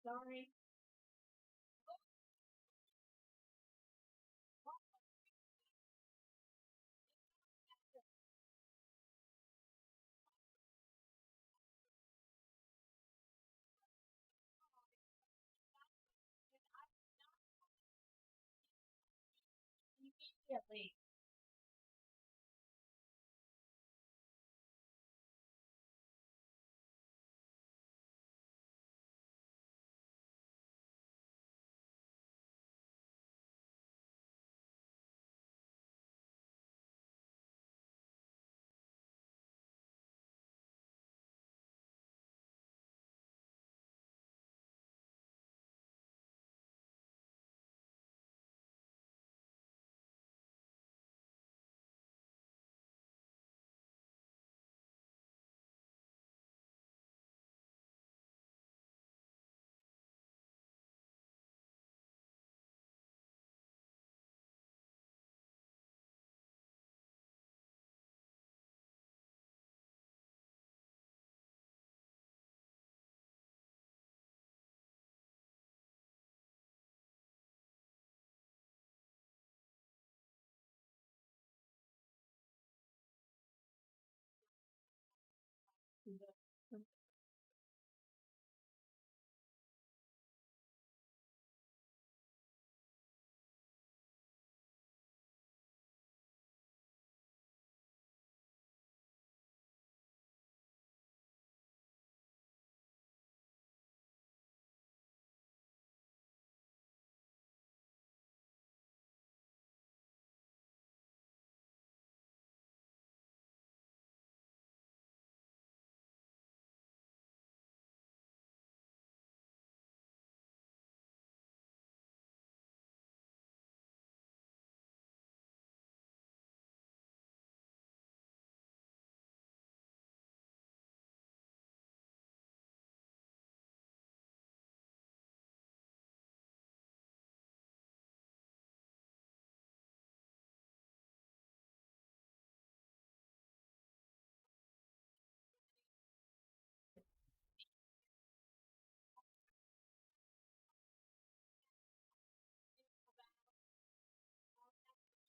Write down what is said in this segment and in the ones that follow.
Sorry. Immediately.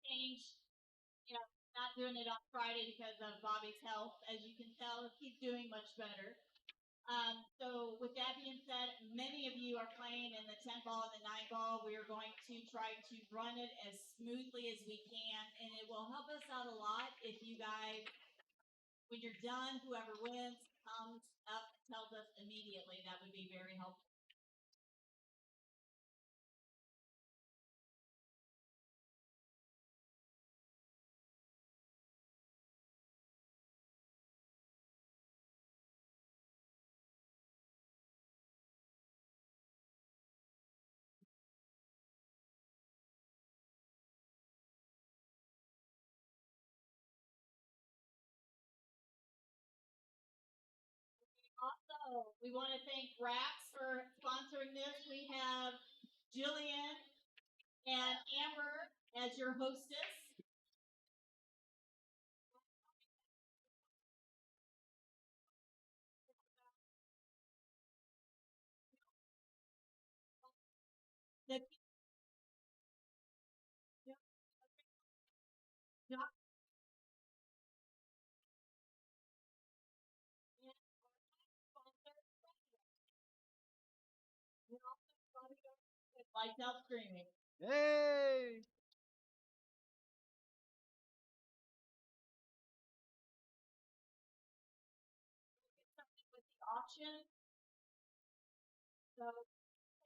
Change, you know, not doing it on Friday because of Bobby's health. As you can tell, he's doing much better. So with that being said, many of you are playing in the 10 ball and the 9 ball. We are going to try to run it as smoothly as we can, and it will help us out a lot if you guys, when you're done, whoever wins comes up and tells us immediately. That would be very helpful. Also, we want to thank Rax for sponsoring this. We have Jillian and Amber as your hostess. The Lights out screaming. Hey! Something with the auction. So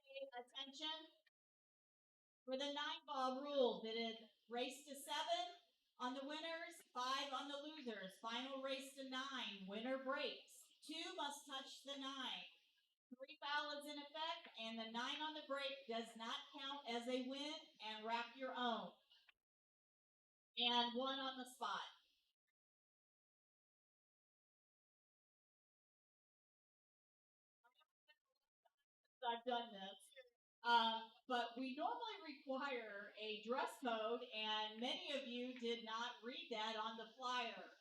pay attention. For the 9 ball rules, it is race to 7 on the winners, 5 on the losers. Final race to 9. Winner breaks. 2 must touch the 9. 3 ballots in effect, and the 9 on the break does not count as a win, and wrap your own. And 1 on the spot. I've done this. But we normally require a dress code, and many of you did not read that on the flyer.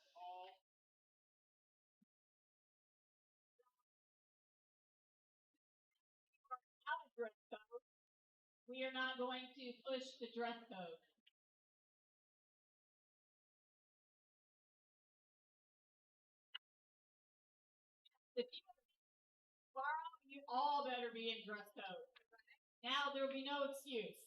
We are not going to push the dress code. If you tomorrow, you all better be in dress code. Now there will be no excuse.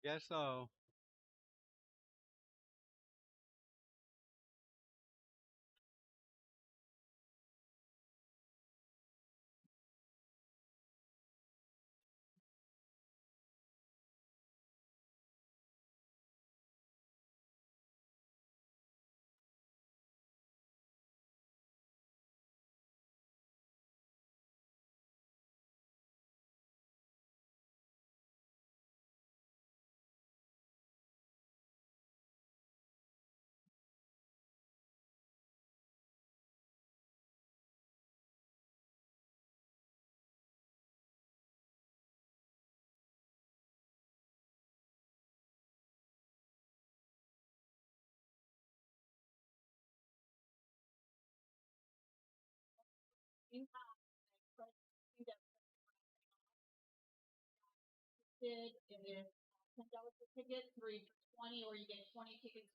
Guess so. You have a it is $10 per ticket, 3 for 20, or you get 20 tickets.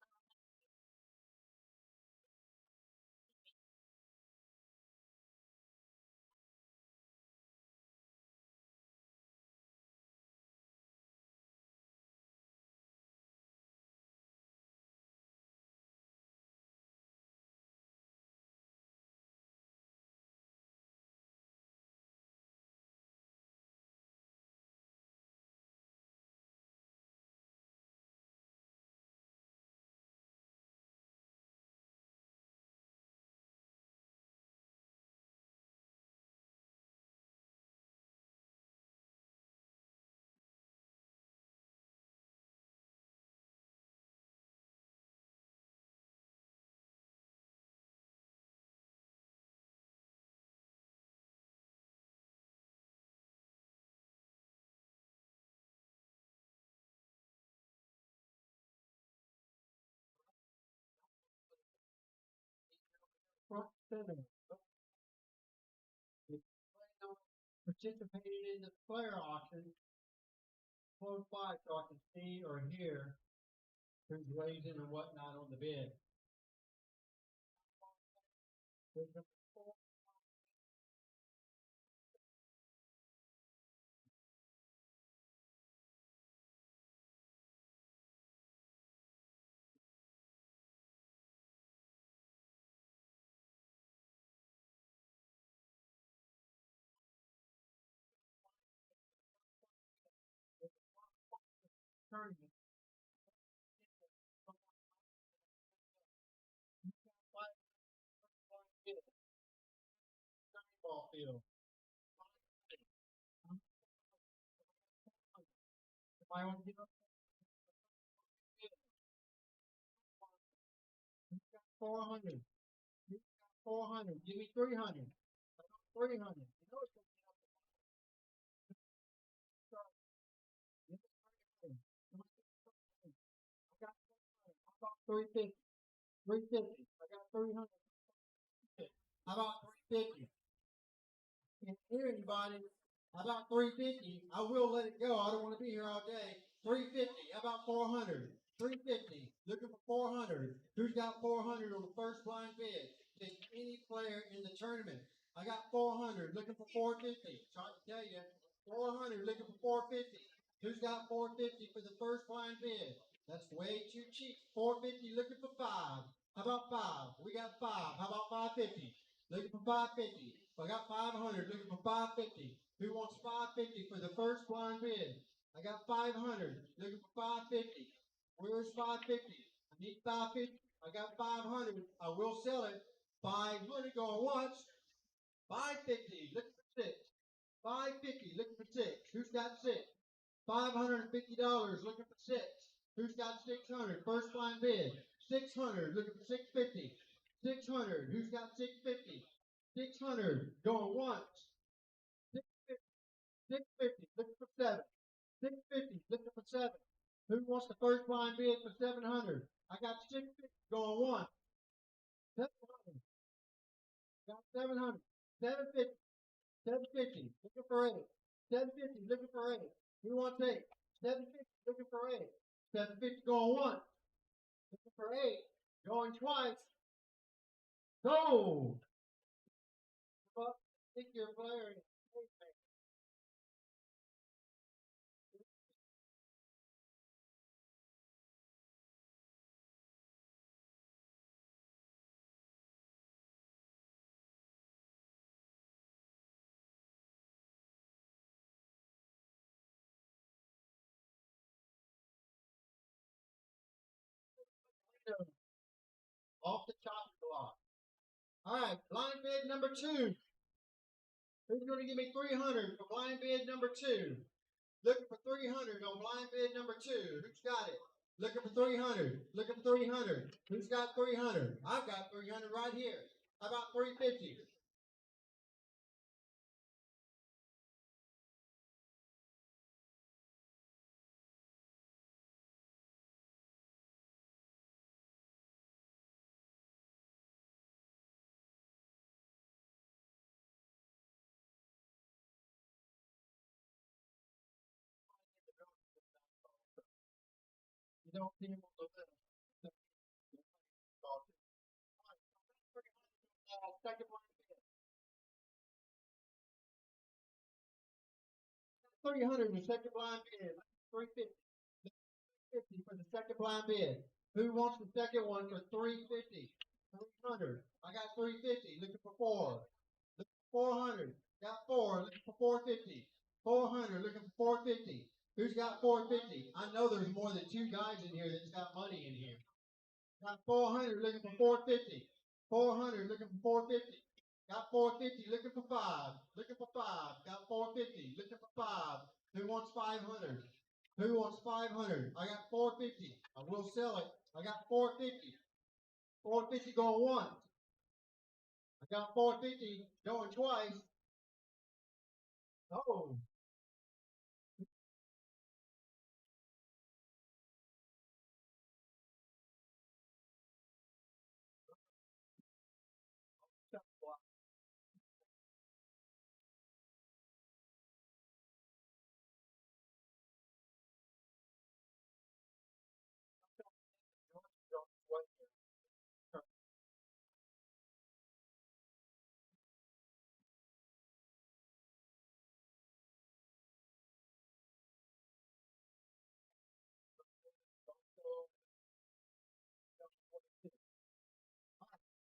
Front center. Participated in the player auction close by so I can see or hear who's raising or whatnot on the bid. Tournament. Ball field. If I want to get up 400. 400. Give me 300. 300. You know it's going to get up. I got 350. 350. I got 300. How about 350? Can't hear anybody. How about 350? I will let it go. I don't want to be here all day. 350. How about 400? 350. Looking for 400. Who's got 400 on the first blind bid? Take any player in the tournament. I got 400. Looking for 450. Trying to tell you. 400. Looking for 450. Who's got 450 for the first blind bid? That's way too cheap. 450, looking for 5. How about 5? We got 5. How about 550? Looking for 550. I got 500, looking for 550. Who wants 550 for the first blind bid? I got 500, looking for 550. Where's 550? I need 550. I got 500. I will sell it. 500 going once. 550, looking for 6. 550, looking for 6. Who's got 6? $550, looking for 6. Who's got 600? First blind bid. 600, looking for 650. 600, who's got 650? 600, going once. 650, 650, looking for 7. 650, looking for 7. Who wants the first blind bid for 700? I got 650, going once. 700, got 700. 750, 750, looking for 8. 750, looking for 8. Who wants 8? 750, looking for 8. 750 going once. Looking for 8. Going twice. Go! Well, think you're blaring. Off the chopping block. Alright, blind bid number 2. Who's going to give me 300 for blind bid number 2? Looking for 300 on blind bid number 2. Who's got it? Looking for 300. Looking for 300. Who's got 300? I've got 300 right here. How about 350? You don't see him on the list. Second blind bid. 300 the second blind bid. 350. 350 for the second blind bid. Who wants the second one for 350? 300. I got 350. Looking for 4. Looking for 400. Got 4. Looking for 450. 400. Looking for 450. Who's got 450? I know there's more than 2 guys in here that's got money in here. Got 400. Looking for 450. 400. Looking for 450. Got 450. Looking for 5. Looking for 5. Got 450. Looking for 5. Who wants 500? Who wants 500? I got 450. I will sell it. I got 450. 450 going once. I got 450 going twice. Oh.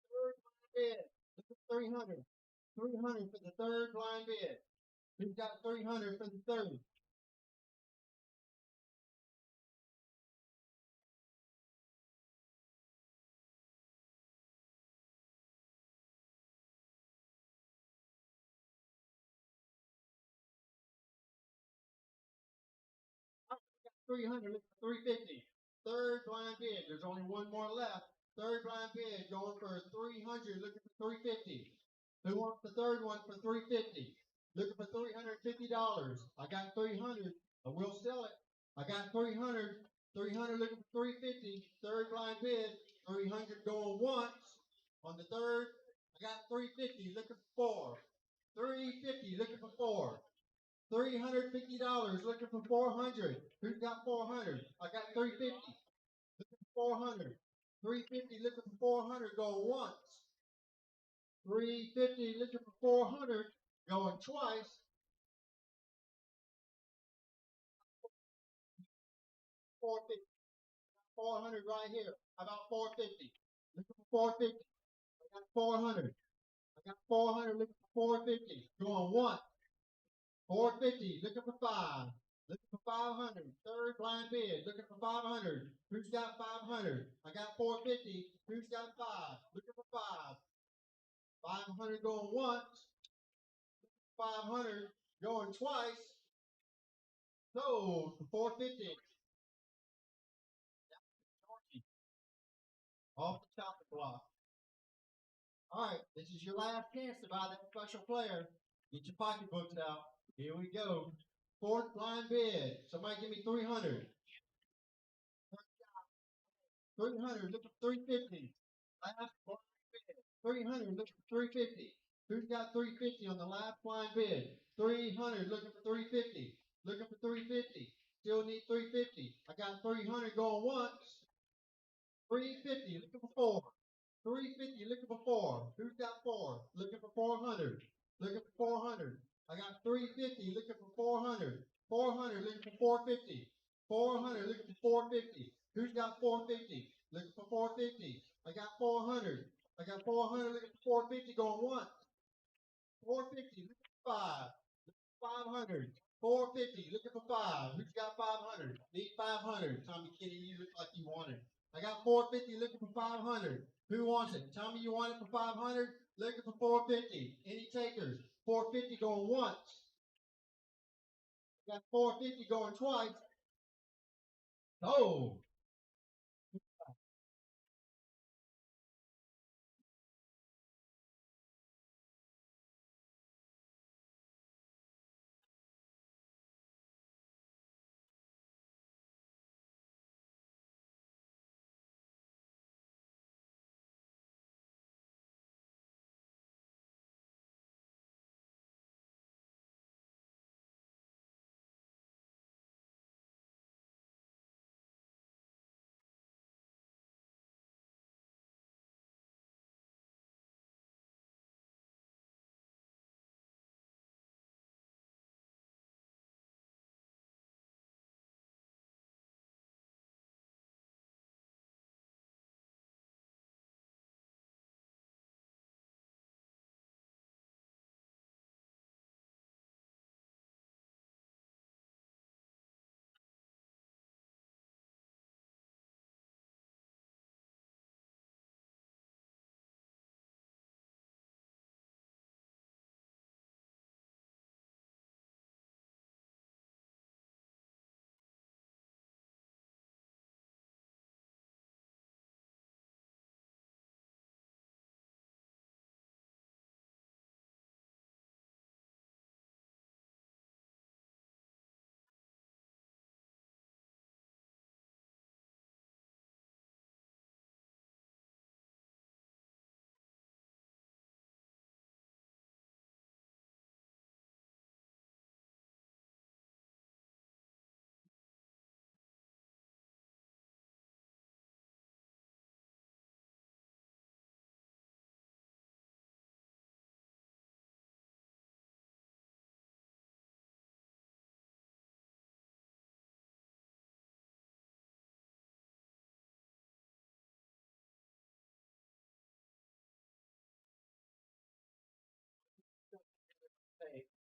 Third blind bid. Look at 300. 300 for the third blind bid. Who's got 300 for the third? I got 300. Look for 350. Third blind bid. There's only one more left. Third blind bid going for 300. Looking for 350. Who wants the third one for 350? Looking for $350. I got 300. I will sell it. I got 300. 300 looking for 350. Third blind bid. 300 going once. On the third, I got 350 looking for 4. 350 looking for 4. $350 looking for 400. Who's got 400? I got 350. Looking for 400. 350 looking for 400. Go once. 350 looking for 400. Going twice. 450. 400 right here. How about 450? Looking for 450. I got 400. I got 400. Looking for 450. Going once. 450. Looking for 5. Looking for 500. Third blind bid. Looking for 500. Who's got 500? I got 450. Who's got 5? Looking for 5. 500 going once. 500 going twice. Sold for 450. Off the chopping block. All right, this is your last chance to buy that special player. Get your pocketbooks out. Here we go. Fourth line bid. Somebody give me 300. 300. Look for 350. Last line bid. 300. Look for 350. Who's got 350 on the last line bid? 300. Looking for 350. Looking for 350. Still need 350. I got 300 going once. 350. Looking for 4. 350, looking for 4. Who's got 4? Looking for 400. Looking for 400. I got 350, looking for 400. 400, looking for 450. 400, looking for 450. Who's got 450? Looking for 450. I got 400. I got 400, looking for 450, going once. 450, looking for 5. 500. 450, looking for 5. Who's got 500? Need 500. Tommy Kitty, you look like you want it. I got 450, looking for 500. Who wants it? Tell me you want it for 500. Looking for 450. Any takers? 450 going once. Got 450 going twice. Oh.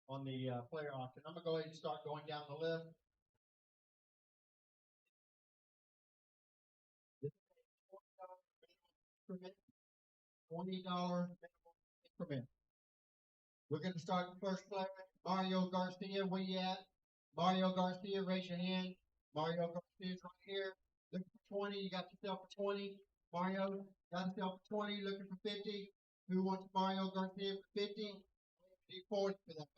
On the player auction. I'm going to go ahead and start going down the list. This is a $40 minimum increment. $20 minimum increment. We're going to start the first player. Mario Garcia, where you at? Mario Garcia, raise your hand. Mario Garcia's right here. Looking for 20. You got yourself for 20. Mario, got yourself for 20. Looking for 50. Who wants Mario Garcia for 50? Need 40 for that.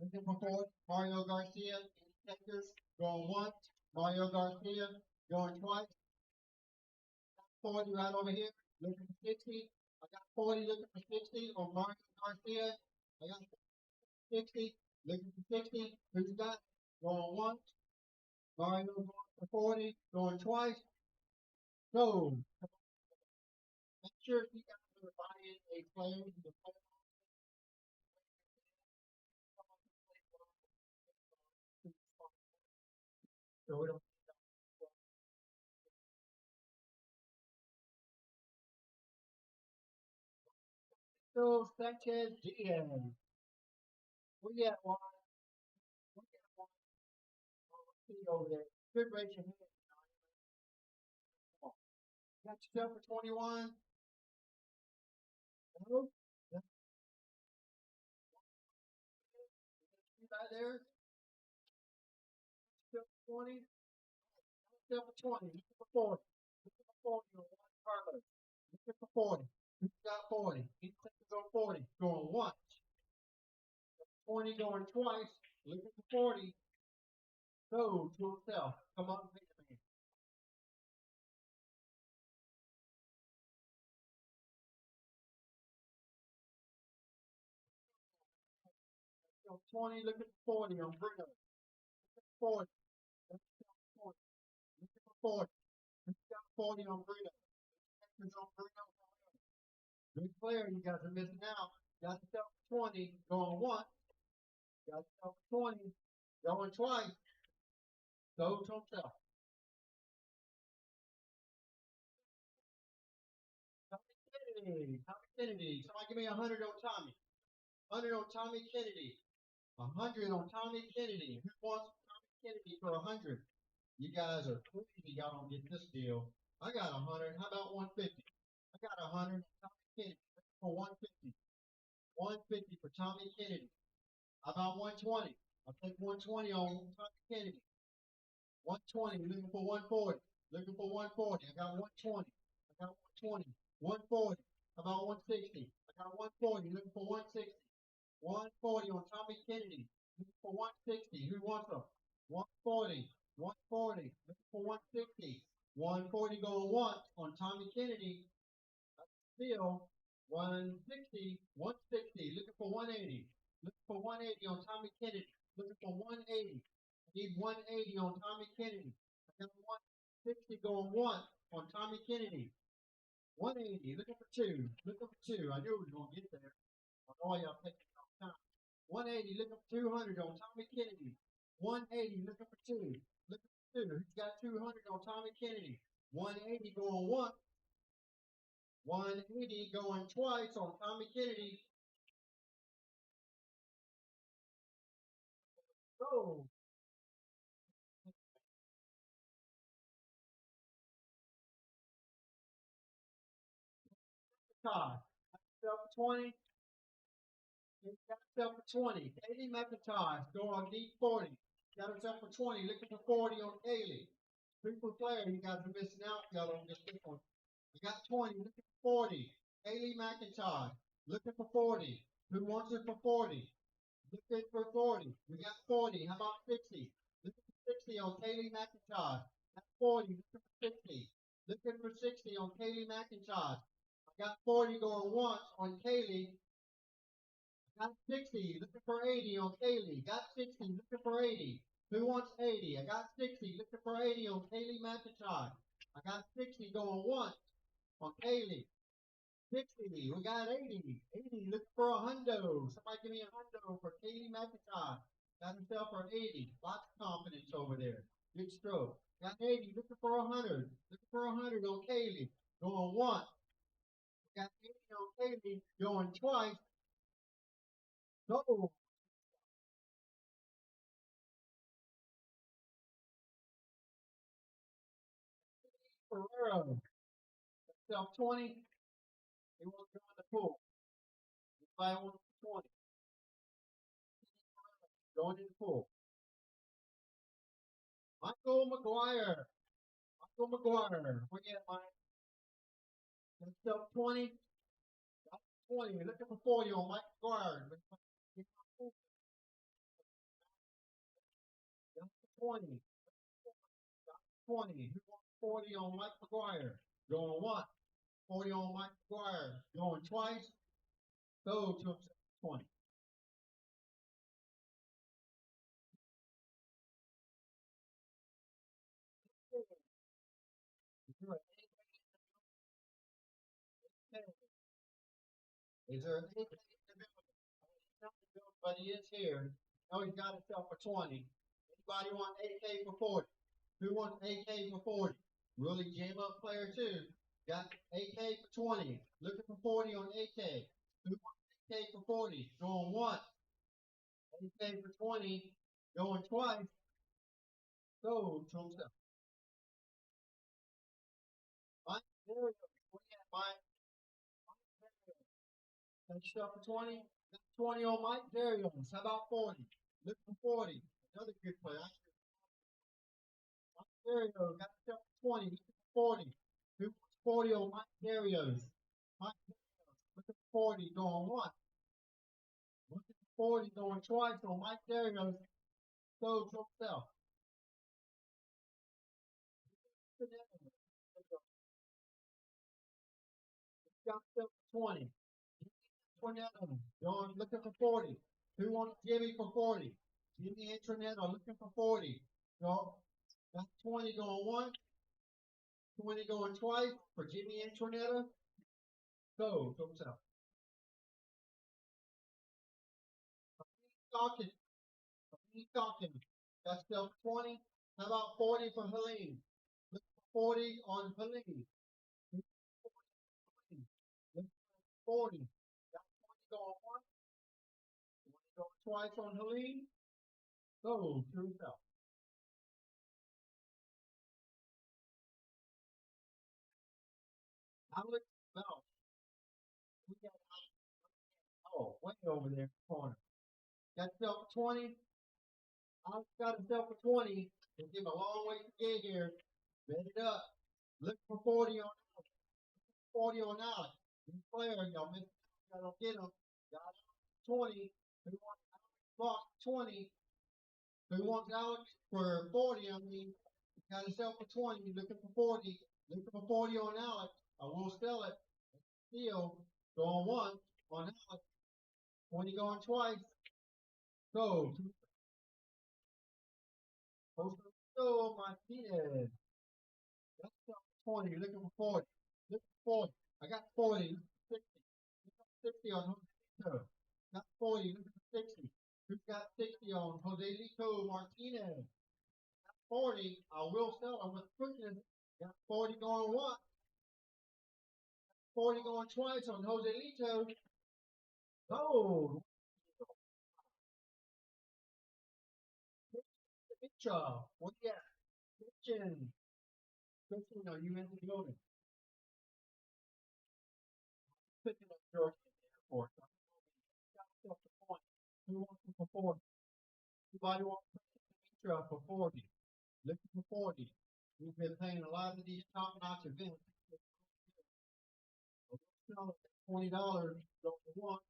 Looking for 40. Mario Garcia. Any takers? Going once. Mario Garcia. Going twice. 40 right over here. Looking for 60. I got 40 looking for 60 on Mario Garcia. I got 60. Looking for 60. Who's got? Going once. Mario going for 40. Going twice. So, make sure you guys are buying a player. So we don't So Sanchez Diaz. We got one. We got one. See over there. Good raise your hand. Come on. Got yourself for 21. Hello? Yeah. You right there? Yourself for 20. Yourself for 20. Looking for 40. Looking for 40 on one Carlos. Looking for 40. Who got 40? He clicks on 40. Going once. 20 going twice. Looking for 40. So to himself. Come on, pick a man. So 20, looking for 40 on Bruno. 40. Looking for 40. Looking for 40. Who got 40 on Bruno? Texans on Bruno. Good player. You guys are missing out. Got yourself 20. Going once. Got yourself 20. Going twice. So to himself. Tommy Kennedy. Tommy Kennedy. Somebody give me 100 on Tommy. 100 on Tommy Kennedy. 100 on Tommy Kennedy. Who wants Tommy Kennedy for 100? You guys are crazy. Y'all don't get this deal. I got 100. How about 150? I got 100 on Tommy Kennedy for 150. 150 for Tommy Kennedy. How about 120? I'll take 120 on Tommy Kennedy. 120. Looking for 140. Looking for 140. I got 120. I got 120. 140. How about 160? I got 140. Looking for 160. 140 on Tommy Kennedy. Looking for 160. Who wants them? 140. 140. Looking for 160. 140 going once on Tommy Kennedy. Still 160. 160. Looking for 180. Looking for 180 on Tommy Kennedy. Looking for 180. I need 180 on Tommy Kennedy. I got 160 going once on Tommy Kennedy. 180. Looking for two. Looking for two. I knew we was gonna get there. I know y'all taking some time. 180, looking for 200 on Tommy Kennedy. 180, looking for two. Looking for two. Who's got 200 on Tommy Kennedy? 180 going once. 180 going twice on Tommy Kennedy. Go. Todd. Self for 20. Got himself for 20. Kaylee Macintosh. Go on deep 40. Got himself for 20. Looking for 40 on Kaylee. Super player. You guys are missing out. Y'all don't get this one. We got 20, looking for 40. Haley McIntyre, looking for 40. Who wants it for 40? Looking for 40. We got 40. How about 60? Looking for 60 on Haley McIntyre. Got 40. Looking for 60. Looking for 60 on Haley McIntyre. I got 40 going once on Kaylee. Got 60. Looking for 80 on Kaylee. Got 60. Looking for 80. Who wants 80? I got 60. Looking for 80 on Kaylee McIntyre. I got 60 going once on Kaylee. 60. We got 80. 80. Looking for a hundo. Somebody give me a hundo for Kaylee McIntyre. Got himself for 80. Lots of confidence over there. Good stroke. Got 80. Looking for 100. Looking for 100 on Kaylee. Going once. Got 80 on Kaylee. Going twice. Go. Ferrero. Self 20. He wants to go in the pool. Everybody wants 20. Going in the pool. Michael McGuire. Michael McGuire. Where you at, Mike? Self 20. 20. You're looking for 40 on Mike McGuire. 20. 20. Who wants 40 on Mike McGuire? Going once. 40 on Mike McGuire. Going twice. Go to 20. Is there an AK in the building? He's not in the building, but he is here. Oh, he's got himself for 20. Anybody want AK for 40? Who wants AK for 40? Really jam up player too. Got AK for 20. Looking for 40 on AK. Who wants 8K for 40? Going once. 8K for 20. Going twice. Go, Trump stuff. Mike, there we go. What do you got, Mike? Got stuff for 20? Got 20 on Mike Darius. How about 40? Look for 40. Another good play. Mike Darius got stuff for 20. Look for 40. Who wants 40 on Mike Darius? Mike Darius. Look at 40 going once. Look at 40 going twice on Mike Darius. Go Trump stuff. Got stuff for 20. 20 of them. Going looking for 40. Who wants Jimmy for 40? Jimmy and Trinetta looking for 40. Go. Got 20 going once. 20 going twice for Jimmy and Trinetta. Go. Go south. Talking. Talking. Got stuff for 20. How about 40 for Helene? Look for 40 on Helene. Look for 40. Got 20 going once. 20 going twice on Helene. Go to south. Alex Bell. We got way over there in the corner. Got self for 20. Alex got himself for 20. He'll give a long way to get here. Bet it up. Look for 40 on Alex. 40 on Alex. This player, y'all miss. Y'all don't get him. Got 20. Who wants Alex Box 20? Who wants Alex for 40? I mean, got himself for 20. Looking for 40. Looking for 40 on Alex. I will sell it. Deal. Going once on Alex. 20 going twice. Go. Go, Martinez. That's 20. You're looking for 40. Look for 40. I got 40. 60. You got 60 on Jose Lito. Got 40. Looking for 60. Who's got 60 on Jose Lito Martinez? Got 40. I will sell them with quickness. Got 40 going once. 40 going twice on Jose Lito. Oh, Mitchell. What do you got? Christian. Christian, are you in the building? Picking up George at the airport. Got myself to 20. Who wants him for 40? Everybody wants Mitchell for 40. Looking for 40. We've been paying a lot of these top-notch events. $20 going once,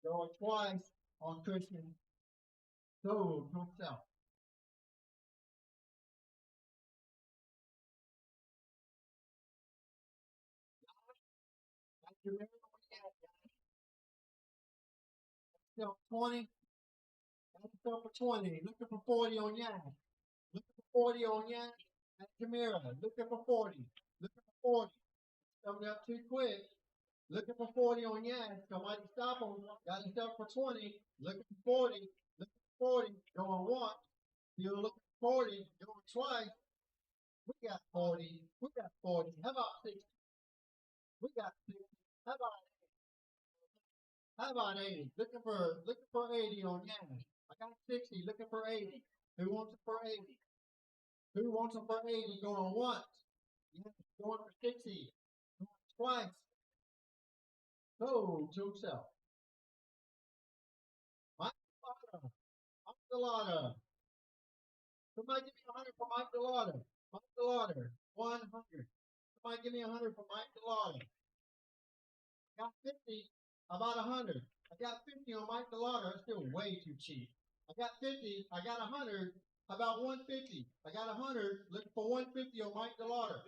going twice on Christian. So, go south. You remember what we had, guys? Still 20. That's still for 20. Looking for 40 on Yang. Looking for 40 on Yang. That's Jamira. Looking for 40. Looking for 40. Coming up too quick. Looking for 40 on Yang. Somebody stop him. Got himself for 20. Looking for 40. Looking for 40. Going once. Still looking for 40. Going twice. We got 40. We got 40. How about 60? We got 60. How about 80? Looking for 80 on Yang. I got 60. Looking for 80. Who wants it for 80? Who wants it for 80? Going once. Yeah, going for 60. Going twice. Go to himself. Mike Delauder. Somebody give me 100 for Mike Delauder. Mike Delauder. 100. Somebody give me 100 for Mike Delauder. I got 50. About 100. I got 50 on Mike Delauder. That's still way too cheap. I got 50. I got 100. About 150. I got 100. Looking for 150 on Mike Delauder.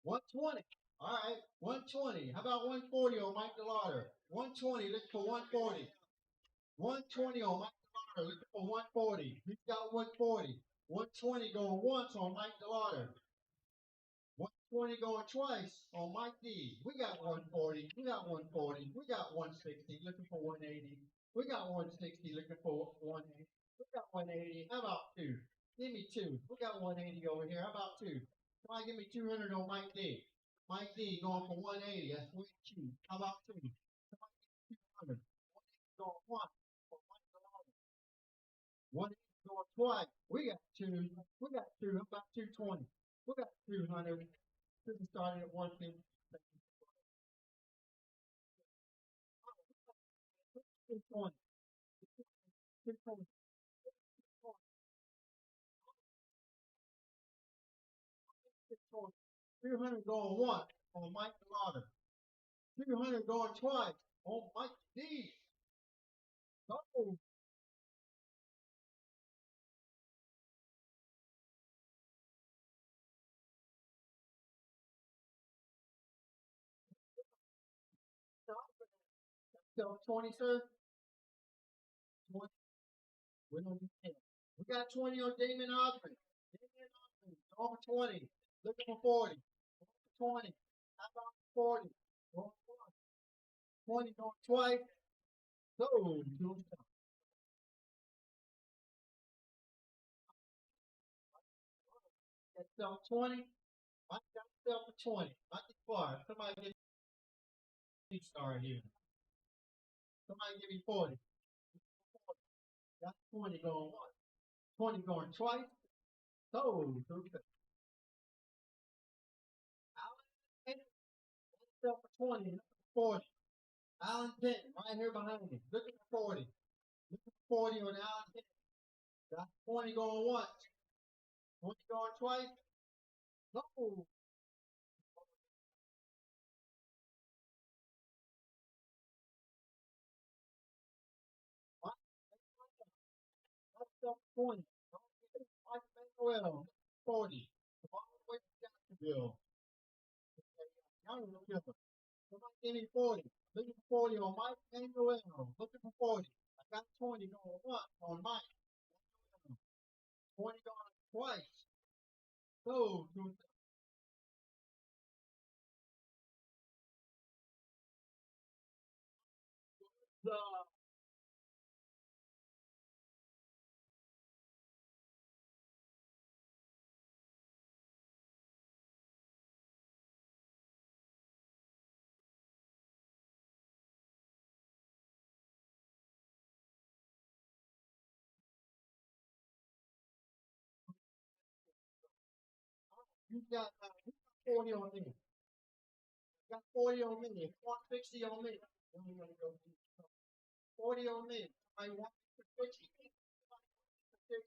120. All right. 120. How about 140 on Mike Delauder? 120. Looking for 140. 120 on Mike Delauder. Looking for 140. He's got 140. 120 going once on Mike Delauder. 120 going twice on Mike D. We got 140. We got 140. We got 160. Looking for 180. We got 160. Looking for 180. We got 180. How about 2? Give me 2. We got 180 over here. How about 2? Somebody give me 200 on Mike D. Mike D going for 180. That's way cheap. How about two? Somebody get 200. 180 going one for Mike Delano. 180 going twice. We got two. We got two. How about 220? We got 200. This is starting at 150. 220. 220. 200 going once on Mike Delano. 200 going twice on Mike D. Oh, so 20, sir. 20. We don't need 10. We got 20 on Damon Osmond. Damon Osmond, over 20. Looking for 40. Over 20. How about 40? Going once. 20 going twice. So, that's sell 20. Mike got to sell for 20. Not too far. Somebody give me a star here. Somebody give me 40. That's 20 going once. 20 going twice. So, Alan Penn, sell for 20. Looking for 40. Alan Penn, right here behind me. Looking for 40. Looking for 40 on Alan Penn. Got 20 going once. 20 going twice. No. Mike, that's up 20. Don't get it. Mike Manuel, 40. Come all the way to Jacksonville. Young killer. Somebody give me 40. Looking for 40 on Mike Manuel. Looking for 40. I got 20 going once on Mike. 20 going twice. So, the you got 40 on me. Got 40 on me. 160 on me. Then we're gonna go 40 on me. I want 60. 60.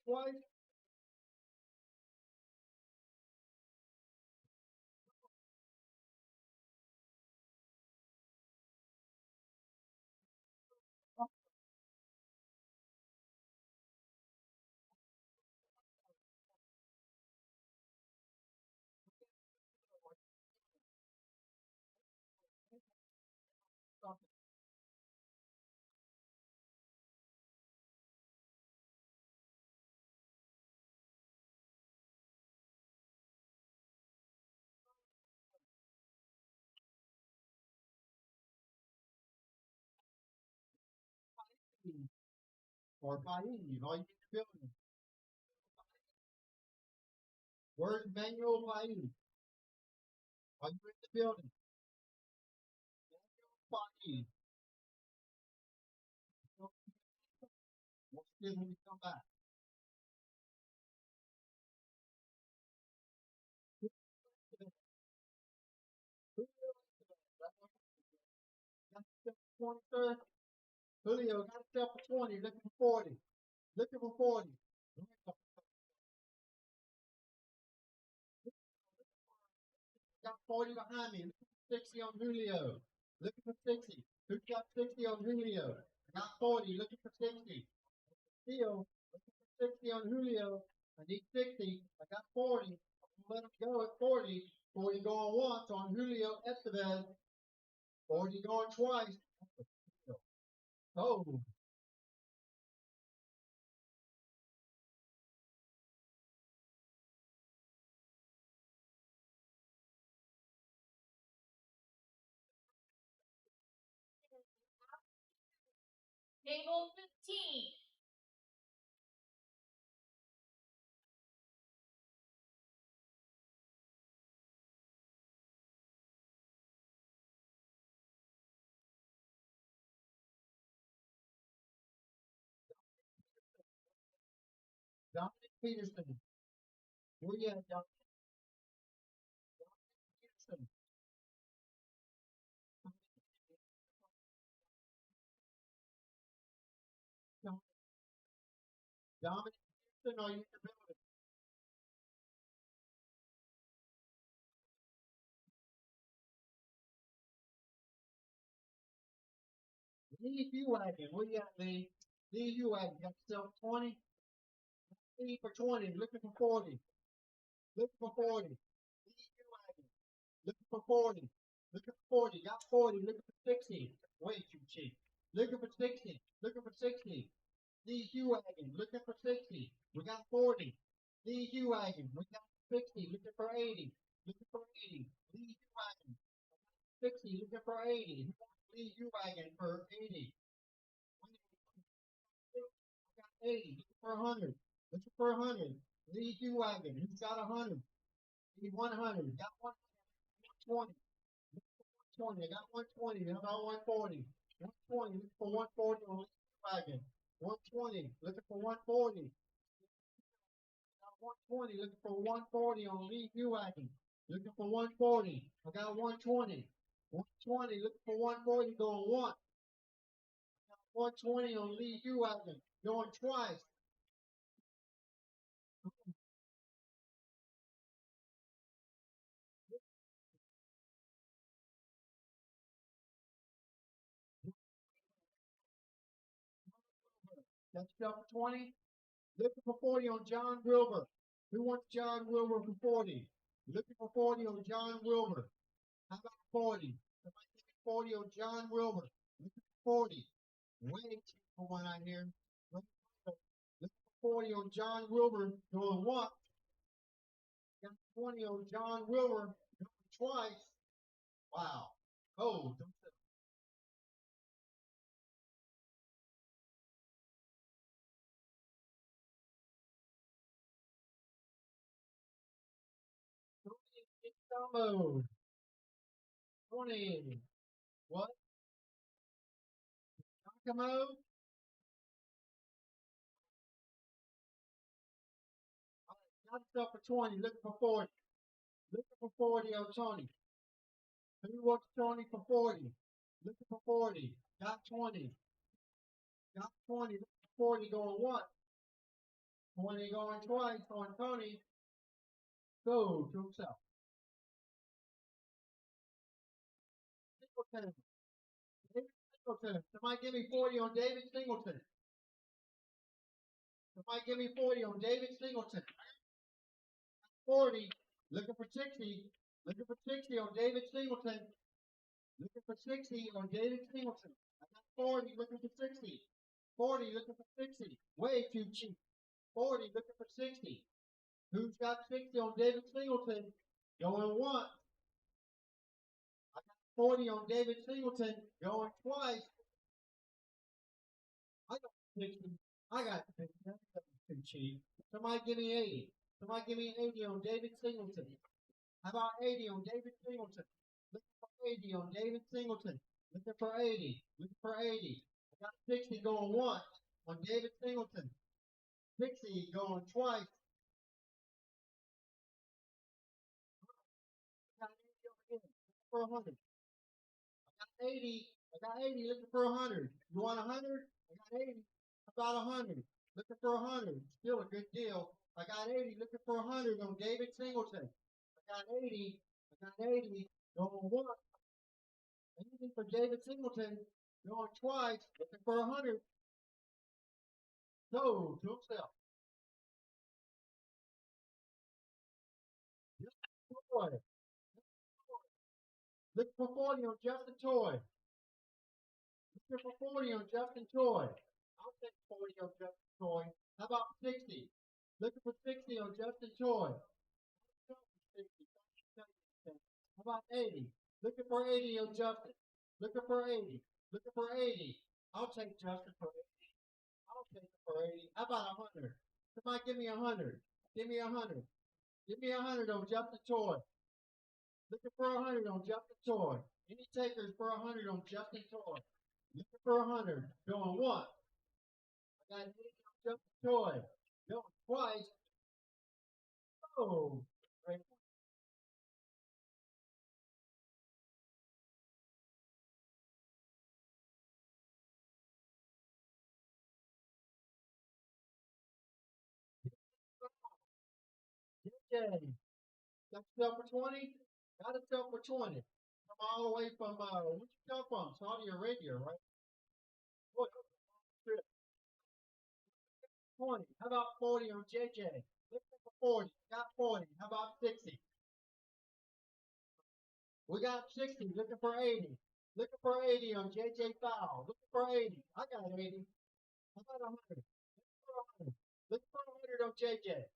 Twice. Or by Eve. All you need to building. Where's Manuel by Eve? Are you in the building? Manuel by Eve. We'll see when we come back. Got step 20, sir. Julio got step for 20. Looking for 40. Looking for 40. Got 40 behind me. Looking for 60 on Julio. Looking for 60. Who's got 60 on Julio? I got 40. Looking for 60. Steal. Looking for 60 on Julio. I need 60. I got 40. I'm gonna let him go at 40. 40 going once on Julio Estevez. 40 going twice. Oh, Table 15. Dominic Peterson. Where you at, Dominic? Peterson. Dominic Peterson, are you in the building? Lee Hughagen, where you at, Lee? Lee Hughagen, got yourself 20? Lee for 20, looking for 40. Looking for 40. Lee Hughagen, looking for 40. Looking for 40, got 40, looking for 60. Way too cheap. Looking for 60, looking for 60. Lee Hughagen, looking for 60. We got 40. Lee Hughagen, we got 60, looking for 80. Looking for 80. Lee Hughagen, 60, looking for 80. Lee Hughagen for 80. We got 80, looking for 100. Looking for 100. Lee Hughagen, he's got 100. Need 100. Got 120. 120. I got 120. How about 140? 120. Looking for 140 on Lee Hughagen. 120. Looking for 140. 120, looking for 140 on Lee Hughagen. Looking for 140. I got 120. 120, looking for 140, going once. 120 on Lee Hughagen, going twice. That's up for 20. Looking for 40 on John Wilbur. Who wants John Wilbur for 40? Looking for 40 on John Wilbur. How about 40? Somebody give me 40 on John Wilbur. Looking for 40. Way cheap for one out here. Looking for 40 on John Wilbur. Going once. Got 20 on John Wilbur. Going twice. Wow. Oh, don't say. Mode. 20. What? Mode? Got stuff for 20. Looking for 40. Looking for 40 on Tony. Who wants Tony for 40? Looking for 40. Got 20. Got 20. Looking for 40 going once. 20 going twice on Tony. Go to himself. Singleton. David Singleton. Somebody give me 40 on David Singleton. Somebody give me 40 on David Singleton. 40. Looking for 60. Looking for 60 on David Singleton. Looking for 60 on David Singleton. I got 40 looking for 60. 40 looking for 60. Way too cheap. 40 looking for 60. Who's got 60 on David Singleton? Going once. I got 40 on David Singleton. Going twice. I got 60. I got 60. That's too cheap. Somebody give me 80. Somebody give me 80 on David Singleton. How about 80 on David Singleton? Looking for 80 on David Singleton. Looking for 80. Looking for 80. I got 60 going once on David Singleton. 60 going twice. I got 80 over here. Looking for 100. I got 80. I got 80 looking for 100. You want 100? I got 80. About 100. Looking for 100. Still a good deal. I got 80 looking for 100 on David Singleton. I got 80. I got 80 going once. Anything for David Singleton. Going twice. Looking for 100. So to himself. Toy. Looking for 40 on Justin Toy. Looking for 40 on Justin Toy. I'll take 40 on Justin Toy. How about 60? Looking for 60 on Justin Toy. How about 80? Looking for 80 on Justin. Looking for 80. Looking for 80. I'll take Justin for 80. I'll take it for 80. How about 100? Somebody give me 100. Give me 100. Give me 100 on Justin Toy. Looking for 100 on Justin Toy. Any takers for 100 on Justin Toy? Looking for 100. Going once. I got 80 on Justin Toy. Going twice. Oh, great. JJ, got yourself for 20? Got yourself for 20. Come all the way from, where'd you come from? Saudi Arabia, right? Boy, that was a long trip. 20. How about 40 on JJ? Looking for 40. Got 40. How about 60? We got 60. Looking for 80. Looking for 80 on JJ Foul. Looking for 80. I got 80. How about 100? Looking for 100. Looking for 100 on JJ.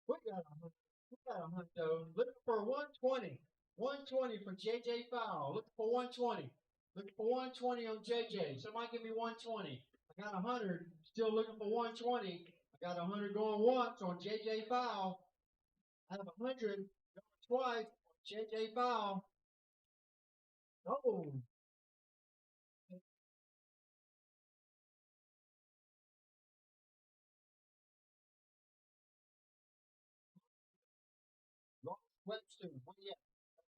We got 100. We got 100 though. Looking for 120. 120 for JJ Foul. Looking for 120. Looking for 120 on JJ. Somebody give me 120. I got 100. Still looking for 120. I got 100 going once on JJ Foul. I have 100 going twice on JJ Foul. Oh, Ross Webster. What do you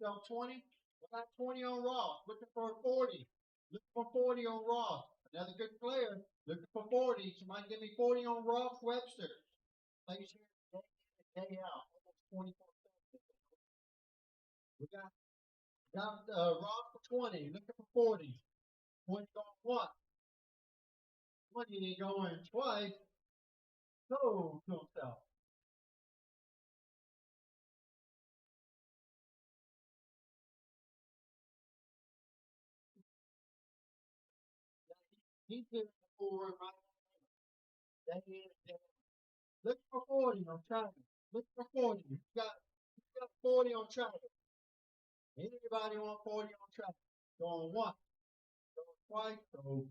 sell 20? We got 20 on Ross. Looking for 40. Looking for 40 on Ross. Another good player. Looking for 40. Somebody give me 40 on Ross Webster. Plays here day in and day out. Almost 24 seconds. We got Ross for 20. Looking for 40. 20 going once. 20 going twice. No, don't sell. He's getting the forward right now. Day in and day out. Look for 40 on Travis. Look for 40. You got 40 on Travis. Anybody want 40 on Travis? Going once, going twice, so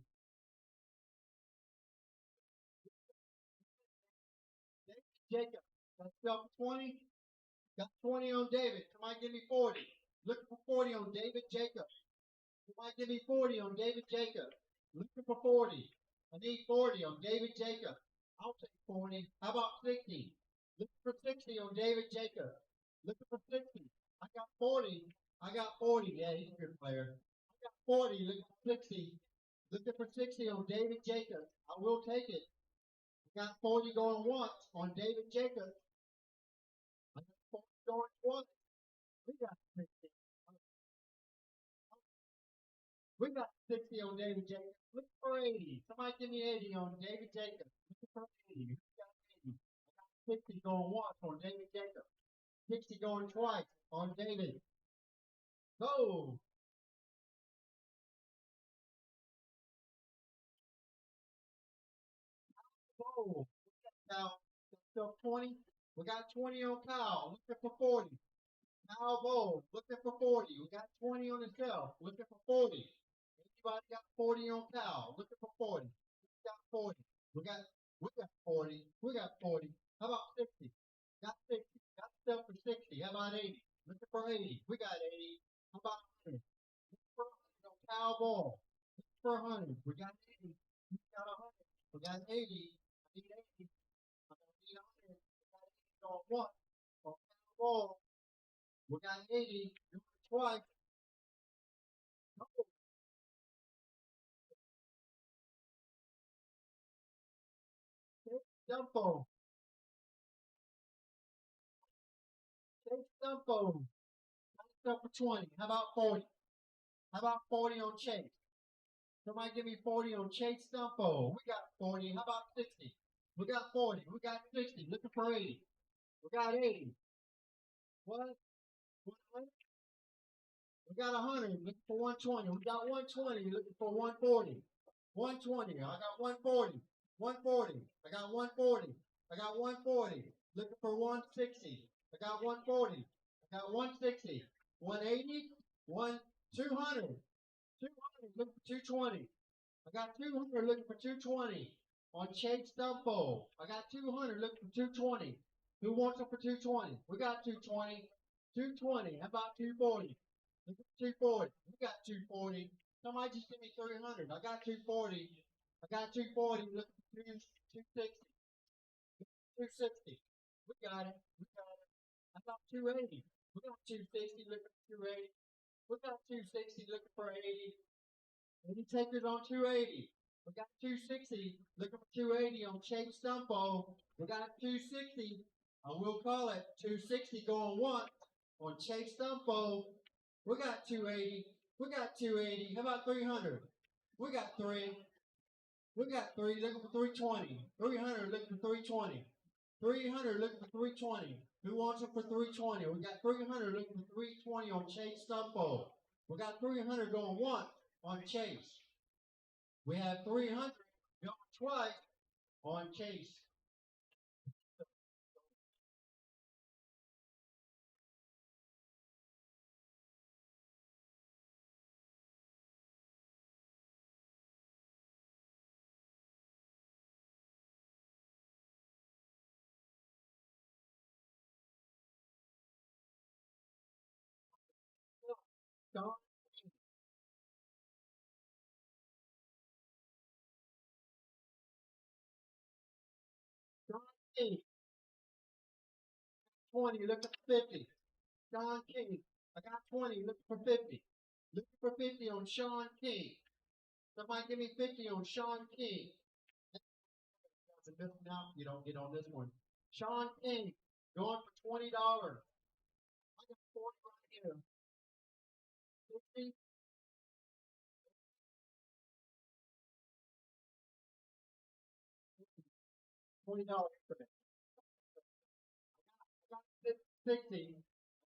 Jacob. Got yourself 20. Got 20 on David. Somebody give me 40. Looking for 40 on David Jacob. Somebody give me 40 on David Jacob. Looking for 40. I need 40 on David Jacob. I'll take 40. How about 60? Looking for 60 on David Jacob. Looking for 60. I got 40. I got 40. Yeah, he's a good player. I got 40. Looking for 60. Looking for 60 on David Jacob. I will take it. I got 40 going once on David Jacob. I got 40 going twice. We got 60. We got 60 on David Jacobs. Look for 80. Somebody give me 80 on David Jacobs. Look for 80. Who got 80? I got 60 going once on David Jacobs. 60 going twice on David. Go. Go. Now, still 20. We got 20 on Kyle. Looking for 40. Kyle Bowl. Looking for 40. We got 20 on himself. Looking for 40. Anybody got 40 on Kyle? Looking for 40. We got 40. We got 40. We got 40. How about 60? Got 60. Got stuff for 60. How about 80? Looking for 80. We got 80. How about 100? Looking for 100 on Kyle Ball. Looking for 100. We got 80. We got 100. We got 80. I need 80. I need 100. We got 80 on one. On Kyle Ball. We got 80. Do it twice. No. Dumpo. Chase Dumpo. Got stuff for 20. How about 40? How about 40 on Chase? Somebody give me 40 on Chase Dumpo. We got 40. How about 60? We got 40. We got 60. Looking for 80. We got 80. What? 100? We got 100. Looking for 120. We got 120. Looking for 140. 120. I got 140. 140. I got 140. I got 140. Looking for 160. I got 140. I got 160. 180. 200. 200. Looking for 220. I got 200. Looking for 220. On Chase Dumpo. I got 200. Looking for 220. Who wants it for 220? We got 220. 220. How about 240? Look at 240. We got 240. Somebody just give me 300. I got 240. I got 240. Look at 260. 260. We got it. We got it. How about 280? We got 260 looking for 280. We got 260 looking for 80. Any takers on 280? We got 260 looking for 280 on Chase Stumpo. We got 260. We'll call it 260 going once on Chase Stumpo. We got 280. We got 280. How about 300? We got 3. We got 3 looking for 320. 300 looking for 320. 300 looking for 320. Who wants it for 320? We got 300 looking for 320 on Chase Stumpo. We got 300 going once on Chase. We have 300 going twice on Chase. John King, 20 looking for 50. Sean King, I got 20 looking for 50. Looking for 50 on Sean King. Somebody give me 50 on Sean King. Now you don't get on this one. Sean King, going for $20. I got 40 right here. 50. $20 for that. I got 60. I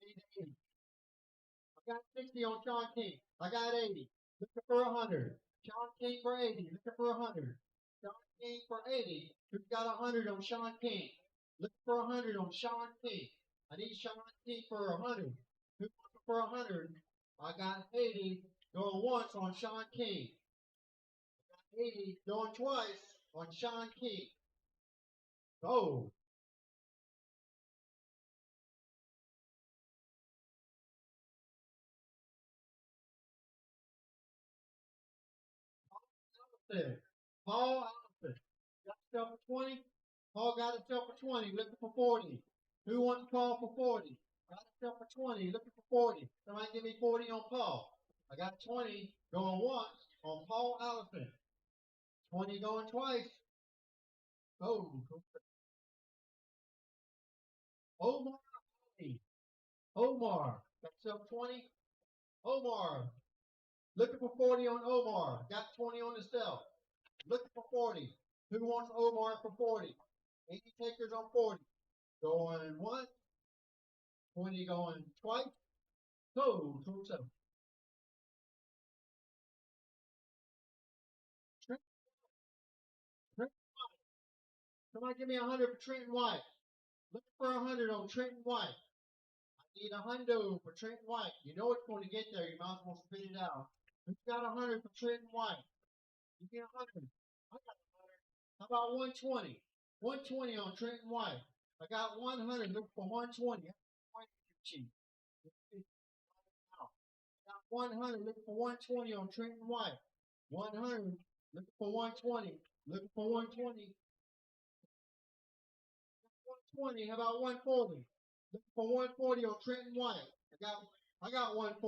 need 80. I got 60 on Sean King. I got 80. Looking for 100. Sean King for 80. Looking for 100. Sean King for 80. Who's got 100 on Sean King? Looking for 100 on Sean King. I need Sean King for 100. Who's looking for 100? I got 80 going once on Sean King. I got 80 going twice on Sean King. Oh. Paul Allison. Got yourself for 20? Paul got himself for 20, looking for 40. Who wants Paul for 40? Got himself for 20, looking for 40. Somebody give me 40 on Paul. I got 20 going once on Paul Allison. 20 going twice. Oh, Omar. Omar. Got yourself 20. Omar. Looking for 40 on Omar. Got 20 on himself. Looking for 40. Who wants Omar for 40? 80 takers on 40. Going once. 20 going twice. So, 27. Trent, Trent White. Somebody give me 100 for Trenton White. Looking for 100 on Trenton White. I need a hundo for Trenton White. You know it's going to get there. You might as well spit it out. Who's got 100 for Trenton White? Give me 100. I got 100. How about 120? 120 on Trenton White. I got 100. Look for 120. That's cheap. I got 100. Looking for 120 on Trenton White. 100. Looking for 120. Looking for 120. 120. How about 140? Looking for 140 on Trenton White. I got 140.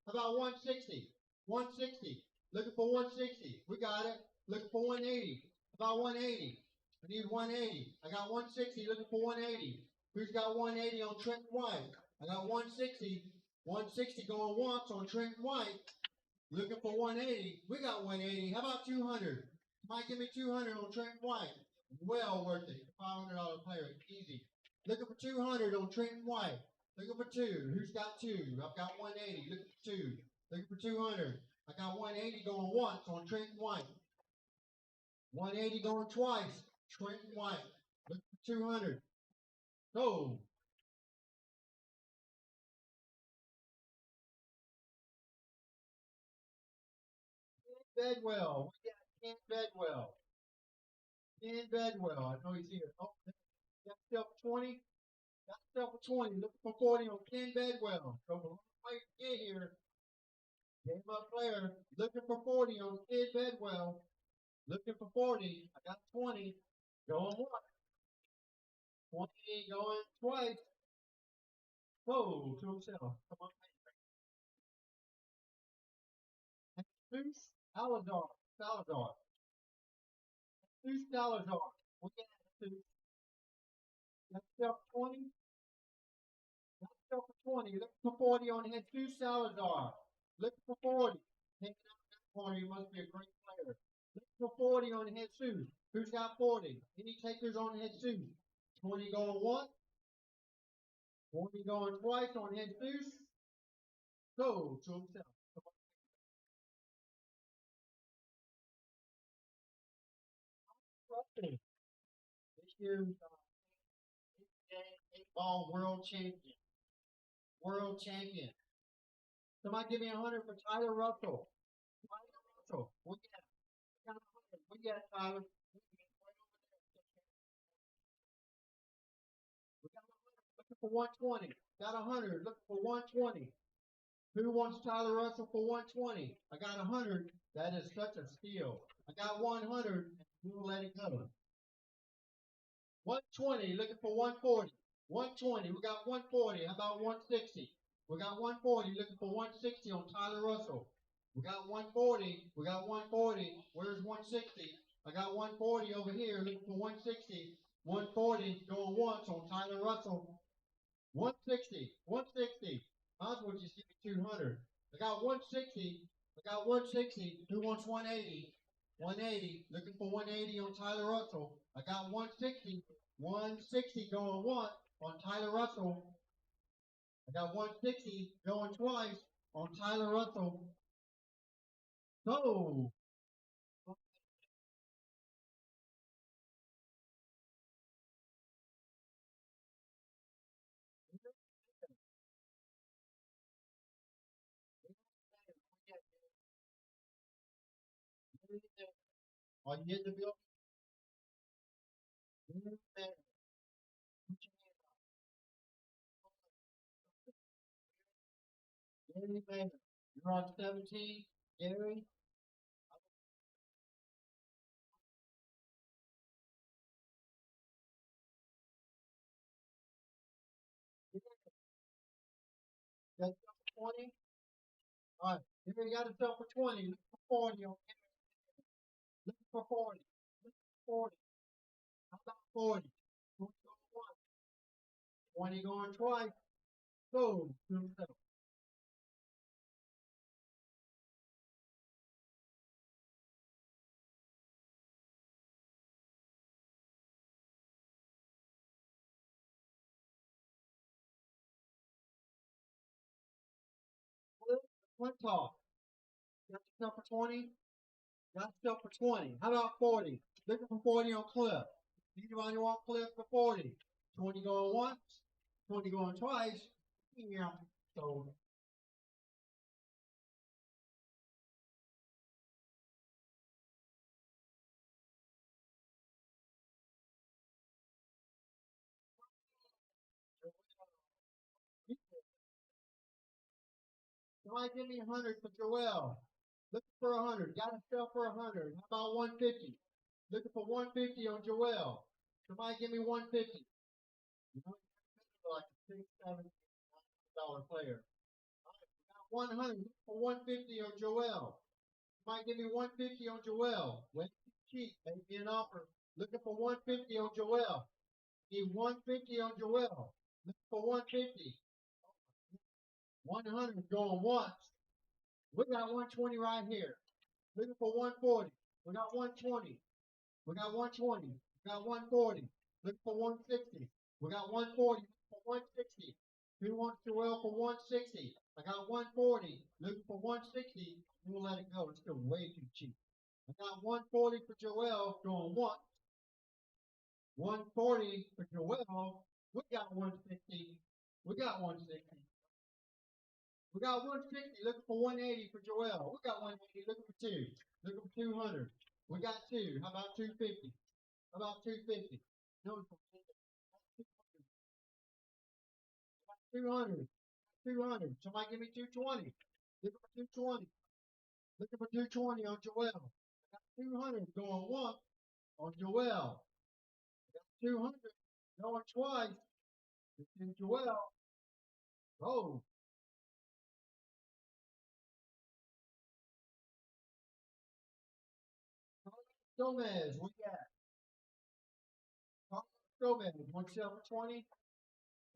How about 160? 160. Looking for 160. We got it. Looking for 180. How about 180? I need 180. I got 160. Looking for 180. Who's got 180 on Trenton White? I got 160. 160 going once on Trenton White. Looking for 180. We got 180. How about 200? Might give me 200 on Trenton White. Well worth it. $500 player. Easy. Looking for 200 on Trenton White. Looking for 2. Who's got 2? I've got 180. Looking for 2. Looking for 200. I got 180 going once on Trenton White. 180 going twice. Trenton White. Looking for 200. Go. Bedwell. We got Ken Bedwell. Ken Bedwell. I know he's here. Oh, got yourself 20. Got yourself a 20. Looking for 40 on Ken Bedwell. So the player get here. Game up player. Looking for 40 on Ken Bedwell. Looking for 40. I got 20. Going once. 20 going twice. Whoa, to himself. Come on. Zeus, Salazar, Salazar. Zeus, Salazar. We got Zeus. That's stuff 20. That's stuff for 20. Look for 40 on Jesus Salazar. Look for 40. Taking out that corner, you must be a great player. Look for 40 on Jesus. Who's got 40? Any takers on Jesus? 20 going once. 20 going twice on Jesus. Go to himself. This year's 8-ball world champion. World champion. Somebody give me 100 for Tyler Russell. Tyler Russell. We got 100. We got Tyler. We got 100. Looking for 120. Got 100. Looking for 120. Who wants Tyler Russell for 120? I got 100. That is such a steal. I got 100. We'll let it go. 120. Looking for 140. 120. We got 140. How about 160? We got 140. Looking for 160 on Tyler Russell. We got 140. We got 140. Where's 160? I got 140 over here. Looking for 160. 140 going once on Tyler Russell. 160. 160. Might as well just give me 200. I got 160. I got 160. Who wants 180? 180. Looking for 180 on Tyler Russell. I got 160. 160 going once on Tyler Russell. I got 160 going twice on Tyler Russell. Go. Are you in the building? Gary Maynard. You're on 17. Gary. Got yourself for 20? All right. Gary got himself for 20. Look for 40 on Gary. Look for 40. Look for 40. How about 40? 20 going once. 20 going twice. Go to himself. One talk. Got yourself for 20? Got yourself for 20. How about 40? Looking for 40 on Cliff. Anybody want Cliff for 40? 20 going once. 20 going twice. Yeah. So somebody give me 100 for Joel. Looking for 100. Got himself for 100. How about 150? Looking for 150 on Joel. Somebody give me 150. You know, like a $6, $7 player. All right, we got 100. Looking for 150 on Joel. Somebody give me 150 on Joel. Wait, cheap. Maybe an offer. Looking for 150 on Joel. Need 150 on Joel. Looking for 150. 100 going once. We got 120 right here. Looking for 140. We got 120. We got 120. We got 140. Looking for 160. We got 140. Looking for 160. Who wants Joel for 160? I got 140. Looking for 160. We'll let it go. It's still way too cheap. I got 140 for Joel going once. 140 for Joel. We got 160. We got 160. We got 160 looking for 180 for Joel. We got 180 looking for 2. Looking for 200. We got 2. How about 250? How about 250? No, 200. 200. Somebody give me 220. Looking for 220. Looking for 220 on Joel. I got 200 going once on Joel. I got 200. Going twice. It's in Joel. Oh. Gomez, what you got? Carlos Gomez, one sell for 20.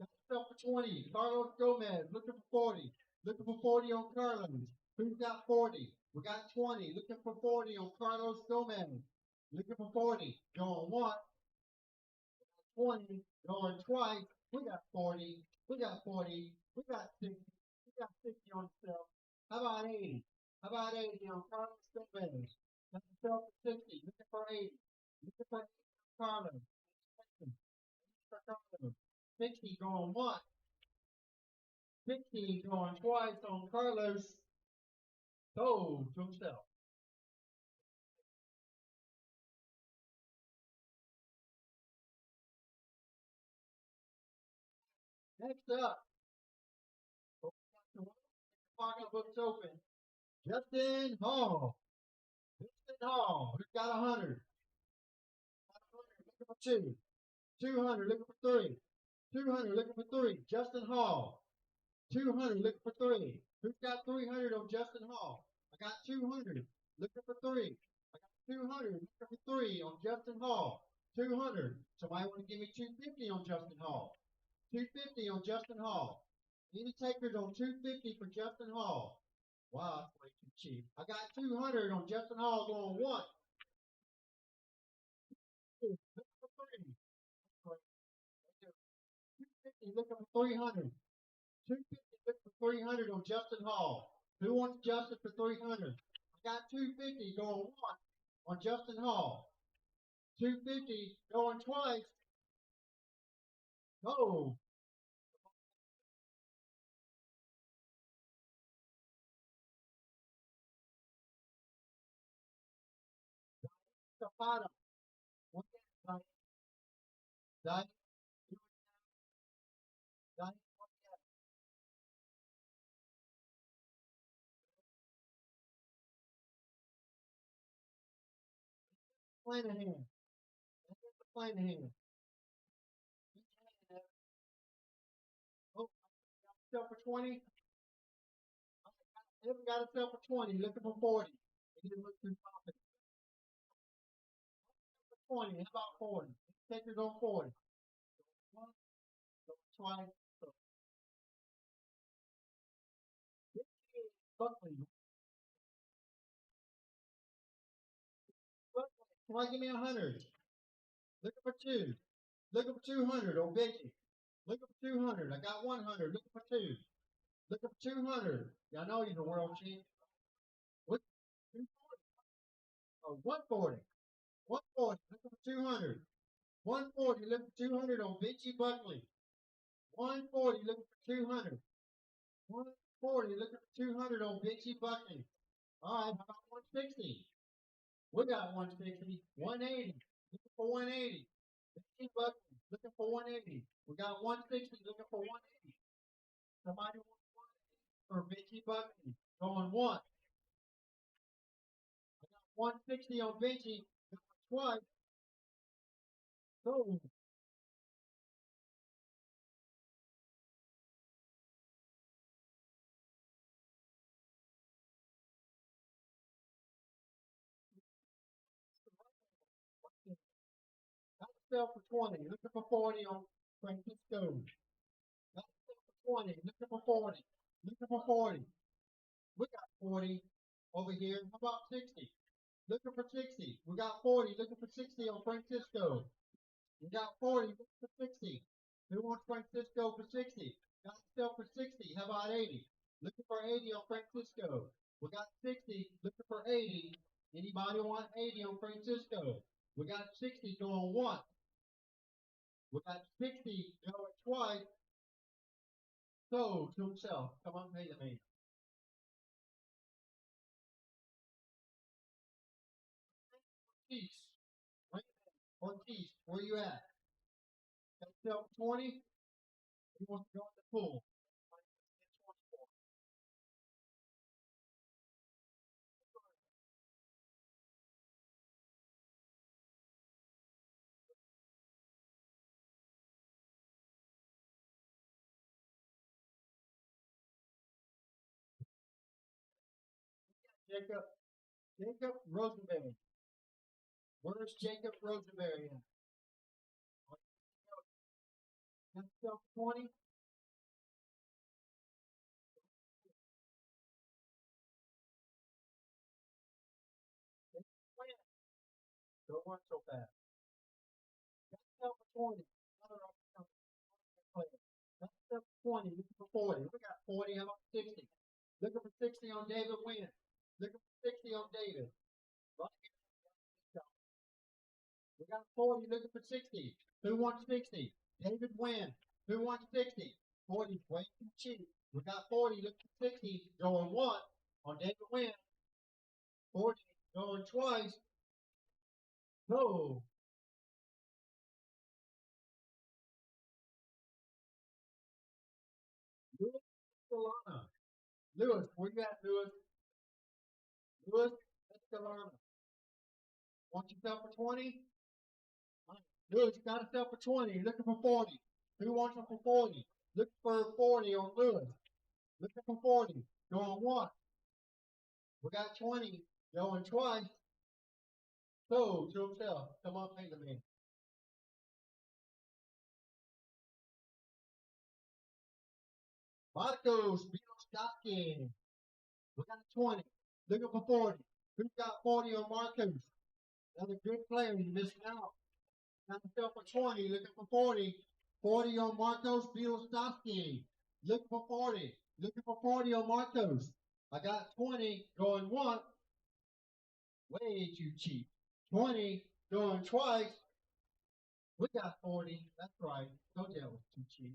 Got sell for 20. Carlos Gomez, looking for 40. Looking for 40 on Carlos. Who's got 40? We got 20. Looking for 40 on Carlos Gomez. Looking for 40. Going once. 20. Going twice. We got 40. We got 40. We got 60. We got 60 on sale. How about 80? How about 80 on Carlos Gomez? That's a sell for 60. Looking for 80. Looking for 80 on Carlos. 60 going once. 60 going twice on Carlos. Sold to himself. Next up, pocketbook's open. Justin Hall. Justin Hall, who's got 100? Looking for 2. 200, looking for 3. 200, looking for 3. Justin Hall. 200, looking for 3. Who's got 300 on Justin Hall? I got 200, looking for 3. I got 200, looking for 3 on Justin Hall. 200. Somebody want to give me 250 on Justin Hall? 250 on Justin Hall. Any takers on 250 for Justin Hall? Wow, that's way too cheap. I got 200 on Justin Hall going one. 250 looking for 300. 250 looking for 300 on Justin Hall. Who wants Justin for 300? I got 250 going one on Justin Hall. 250 going twice. No. Zapata. What is that? Flanahan. Flanahan. Oh, sell for 20. Haven't got a sell for 20. Looking for 40. He didn't look too confident. 20. How about 40? Takers on 40. Once, twice. Buckley. Somebody give me 100. Looking for 2. Looking for 200 on Vicky. Looking for 200. I got 100. Looking for 2. Looking for 200. Y'all know he's a world champ. What? 240. Oh, 140. 140. Looking for 200. 140. Looking for 200 on Vicky Buckley. 140. Looking for 200. 140. Looking for 200 on Vicky Buckley. All right. How about 160? We got 160. 180. Looking for 180. Buckley, looking for 180. We got 160, looking for 180. Somebody wants 180 for Vinci Buckley. Going one. I got 160 on Vinci. Twice. So, that's sell for 20. Looking for 40 on Francisco. That's sell for 20. Looking for 40. Looking for 40. We got 40 over here. How about 60? Looking for 60. We got 40. Looking for 60 on Francisco. We got 40. Looking for 60. Who wants Francisco for 60? Got sell for 60. How about 80? Looking for 80 on Francisco. We got 60. Looking for 80. Anybody want 80 on Francisco? We got 60 going once. We got 60 going twice. So to himself. Come on, pay the man. Ortiz. Ortiz, where you at? Got sell for 20. He wants to go in the pool. Jacob Rosenberry. Where's Jacob Rosenberry at? That's still 20. Don't run so fast. That's still 20. Another player. That's still 20. Looking for 40. We got 40. How about 60? Looking for 60 on David Wynn. Looking for 60 on David. Right here. We got 40. Looking for 60. Who wants 60? David Wynn. Who wants 60? 40 is way too cheap. We got 40. Looking for 60. Going once on David Wynn. 40. Going twice. No. Lewis Escalona. Lewis, where you at, Lewis? Lewis Escalona. Want yourself for 20? Lewis, you got yourself for 20. Looking for 40. Who wants them for 40? Looking for 40 on Lewis. Looking for 40. Going once. We got 20. Going twice. So, to himself. Come on, pay the man. Marcos Bielskowski. We got 20. Looking for 40. Who's got 40 on Marcos? Another good player. You missing out. Got himself for 20. Looking for 40. 40 on Marcos Bielskowski. Looking for 40. Looking for 40 on Marcos. I got 20 going once. Way too cheap. 20 going twice. We got 40. That's right. Told you that was too cheap.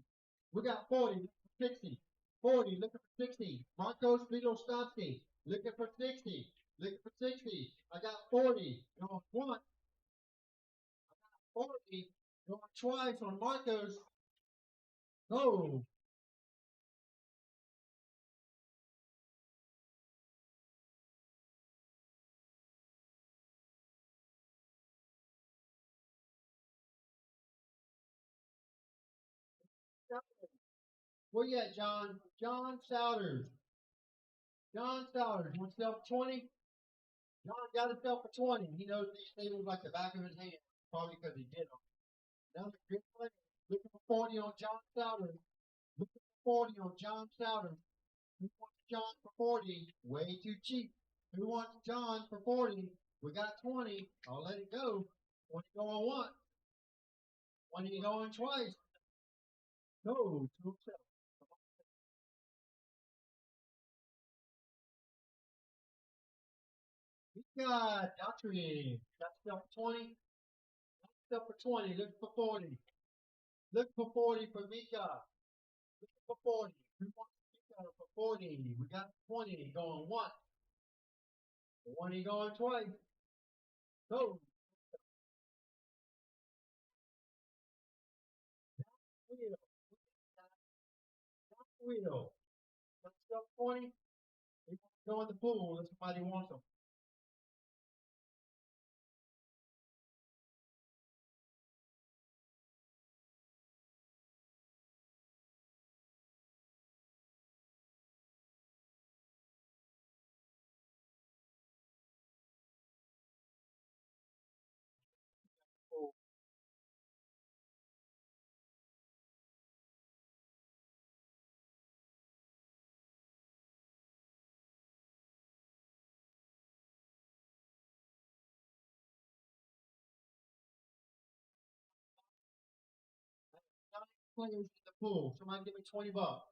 We got 40. Looking for 60. 40. Looking for 60. Marcos Bielskowski. Looking for 60. Looking for 60. I got 40. Going once. I got 40. Going twice on Marcos. No. Where you at, John? John Souders. John Souders. Want yourself 20? John got himself for 20. He knows these things like the back of his hand. Probably because he did them. Another good player. Looking for 40 on John Souders. Looking for 40 on John Souders. Who wants John for 40? Way too cheap. Who wants John for 40? We got 20. I'll let it go. 20 going once. 20 going twice. No, to himself. We got Daughtry. Got stuff for 20. Got stuff for 20. Looking for 40. Looking for 40 for Mika. Looking for 40. Who wants Mika for 40? We got 20 going once. 20 going twice. So, wheel. Wheel. Got stuff 20. They want to go in the pool if somebody wants them. Pool. Players in the pool. Somebody give me 20 bucks.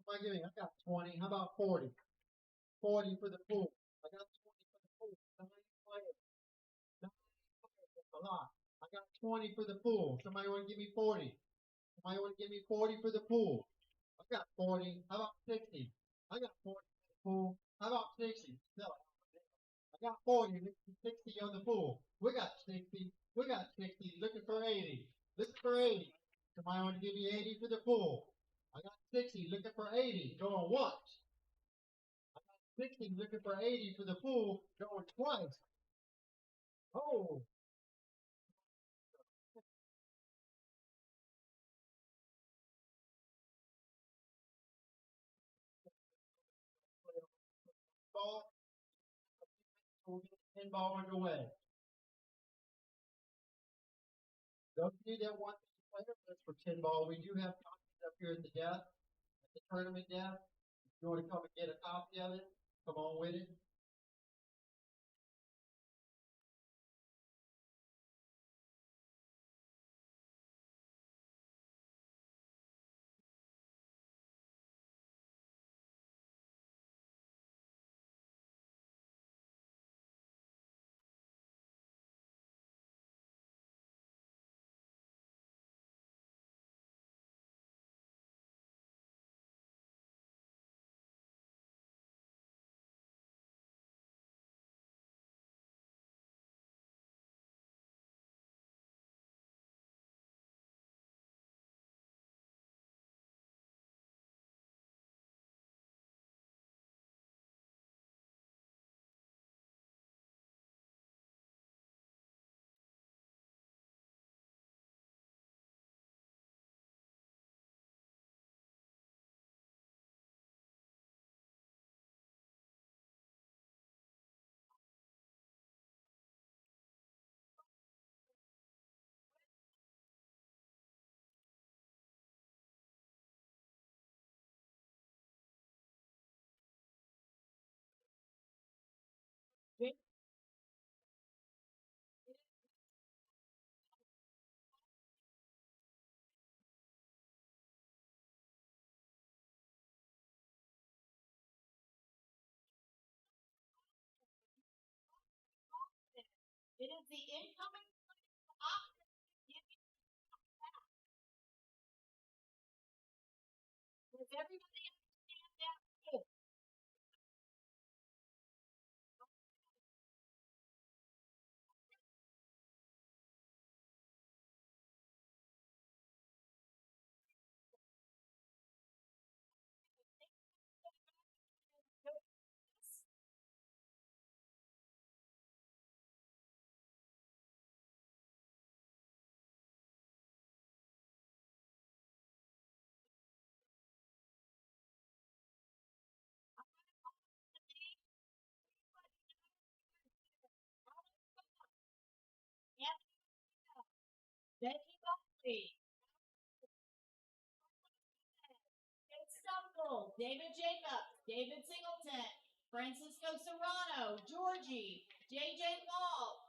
Somebody give me, I got 20. How about 40? 40 for the pool. I got 20 for the pool. Somebody play it. That's a lot. I got 20 for the pool. Somebody want to give me 40. Somebody want to give me 40 for the pool. I got 40. How about 60? I got 40 for the pool. How about 60? Sell it. I got 40. 60 on the pool. We got 60. We got 60. Looking for 80. Looking for 80. Somebody want to give me 80 for the pool. I got 60. Looking for 80. Going once. I got 60. Looking for 80 for the pool. Going twice. Oh. Ball. we'll get 10 ball underway. Those of you that want this player list for 10 ball, we do have copies up here at the desk, at the tournament desk. If you want to come and get a copy of it, come on with it. It is the incoming option to give you back. Does everybody understand that rule? Becky Buckley, Kate Stumble, David Jacobs, David Singleton, Francisco Serrano, Georgie, JJ Ball,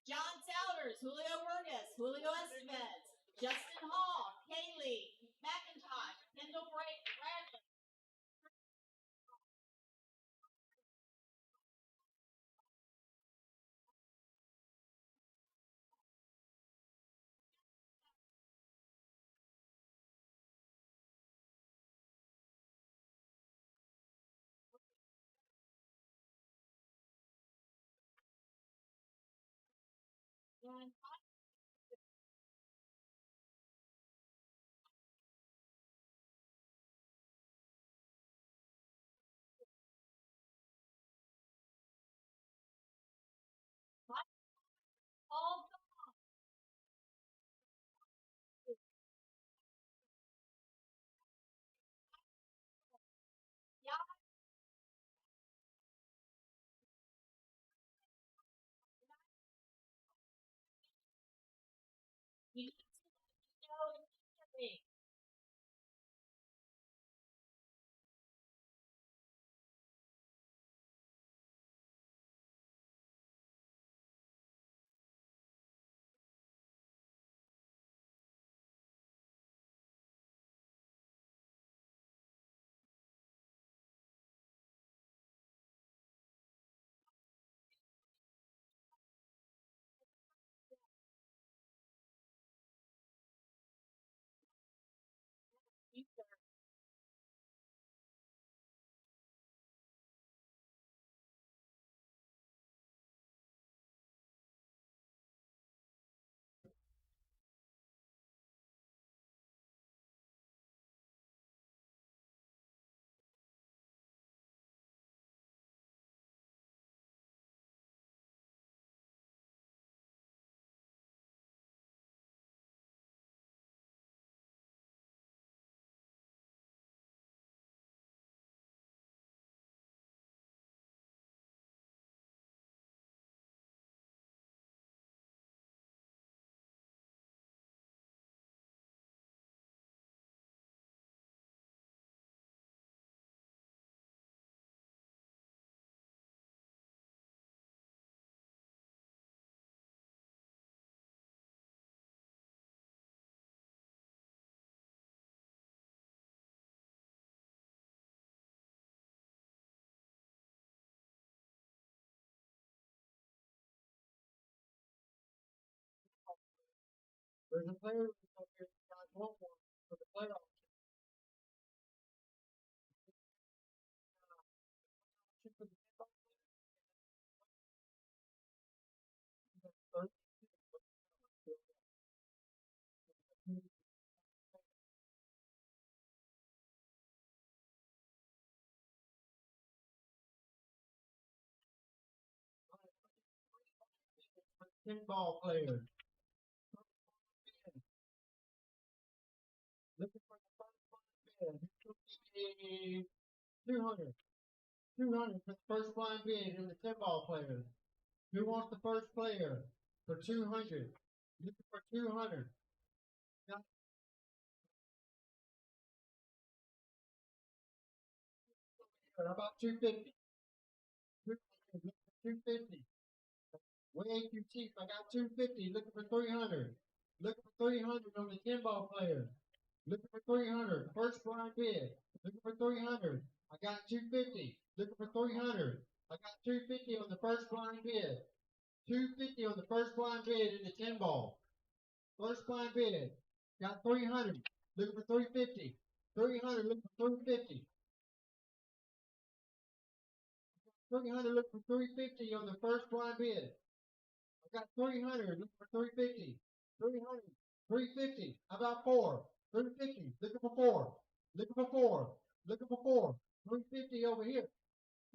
John Souders, Julio Burgess, Julio Estevez, Justin Hall, Kaylee, Macintosh, Kendall Bradley. And all yeah, you need to know immediately. There's a player up here that got one more for the playoff. For the playoff. Third. Pinball player. Looking for the first blind bid. 200. 200 for the first blind bid in the pinball player. Who wants the first player for 200? Looking for 200. How about 250? 250. Way too cheap. I got 250. Looking for 300. Looking for 300 on the pinball player. Looking for 300. First blind bid. Looking for 300. I got 250. Looking for 300. I got 250 on the first blind bid. 250 on the first blind bid in the pinball. First blind bid. Got 300. Looking for 350. 300. Looking for 350. 300. Looking for 350 on the first blind bid. I got 300. Looking for 350. 300. 350. How about 4? 350. Looking for 4. Looking for 4. Looking for 4. 350 over here.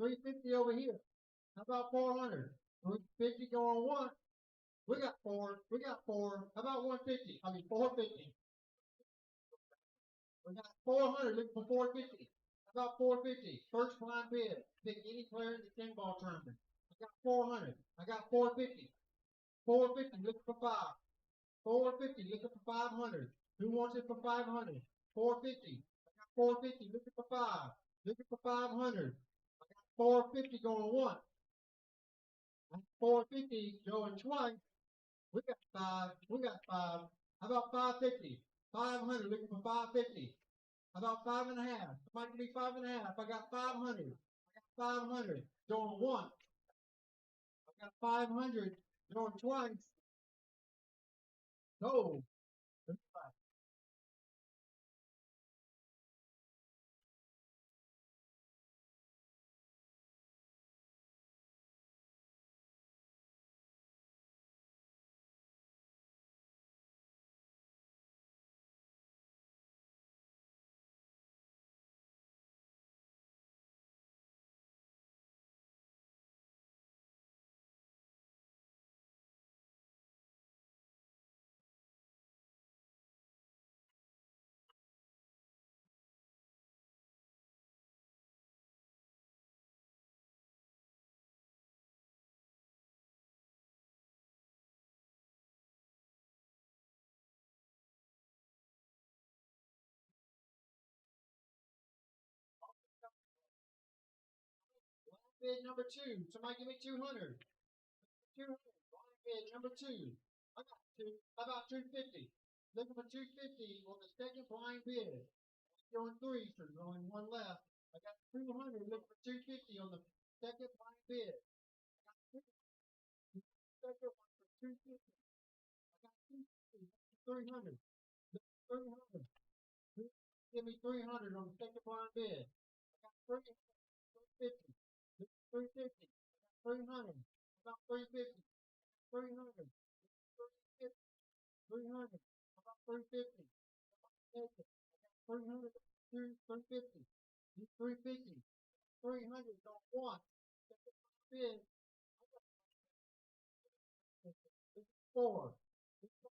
350 over here. How about 400? 350 going once. We got 4. We got 4. How about 150? 450. We got 400. Looking for 450. How about 450? First blind bid. Pick any player in the pinball tournament. I got 400. I got 450. 450. Looking for 5. 450. Looking for 500. Who wants it for 500? 450. I got 450. Looking for 5. Looking for 500. I got 450 going once. 450 going twice. We got 5. We got 5. How about 550? 500. Looking for 550. How about 5.5? Somebody give me 5.5. I got 500. I got 500 going once. I got 500 going twice. No. Bid number 2. Somebody give me 200. 200. Blind bid number 2. I got 2. How about 250? Looking for 250 on the second blind bid. Going 3, so there's only one left. I got 200. Looking for 250 on the second blind bid. I got 2. Second one for 250. I got 250. 300. 300. Give me 300 on the second blind bid. I got 300. 350. 350. 300. About 350. 300. 350. 300. About 350. 300. 350. 350. 300. Don't want. Bid. 4.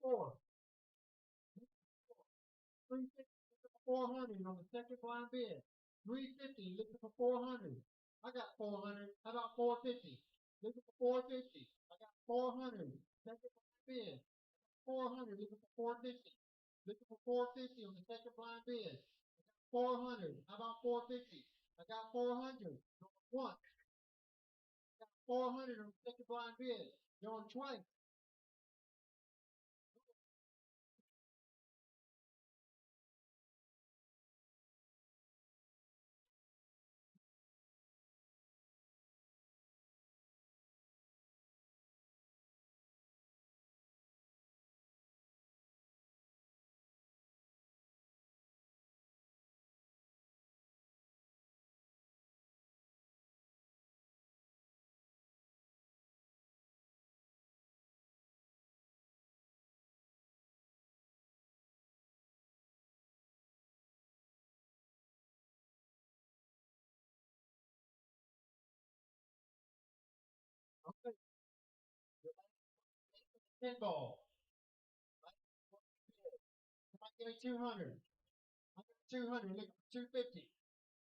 4. 350. 400 on the second blind bid. 350. Looking for 400. I got 400. How about 450? Looking for 450. I got 400. Second blind bid. 400. Looking for 450. Looking for 450 on the second blind bid. I got 400. How about 450? I got 400. Going once. I got 400 on the second blind bid. Going twice. Pinball. Somebody give me 200. I got 200. Look for 250.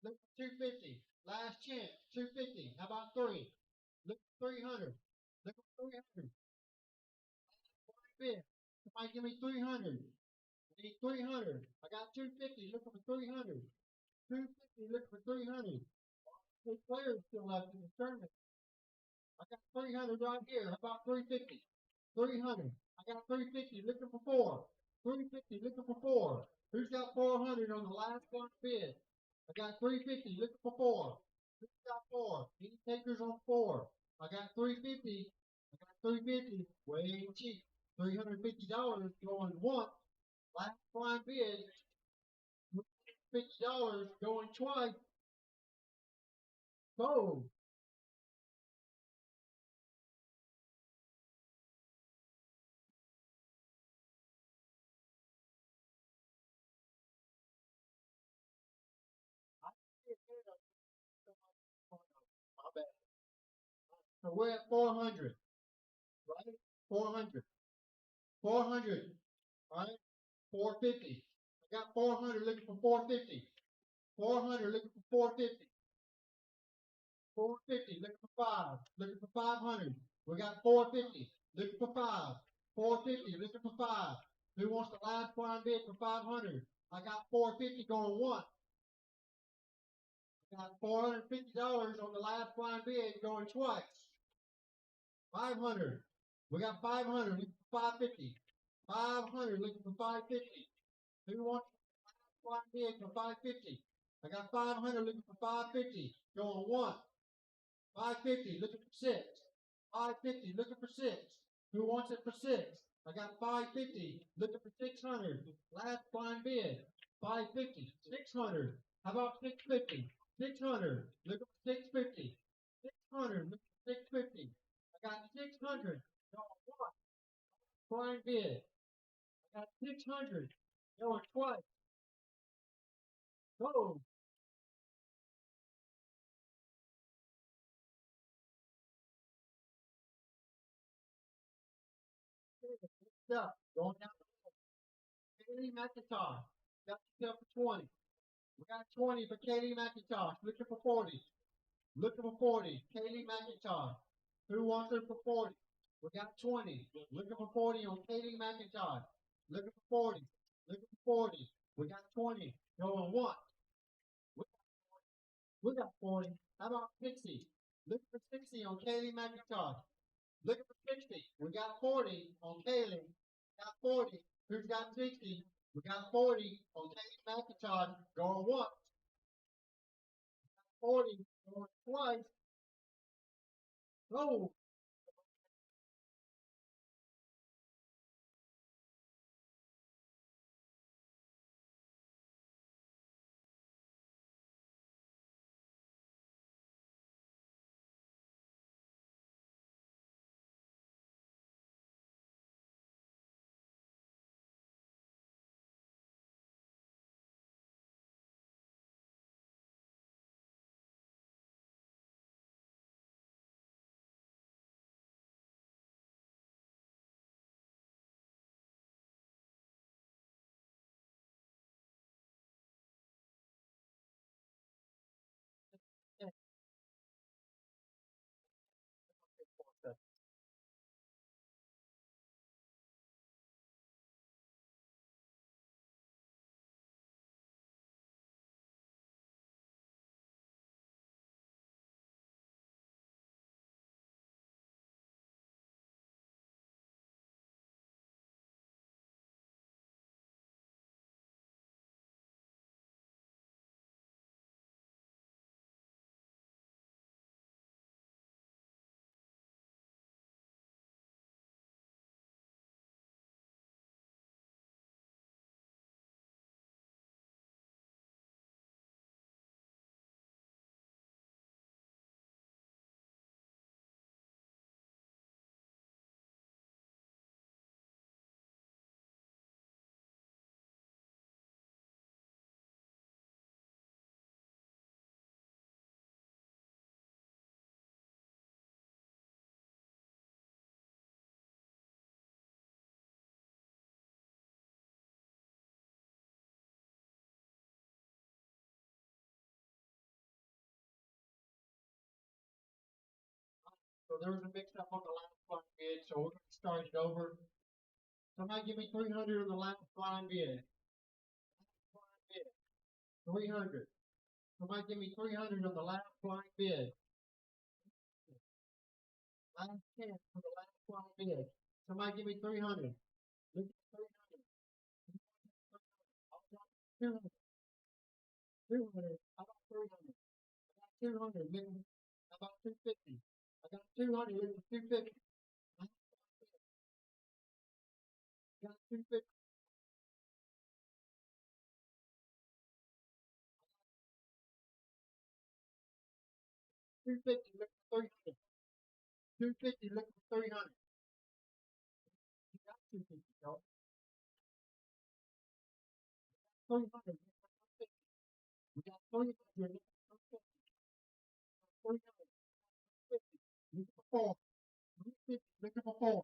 Look for 250. Last chance. 250. How about 3? Look for 300. Look for 300. Bid. Somebody give me 300. I need 300. I got 250. Looking for 300. 250. Looking for 300. Two players still left in the tournament. I got 300 right here. How about 350? 300. I got 350. Looking for 4. 350. Looking for 4. Who's got 400 on the last one bid? I got 350. Looking for 4. Who's got 4? Any takers on 4? I got 350. I got 350. Way cheap. $350 going once. Last blind bid. $50 going twice. Sold. My bad. So we're at 400, right? 400. 400, right? 450. I got 400 looking for 450. 400 looking for 450. 450 looking for 5. Looking for 500. We got 450 looking for 5. 450 looking for 5. Who wants the last blind bid for 500? I got 450 going once. I got $450 on the last blind bid going twice. 500. We got 500 looking for 550. 500 looking for 550. Who wants one bid for 550? I got 500 looking for 550. Going one. 550 looking for 6. 550 looking for 6. Who wants it for 6? I got 550 looking for 600. Last blind bid. 550. 600. How about 650? 600 looking for 650. 600 looking for 650. I got 600. Going one. Blind bid. I got 600. Going twice. Go. Stuff. Going down the road. Katie Macintosh. Got yourself for 20. We got 20 for Katie Macintosh. Looking for 40. Looking for 40. Katie Macintosh. Who wants her for 40? We got 20. Looking for 40 on Katie Macintosh. Looking for 40. Looking for 40. We got 20. Going one. We got 40. How about 60? Looking for 60 on Katie Macintosh. Looking for 60. We got 40 on Kaylee. Got 40. Who's got 60? We got 40 on Katie Macintosh. Going once. 40 going twice. Oh, So there was a mix up on the last blind bid, so we're gonna start it over. Somebody give me 300 on the last blind bid. Blind bid. 300. Somebody give me 300 on the last blind bid. Last chance for the last blind bid. Somebody give me 300. Look at 300. 200. 200. How about 300? I got 200. Look at, how about 250? I got 200. Look at 250. I got 250. 250. Look at 300. 250. Look at 300. You got 250. Y'all. 300. We got 300. Look at 350. 300. 350. Look at 4. 350. Look at 4.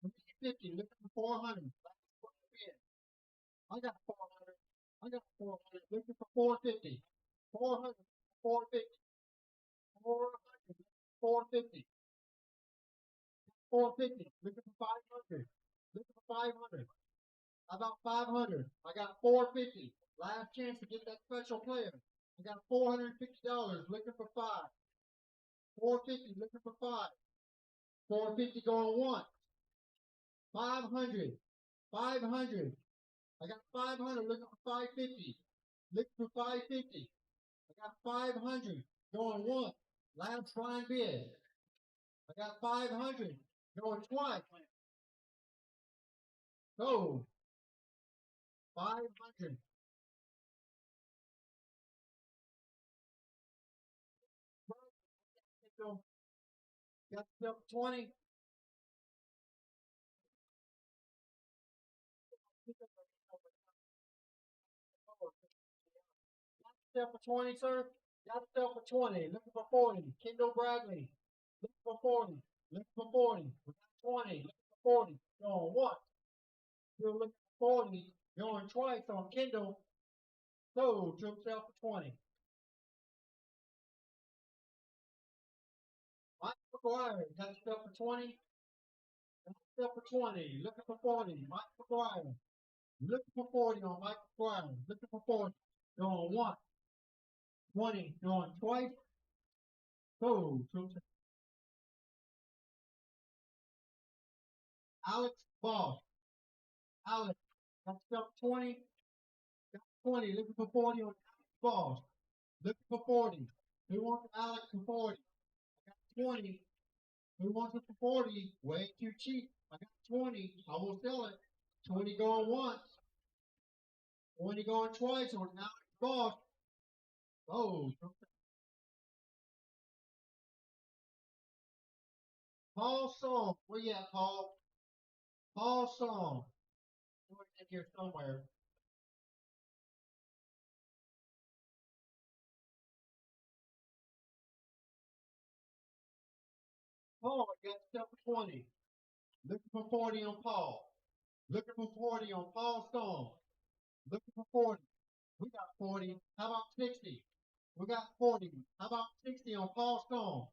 350. Look at 400. Last blind bid. I got 400. I got 400. Looking for 450. 400. 450. 400. 450. 450. Looking for 500. Looking for 500. How about 500? I got 450. Last chance to get that special player. I got $450. Looking for 5. 450. Looking for 5. 450 going once. 500. 500. I got 500. Looking for 550. Looking for 550. I got 500 going once. Last blind bid. I got 500 going twice. So 500. Got yourself 20. Got yourself for 20, sir. Got yourself for 20. Looking for 40. Kendall Bradley. Looking for 40. Looking for 40. We got 20. Looking for 40. Going once. Still looking for 40. Going twice on Kendall. Sold to himself for 20. Mike McGuire. Got yourself for 20. Got yourself for 20. Looking for 40. Mike McGuire. Looking for 40 on Mike McGuire. Looking for 40. Going once. 20. Going twice. Sold to himself. Alex Boss. Alex, got yourself 20. Got 20. Looking for 40 on Alex Boss. Looking for 40. Who wants Alex for 40? I got 20. Who wants it for 40? Way too cheap. I got 20. I will sell it. 20 going once. 20 going twice on Alex Boss. Oh, Paul Song. Where you at, Paul? Paul Song. We're in here somewhere. Paul, I got stuff for 20. Looking for 40 on Paul. Looking for 40 on Paul Song. Looking for 40. We got 40. How about 60? We got 40. How about 60 on Paul Stone?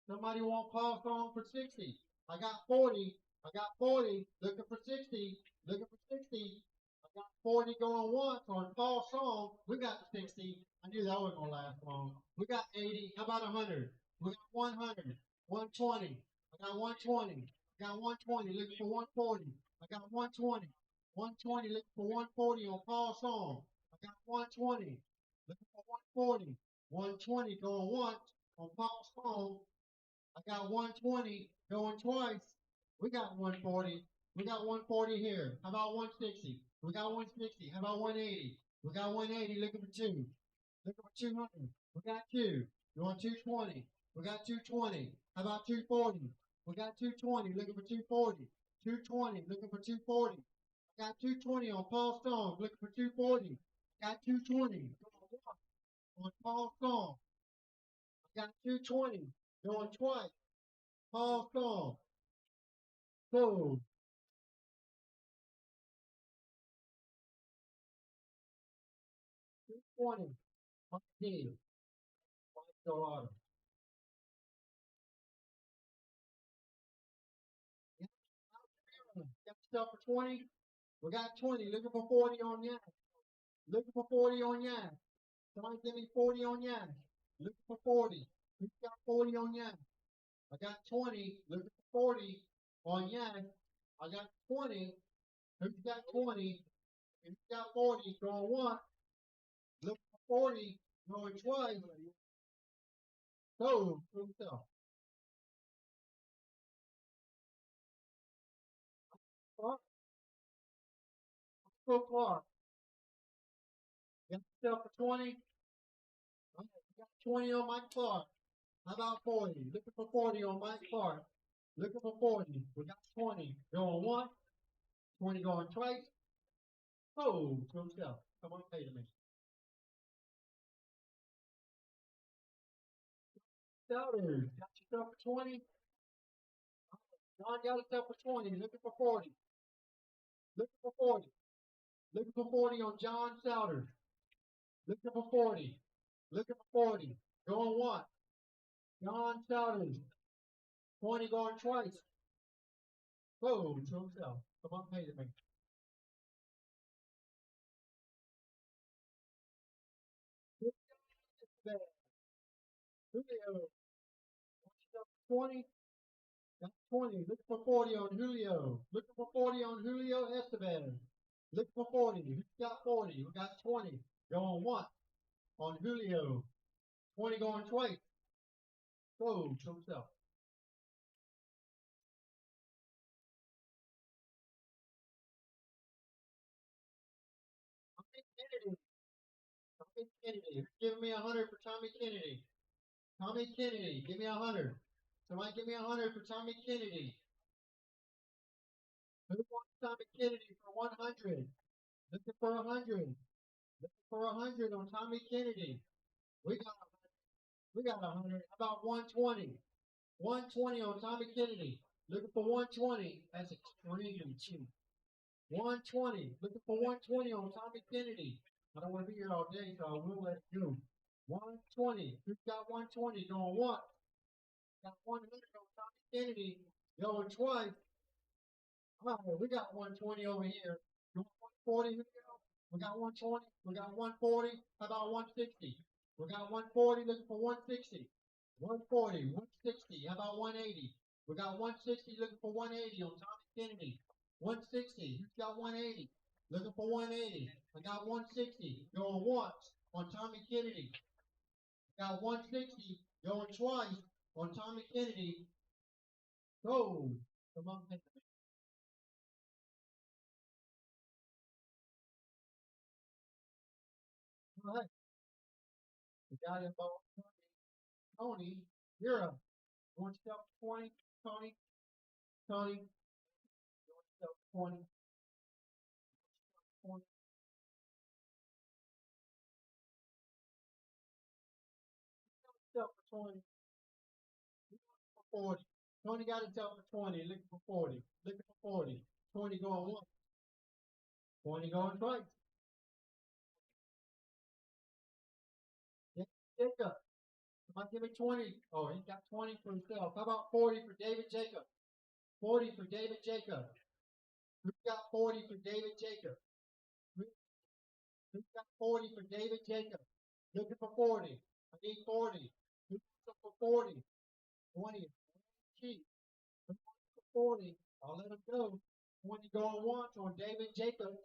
Somebody want Paul Stone for 60? I got 40. I got 40. Looking for 60. Looking for 60. I got 40 going once on Paul Stone. We got 60. I knew that wasn't going to last long. We got 80. How about 100? We got 100. 120. I got 120. I got 120. Looking for 140. I got 120. 120. Looking for 140 on Paul Stone. I got 120. Looking for 140. 120 going once on Paul Stone. I got 120 going twice. We got 140. We got 140 here. How about 160? We got 160. How about 180? We got 180. Looking for 2. Looking for 200. We got 2. You want 220? We got 220. How about 240? We got 220. Looking for 240. 220. Looking for 240. I got 220 on Paul Stone. Looking for 240. Got 220. On Paul Stone. I got 220. Going twice. Paul Stone. Sold. 220. My deal. Go on. yourself for 20. We got 20. Looking for 40 on Yang. Looking for 40 on Yang. Somebody give me 40 on Yang. Looking for 40. Who's got 40 on Yang? I got 20. Looking for 40 on Yang. I got 20. Who's got 20? Who's got 40? Going once. Looking for 40. Going twice. Go. To himself. Go Clark. Got yourself for 20. Got 20 on Mike Clark. How about 40? Looking for 40 on Mike Clark. Looking for 40. We got 20. Going once. 20 going twice. Oh, to himself. Come on, pay to me. Souders. Got yourself for 20. John got himself for 20. Looking for 40. Looking for 40. Looking for 40 on John Souders. Looking for 40. Looking for 40. Going once. John Souders. 20 going twice. Oh, to himself. Come on, pay to me. Julio. 20. Got 20. Looking for 40 on Julio. Looking for 40 on Julio Esteban. Looking for 40. Who's got 40? We got 20. Going once on Julio. 20 going twice. Go to himself. Tommy Kennedy. Tommy Kennedy. Give me 100 for Tommy Kennedy. Tommy Kennedy. Give me 100. Somebody give me 100 for Tommy Kennedy. Who wants Tommy Kennedy for 100? Looking for 100. Looking for 100 on Tommy Kennedy. We got 100. How about 120? 120 on Tommy Kennedy. Looking for 120. That's extremely cheap. 120. Looking for 120 on Tommy Kennedy. I don't want to be here all day, so I will let it go. 120. Who's got 120? Going once. Got 100 on Tommy Kennedy. Going twice. All right, we got 120 over here. You want 140? We got 120. We got 140. How about 160? We got 140. Looking for 160. 140. 160. How about 180? We got 160. Looking for 180 on Tommy Kennedy. 160. Who's got 180? Looking for 180. I got 160. Going once on Tommy Kennedy. Got 160. Going twice on Tommy Kennedy. Go. Come on, hit me. All right. We got him about Tony. You're up. You want yourself 20? Tony? Tony? You want yourself 20? 20? Yourself for 20. For 40. Tony got himself for 20. Looking for 40. Looking for 40. 20 going once. 20 going twice. Jacob. Somebody give me 20. Oh, he got 20 for himself. How about 40 for David Jacob? 40 for David Jacob. Who's got 40 for David Jacob? Who's got 40 for David Jacob? Looking for 40. I need 40. Who's looking for 40? 20. Cheap. Who's looking for 40? I'll let him go. 20 going once on David Jacob.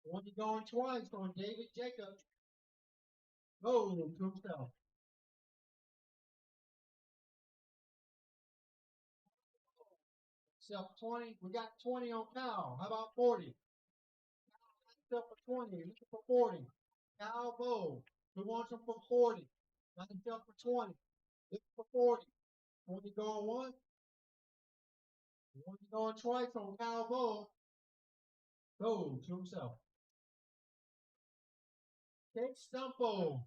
20 going twice on David Jacob. Go to himself. Self 20. We got 20 on Cal. How about 40? Self for 20. Looking for 40. Cal Bow. Who wants him for 40? Got himself for 20. Looking for 40. 20 going once. 20 going twice on Cal Bow. Go to himself. Kate Stumpo.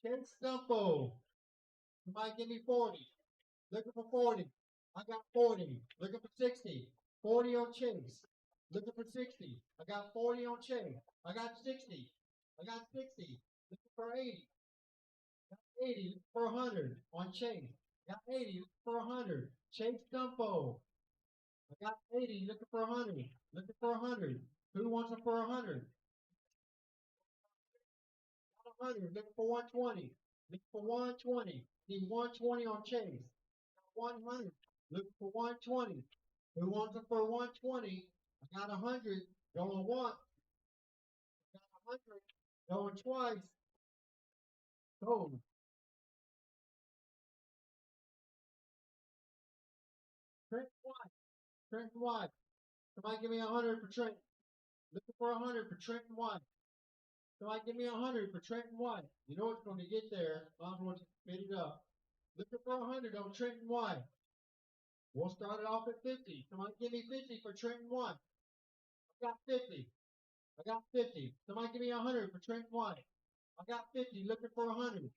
Kate Stumpo. Somebody give me 40. Looking for 40. I got 40. Looking for 60. 40 on Chase. Looking for 60. I got 40 on Chase. I got 60. I got 60. Looking for 80. Got 80. Looking for 100 on Chase. Got 80. Looking for 100. Chase Stumpo. I got 80, looking for 100. Looking for 100. Who wants it for 100? 100, looking for 120. Looking for 120. Need 120 on Chase. 100, looking for 120. Who wants it for 120? I got 100, going once. I got 100, going twice. Sold. Trent White. Trent White. Somebody give me 100 for Trent. Looking for 100 for Trent White. Somebody give me 100 for Trent White. You know it's going to get there. I'm going to spit it up. Looking for 100 on Trenton White. We'll start it off at 50. Somebody give me 50 for Trenton White. I got 50. I got 50. Somebody give me 100 for Trenton White. I got 50. Looking for 100.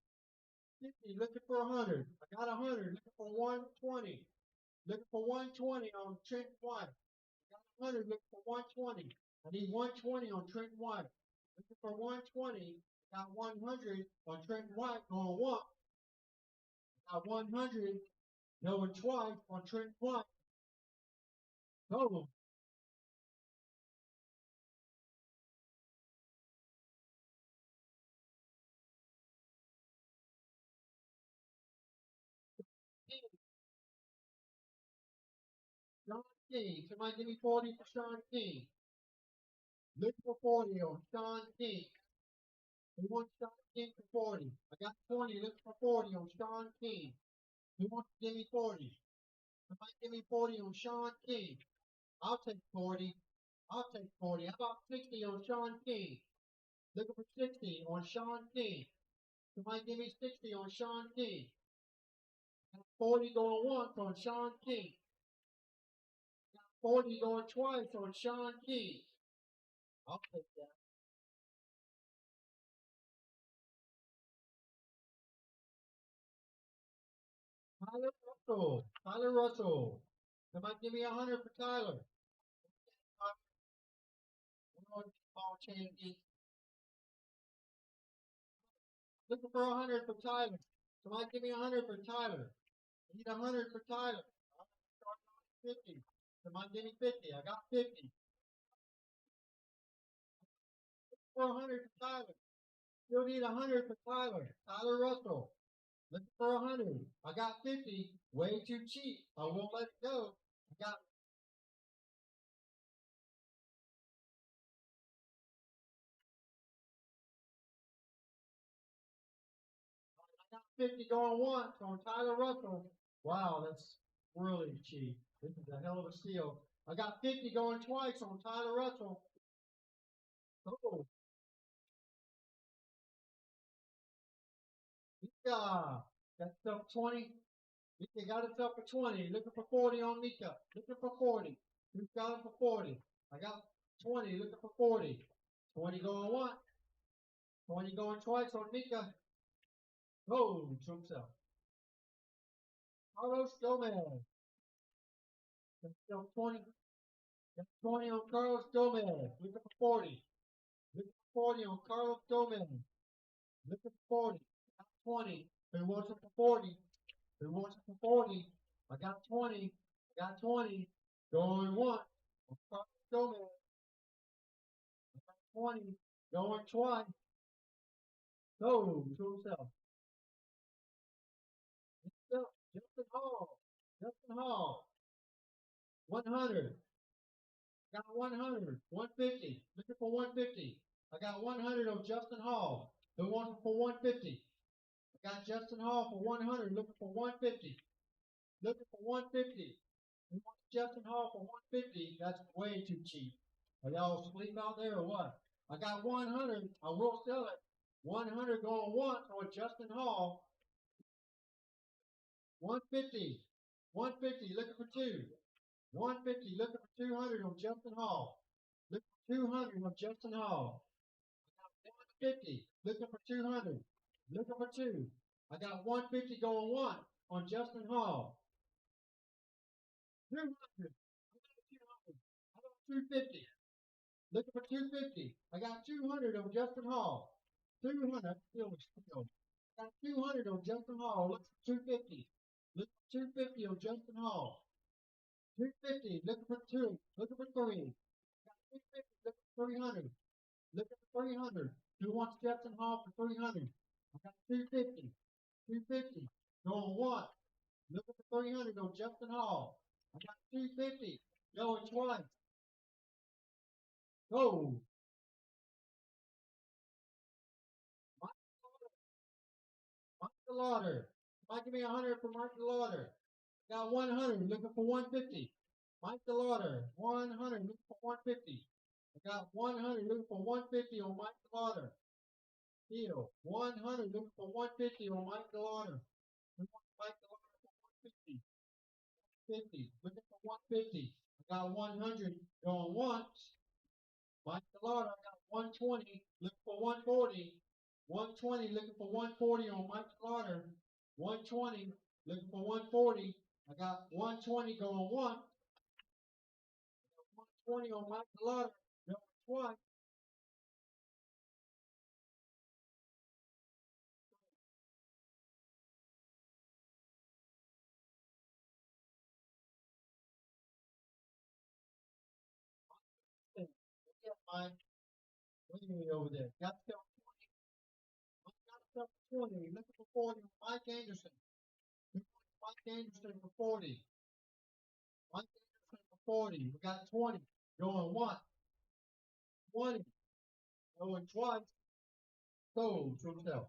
50. Looking for 100. I got 100. Looking for 120. Looking for 120 on Trenton White. I got 100. Looking for 120. I need 120 on Trenton White. Looking for 120. I got 100 on Trenton White going once. I got 100 going twice on Trenton White. Total. Sean King. Somebody give me 40 for Sean King. Look for 40 on Sean King. Who wants Sean King for 40? I got 20. Look for 40 on Sean King. Who wants to give me 40? Somebody give me 40 on Sean King. I'll take 40. I'll take 40. How about 60 on Sean King? Looking for 60 on Sean King. Somebody give me 60 on Sean King. 40 going once on Sean King. 40 going twice on Sean King. I'll take that. Tyler Russell. Tyler Russell. Somebody give me 100 for Tyler. Ball changes. Looking for 100 for Tyler. Somebody give me 100 for Tyler. I need 100 for Tyler. 50. Somebody give me 50. I got 50. 400 for Tyler. Still need 100 for Tyler. Tyler Russell. Looking for 100. I got 50. Way too cheap. I won't let it go. I got 50 going once on Tyler Russell. Wow, that's really cheap. This is a hell of a steal. I got 50 going twice on Tyler Russell. Oh, Mika. Got stuff 20. Mika got himself for 20. Looking for 40 on Mika. Looking for 40. Who's got him for 40? I got 20. Looking for 40. 20 going once. 20 going twice on Mika. Oh, to himself. Carlos Gomez. Got 20. Got 20 on Carlos Gomez. Looking for 40. Looking for 40 on Carlos Gomez. Looking for 40. Got 20. Who wants it for 40? Who wants it for 40? I got 20. I got 20. Going once. On Carlos Gomez. I got 20. Going twice. So, to himself. Justin Hall. Justin Hall. 100. Got 100. 150. Looking for 150. I got 100 on Justin Hall. Who wants it for 150? I got Justin Hall for 100. Looking for 150. Looking for 150. Who wants Justin Hall for 150? That's way too cheap. Are y'all asleep out there or what? I got 100. I will sell it. 100 going once on Justin Hall. 150. 150. Looking for two. 150. Looking for 200 on Justin Hall. Looking for 200 on Justin Hall. 150. Looking for 200. Looking for two. I got 150 going one on Justin Hall. 200. I got 200. I got 250. Looking for 250. I got 200 on Justin Hall. 200. Still a steal. I got 200 on Justin Hall. Look for 250. Look for 250 on Justin Hall. 250, looking for 2, looking for 3. Got 250, looking for 300. Looking for 300. Who wants Jefferson Hall for 300? I got 250. 250. Going once. Looking for 300 on Jefferson Hall. I got 250. Going twice. Go. Mark the Lauder. Mike, give me 100 for Mark the Lauder. Got 100. Looking for 150. Mike the Lauder. 100. Looking for 150. I got 100. Looking for 150 on Mike the Lauder. Deal. 100. Looking for 150 on Mike the Lauder. Mike the Lauder for 150. 50. Looking for 150. I got 100 going once. Mike the Lord, I got 120. Looking for 140. 120. Looking for 140 on Mike the Lauder. 120. Looking for 140. I got 120 going once. 120 on Mike the Lauder. Going twice. Get Mike. What do you mean over there? Got to 20. Mike got to 20. Looking for 40 on Mike Anderson. Mike Anderson for 40. Mike Anderson for 40. We got 20. Going once. 20. Going twice. Sold to himself.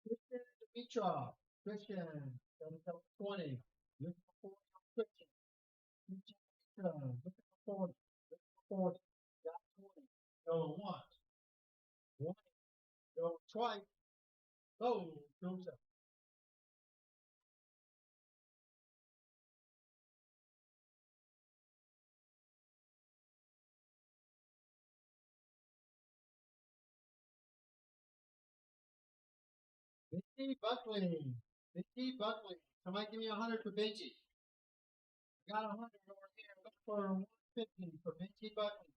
Christian Dimitrov. Christian. 20. Looking for 40 on Christian. Christian Dimitrov. Looking for 40. Looking for 40. Got 20. Going once. 20. Going twice. Sold to himself. Benji Buckley. Benji Buckley. Somebody give me 100 for Benji. I got 100 over here. Look for 150 for Benji Buckley.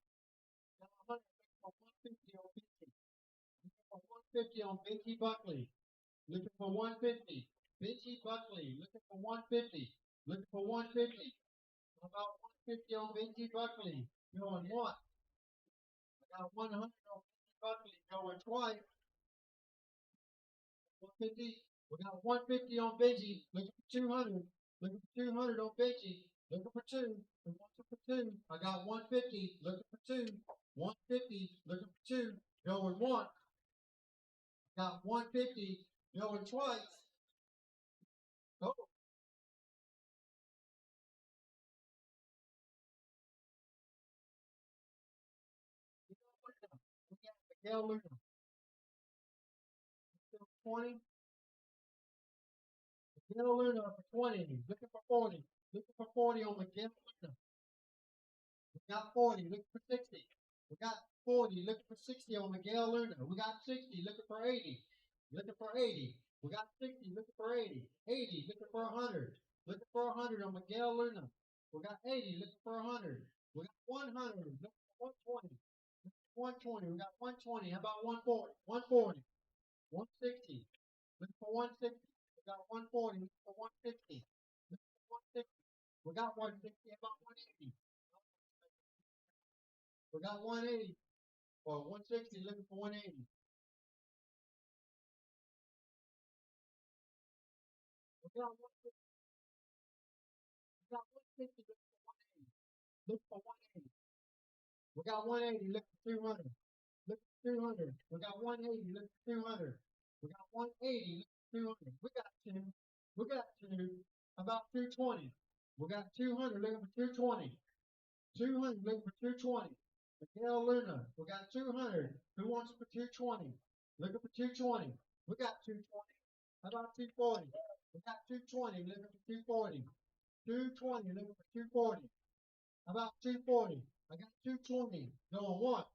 Got 100. Look for 150 on Benji. Looking for 150 on Benji Buckley. Looking for 150. Benji Buckley. Looking for 150. Looking for 150. How about 150 on Benji Buckley? Going once. I got 100 on Benji Buckley. Going twice. 150. We got 150 on Benji. Looking for 200. Looking for 200 on Benji. Looking for 2. Looking for 2. I got 150. Looking for 2. 150. Looking for 2. Going once. Got 150. Going twice. Oh. We got Miguel Luna. 20. Miguel Luna for 20. Looking for 40. Looking for 40 on Miguel Luna. We got 40. Looking for 60. We got 40. Looking for 60 on Miguel Luna. We got 60. Looking for 80. Looking for 80. We got 60. Looking for 80. 80. Looking for 100. Looking for 100 on Miguel Luna. We got 80. Looking for 100. We got 100. Looking for 120. 120. We got 120. How about 140? 140. 160. Looking for 160. We got 140. Looking for 160. Looking for 160. We got 160. How about 180? We got 180. Or 160. Looking for 180. We got 160. We got 160. Looking for 180. Looking for 180. We got 180. Looking for 200. Looking for 200. We got 180. Looking for 200. We got 180. Looking for 200. We got 2. We got 2. About 220. We got 200. Looking for 220. 200. Looking for 220. Miguel Luna. We got 200. Who wants for 220? Looking for 220. We got 220. How about 240? We got 220. Looking for 240. 220. Looking for 240. How about 240? I got 220. Going once.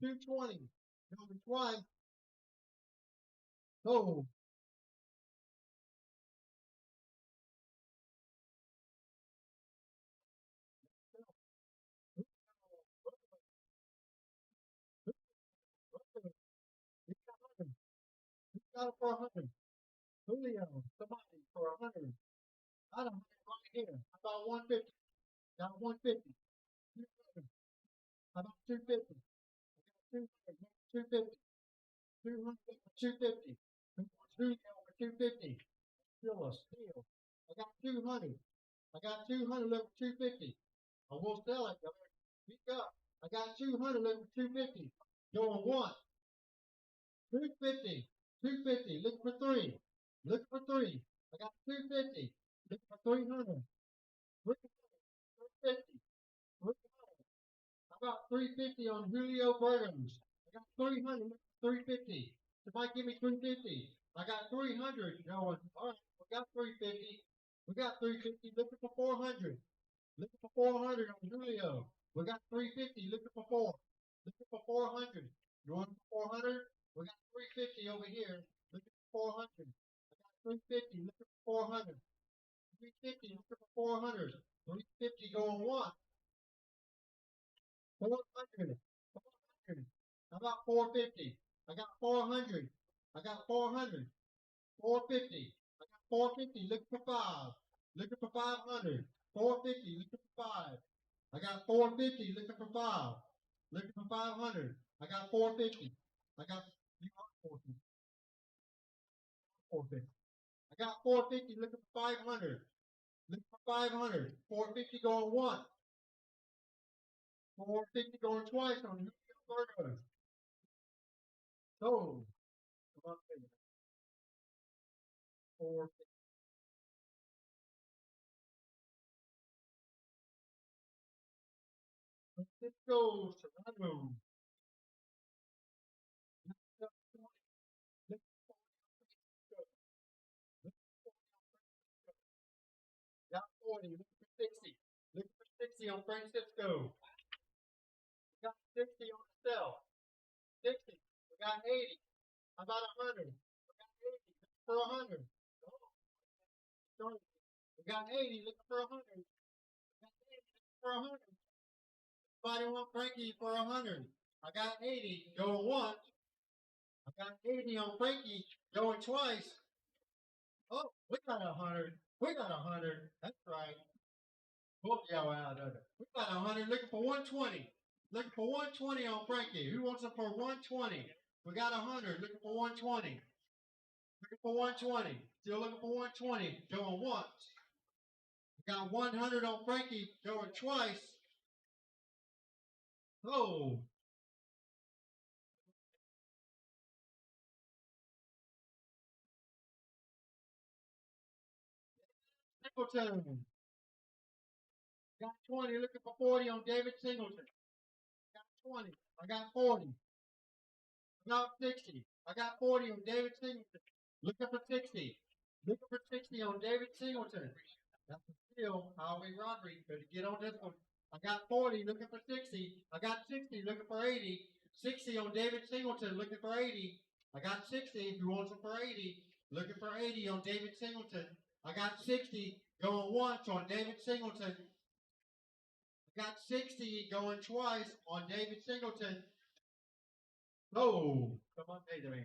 220. Going twice. Sold. got it for 100. Julio, somebody for 100. I don't have it right here. How about 150? Got 150. 200. How about 250? I got 200. 250. 200 for 250. Julio for 250. Still a steal. I got 200. I got 200 left for 250. I will sell it. Speak up. I got 200 left for 250. Going one. 250. 250. Looking for three. Looking for three. I got 250. Looking for 300. 350. 300. How about 350 on Julio Burgos? I got 300. Looking for 350. Somebody give me 350. I got 300 going. All right. We got 350. We got 350. Looking for 400. Looking for 400 on Julio. We got 350. Looking for 4. Looking for 400. You want 400? We got 350 over here. Looking for 400. I got 350. Looking for 400. 350. Looking for 400. 350 going one. 400. 400. How about 450? I got 400. I got 400. 450. I got 450. Looking for 5. Looking for 500. 450. Looking for 5. I got 450. Looking for 5. Looking for 500. I got 450. I got you got 450. 450. I got 450. Looking for 500. Looking for 500. 450 going one. 450 going twice on Julio Burgos. So, come on, 450. Francisco Serrano. Got 40. Looking for 60. Looking for 60 on Francisco. We got 60 on the cell. 60. We got 80. How about 100? We got 80. Looking for 100. Oh, sorry. We got 80. Looking for 100. We got 80. Looking for 100. Somebody want Frankie for 100. I got 80. Going once. I got 80 on Frankie. Going twice. Oh, we got 100. We got 100. That's right. Both y'all out of it. We got 100. Looking for 120. Looking for 120 on Frankie. Who wants them for 120? We got 100. Looking for 120. Looking for 120. Still looking for 120. Going once. We got 100 on Frankie. Going twice. Oh. Singleton. Got 20. Looking for 40 on David Singleton. Got 20. I got 40. I got 60. I got 40 on David Singleton. Looking for 60. Looking for 60 on David Singleton. That's a steal. Howie Rodriguez. Better get on this one. I got 40. Looking for 60. I got 60. Looking for 80. 60 on David Singleton. Looking for 80. I got 60. If you want some for 80. Looking for 80 on David Singleton. I got 60. Going once on David Singleton. I got 60 going twice on David Singleton. Oh, come on, David.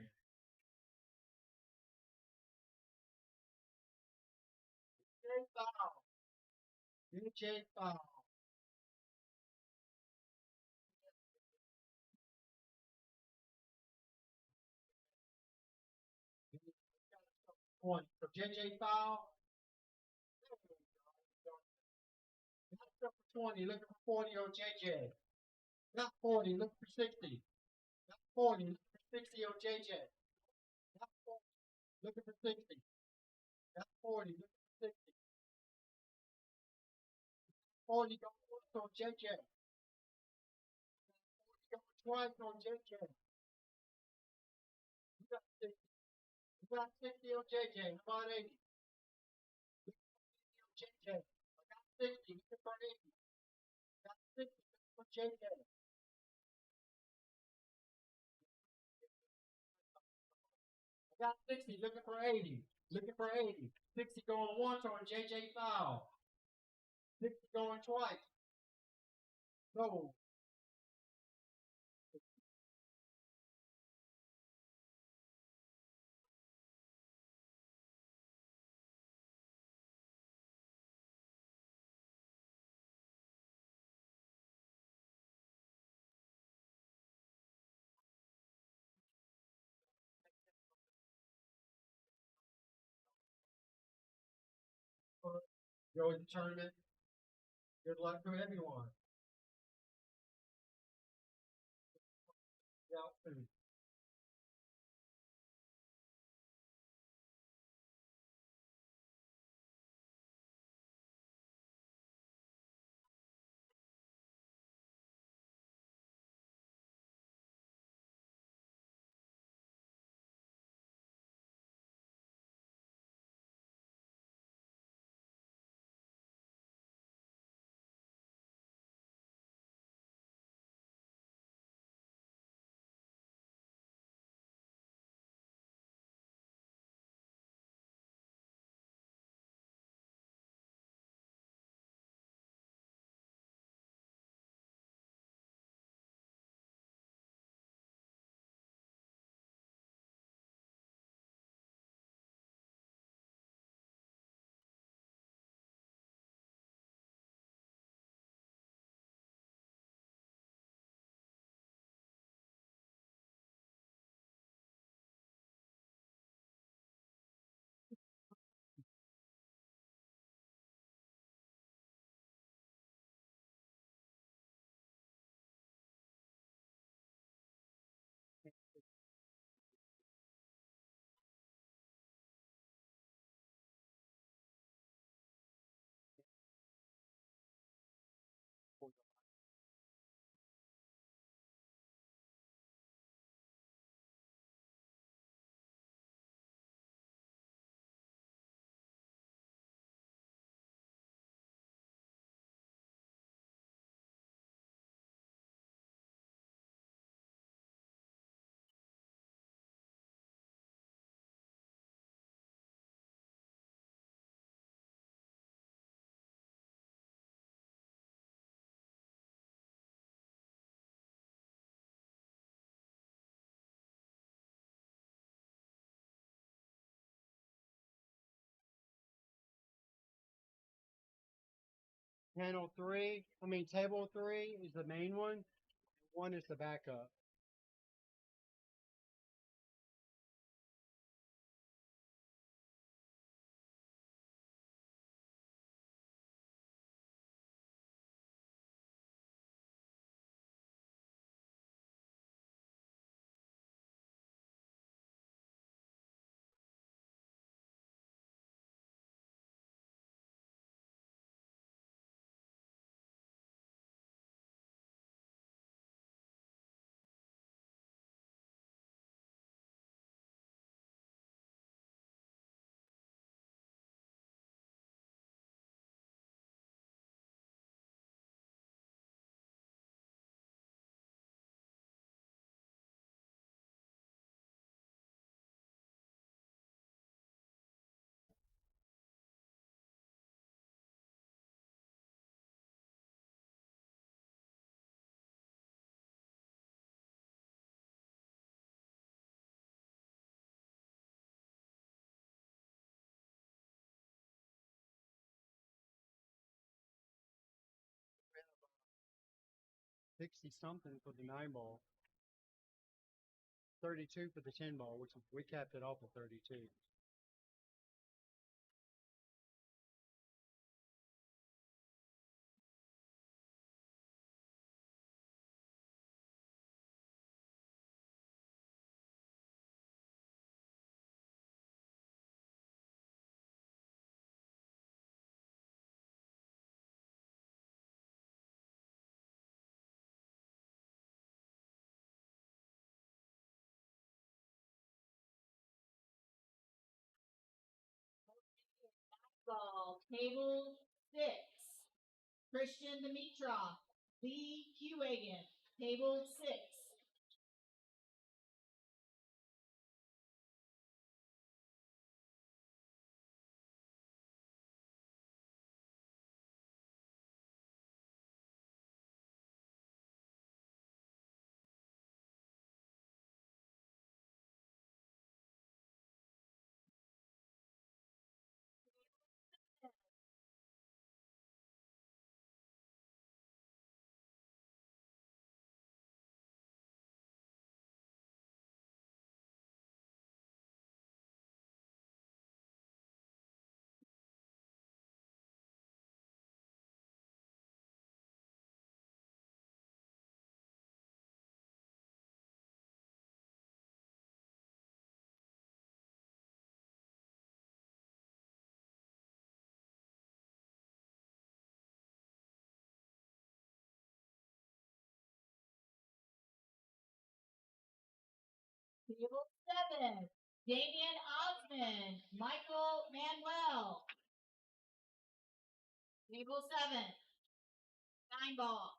Foul. DJ foul. Point for JJ foul. Got for 20, looking for 40 on JJ. Got 40, looking for 60. Got 40, looking for 60 on JJ. Got 40, looking for 60. Got 40, looking for 60. 40 going once on JJ. 40 going twice on JJ. You got 60. You got 60 on JJ. How about 80? On JJ. I got 60, looking for 80. Got 60, looking for JJ. I got 60, looking for 80. Looking for 80. 60 going once on JJ foul. 60 going twice. No. Enjoy the tournament. Good luck to everyone. Yeah. Table 3 is the main one. One is the backup. $60 something for the 9 ball. 32 for the 10 ball, which we capped it off at 32. Ball, table 6. Christian Dimitrov, Lee Hewagen, table 6. Table 7, Damian Osmond, Michael Manuel. Table 7, 9 ball.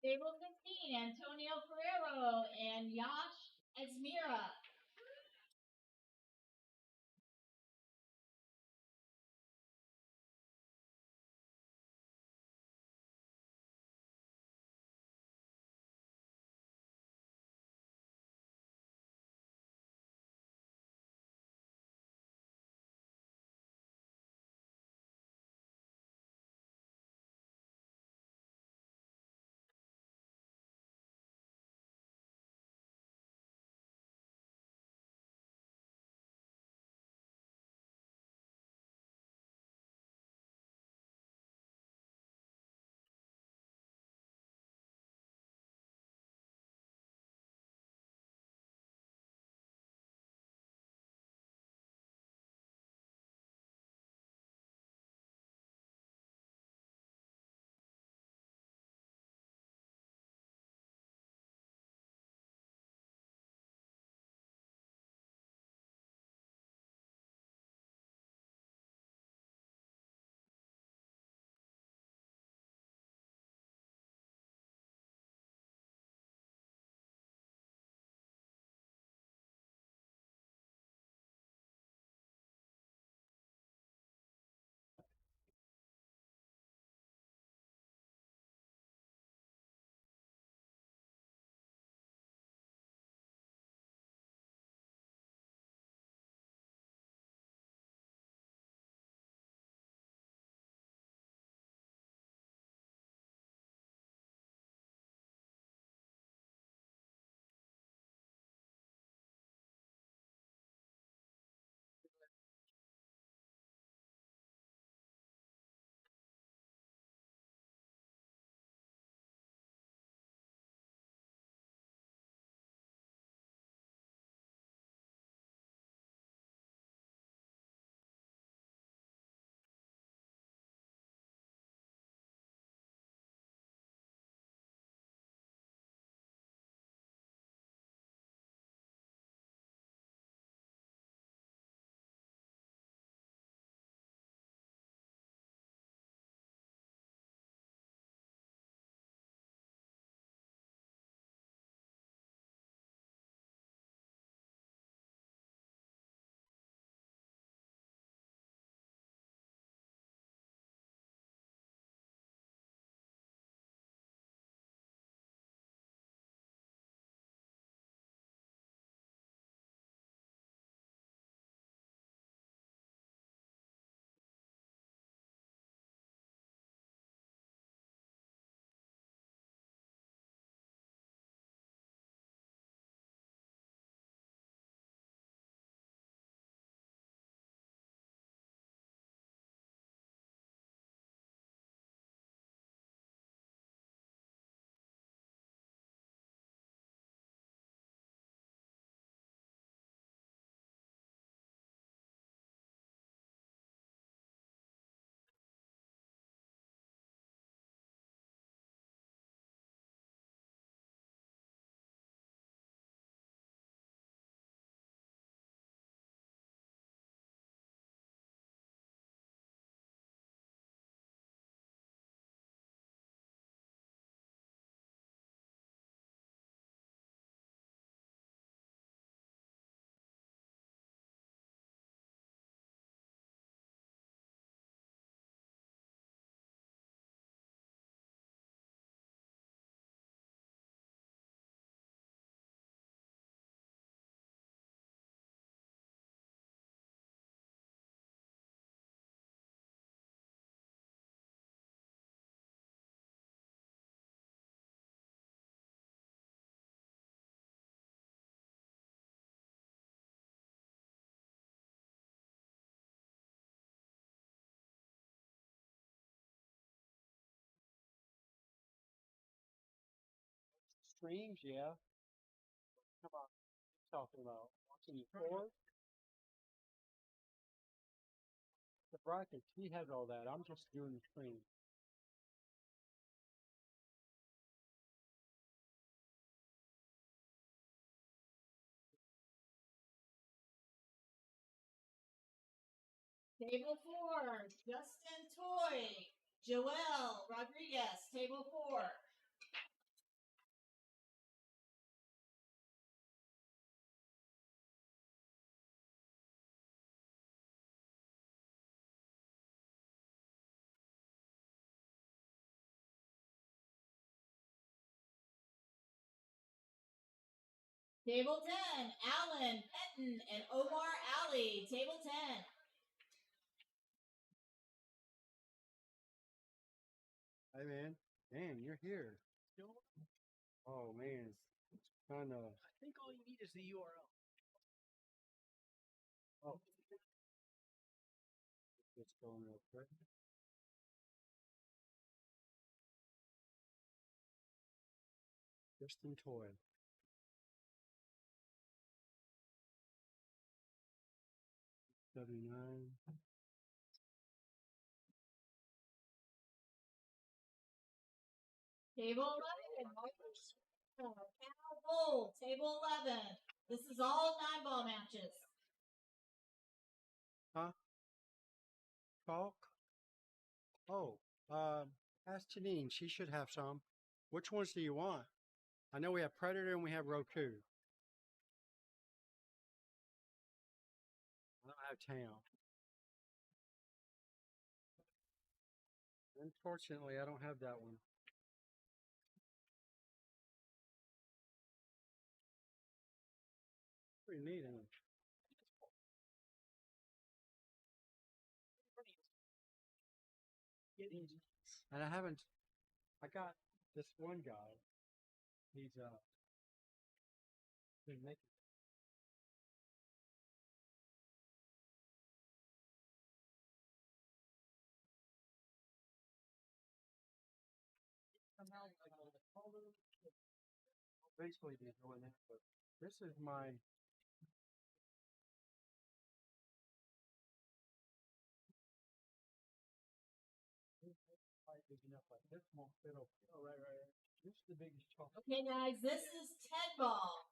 Table 16, Antonio Ferrero and Yash Esmira. streams, yeah. Come on, what are you talking about? Watching the floor? The brackets, he has all that. I'm just doing the stream. Table 4, Justin Toy, Joel Rodriguez, table 4. Table 10, Alan Petton and Omar Ali, table 10. Hey man, damn, you're here. Oh man, kind of. I think all you need is the URL. Oh, it's going real quick. Justin Toy. W9. Table 11, Cal Bull, table 11. This is all 9-ball matches. Huh? Chalk? Oh, ask Janine. She should have some. Which ones do you want? I know we have Predator and we have Roku. I don't have Town. Unfortunately, I don't have that one. Pretty neat, isn't it? And I haven't. I got this one guy. He's been making. Somehow, like all the colors. Basically, be doing that, but this is my. Big enough like this won't fit over. Oh, right. This is the biggest chalk. Okay, guys, this is 10-ball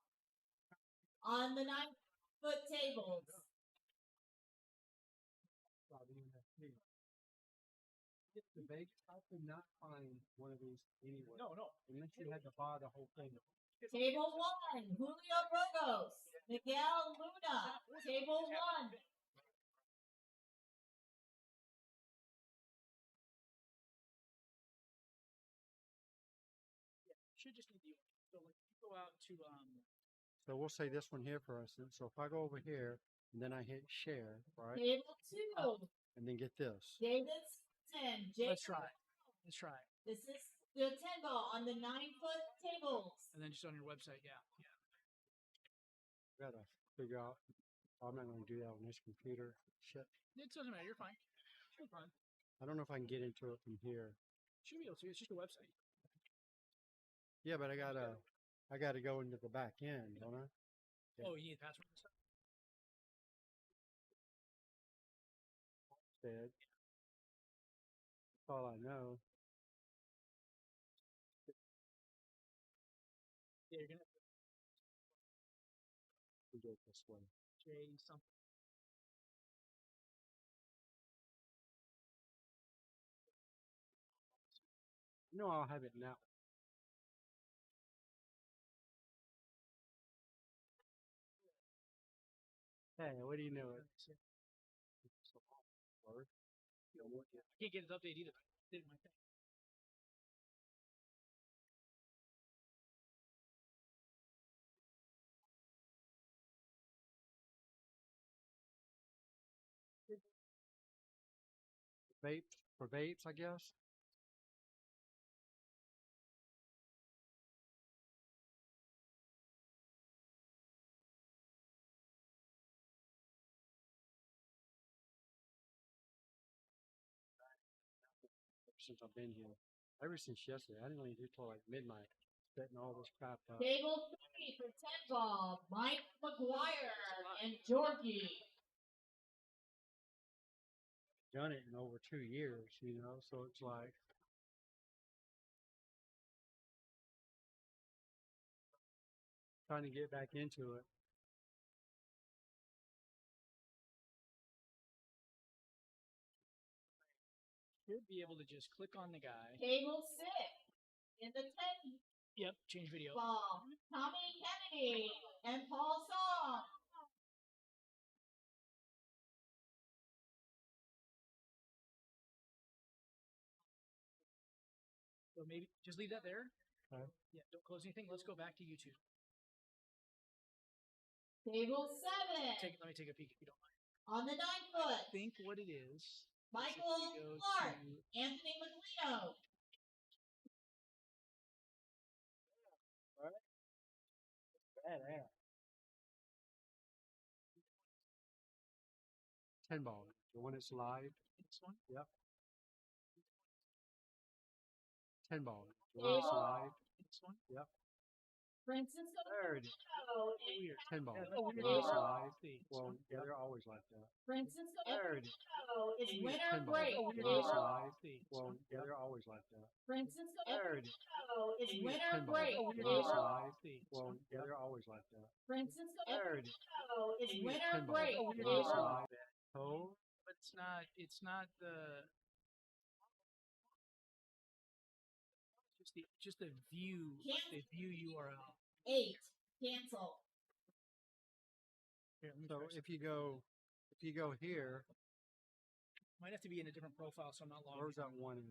on the 9-foot tables. It's the big. I could not find one of these anywhere. No. Unless you had to buy the whole thing. Table 1, Julio Burgos, Miguel Luna, table 1. Should just need the URL. So like you go out to So we'll say this one here for instance. So if I go over here and then I hit share, right, Table 2, and then get this. Davidson, let's try it. This is the 10-ball on the 9-foot tables. And then just on your website, yeah. Gotta figure out. I'm not gonna do that on this computer. Shit. It doesn't matter, you're fine. You're fine. I don't know if I can get into it from here. Should be able to, it's just a website. Yeah, but I gotta go into the back end, don't I? Yeah. Oh, you need a password and stuff? Instead. That's all I know. Yeah, you're gonna have We go this way. to J something. No, I'll have it now. Hey, what do you know? Word. I can't get it updated either. I did my thing. Vapes for vapes, I guess. Since I've been here, ever since yesterday, I didn't leave here till like midnight. setting all this crap up. Table 3 for 10 ball, Mike McGuire and Georgie. Done it in over 2 years, you know, so it's like trying to get back into it. Should be able to just click on the guy. Table 6 in the 10 Yep, change video. ball, Tommy Kennedy and Paul Song. So maybe just leave that there. Okay. Yeah, don't close anything. Let's go back to YouTube. Table 7 Let me take a peek if you don't mind. on the 9 foot, I think what it is. Michael go Clark, to- Anthony McLeod. Badass. 10 ball. The one that's live. This one. Yep. 10 ball. The one that's live. This one. Yep. Francisco There it is. Filipino in Weird. 10 ball. Yeah, The that's one weird. that's Table live. See, Well, yeah, they're always like that. Francisco There it is. Filipino is Weird. winner 10 ball. break. The one that's Table live. See. Well, yeah, they're always like that. Francisco There it is. Filipino is Weird. winner 10 ball. break. The one that's Table live. See. Well, yeah, they're always like that. Francisco There it is. Filipino is Weird. winner 10 ball. break. The one that's Table live. Oh, But it's not the. Just the view. The view URL. 8 cancel. Here, let me so try if you go here, Might have to be in a different profile, so I'm not logged where's in. that one?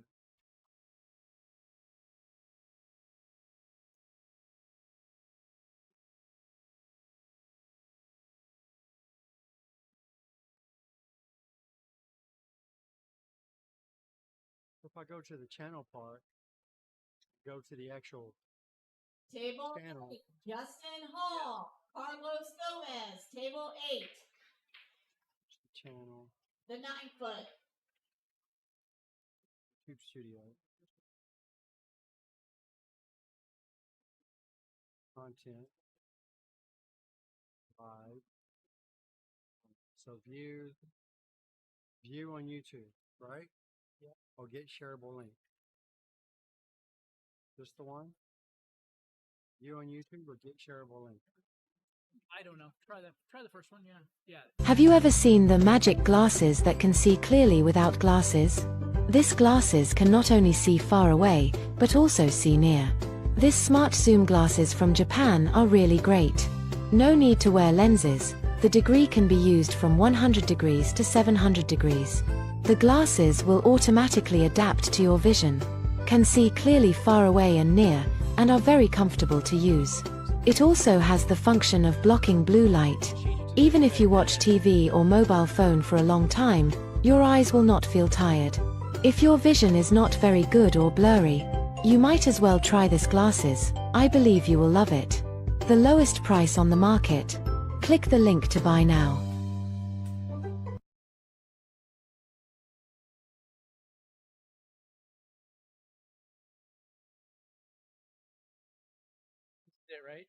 If I go to the channel part, go to the actual Table channel. 8, Justin Hall, Carlos Gomez. Table 8, Channel, the 9 foot. Tube Studio. Content. Live. So view on YouTube, right? Yeah. Or get shareable link. Just the one? View on YouTube or get shareable link. I don't know. Try the first one. Yeah. Have you ever seen the magic glasses that can see clearly without glasses? This glasses can not only see far away, but also see near. This smart zoom glasses from Japan are really great. No need to wear lenses. The degree can be used from 100 degrees to 700 degrees. The glasses will automatically adapt to your vision, can see clearly far away and near, and are very comfortable to use. It also has the function of blocking blue light. Even if you watch TV or mobile phone for a long time, your eyes will not feel tired. If your vision is not very good or blurry, you might as well try this glasses. I believe you will love it. The lowest price on the market. Click the link to buy now. Is that right?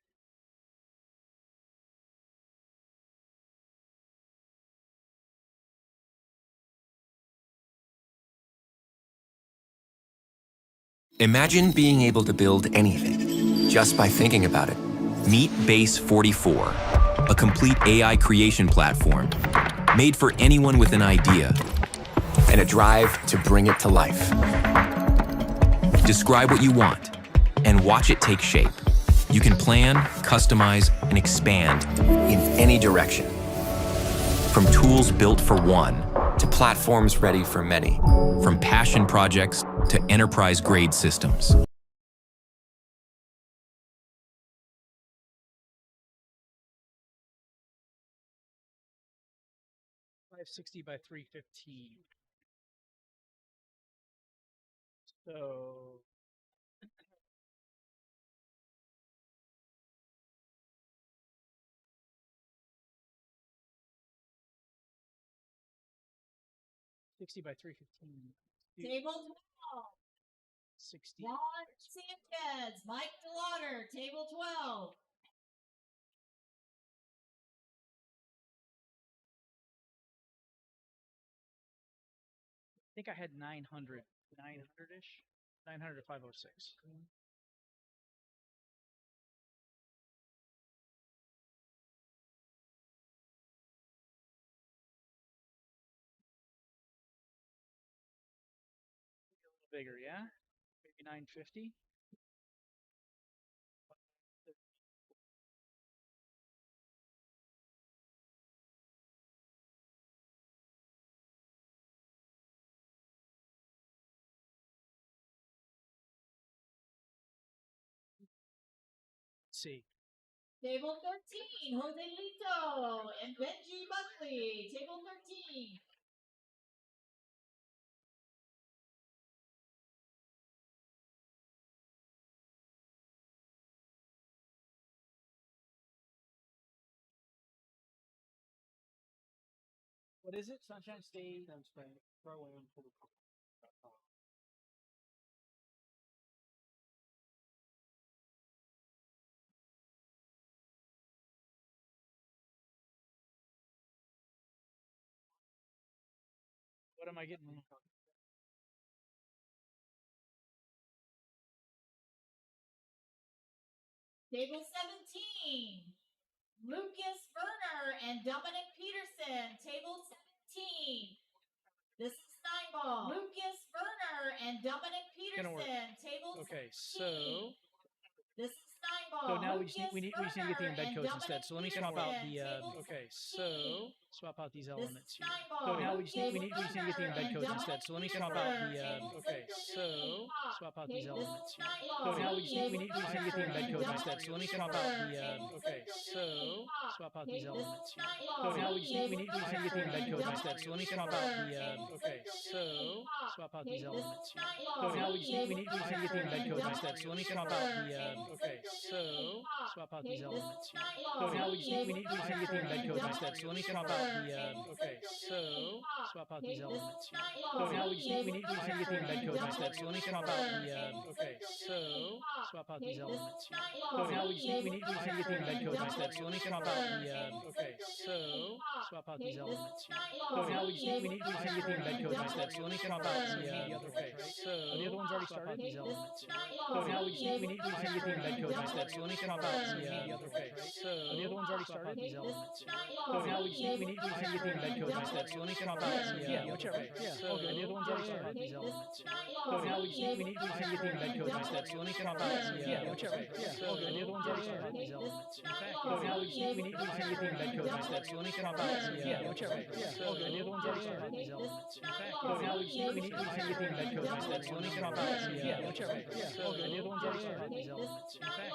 Imagine being able to build anything just by thinking about it. Meet Base 44, a complete AI creation platform made for anyone with an idea and a drive to bring it to life. Describe what you want and watch it take shape. You can plan, customize, and expand in any direction. From tools built for one to platforms ready for many. From passion projects to enterprise-grade systems. 560 by 315. So $60 by 315. Table 12, 60. Juan Sanchez, Mike DeLauder, table 12. I think I had 900, 900-ish, 900 to 506. A little bigger, yeah? Maybe 950. Let's see. Table 13, Jose Lito and Benji Buckley, table 13. What is it? Sunshine State. What am I getting? Table 17, Lucas Berner and Dominic Peterson, table 17. This is 9 ball. Lucas Berner and Dominic Gonna work. Peterson, table Okay, 17. so This is 9 ball. now we just need we just need to get the embed codes instead. So let me swap out the Peterson, so swap out these elements here. So now we just need we need to get the embed codes instead. So let me swap out the so swap out these elements here. So now we just need we need to get the embed codes instead. So let me swap out the so swap out these elements here. So now we just need we need to get the embed codes instead. So let me swap out the so swap out these elements here. So now we just need we need to get the embed codes instead. So let me swap out the so swap out these elements here. So now we just need we need to get the embed codes instead. So let me swap out the so swap out these elements here. So now we just need we need to get the embed codes instead. So let me swap out the so swap out these elements here. So now we just need we need to get the embed codes instead. So let me swap out the so swap out these elements here. So now we just need we need to get the embed codes instead. So let me swap out the so the other one's already started these elements here. So now we just need we need to get the embed codes instead. So let me swap out the so the other one's already started these elements here. So now we just need we need to get the embed codes instead. So let me swap out the whichever. So the other one's already started these elements here. So now we just need we need to get the embed codes instead. So let me swap out the whichever. So the other one's already started these elements here. So now we just need we need to get the embed codes instead. So let me swap out the whichever. So the other one's already started these elements here. So now we just need we need to get the embed codes instead. So let me swap out the whichever. So the other one's already started these elements here. So now we just need we need to get the embed codes instead. So let me swap out the whichever. So the other one's already started these elements here. So now we just need we need to get the embed codes instead. So let me swap out the whichever. So the other one's already started. Yeah, I can never remember the math. So now we just need we need to get my code instead. So let me swap out the whichever. So the other one's already started. Yeah, I can never remember the math. So now we just need we need to get my code instead. So let me swap out the whichever. So the other one's already started. Yeah, I can never remember the math. So now we just need we need to get my code instead. So let me swap out the whichever. So the other one's already started. Yeah, I can never remember the math. So now we just need we need to get my code instead. So let me swap out the whichever. So the other one's already started. Yeah, I can never remember the math.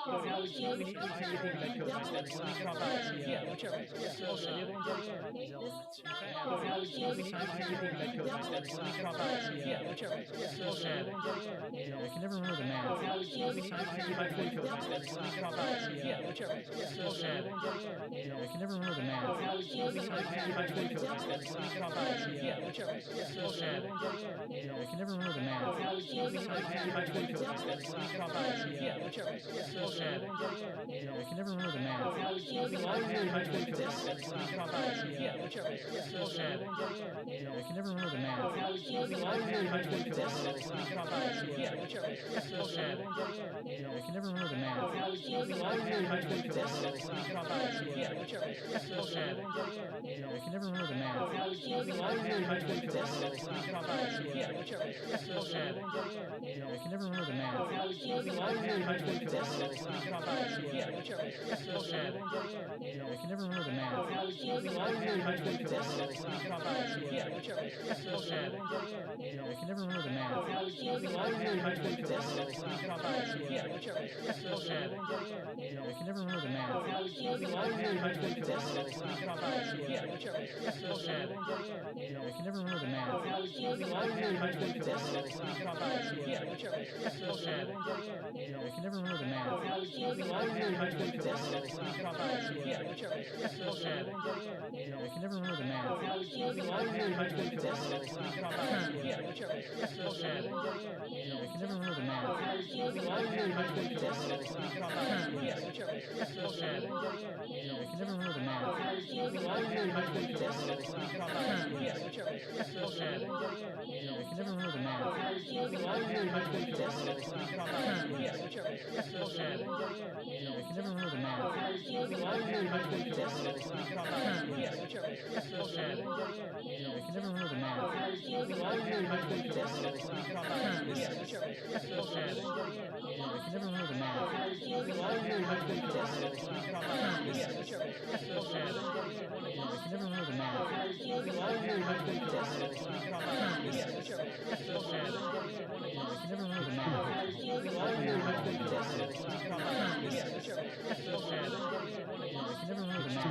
So now we just need we need to get my code instead. So let me swap out the whichever. So the other one's already started. Yeah, I can never remember the math. So now we just need we need to get my code instead. So let me swap out the whichever. So the other one's already started. Yeah, I can never remember the math. So now we just need we need to get my code instead. So let me swap out the whichever. So the other one's already started. Yeah, I can never remember the math. So now we just need we need to get my code instead. So let me swap out the whichever. So the other one's already started. Yeah, I can never remember the math. So now we just need we need to get my code instead. So let me swap out the whichever. So the other one's already started. Yeah, I can never remember the math. So now we just need we need to get my code instead. So let me swap out the whichever. So the other one's already started. Yeah, I can never remember the math. So now we just need we need to get my code instead. So let me swap out the whichever. So the other one's already started. Yeah, I can never remember the math. So now we just need we need to get my code instead. So let me swap out the whichever. So the other one's already started. Yeah, I can never remember the math. So now we just need we need to get my code instead. So let me swap out the whichever. So I can never remember the math. I can never remember the math. I can never remember the math. I can never remember the math. I can never remember the math. I can never remember the math. I can never remember the math. I can never remember the math. I can never remember the math. I can never remember the math. I can never remember the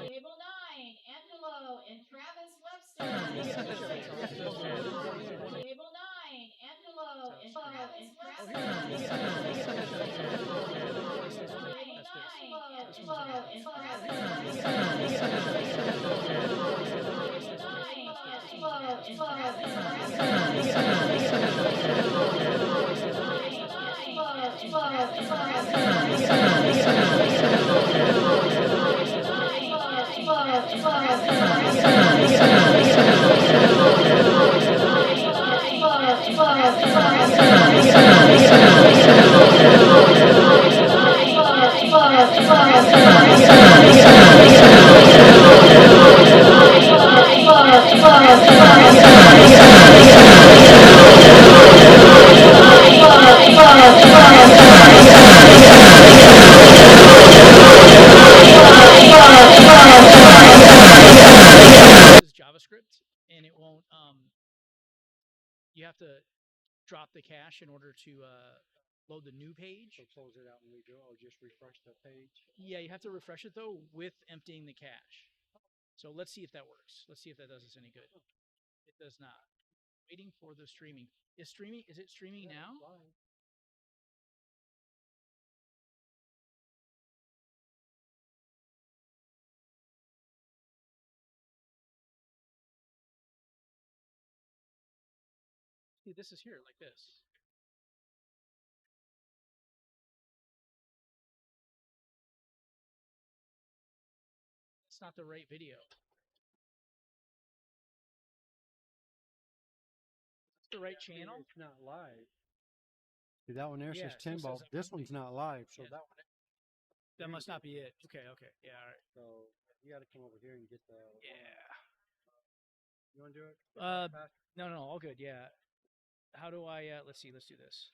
Table 9, Angelo and Travis Webster. Table 9, Angelo and Travis JavaScript, and it won't. You have to drop the cache in order to load the new page. So close it out and redo it, or just refresh the page. Yeah, you have to refresh it though with emptying the cache. So let's see if that works. Let's see if that does us any good. It does not. Waiting for the streaming. Is it streaming now? See, this is here like this. It's not the right video. It's the right channel. It's not live. See, that one there Yeah, says so 10 it ball. says This one's not live, so Yeah. that one. That must not be it. Okay, yeah, all right. So you got to come over here and get the. Yeah. You want to do it? No, all good. Yeah. How do I? Let's see. Let's do this.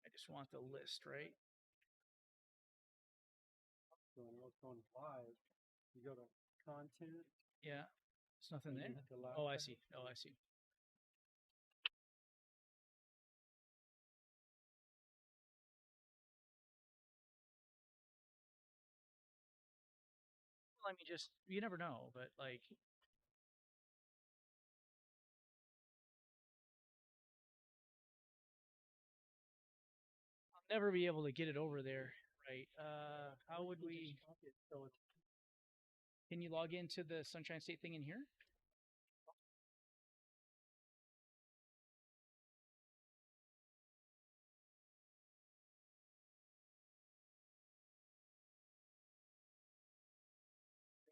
I just want the list, right? So when it's going live, you go to content. Yeah. There's nothing and there. you hit the live Oh, I tab. see. Oh, I see. Well, I mean, just you never know, but like. I'll never be able to get it over there, right? How would we? Can you log into the Sunshine State thing in here?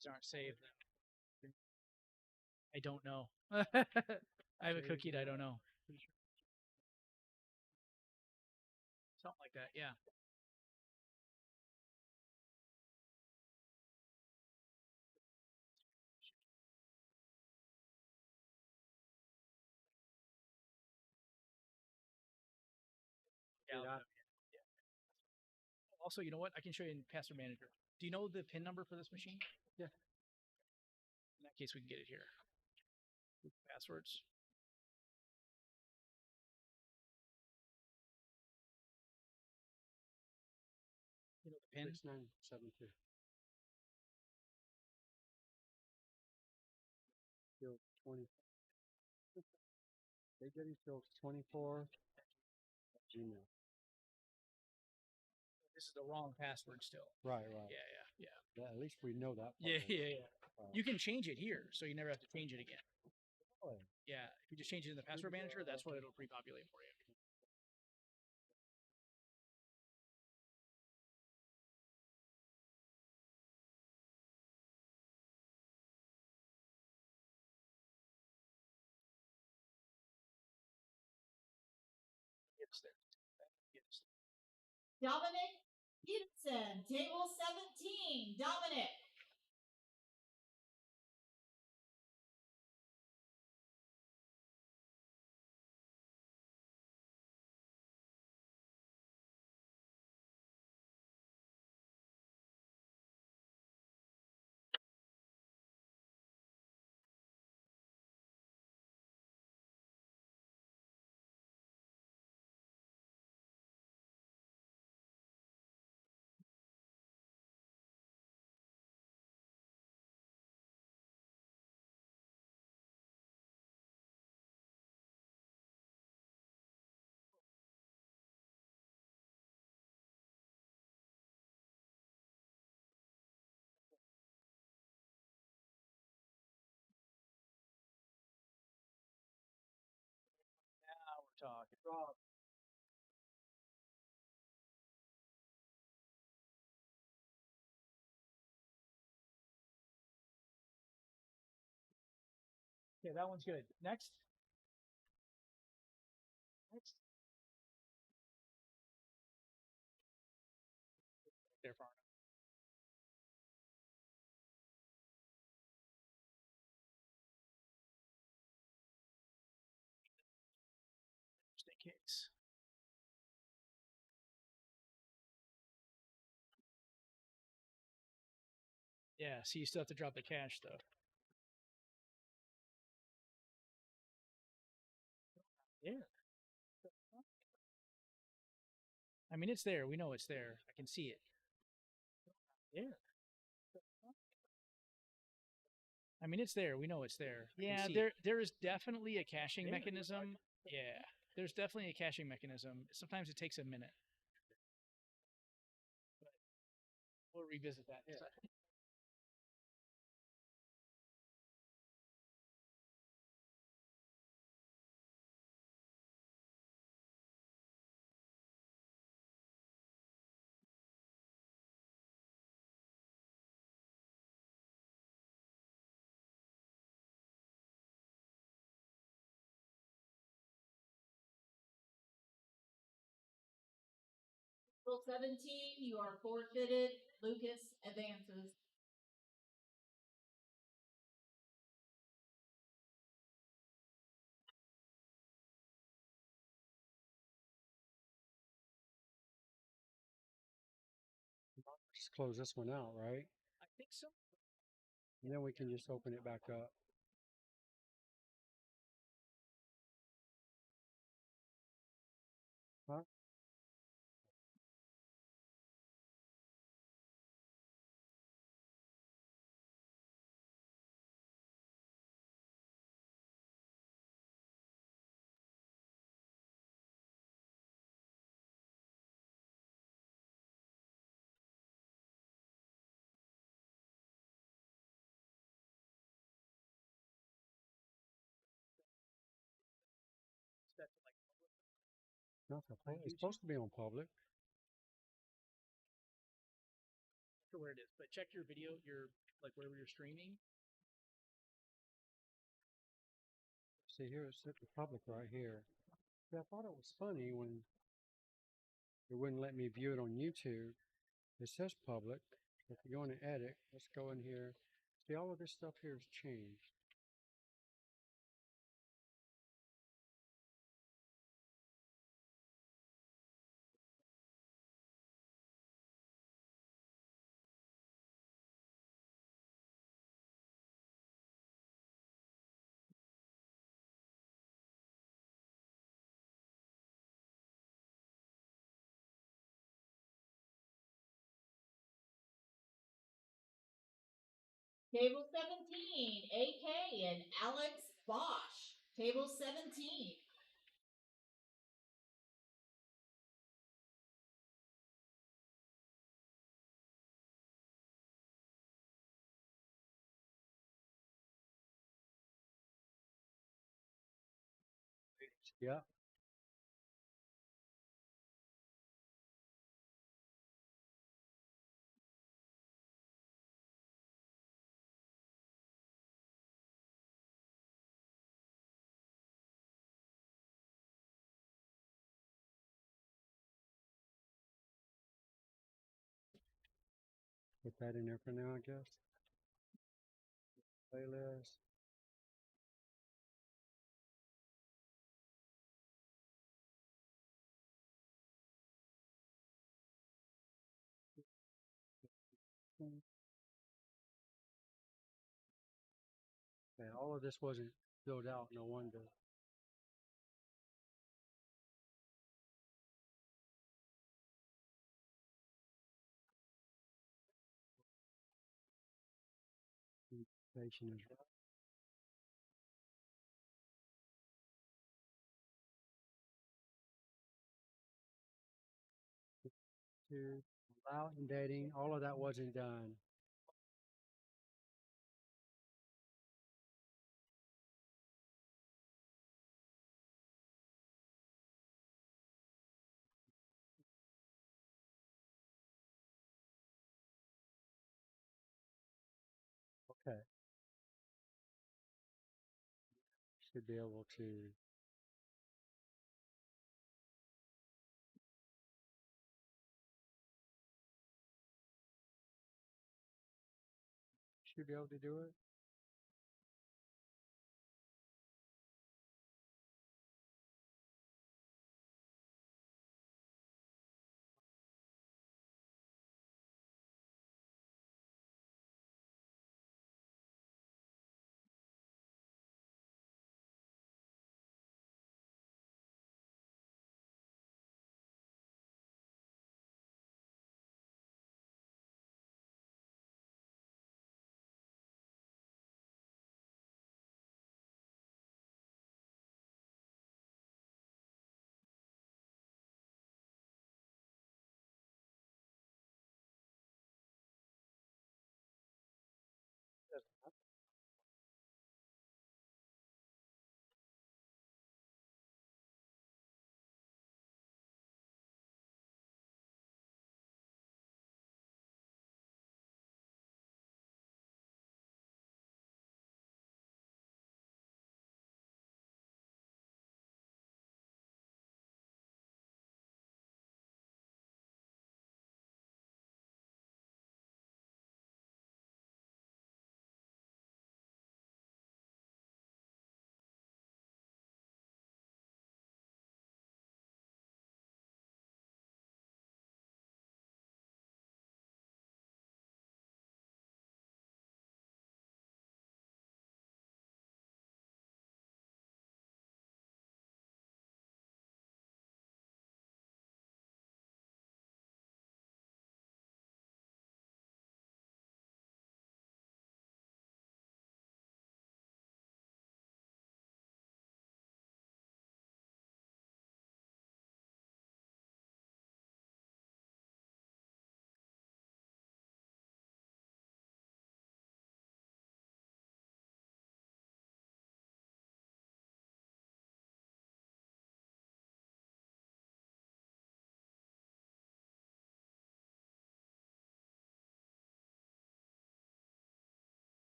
These aren't saved. I don't know. I have a cookie. I don't know. Something like that. Yeah. Yeah. Also, you know what? I can show you in Password Manager. Do you know the PIN number for this machine? Yeah. In that case, we can get it here. Passwords. You know the PIN? 6972. Still 20. They get still 24. Gmail. This is the wrong password still. Right. Yeah. Yeah, at least we know that. Yeah. Right. You can change it here, so you never have to change it again. Oh, Yeah, if you just change it in the Password Manager, that's what it'll pre-populate for you. It's there. It's Dominic Peterson, table 17. Dominic. now we're talking. Okay, that one's good. Next. There far enough. Just in case. Yeah, so you still have to drop the cash though. Yeah. I mean, it's there. We know it's there. I can see it. Yeah. I mean, it's there. We know it's there. Yeah, there is definitely a caching mechanism. Yeah, there's definitely a caching mechanism. Sometimes it takes a minute. But we'll revisit that. Yeah. Table 17, you are forfeited. Lucas advances. Just close this one out, right? I think so. And then we can just open it back up. Huh? Not the public. It's supposed to be on public. sure where it is, but check your video, like wherever you're streaming. See here, it's at the public right here. Yeah, I thought it was funny when it wouldn't let me view it on YouTube. It says public. If you go in and edit, let's go in here. See, all of this stuff here has changed. Table 17, AK and Alex Bosch. Table 17. Yeah. Put that in there for now, I guess. Playlist. Yeah, all of this wasn't filled out, no wonder. Station is right. To allow and dating, all of that wasn't done. Okay. Should be able to. Should be able to do it.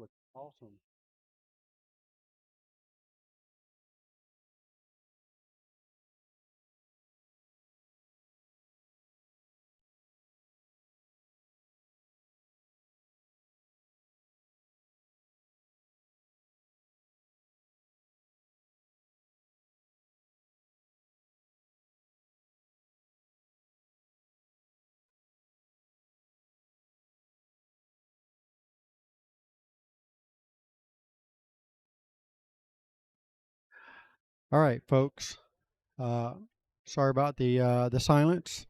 looks awesome. All right, folks. Sorry about the silence.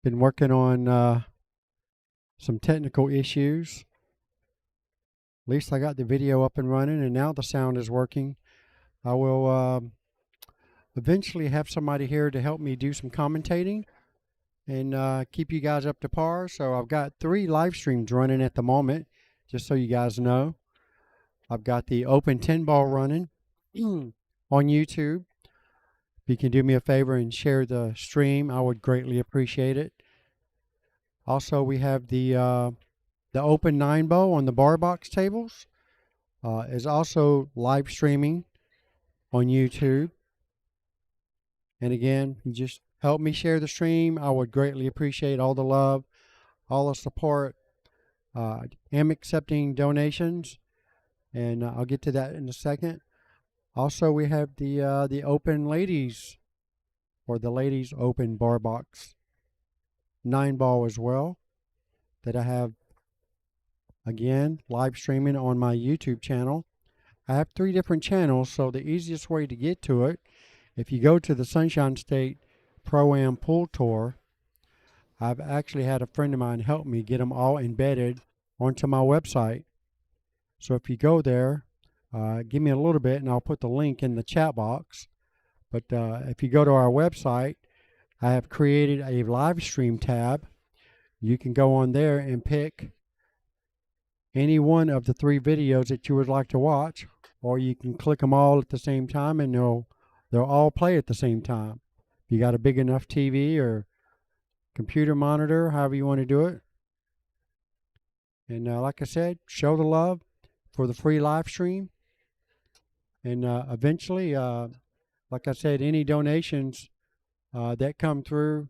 Been working on some technical issues. At least I got the video up and running, and now the sound is working. I will eventually have somebody here to help me do some commentating and keep you guys up to par. So I've got 3 live streams running at the moment, just so you guys know. I've got the open 10 ball running on YouTube. If you can do me a favor and share the stream, I would greatly appreciate it. Also, we have the open 9 ball on the bar box tables. Is also live streaming on YouTube. And again, you just help me share the stream. I would greatly appreciate all the love, all the support. Am accepting donations, and I'll get to that in a second. Also, we have the open ladies, or the ladies open bar box 9 ball as well, that I have again live streaming on my YouTube channel. I have 3 different channels, so the easiest way to get to it, if you go to the Sunshine State Pro-Am Pool Tour, I've actually had a friend of mine help me get them all embedded onto my website. So if you go there, give me a little bit and I'll put the link in the chat box. But if you go to our website, I have created a live stream tab. You can go on there and pick any one of the 3 videos that you would like to watch, or you can click them all at the same time and they'll all play at the same time. If you got a big enough TV or computer monitor, however you want to do it. And like I said, show the love for the free live stream. And eventually, like I said, any donations that come through,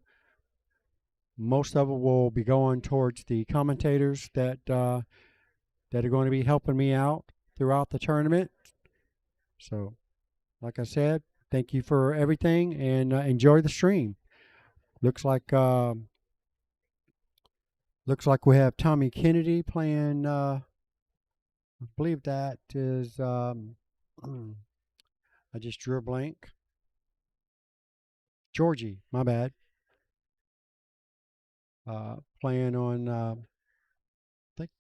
most of it will be going towards the commentators that are going to be helping me out throughout the tournament. So, like I said, thank you for everything, and enjoy the stream. Looks like we have Tommy Kennedy playing. I believe that is. I just drew a blank. Georgie, my bad. Playing on. I think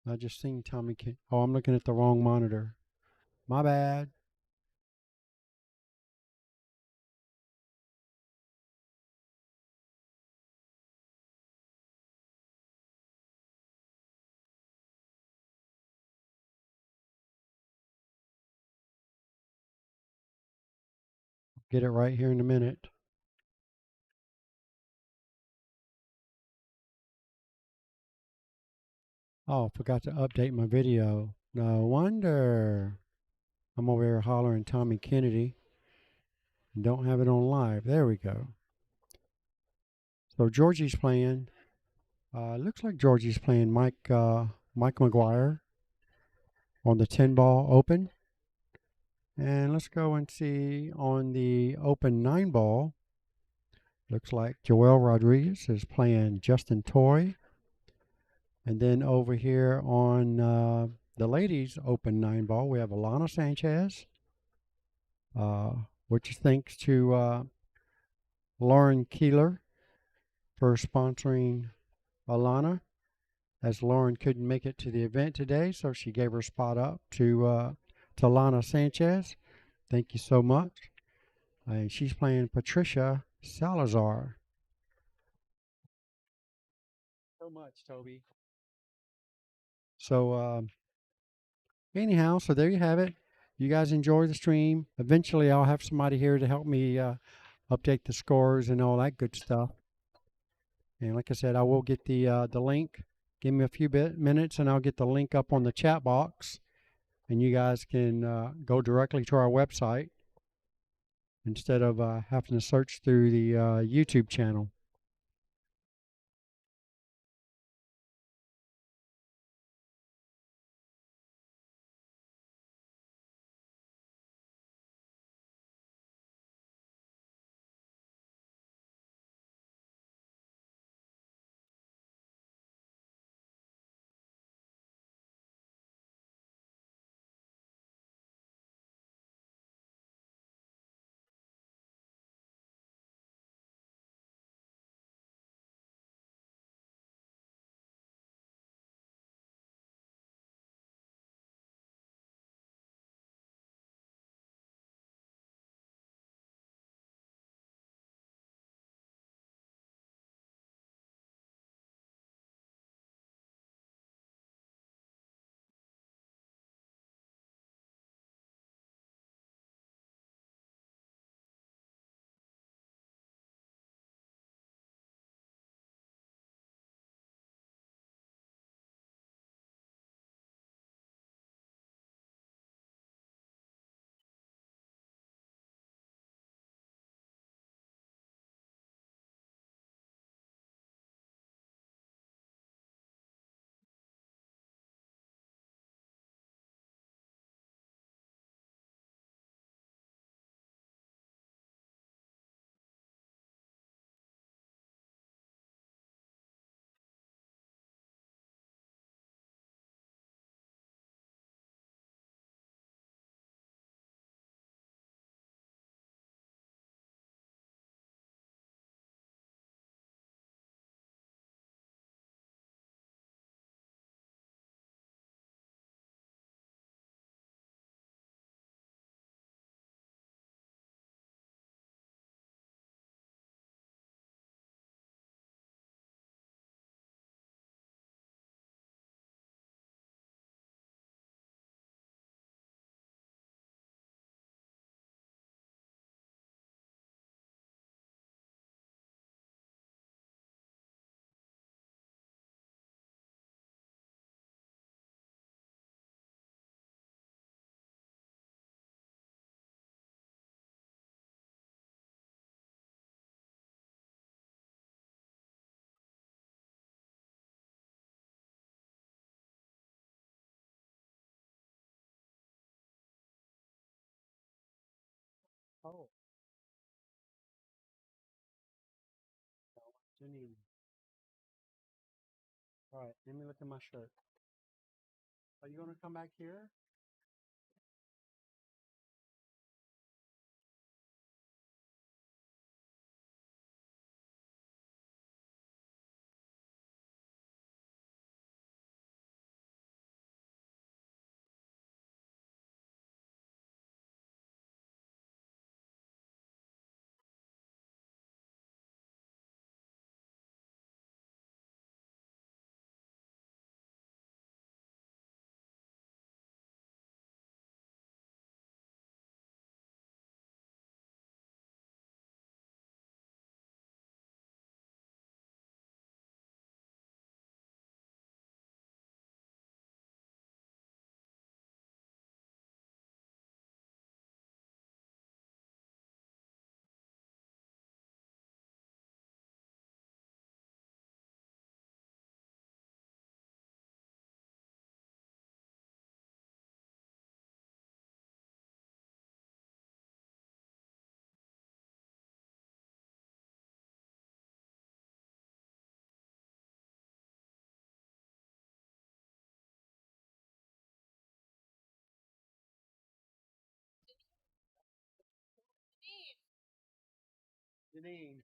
I just seen Tommy. Oh, I'm looking at the wrong monitor. My bad. Get it right here in a minute. Oh, forgot to update my video. No wonder. I'm over here hollering Tommy Kennedy. Don't have it on live. There we go. So Georgie's playing. Looks like Georgie's playing Mike McGuire on the 10 ball open. And let's go and see on the open 9 ball. Looks like Joel Rodriguez is playing Justin Toy. And then over here on the ladies open 9 ball, we have Alana Sanchez, which is thanks to Lauren Keeler for sponsoring Alana, as Lauren couldn't make it to the event today, so she gave her spot up to Alana Sanchez. Thank you so much. And she's playing Patricia Salazar. So much, Toby. So anyhow, so there you have it. You guys enjoy the stream. Eventually, I'll have somebody here to help me update the scores and all that good stuff. And like I said, I will get the link Give me a few minutes and I'll get the link up on the chat box, and you guys can go directly to our website instead of having to search through the YouTube channel. Oh, Janine. All right, let me look at my shirt. Are you going to come back here? Janine.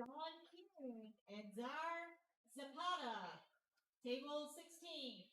Sean King and Zar Zapata. Table 16.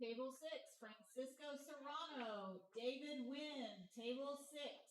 Table 6, Francisco Serrano, David Wynn. Table 6.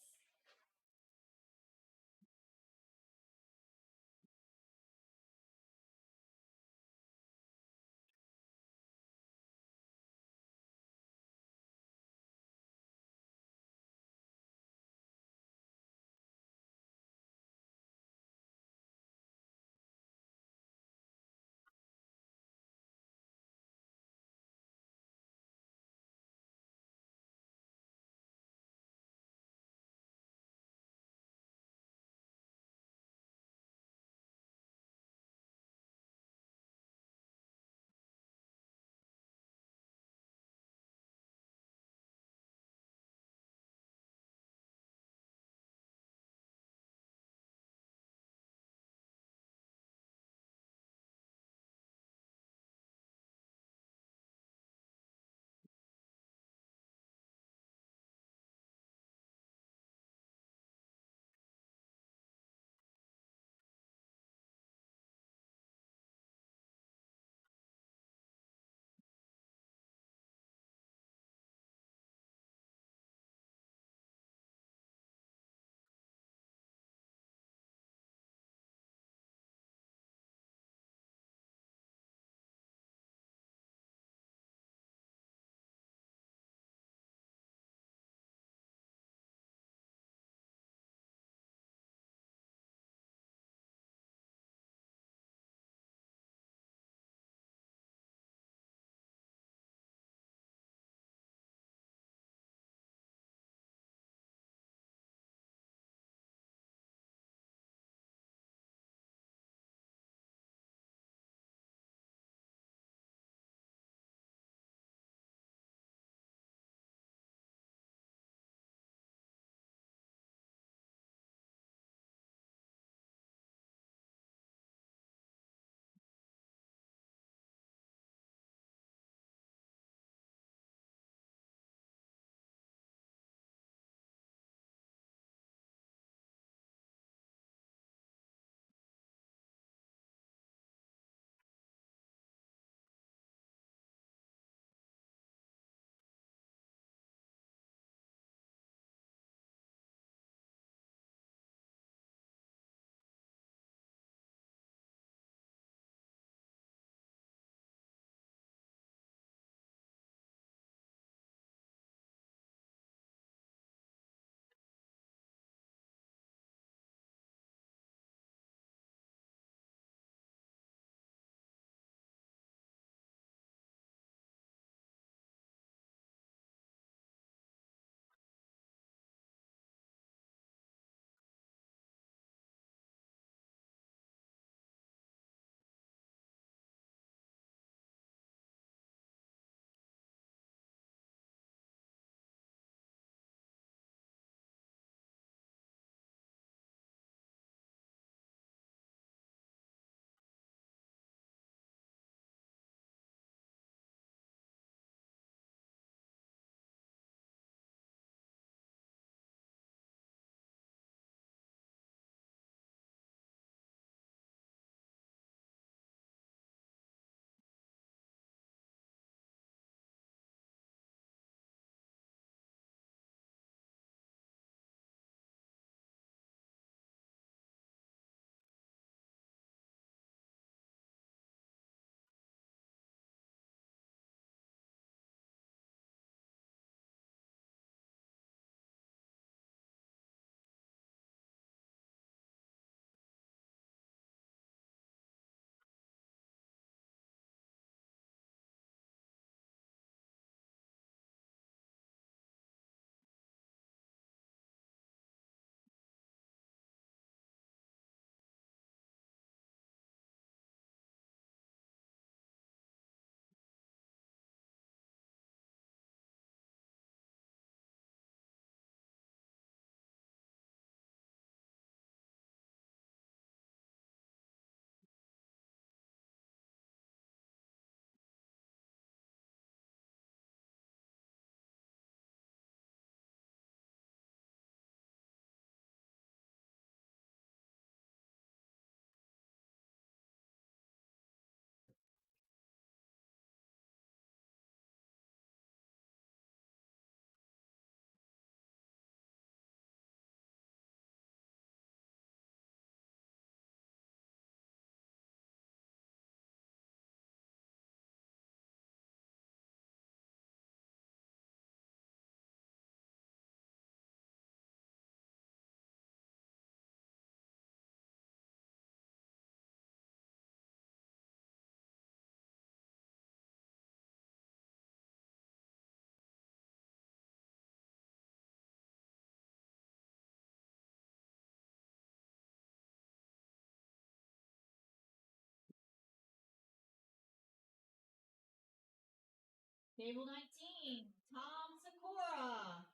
Table 19, Tom Sakura.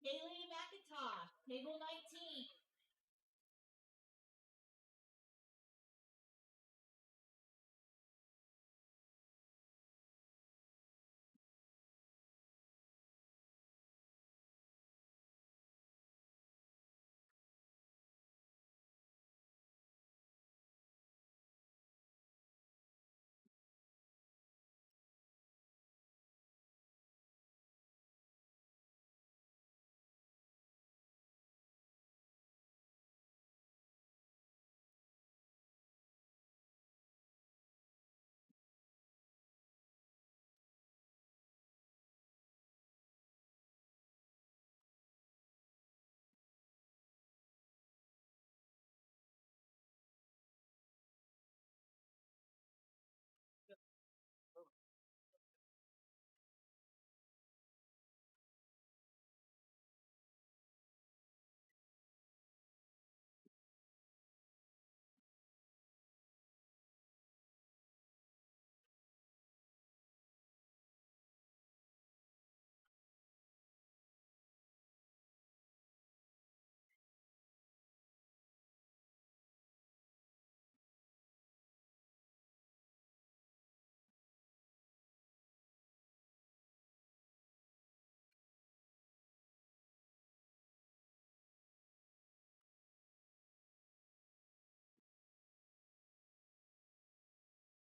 Kaylee Macintosh, table 19.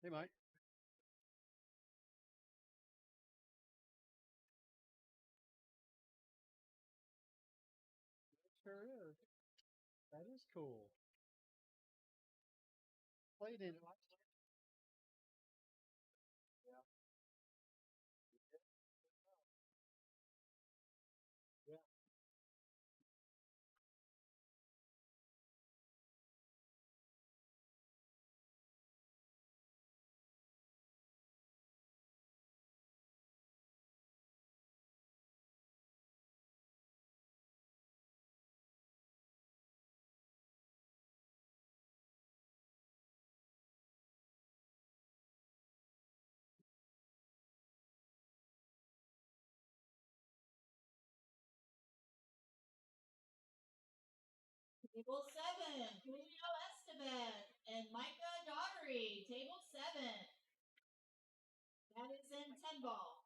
Hey, Mike. It sure is. That is cool. Played in it last night. Yeah. Yeah. Table 7, Julio Esteban and Micah Daughtery, table 7. That is in 10 ball.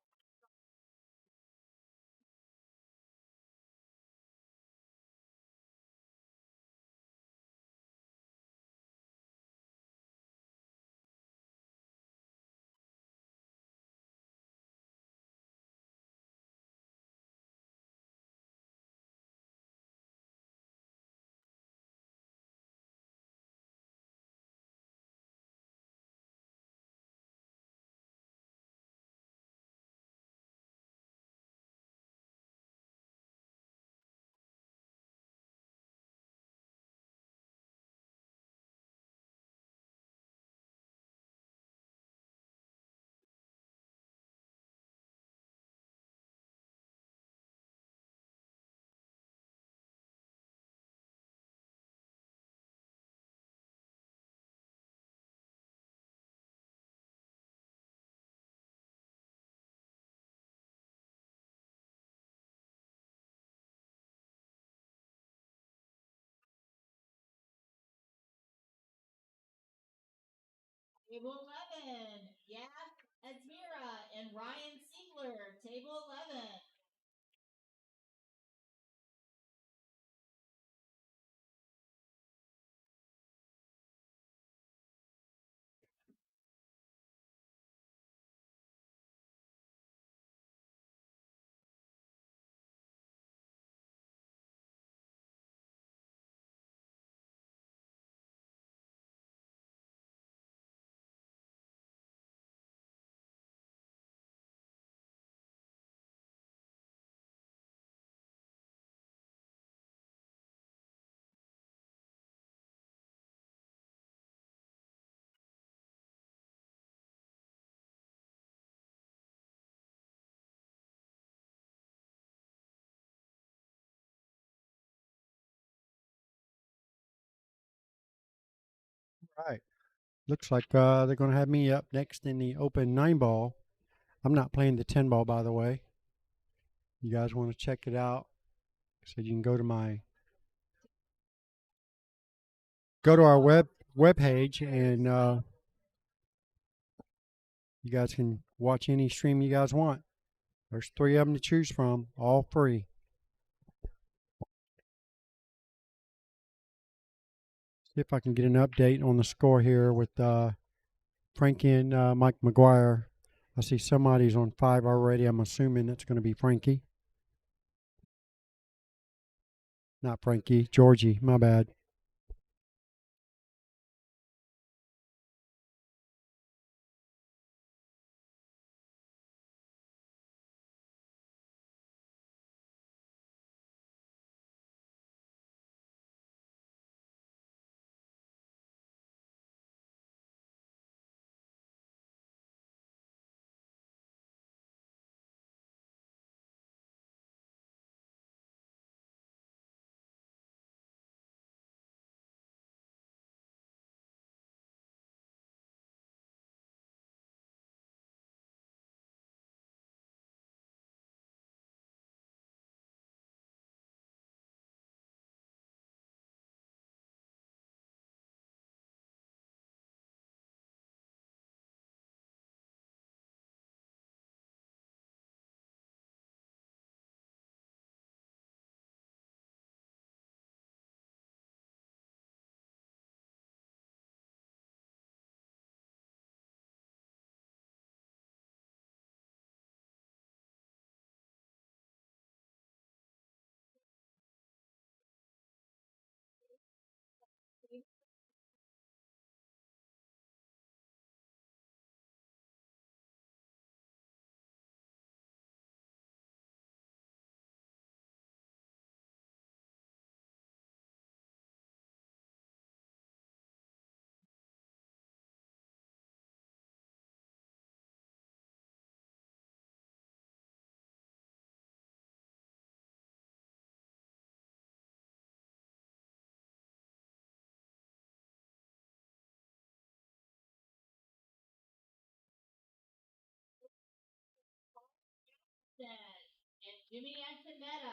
Table 11, Yas Azmira and Ryan Siegler, table 11. Right. Looks like they're going to have me up next in the open 9 ball. I'm not playing the 10 ball, by the way. You guys want to check it out? So you can go to our web page, and you guys can watch any stream you guys want. There's 3 of them to choose from, all free. See if I can get an update on the score here with Frankie and Mike McGuire. I see somebody's on 5 already. I'm assuming it's going to be Frankie. Not Frankie, Georgie, my bad. And Jimmy Antonetta.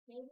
Table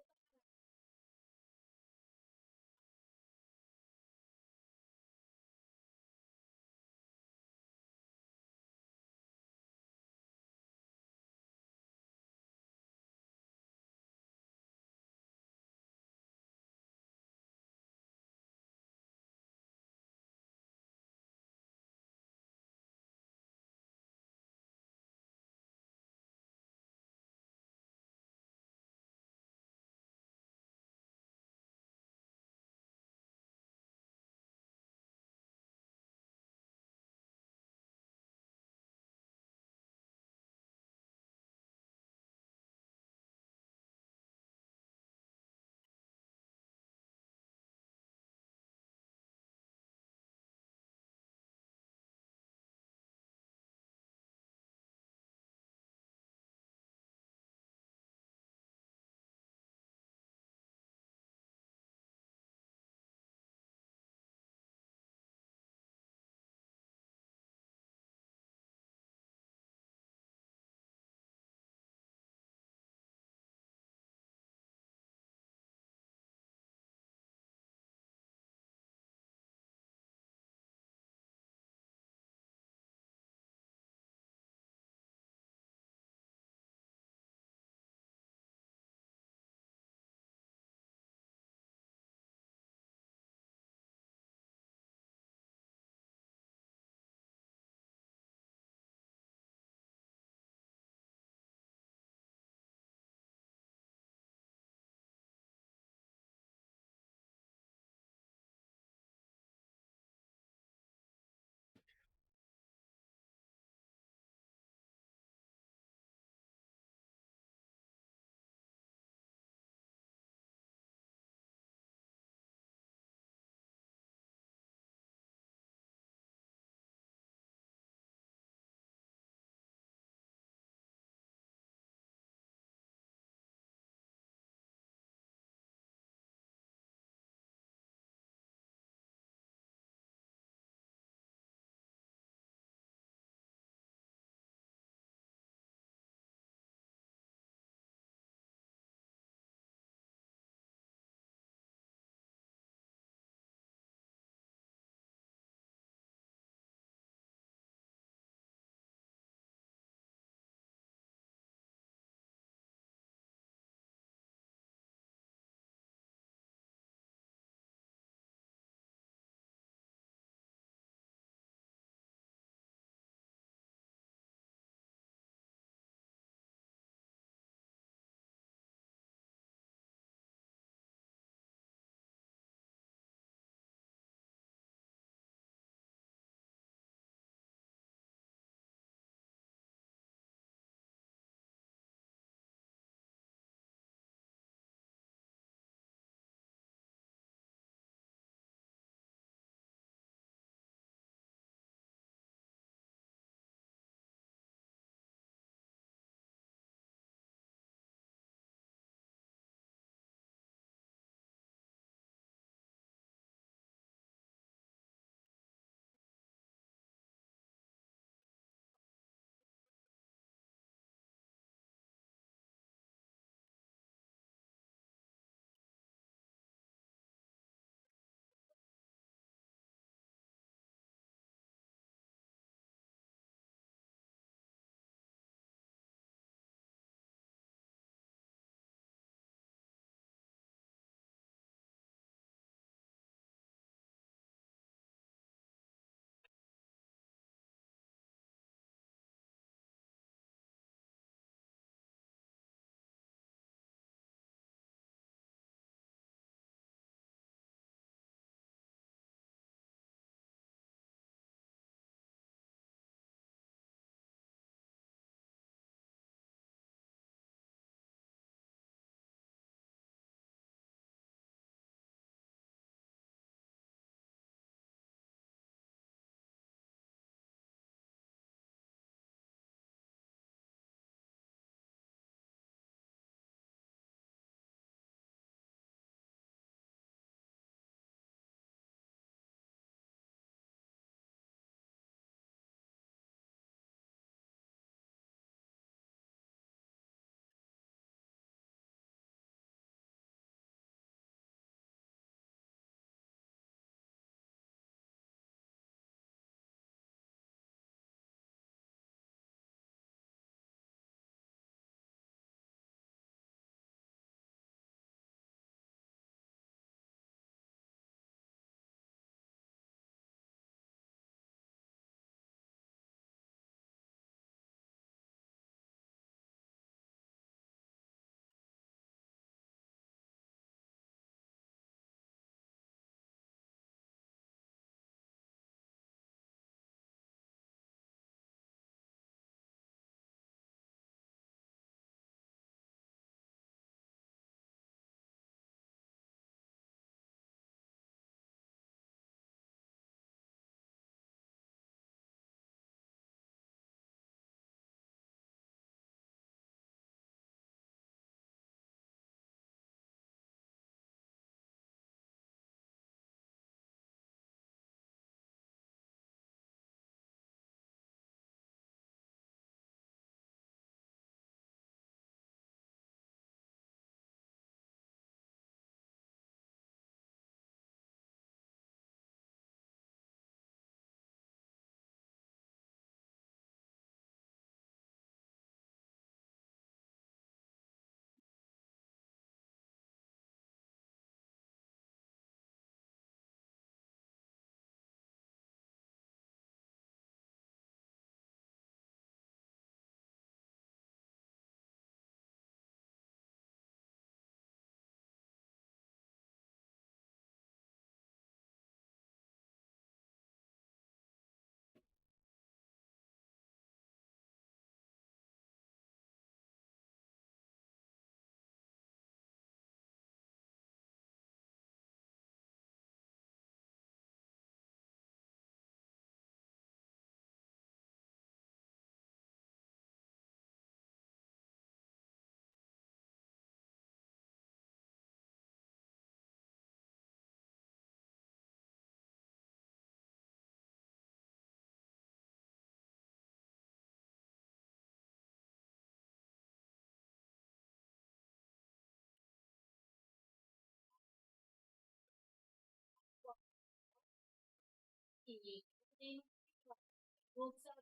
Table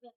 7.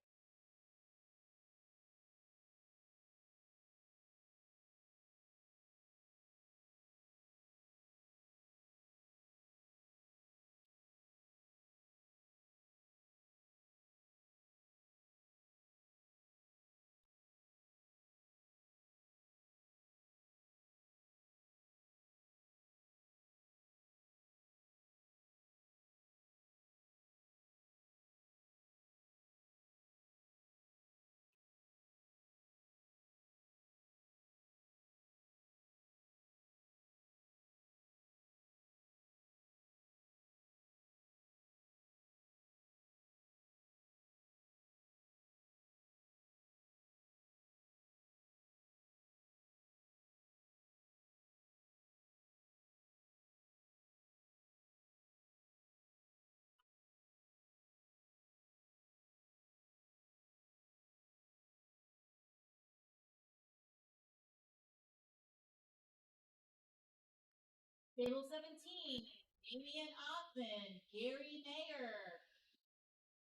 Table 17, Damian Othman, Gary Mayer.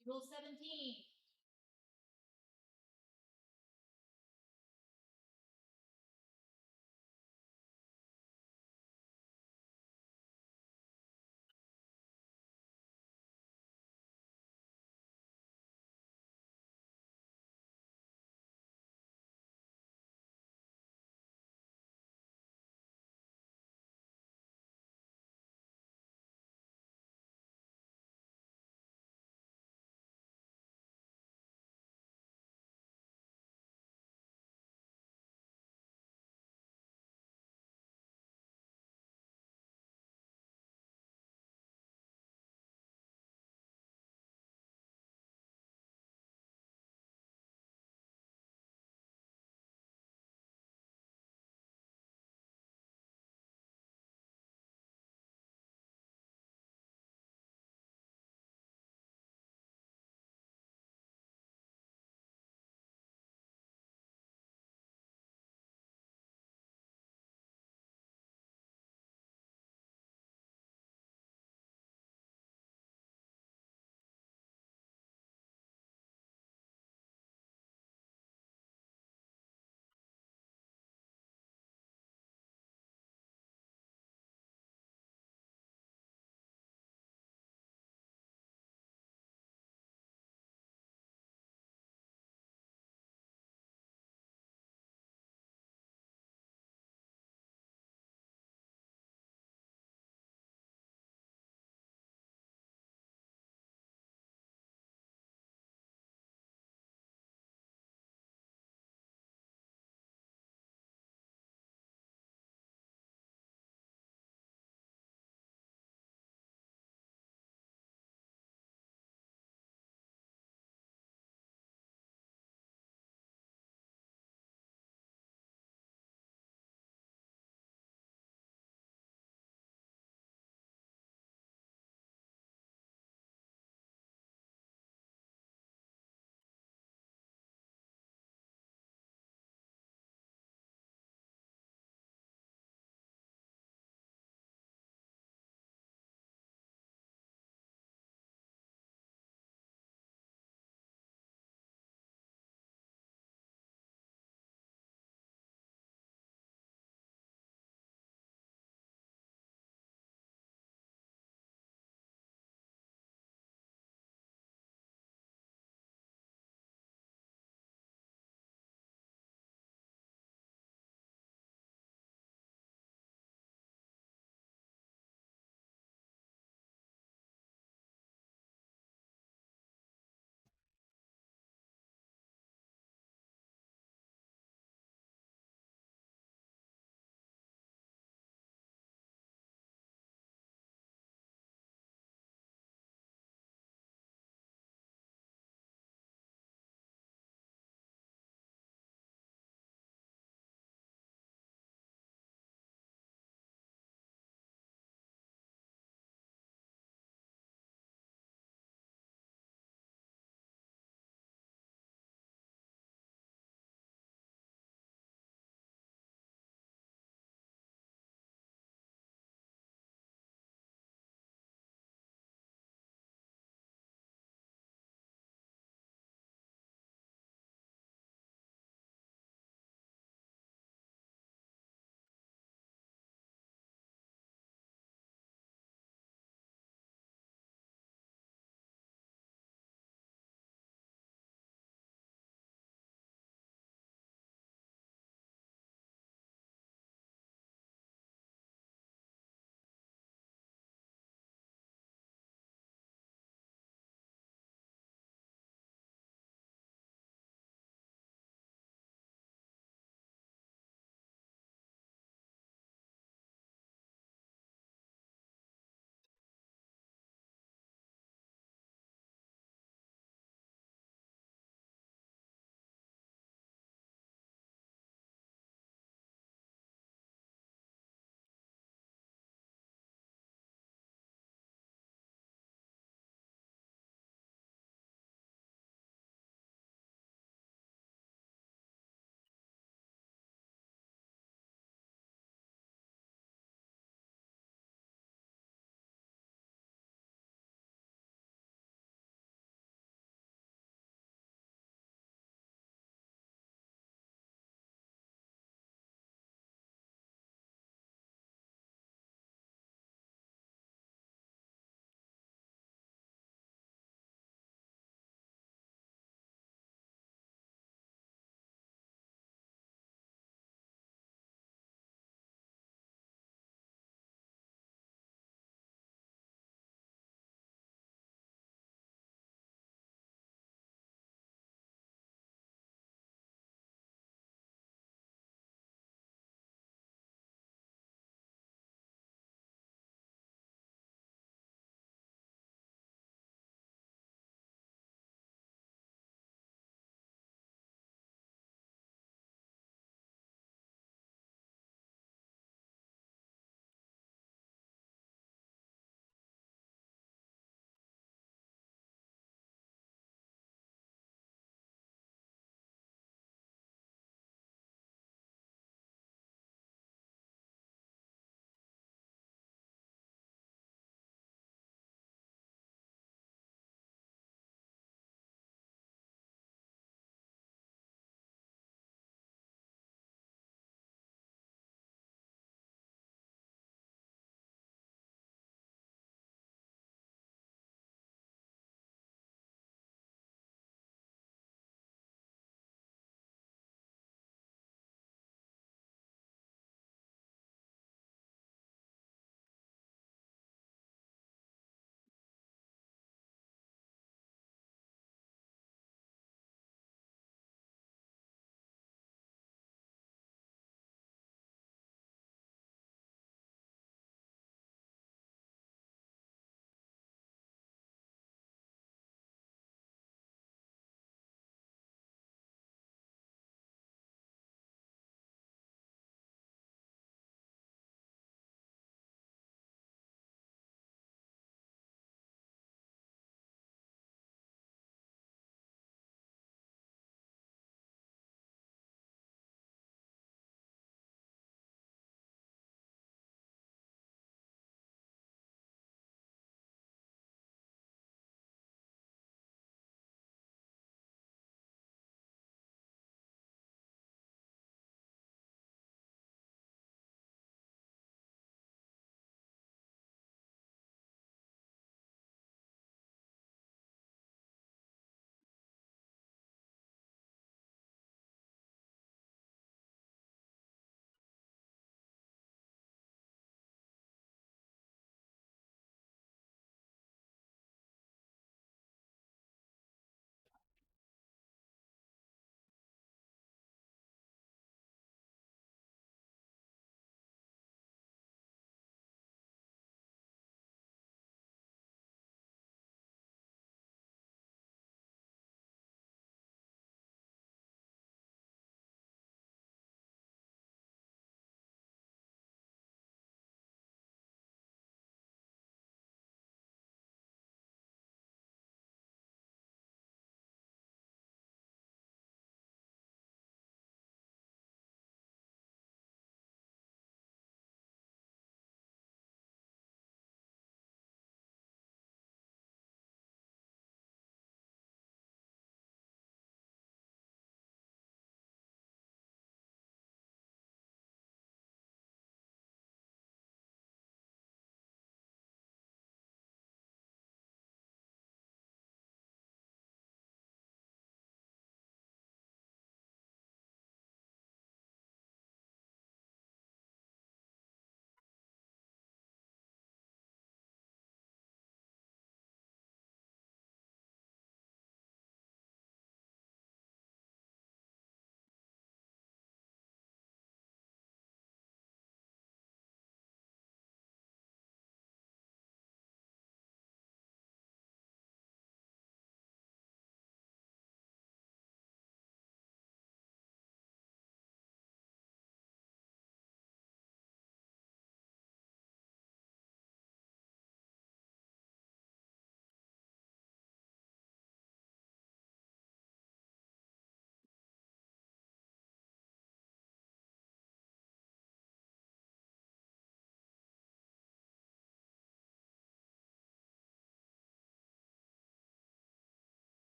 Table 17.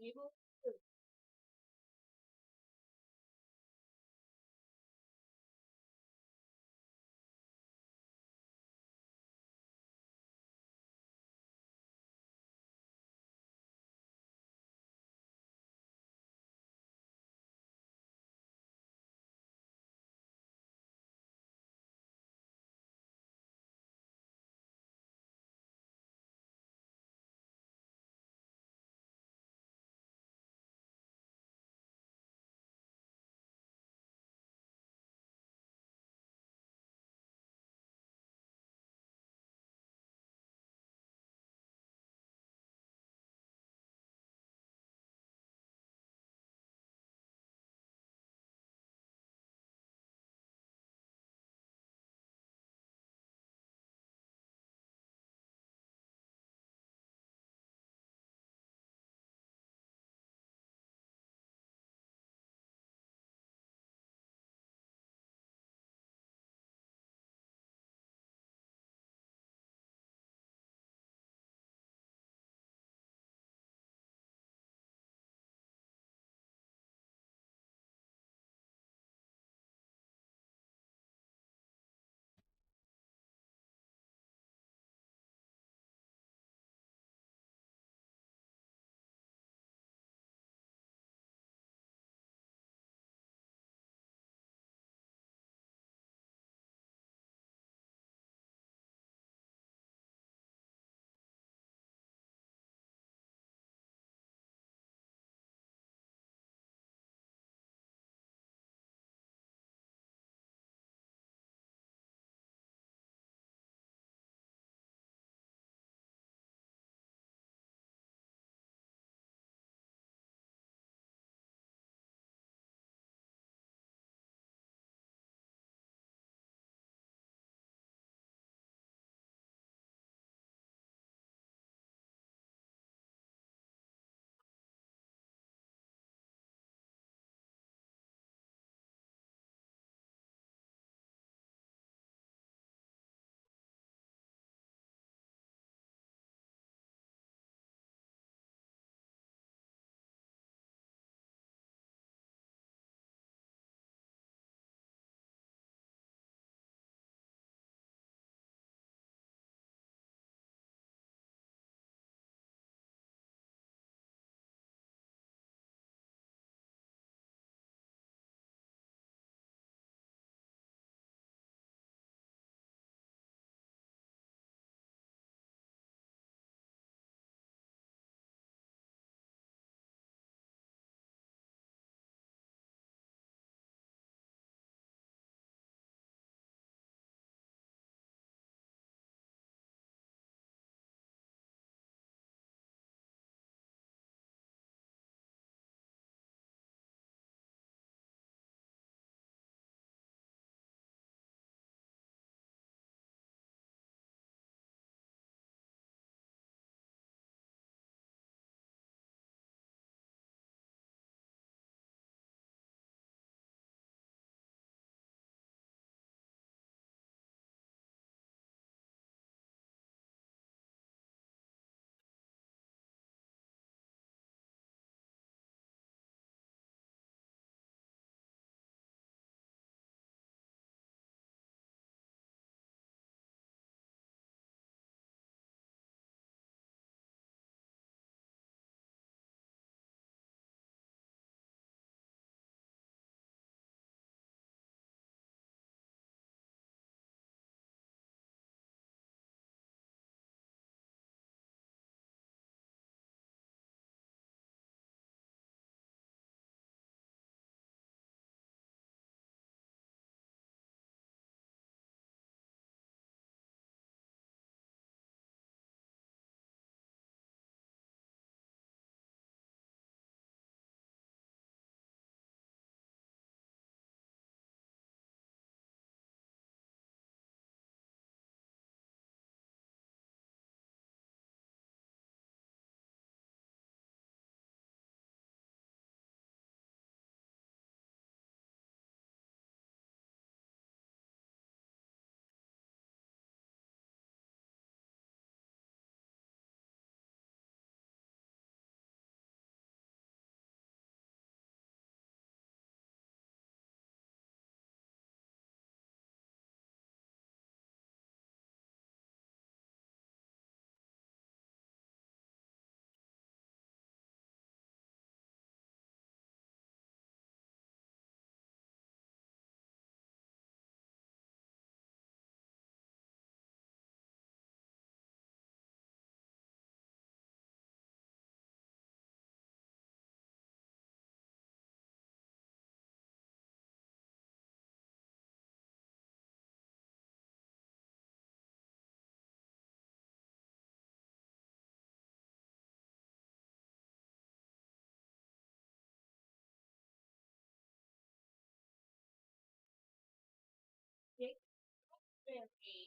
Table 2.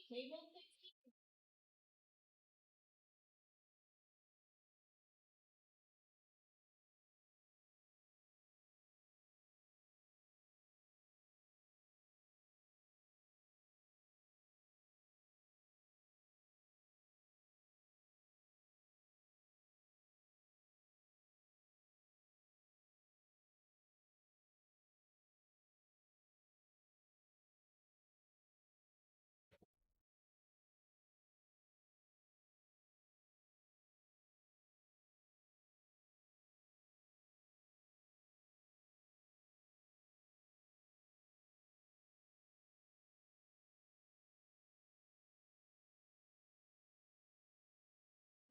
table 16.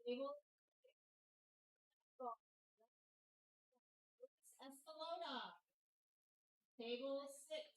Table Escalona. Table 6.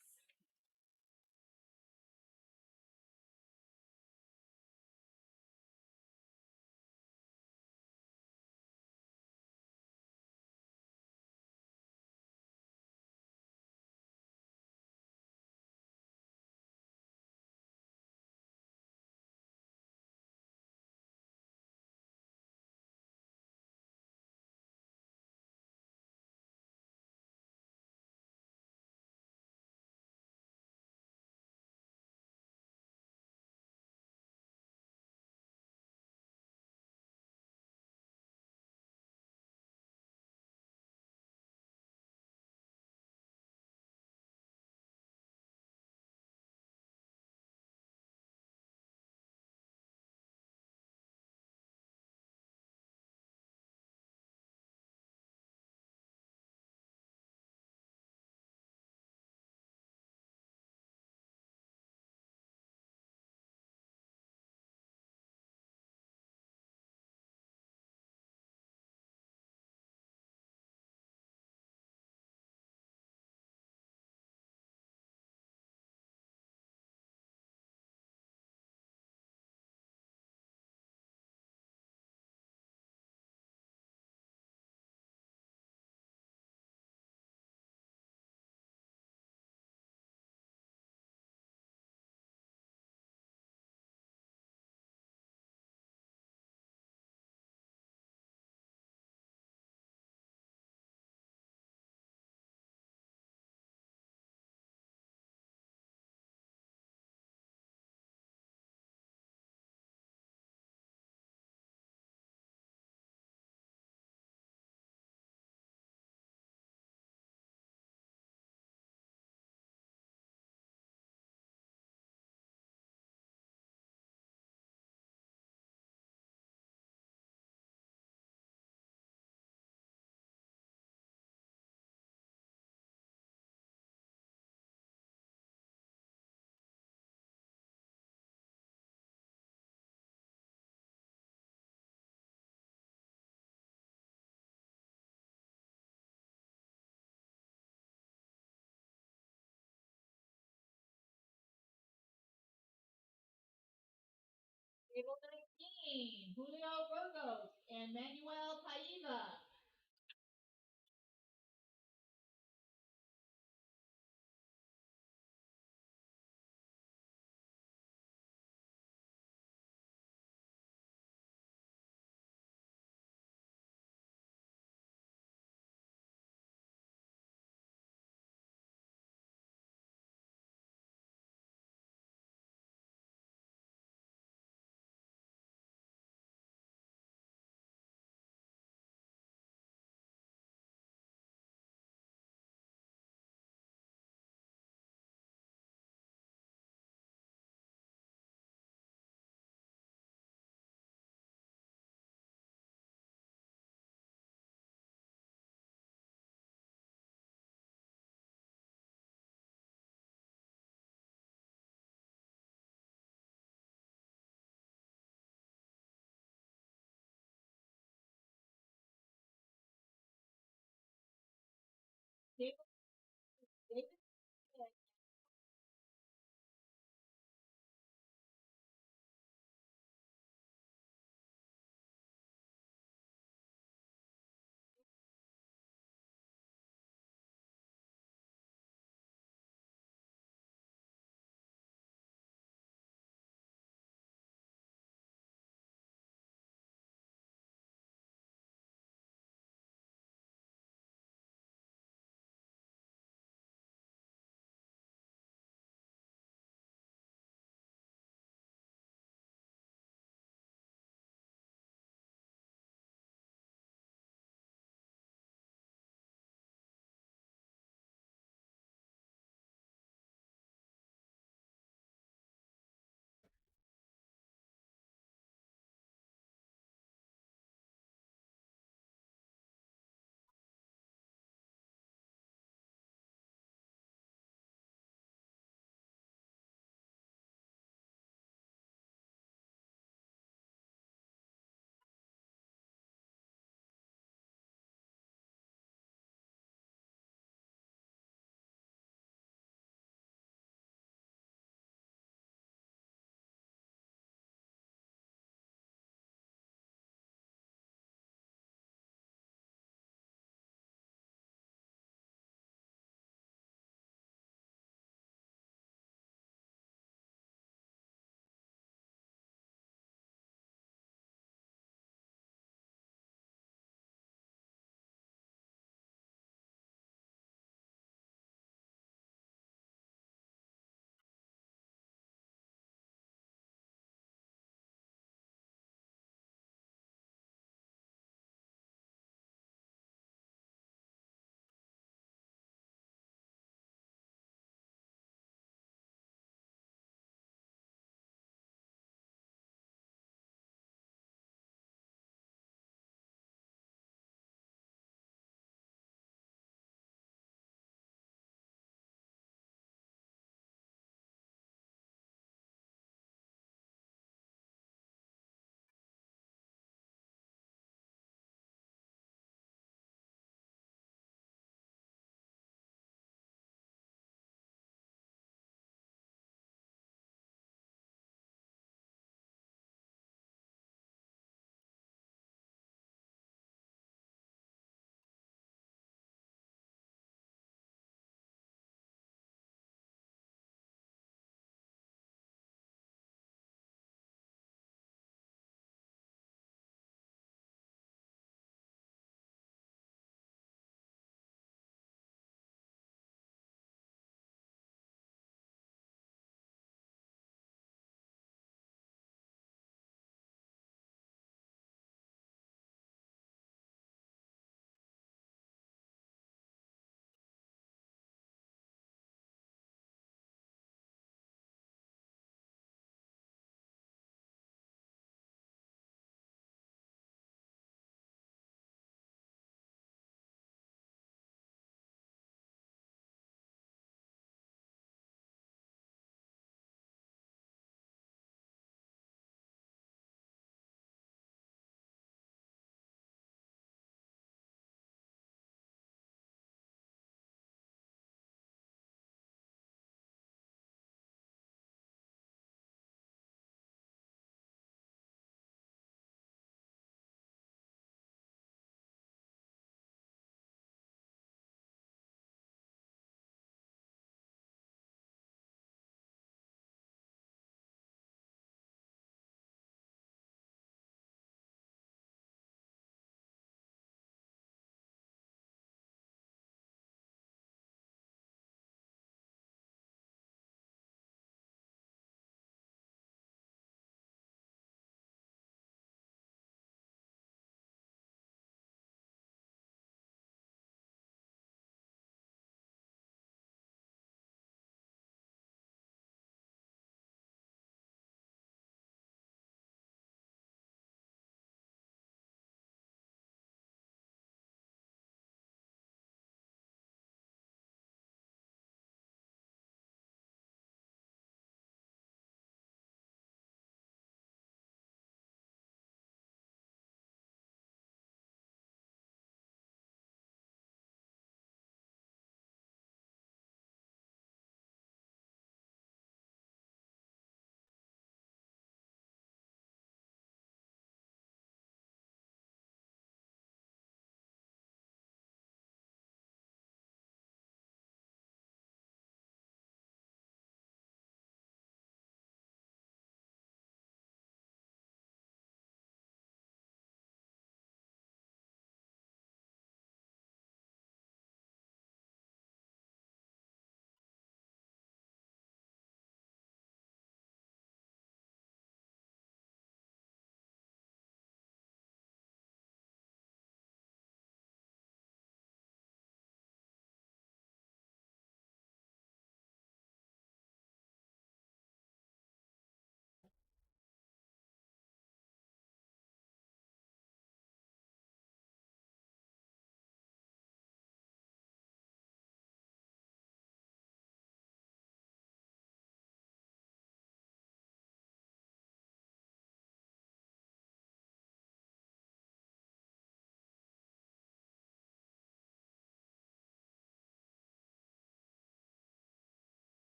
Table 19. Julio Burgos and Manuel Paiva.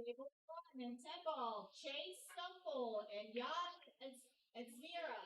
Table 1 and 10 ball. Chase Stumple and Yacht and Zvira.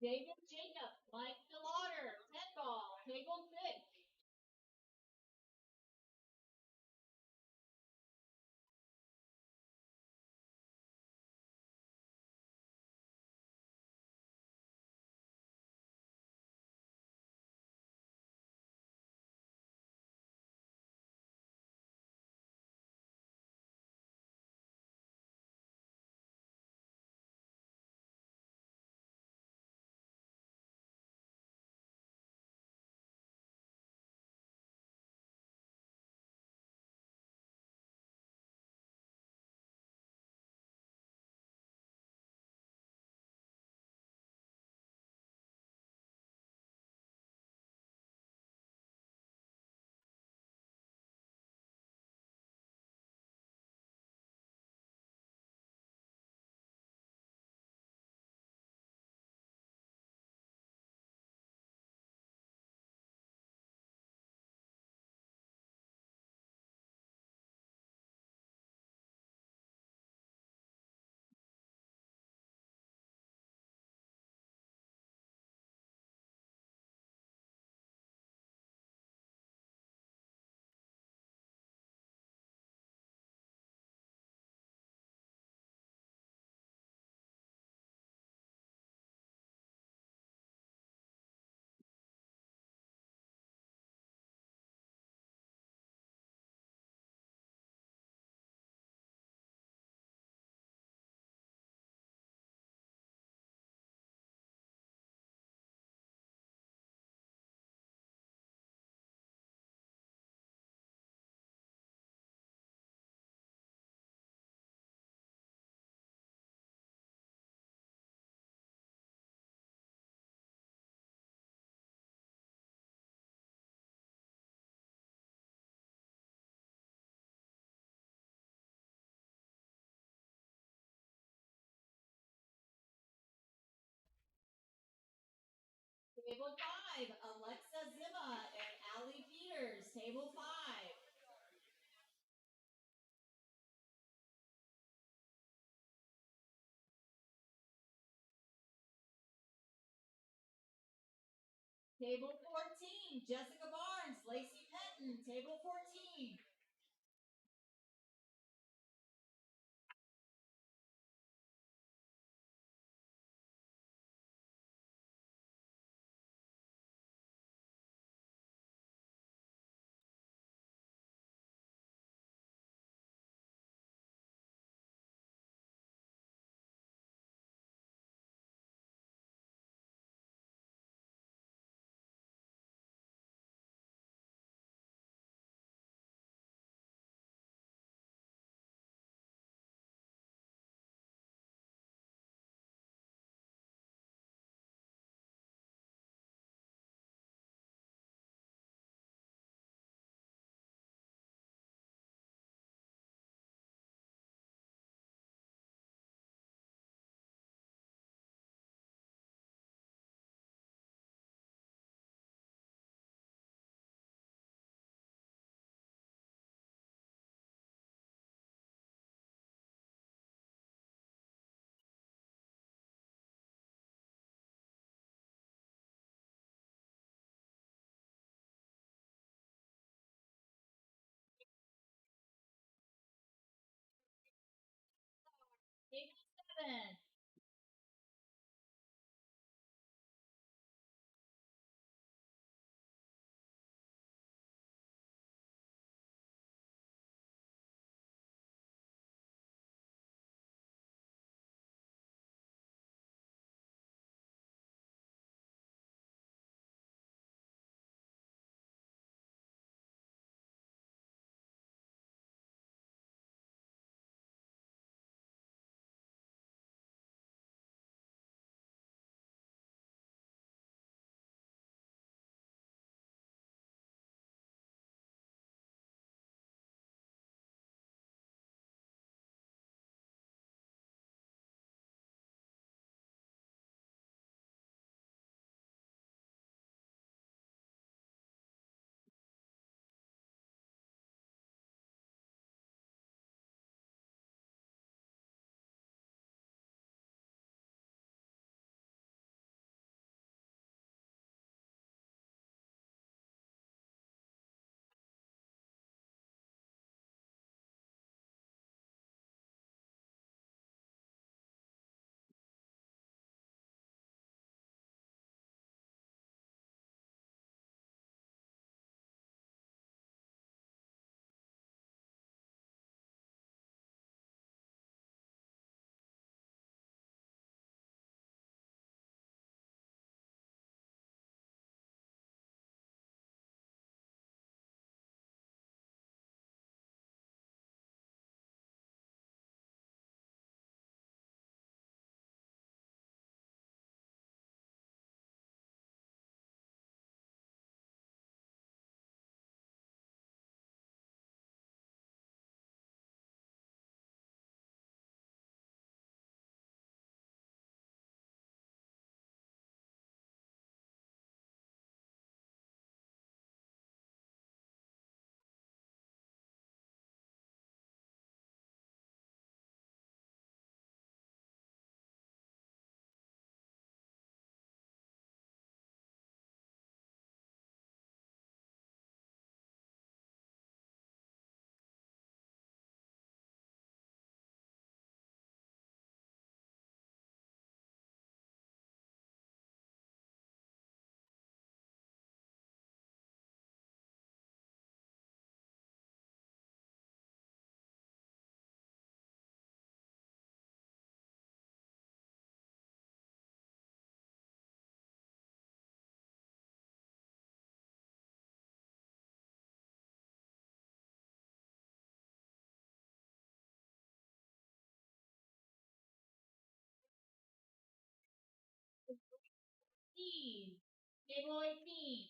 David Jacob, Mike DeLauder, 10 ball. Table 6. Table 5, Alexa Zima and Allie Peters. Table 5. Table 14, Jessica Barnes, Lacey Penton. Table 14. please. Table 18.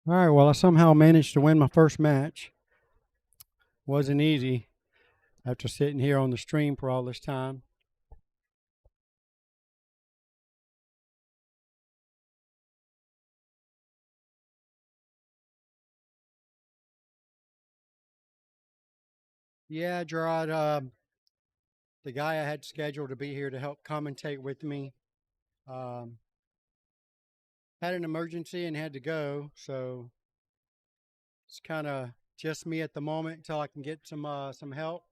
All right, well, I somehow managed to win my first match. Wasn't easy after sitting here on the stream for all this time. Yeah, Gerard, the guy I had scheduled to be here to help commentate with me had an emergency and had to go, so it's kind of just me at the moment until I can get some help.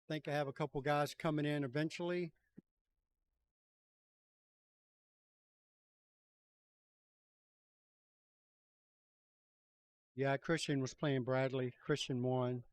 I think I have a couple guys coming in eventually. Yeah, Christian was playing Bradley. Christian won.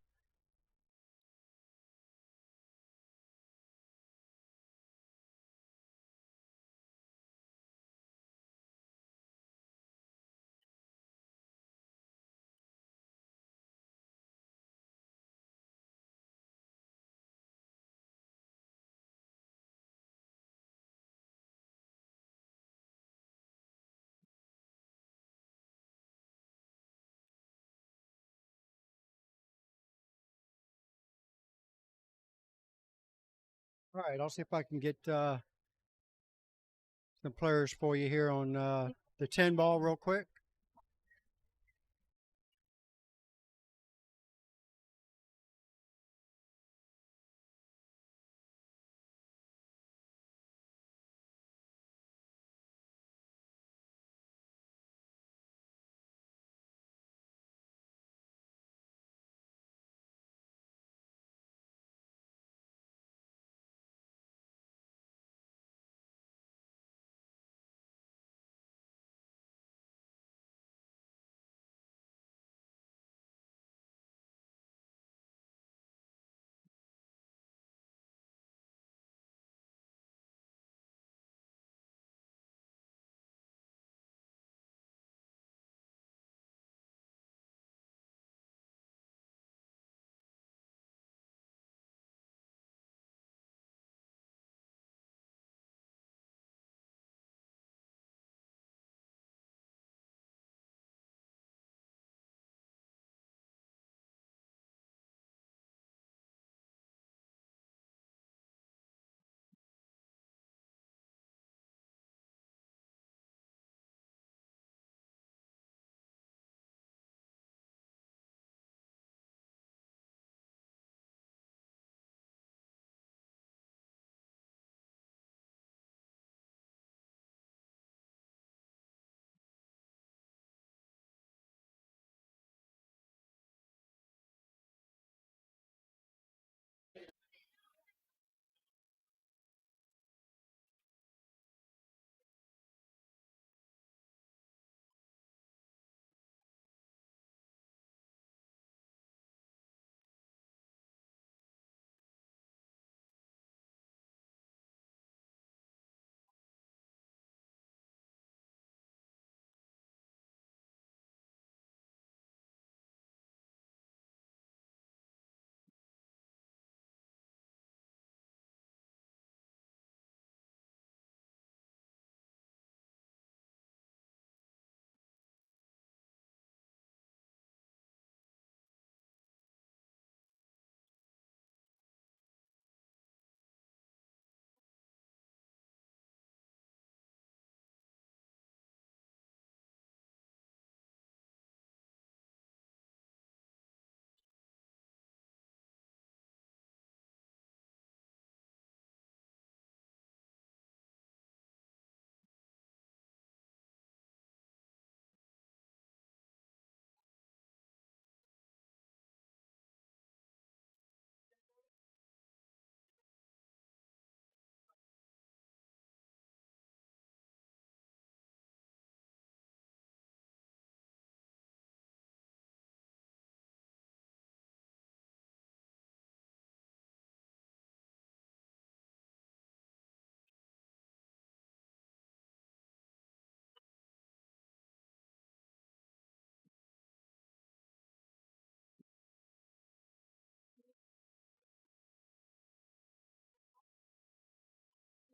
All right, I'll see if I can get some players for you here on the 10 ball real quick.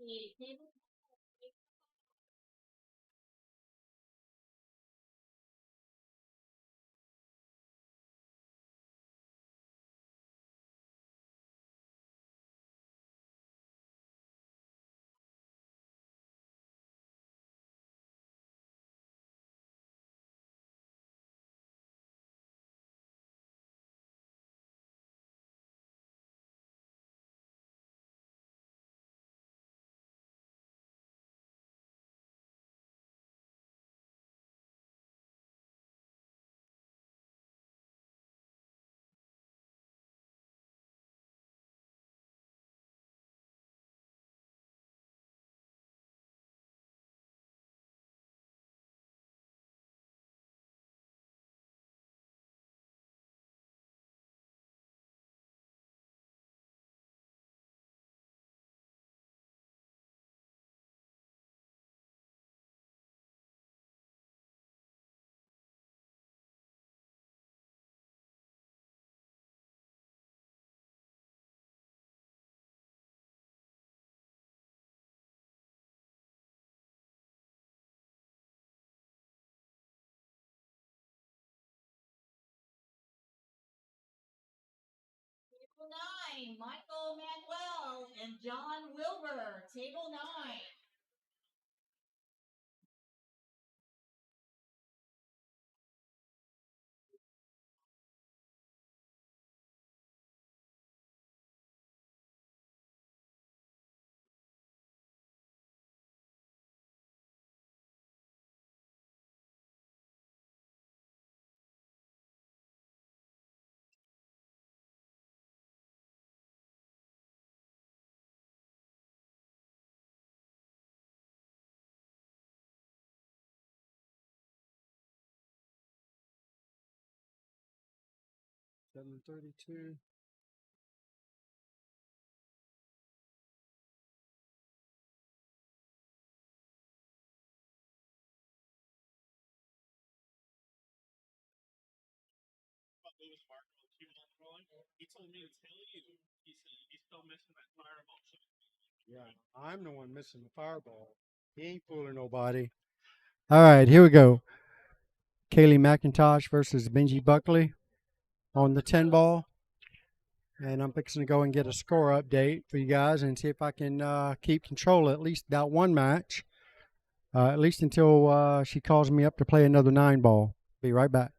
the table. Table 9, Michael Manuel and John Wilbur. Table 9. 7:32. He told me to tell you. He said he's still missing that fireball shot. Yeah, I'm the one missing the fireball. He ain't fooling nobody. All right, here we go. Kaylee Macintosh versus Benji Buckley on the 10 ball. And I'm fixing to go and get a score update for you guys and see if I can keep control of at least that one match. At least until she calls me up to play another 9 ball. Be right back.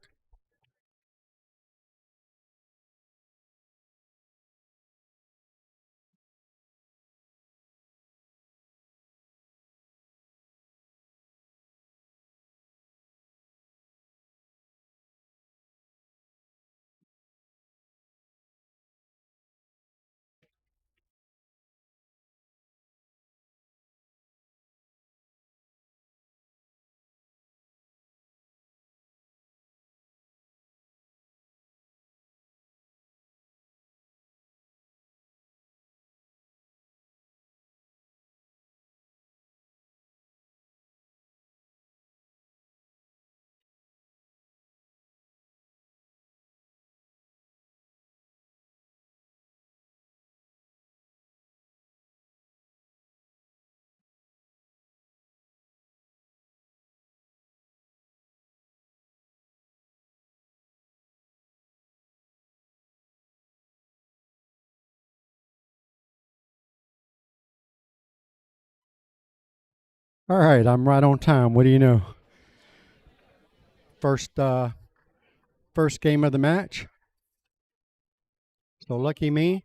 All right, I'm right on time. What do you know? First game of the match. So lucky me.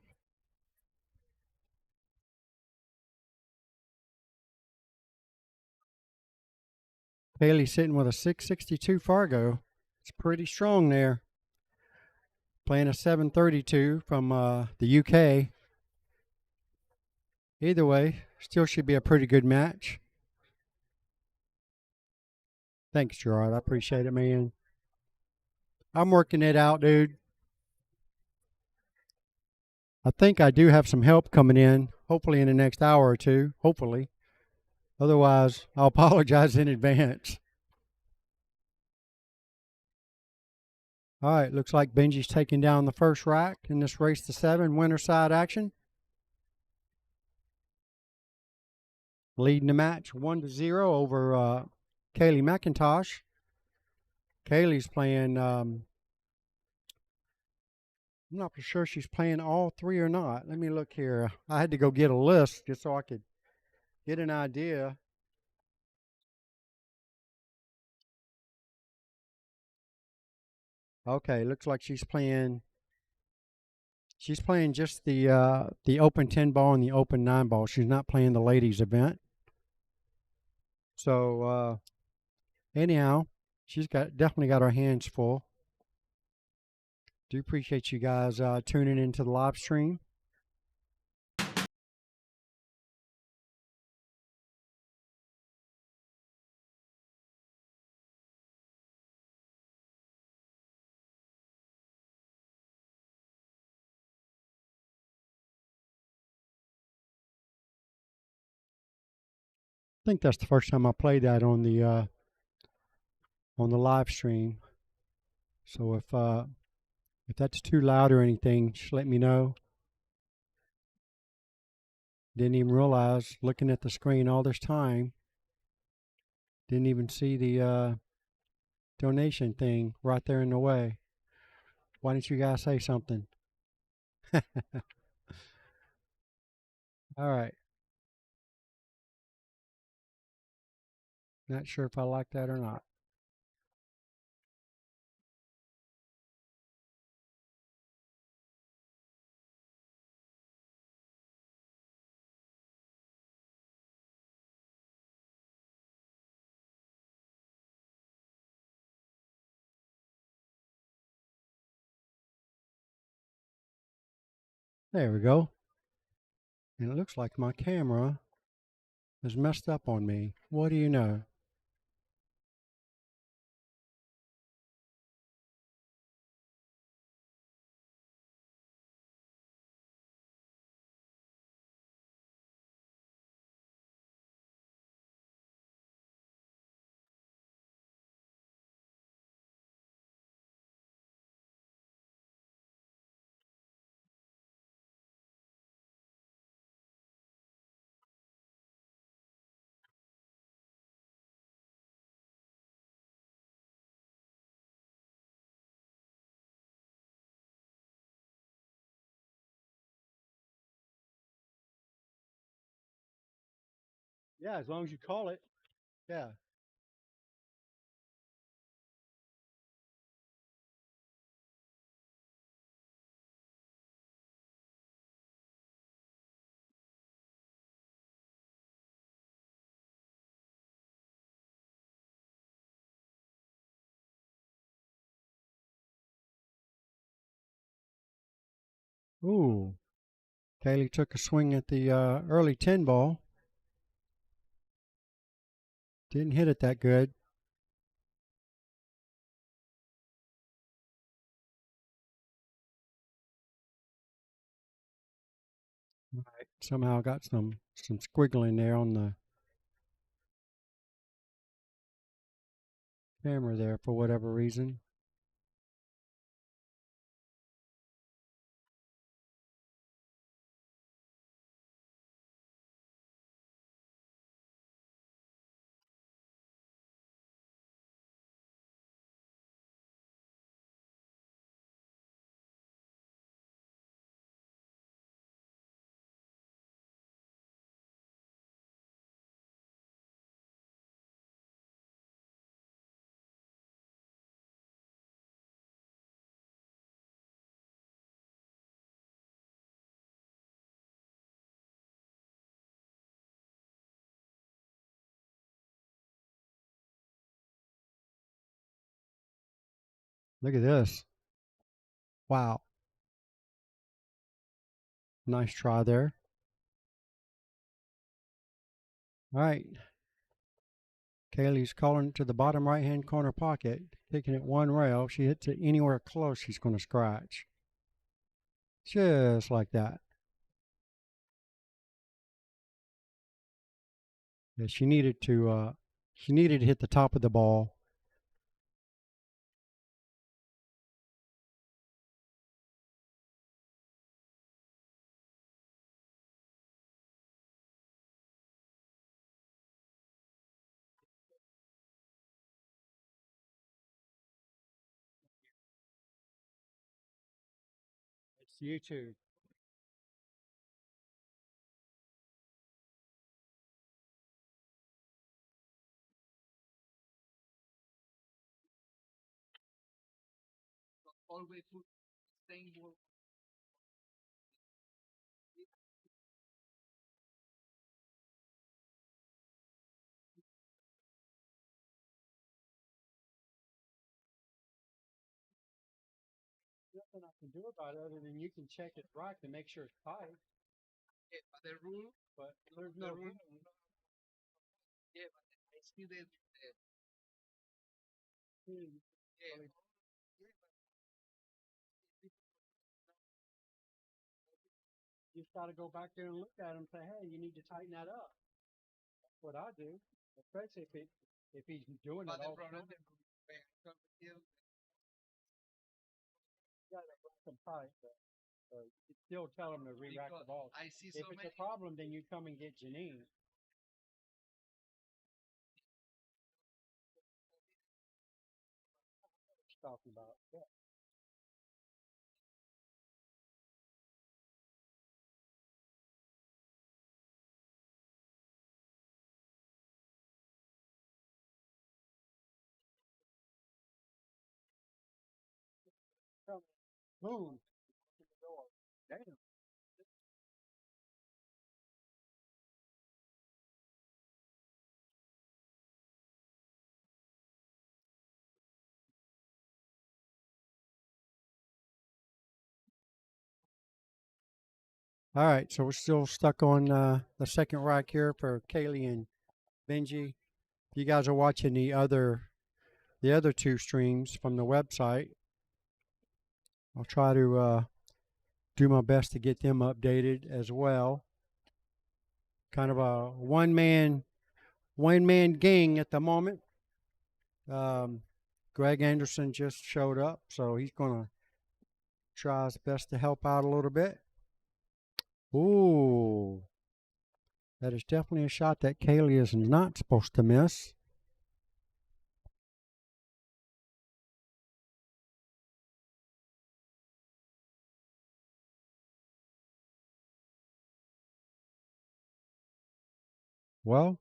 Haley sitting with a 662 Fargo. It's pretty strong there. Playing a 732 from the UK. Either way, still should be a pretty good match. Thanks, Gerard. I appreciate it, man. I'm working it out, dude. I think I do have some help coming in, hopefully in the next hour or two, hopefully. Otherwise, I'll apologize in advance. All right, looks like Benji's taking down the first rack in this race to 7 winner side action. leading the match 1-0 over Kaylee Macintosh. Kaylee's playing, I'm not for sure she's playing all three or not. Let me look here. I had to go get a list just so I could get an idea. Okay, looks like she's playing just the open 10 ball and the open 9 ball. She's not playing the ladies event. So anyhow, she's definitely got her hands full. Do appreciate you guys tuning into the live stream. I think that's the first time I played that on the live stream. So if that's too loud or anything, just let me know. Didn't even realize, looking at the screen all this time, didn't even see the donation thing right there in the way. Why didn't you guys say something? All right. Not sure if I like that or not. There we go. And it looks like my camera is messed up on me. What do you know? Yeah, as long as you call it. Yeah. Ooh. Kaylee took a swing at the early 10 ball. Didn't hit it that good. All right. Somehow got some squiggling there on the camera there for whatever reason. Look at this. Wow. Nice try there. All right. Kaylee's calling it to the bottom right-hand corner pocket, taking it one rail. If she hits it anywhere close, she's going to scratch. Just like that. Yeah, she needed to hit the top of the ball. YouTube. Always put staying more. Nothing I can do about it other than you can check it right to make sure it's tight. Yeah, but the rule, But there's the no rule. rule. Yeah, but I see the Hmm. yeah, You just got to go back there and look at him and say, hey, you need to tighten that up. That's what I do, especially if he's doing but it the all the problem time. is You got to rack them tight, but you still tell him to re-rack the because ball. I see If so it's many. a problem, then you come and get Janine. Talking about. Yeah. Boom. Damn. All right, so we're still stuck on the second rack here for Kaylee and Benji. If you guys are watching the other two streams from the website, I'll try to do my best to get them updated as well. Kind of a one man gang at the moment. Greg Anderson just showed up, so he's gonna try his best to help out a little bit. Ooh, that is definitely a shot that Kaylee is not supposed to miss. Well,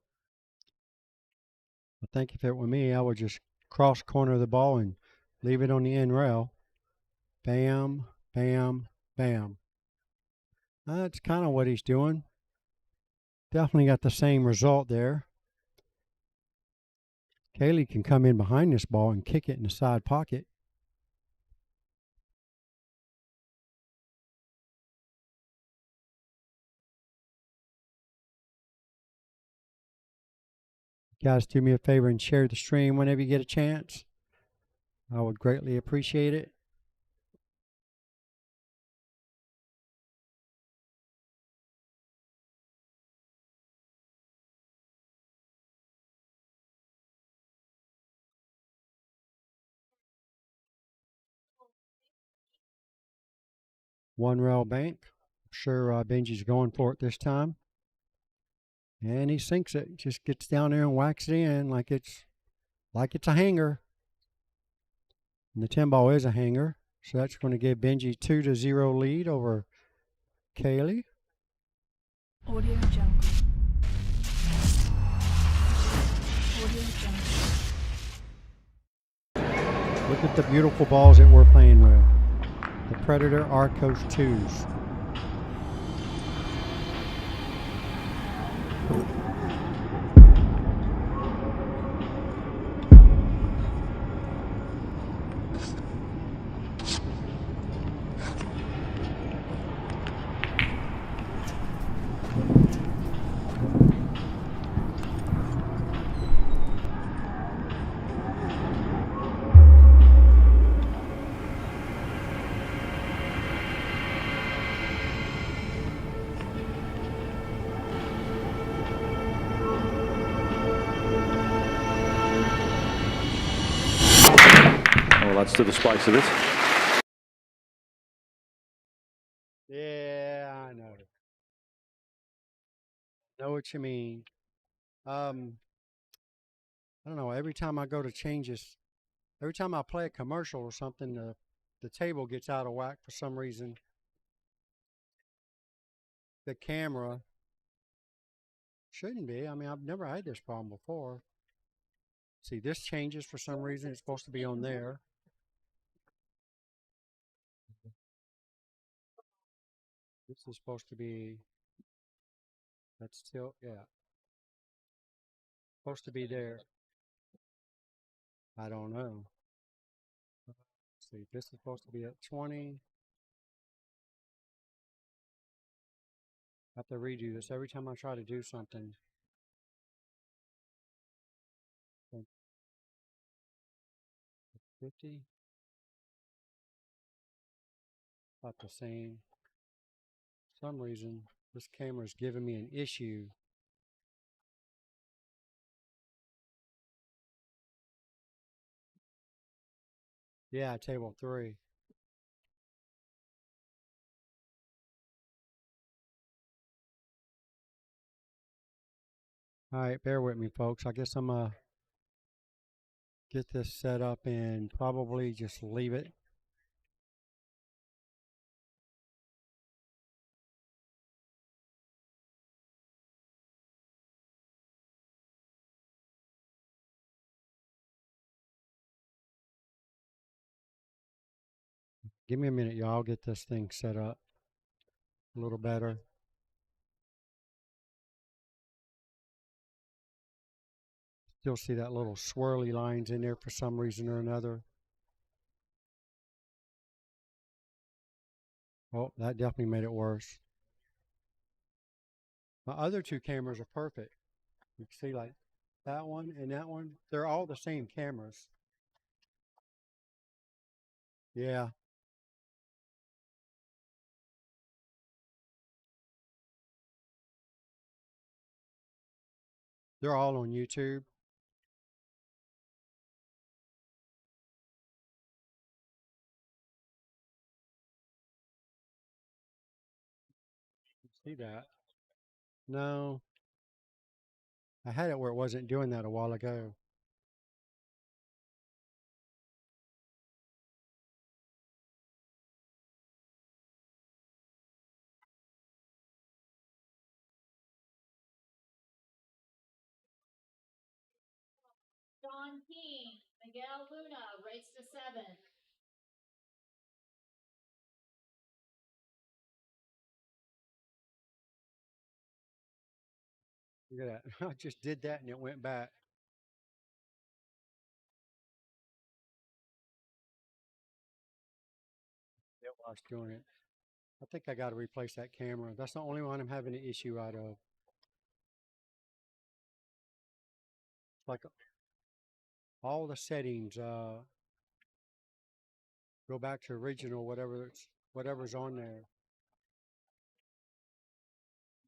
I think if it were me, I would just cross corner the ball and leave it on the end rail. Bam, bam, bam. That's kind of what he's doing. Definitely got the same result there. Kaylee can come in behind this ball and kick it in the side pocket. Guys, do me a favor and share the stream whenever you get a chance. I would greatly appreciate it. One rail bank. I'm sure Benji's going for it this time. And he sinks it. Just gets down there and whacks it in like it's a hanger. And the 10 ball is a hanger. So that's going to give Benji 2-0 lead over Kaylee. Audio Jungle. Audio Jungle. Look at the beautiful balls that we're playing with. The Predator Arcos 2s. Adds to the spice of it. Yeah, I know. Know what you mean. I don't know. Every time I go to change this, every time I play a commercial or something, the table gets out of whack for some reason. the camera. Shouldn't be. I mean, I've never had this problem before. See, this changes for some reason. It's supposed to be on there. This is supposed to be, that's still, yeah. Supposed to be there. I don't know. Let's see, this is supposed to be at 20. I have to redo this every time I try to do something. 50. About the same. For some reason, this camera is giving me an issue. Yeah, table 3. All right, bear with me, folks. I guess I'm going to get this set up and probably just leave it. Give me a minute, y'all. I'll get this thing set up a little better. Still see that little swirly lines in there for some reason or another. Oh, that definitely made it worse. My other two cameras are perfect. You can see like that one and that one. They're all the same cameras. Yeah. They're all on YouTube. See that? No. I had it where it wasn't doing that a while ago. John King, Miguel Luna, race to 7. Look at that. I just did that and it went back. It was doing it. I think I got to replace that camera. That's the only one I'm having an issue out of. Like all the settings, go back to original, whatever's on there.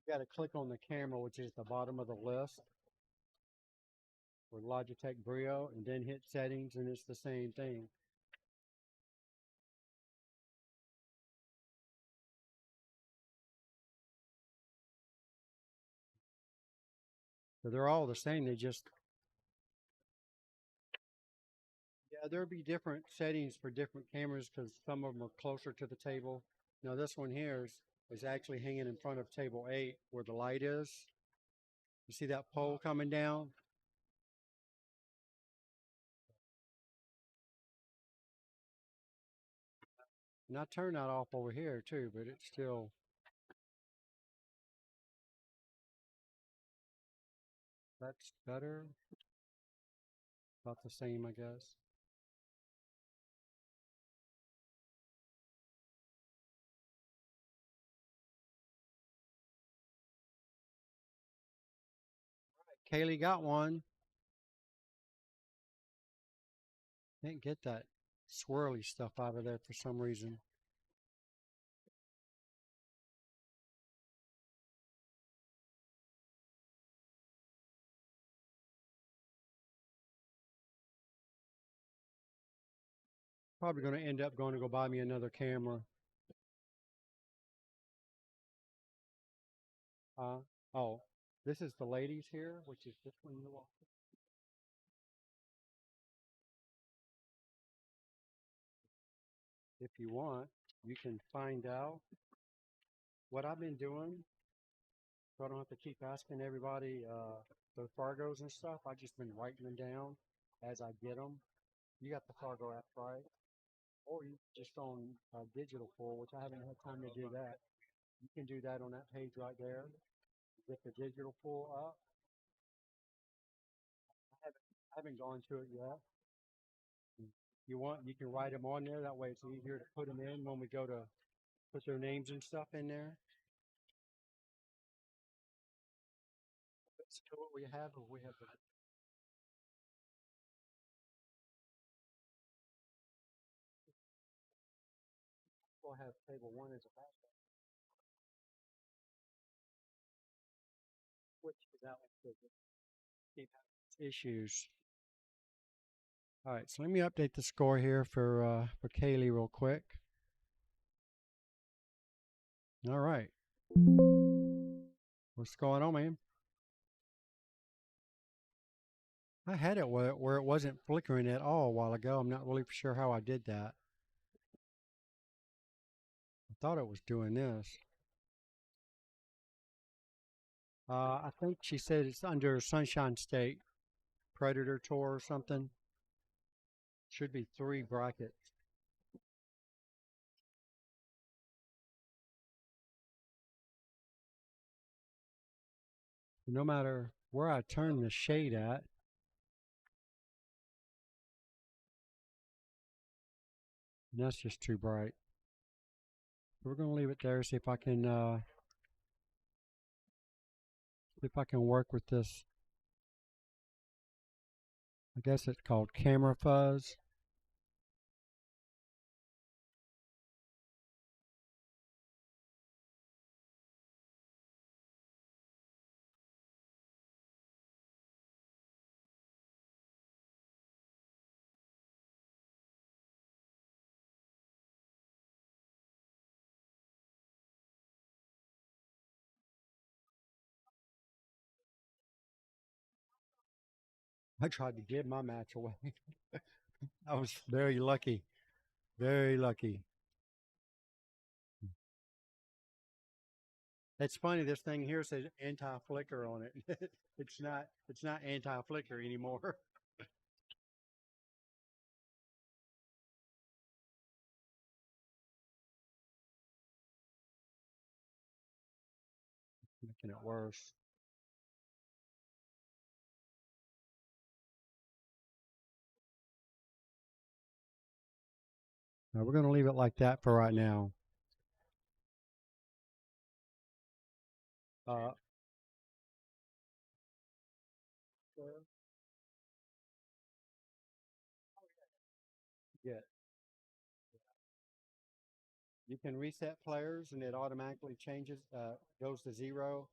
You got to click on the camera, which is at the bottom of the list with Logitech Brio, and then hit settings, and it's the same thing. So they're all the same. They just, yeah, there'll be different settings for different cameras because some of them are closer to the table. Now this one here is actually hanging in front of table 8 where the light is. You see that pole coming down? And I turned that off over here too, but it's still. That's better. About the same, I guess. Kaylee got one. Can't get that swirly stuff out of there for some reason. Probably going to end up going to go buy me another camera. Oh, this is the ladies here, which is this one you're watching. If you want, you can find out what I've been doing So I don't have to keep asking everybody their Fargos and stuff. I've just been writing them down as I get them. You got the Fargo app, right? Or you just on digital pool, which I haven't had time to do that. You can do that on that page right there. Get the digital pool up. I haven't gone to it yet. You want, you can write them on there. That way it's easier to put them in when we go to put their names and stuff in there. Let's see what we have. Or we have the we'll have table 1 as a backup, which is out with keep issues. All right, so let me update the score here for Kaylee real quick. All right. What's going on, man? I had it where it wasn't flickering at all a while ago. I'm not really sure how I did that. I thought it was doing this. I think she said it's under Sunshine State Predator Tour or something. Should be 3 brackets. No matter where I turn the shade at, and that's just too bright. We're going to leave it there, see if I can work with this. I guess it's called camera fuzz. I tried to give my match away. I was very lucky. Very lucky. It's funny, this thing here says anti-flicker on it. It's not anti-flicker anymore. Making it worse. Now we're going to leave it like that for right now. Yeah. You can reset players and it automatically changes, goes to 0,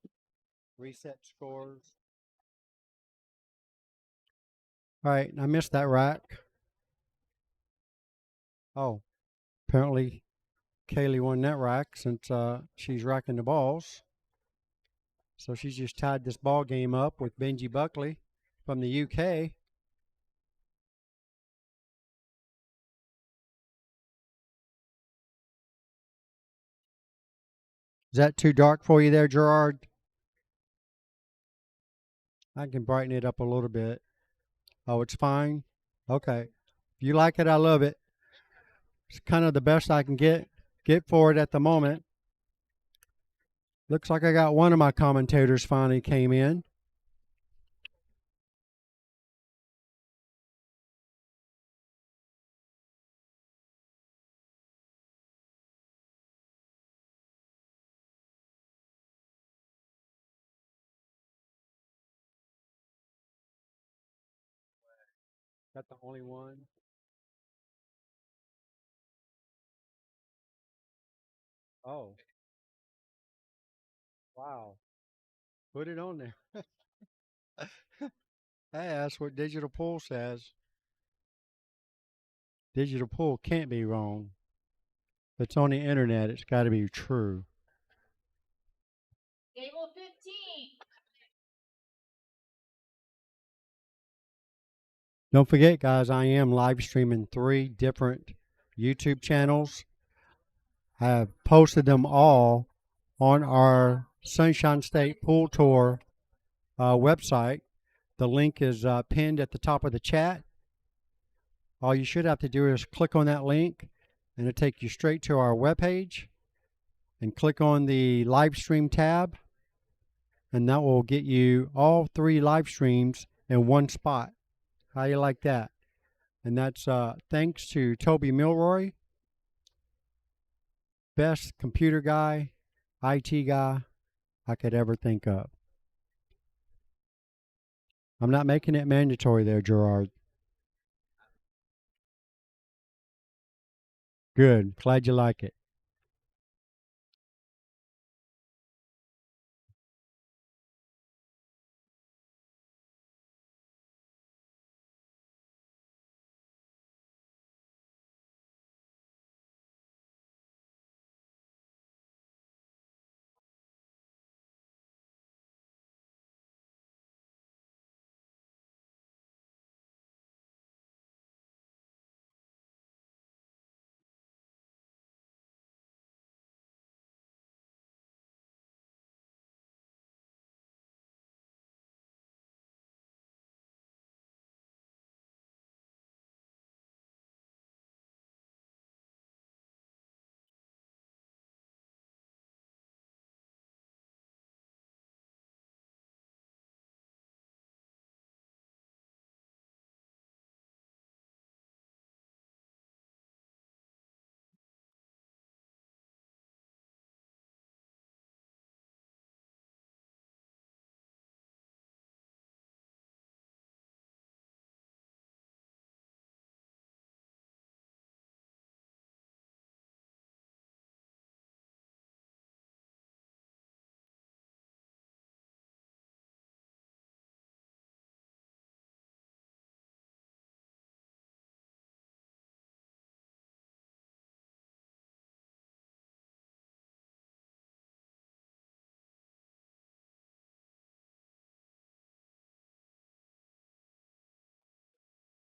reset scores. All right, I missed that rack. Oh, apparently Kaylee won that rack since she's racking the balls. So she's just tied this ball game up with Benji Buckley from the UK. Is that too dark for you there, Gerard? I can brighten it up a little bit. Oh, it's fine? Okay. If you like it, I love it. It's kind of the best I can get for it at the moment. Looks like I got one of my commentators finally came in. That's the only one. Oh. Wow. Put it on there. Hey, that's what Digital Pool says. Digital Pool can't be wrong. If it's on the internet, it's got to be true. Table 15. Don't forget, guys, I am live streaming 3 different YouTube channels. I have posted them all on our Sunshine State Pool Tour website. The link is pinned at the top of the chat. All you should have to do is click on that link, and it'll take you straight to our webpage. And click on the live stream tab, and that will get you all 3 live streams in one spot. How you like that? And that's thanks to Toby Milroy, best computer guy, IT guy I could ever think of. I'm not making it mandatory there, Gerard. Good. Glad you like it.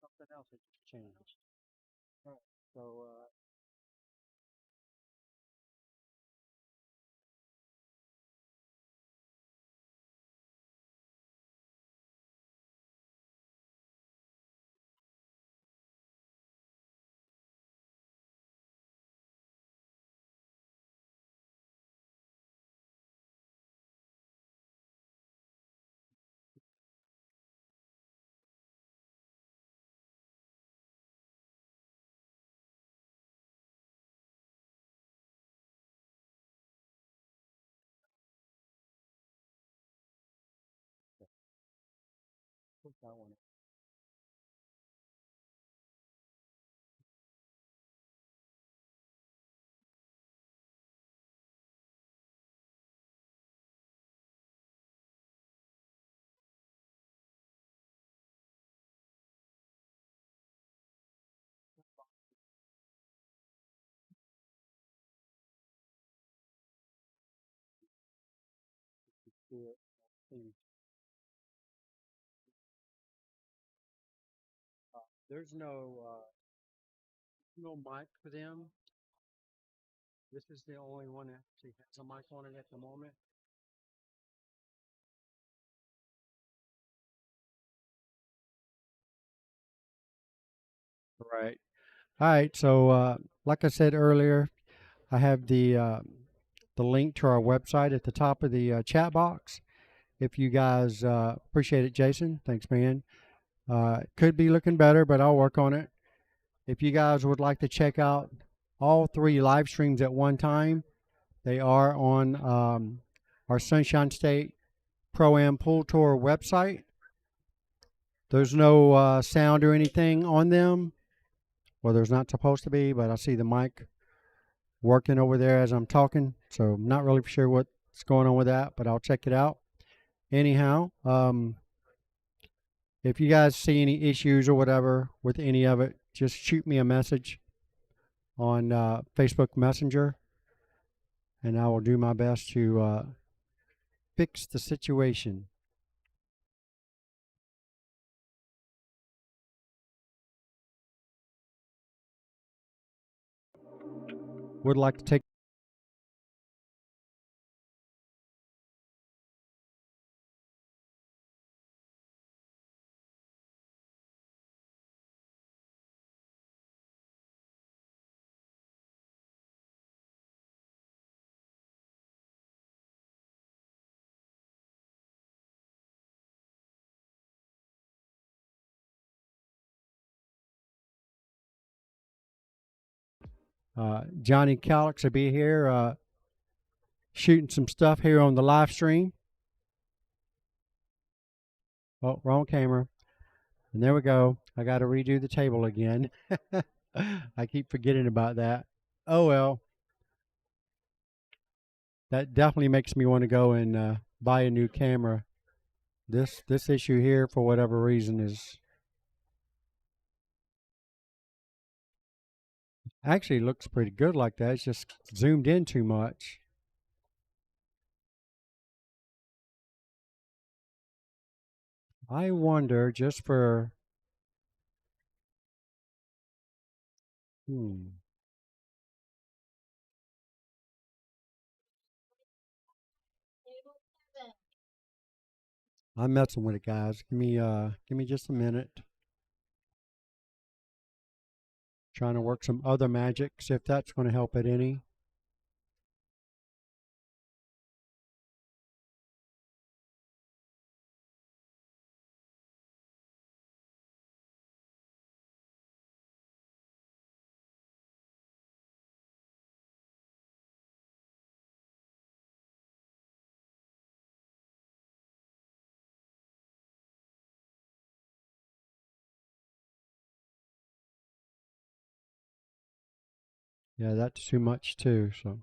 Something else that just changed. All right, so put that one. Do it. Please. There's no mic for them. This is the only one that actually has a mic on it at the moment. Right. All right. So, like I said earlier, I have the link to our website at the top of the chat box. If you guys appreciate it, Jason. Thanks, man. Could be looking better, but I'll work on it. If you guys would like to check out all 3 live streams at one time, they are on our Sunshine State Pro-Am Pool Tour website. There's no sound or anything on them. Well, there's not supposed to be, but I see the mic working over there as I'm talking, so I'm not really sure what's going on with that, but I'll check it out. Anyhow, if you guys see any issues or whatever with any of it, just shoot me a message on Facebook Messenger, and I will do my best to fix the situation. Would like to take Johnny Calix will be here shooting some stuff here on the live stream. Oh, wrong camera. And there we go. I got to redo the table again. I keep forgetting about that. Oh, well. That definitely makes me want to go and buy a new camera. This issue here, for whatever reason, is actually looks pretty good like that. It's just zoomed in too much. I wonder, just for I'm messing with it, guys. Give me just a minute. Trying to work some other magic, see if that's going to help it any. Yeah, that's too much too, so.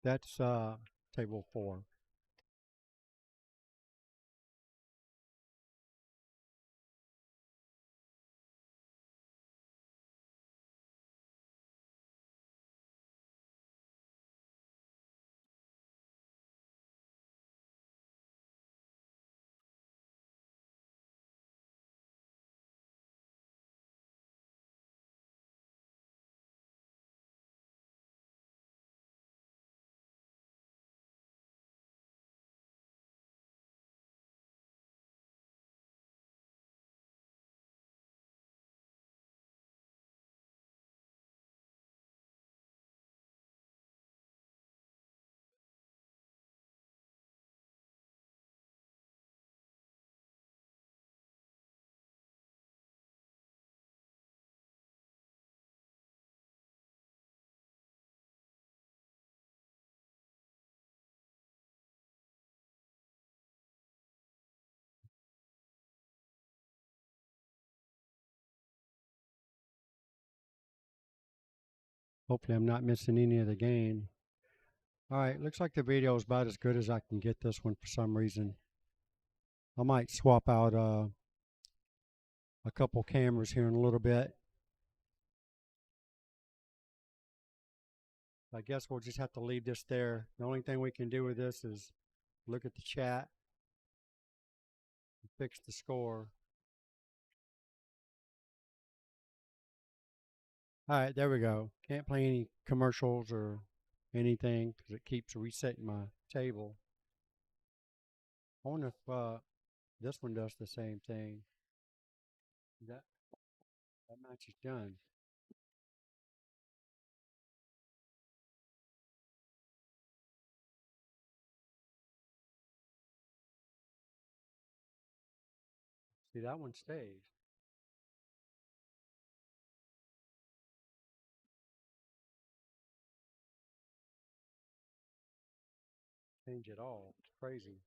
That's table 4. Hopefully I'm not missing any of the game. All right, looks like the video is about as good as I can get this one for some reason. I might swap out a couple cameras here in a little bit. I guess we'll just have to leave this there. The only thing we can do with this is look at the chat and fix the score. All right, there we go. Can't play any commercials or anything because it keeps resetting my table. I wonder if this one does the same thing. That match is done. See, that one stays. Change it all. It's crazy.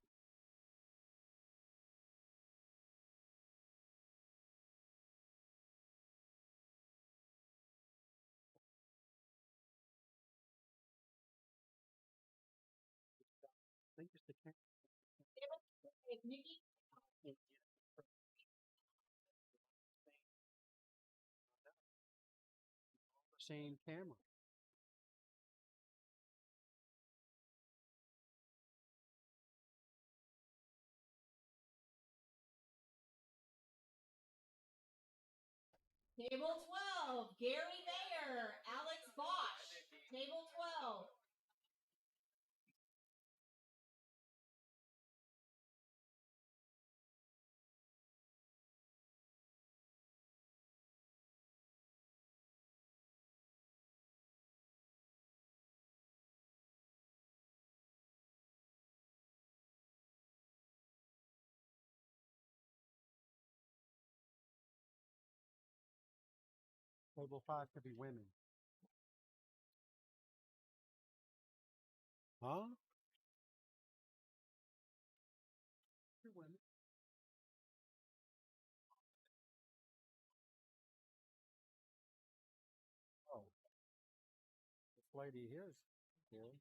Nikki. Same camera. Table 12, Gary Mayer, Alex Bosch. Table 12. Table 5 could be women. Huh? Two women. Oh. This lady here is here.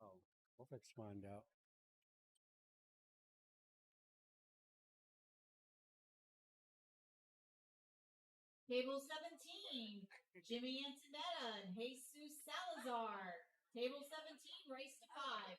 Oh, we'll fix find out. Table 17, Jimmy Antonetta and Jesus Salazar. Table 17, race to 5.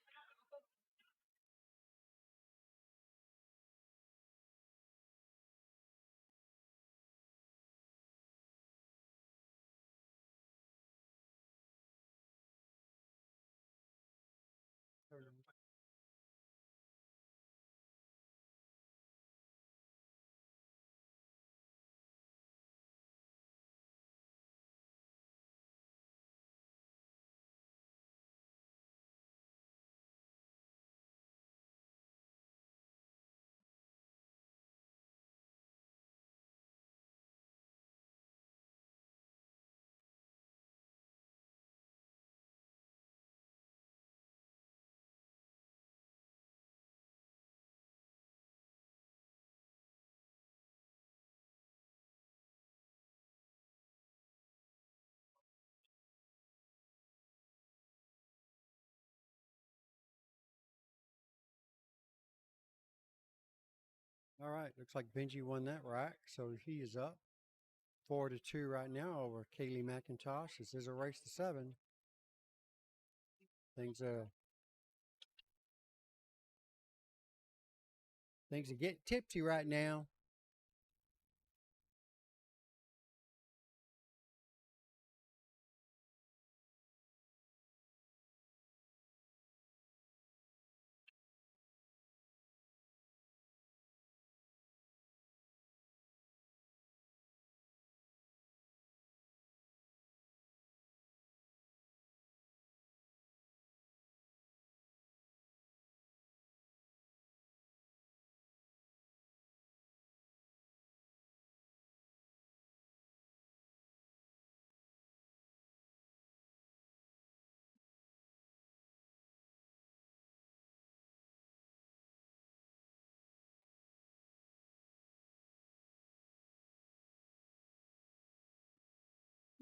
All right, looks like Benji won that rack, so he is up 4-2 right now over Kaylee Macintosh. This is a race to 7. Things are getting tipsy right now.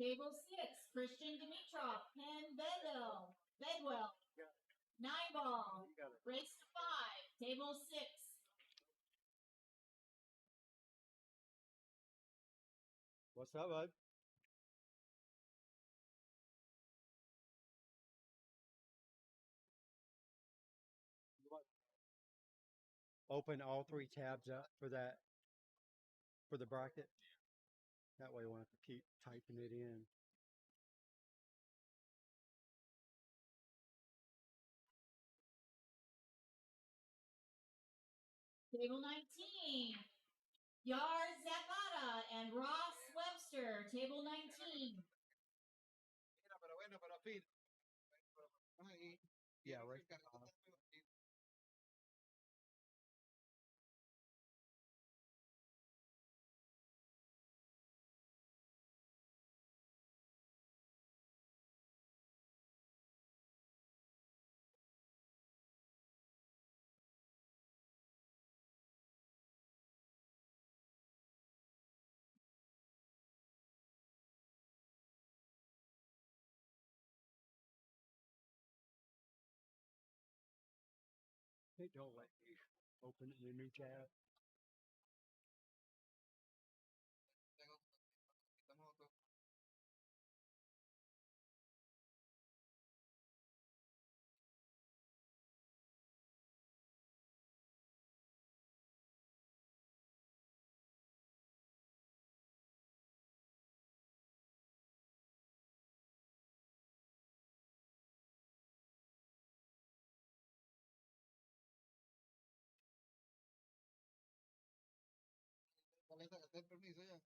Table 6, Christian Dimitrov, Penn Bedwell. 9 ball, race to 5. Table 6. What's up, bud? Open all 3 tabs up for the bracket. That way we won't have to keep typing it in. Table 19, Yar Zapata and Ross Webster. Table 19. Yeah, right. It don't let me open it in a new tab. Permiso ya.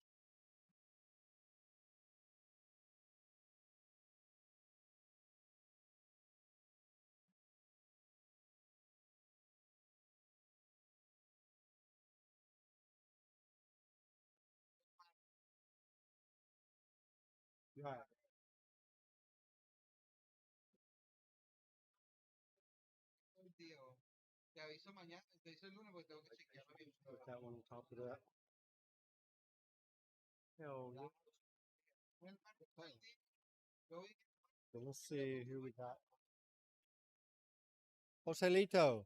Right. Tío, te aviso mañana, te aviso el lunes porque tengo que chequearlo bien. Put that one on top of that. Hell yeah. So let's see who we got. Joselito.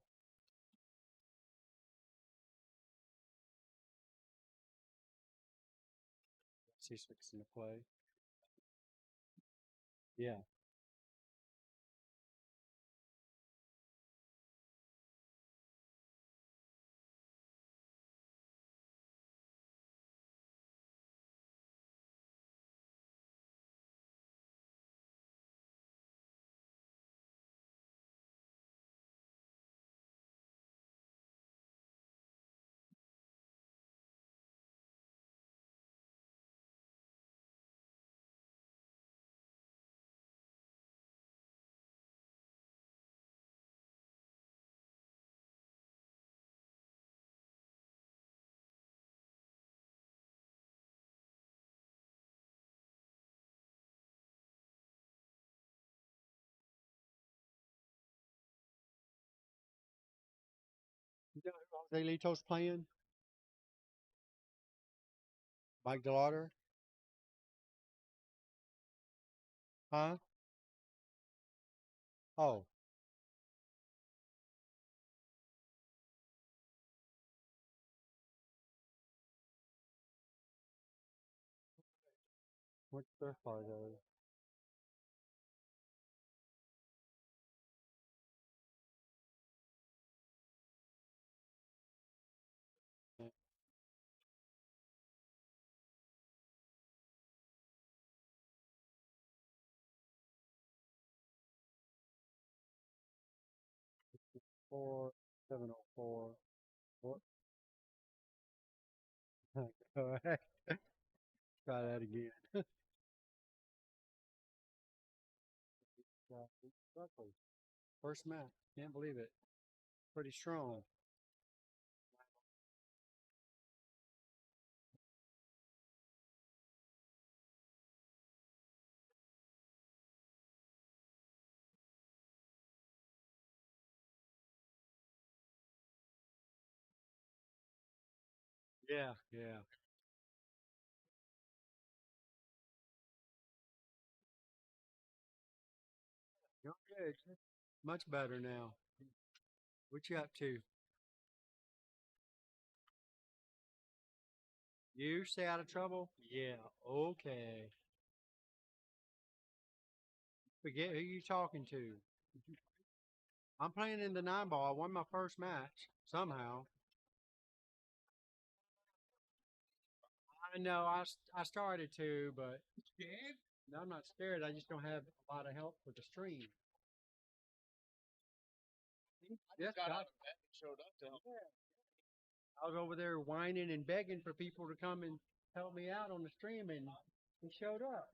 He's fixing to play. Yeah. You know who Joselito's playing? Mike DeLauder? Huh? Oh. What's their part of it? Yeah. 704. What? All right. Try that again. Buckley. First match. Can't believe it. Pretty strong. Yeah, yeah. You're good. Much better now. What you up to? You stay out of trouble? Yeah, okay. Forget who you talking to. I'm playing in the 9-ball. I won my first match somehow. I know I started to, but no, I'm not scared. I just don't have a lot of help with the stream. Yes, Got God. out of bed and showed up to help. I was over there whining and begging for people to come and help me out on the stream, and he showed up.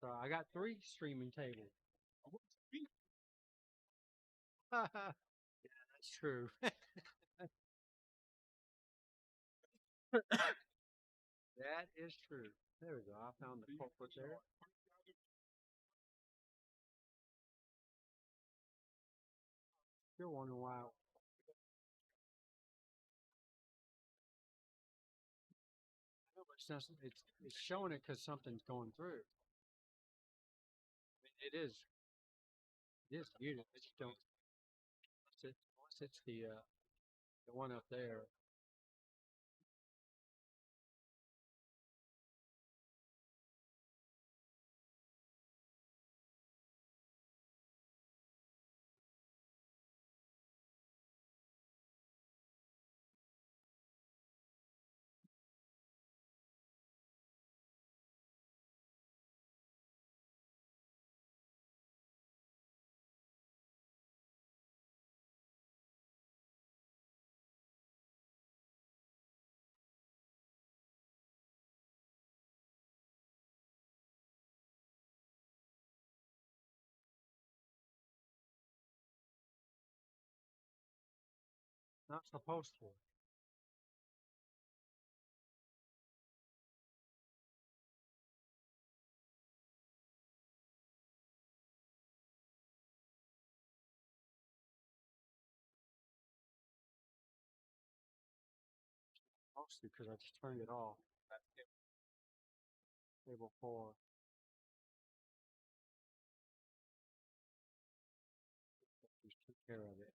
So I got 3 streaming tables. Yeah, that's true. That is true. There we go. I found the culprit there. Still wondering why. No, but it's showing it because something's going through. It is. It is muted. I just don't. Unless it's the one up there. Not supposed to. Mostly because I just turned it off. Table 4. Just took care of it.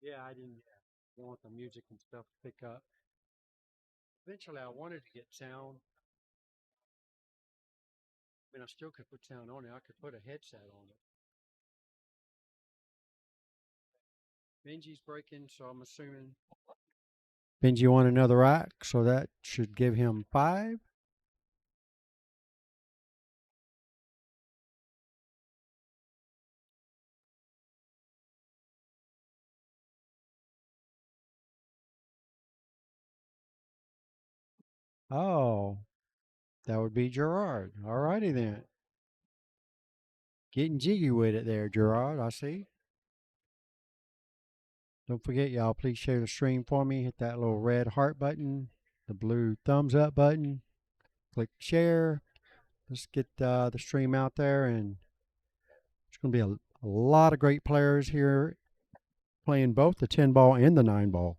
Yeah, I didn't want the music and stuff to pick up. Eventually, I wanted to get sound. I mean, I still could put sound on it. I could put a headset on it. Benji's breaking, so I'm assuming Benji won another rack, so that should give him 5. Oh, that would be Gerard. All righty then. Getting jiggy with it there, Gerard, I see. Don't forget, y'all, please share the stream for me. Hit that little red heart button, the blue thumbs up button. Click share. Let's get the stream out there, and there's going to be a lot of great players here playing both the 10 ball and the 9 ball.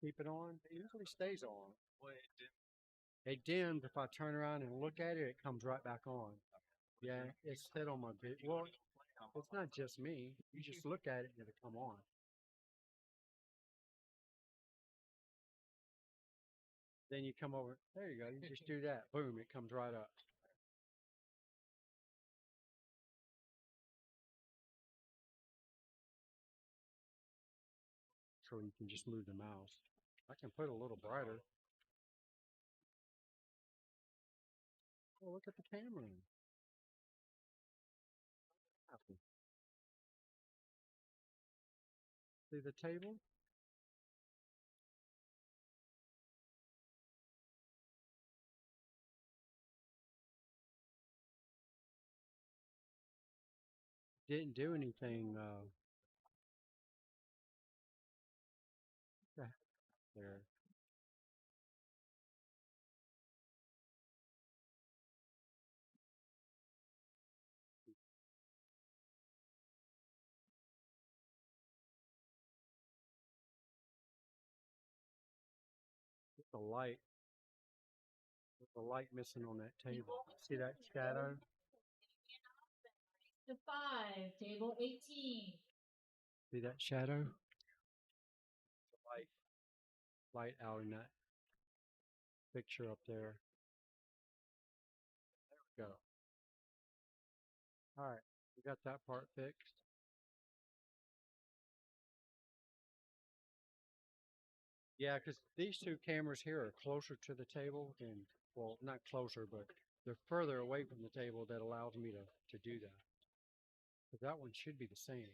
Keep it on. It usually stays on. It dims. If I turn around and look at it, it comes right back on. Yeah, it's set on my bit. Well, it's not just me. You just look at it and it'll come on. Then you come over. There you go. You just do that. Boom, it comes right up. So you can just move the mouse. I can put it a little brighter. Oh, look at the camera. See the table? Didn't do anything there. Just a light. There's a light missing on that table. See that shadow? To 5, table 18. See that shadow? Light out in that picture up there. There we go. All right, we got that part fixed. Yeah, because these two cameras here are closer to the table and, well, not closer, but they're further away from the table. That allows me to do that. But that one should be the same.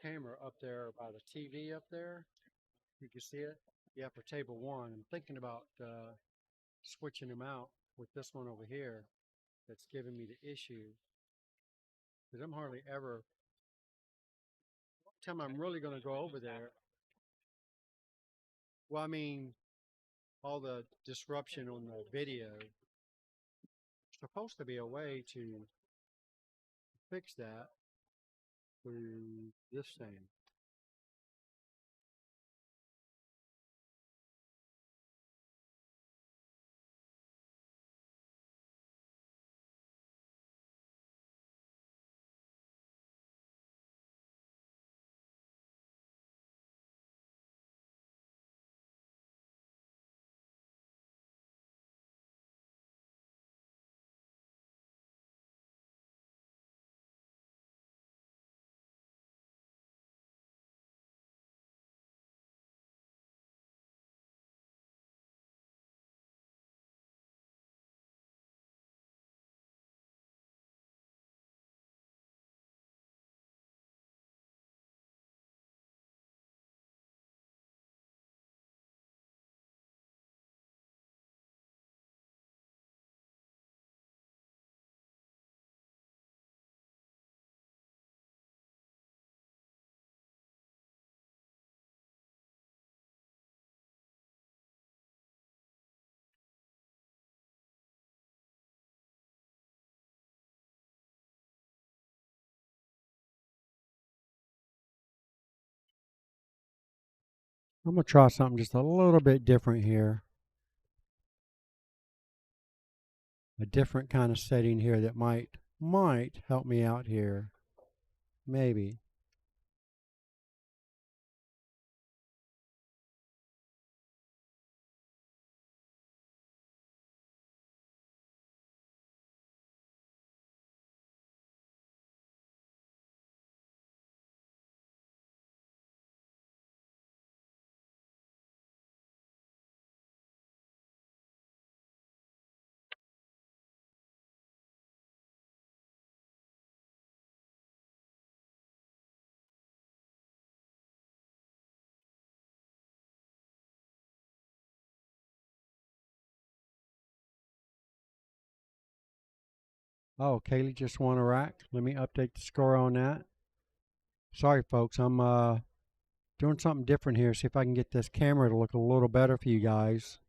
camera up there by the TV up there. You can see it. Yeah, for table 1. I'm thinking about switching them out with this one over here that's giving me the issue. Because I'm hardly ever, time I'm really going to go over there. Well, I mean, all the disruption on the video. There's supposed to be a way to fix that through this thing. I'm going to try something just a little bit different here. A different kind of setting here that might help me out here. Maybe. Oh, Kaylee just won a rack. Let me update the score on that. Sorry, folks. I'm doing something different here. See if I can get this camera to look a little better for you guys.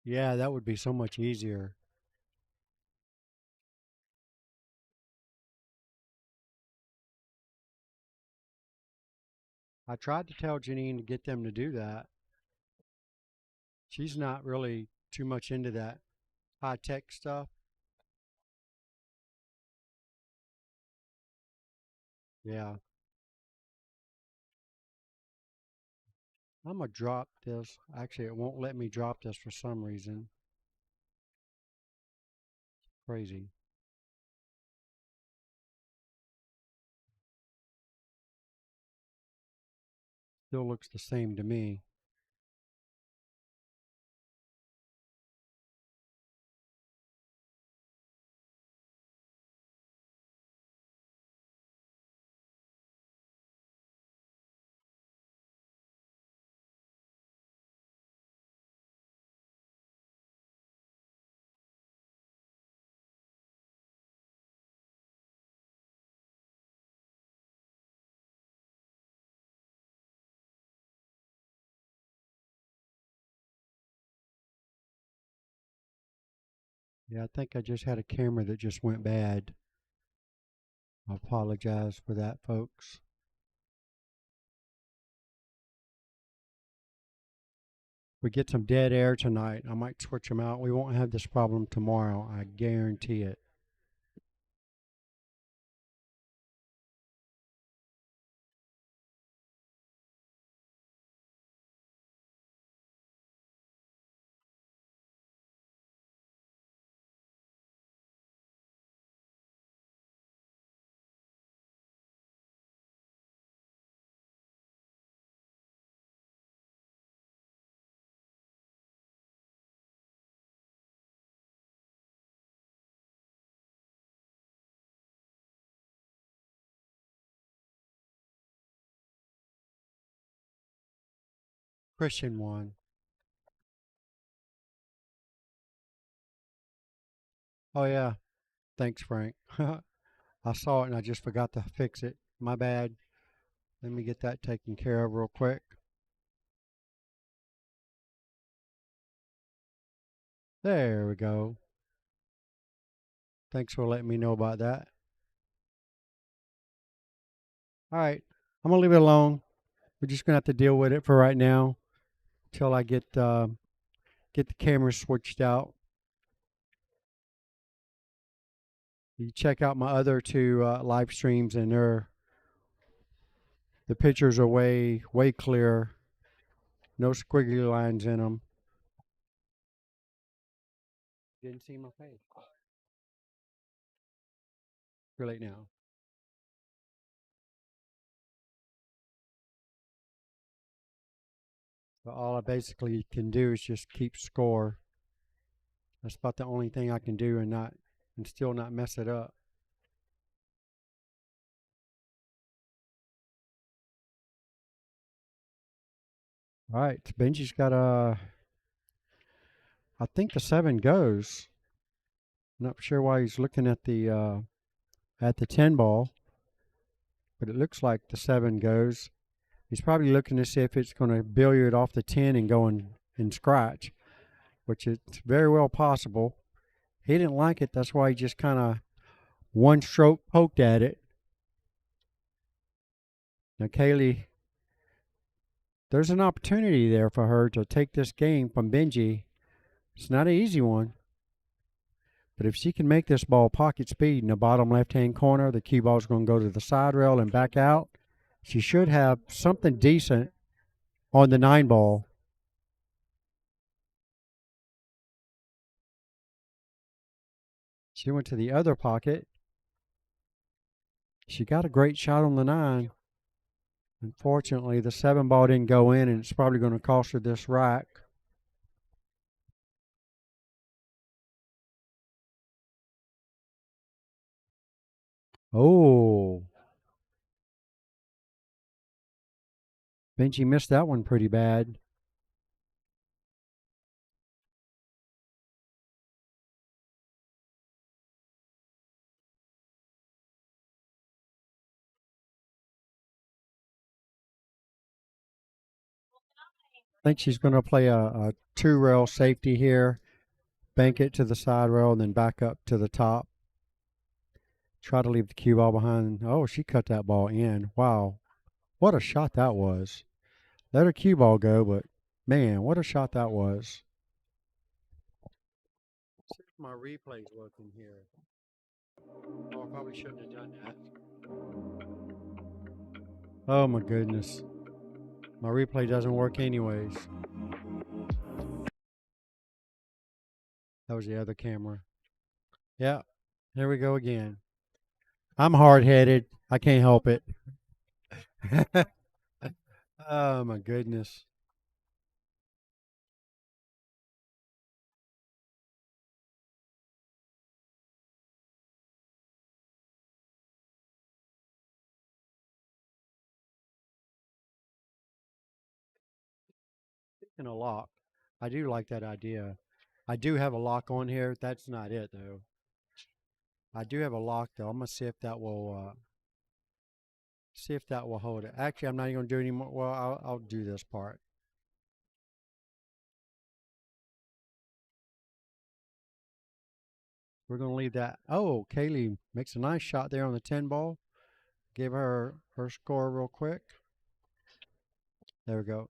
Yeah, that would be so much easier. I tried to tell Janine to get them to do that. She's not really too much into that high-tech stuff. Yeah. I'm going to drop this. Actually, it won't let me drop this for some reason. Crazy. Still looks the same to me. Yeah, I think I just had a camera that just went bad. I apologize for that, folks. we get some dead air tonight, I might switch them out. We won't have this problem tomorrow. I guarantee it. Christian won. Oh yeah. Thanks, Frank. I saw it and I just forgot to fix it. My bad. Let me get that taken care of real quick. There we go. Thanks for letting me know about that. All right. I'm going to leave it alone. We're just going to have to deal with it for right now till I get the camera switched out. You check out my other two live streams, and the pictures are way clearer. No squiggly lines in them. Didn't see my face. Too late now. So all I basically can do is just keep score. That's about the only thing I can do and still not mess it up. All right, Benji's got I think the 7 goes. Not sure why he's looking at the 10 ball, but it looks like the 7 goes. He's probably looking to see if it's going to billiard off the 10 and go and scratch, which is very well possible. He didn't like it. That's why he just kind of one stroke poked at it. Now, Kaylee, there's an opportunity there for her to take this game from Benji. It's not an easy one. But if she can make this ball pocket speed in the bottom left-hand corner, the cue ball is going to go to the side rail and back out. She should have something decent on the 9 ball. She went to the other pocket. She got a great shot on the 9. Unfortunately, the 7 ball didn't go in, and it's probably going to cost her this rack. Oh. Benji missed that one pretty bad. I think she's going to play a 2-rail safety here, bank it to the side rail, and then back up to the top. Try to leave the cue ball behind. Oh, she cut that ball in. Wow. What a shot that was. Let her cue ball go, but man, what a shot that was. Let's see if my replay's working here. Oh, I probably shouldn't have done that. Oh my goodness. My replay doesn't work anyways. That was the other camera. Yeah, here we go again. I'm hard-headed. I can't help it. Oh my goodness. Speaking of lock, I do like that idea. I do have a lock on here. That's not it though. I do have a lock though. I'm gonna see if that will hold it. Actually, I'm not even gonna do any more. Well, I'll do this part. We're gonna leave that. Oh, Kaylee makes a nice shot there on the 10 ball. Give her score real quick. There we go.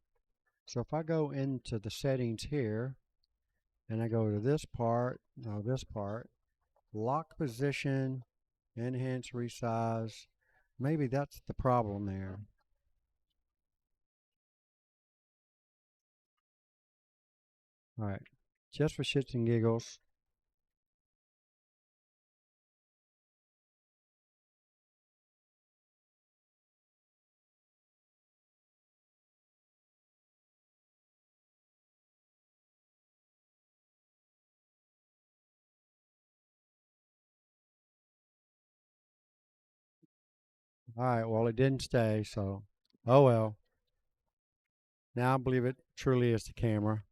So if I go into the settings here, and I go to this part, lock position, enhance resize, maybe that's the problem there. All right, just for shits and giggles. All right, well, it didn't stay, so oh well. Now I believe it truly is the camera.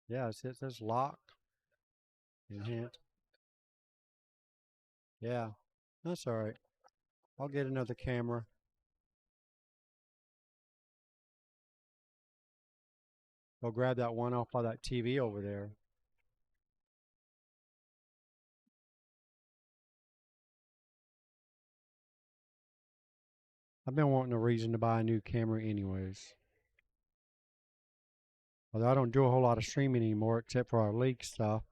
Yeah, it says lock, enhance. Yeah, that's all right. I'll get another camera. Go grab that one off by that TV over there. I've been wanting a reason to buy a new camera anyways. Although I don't do a whole lot of streaming anymore except for our league stuff.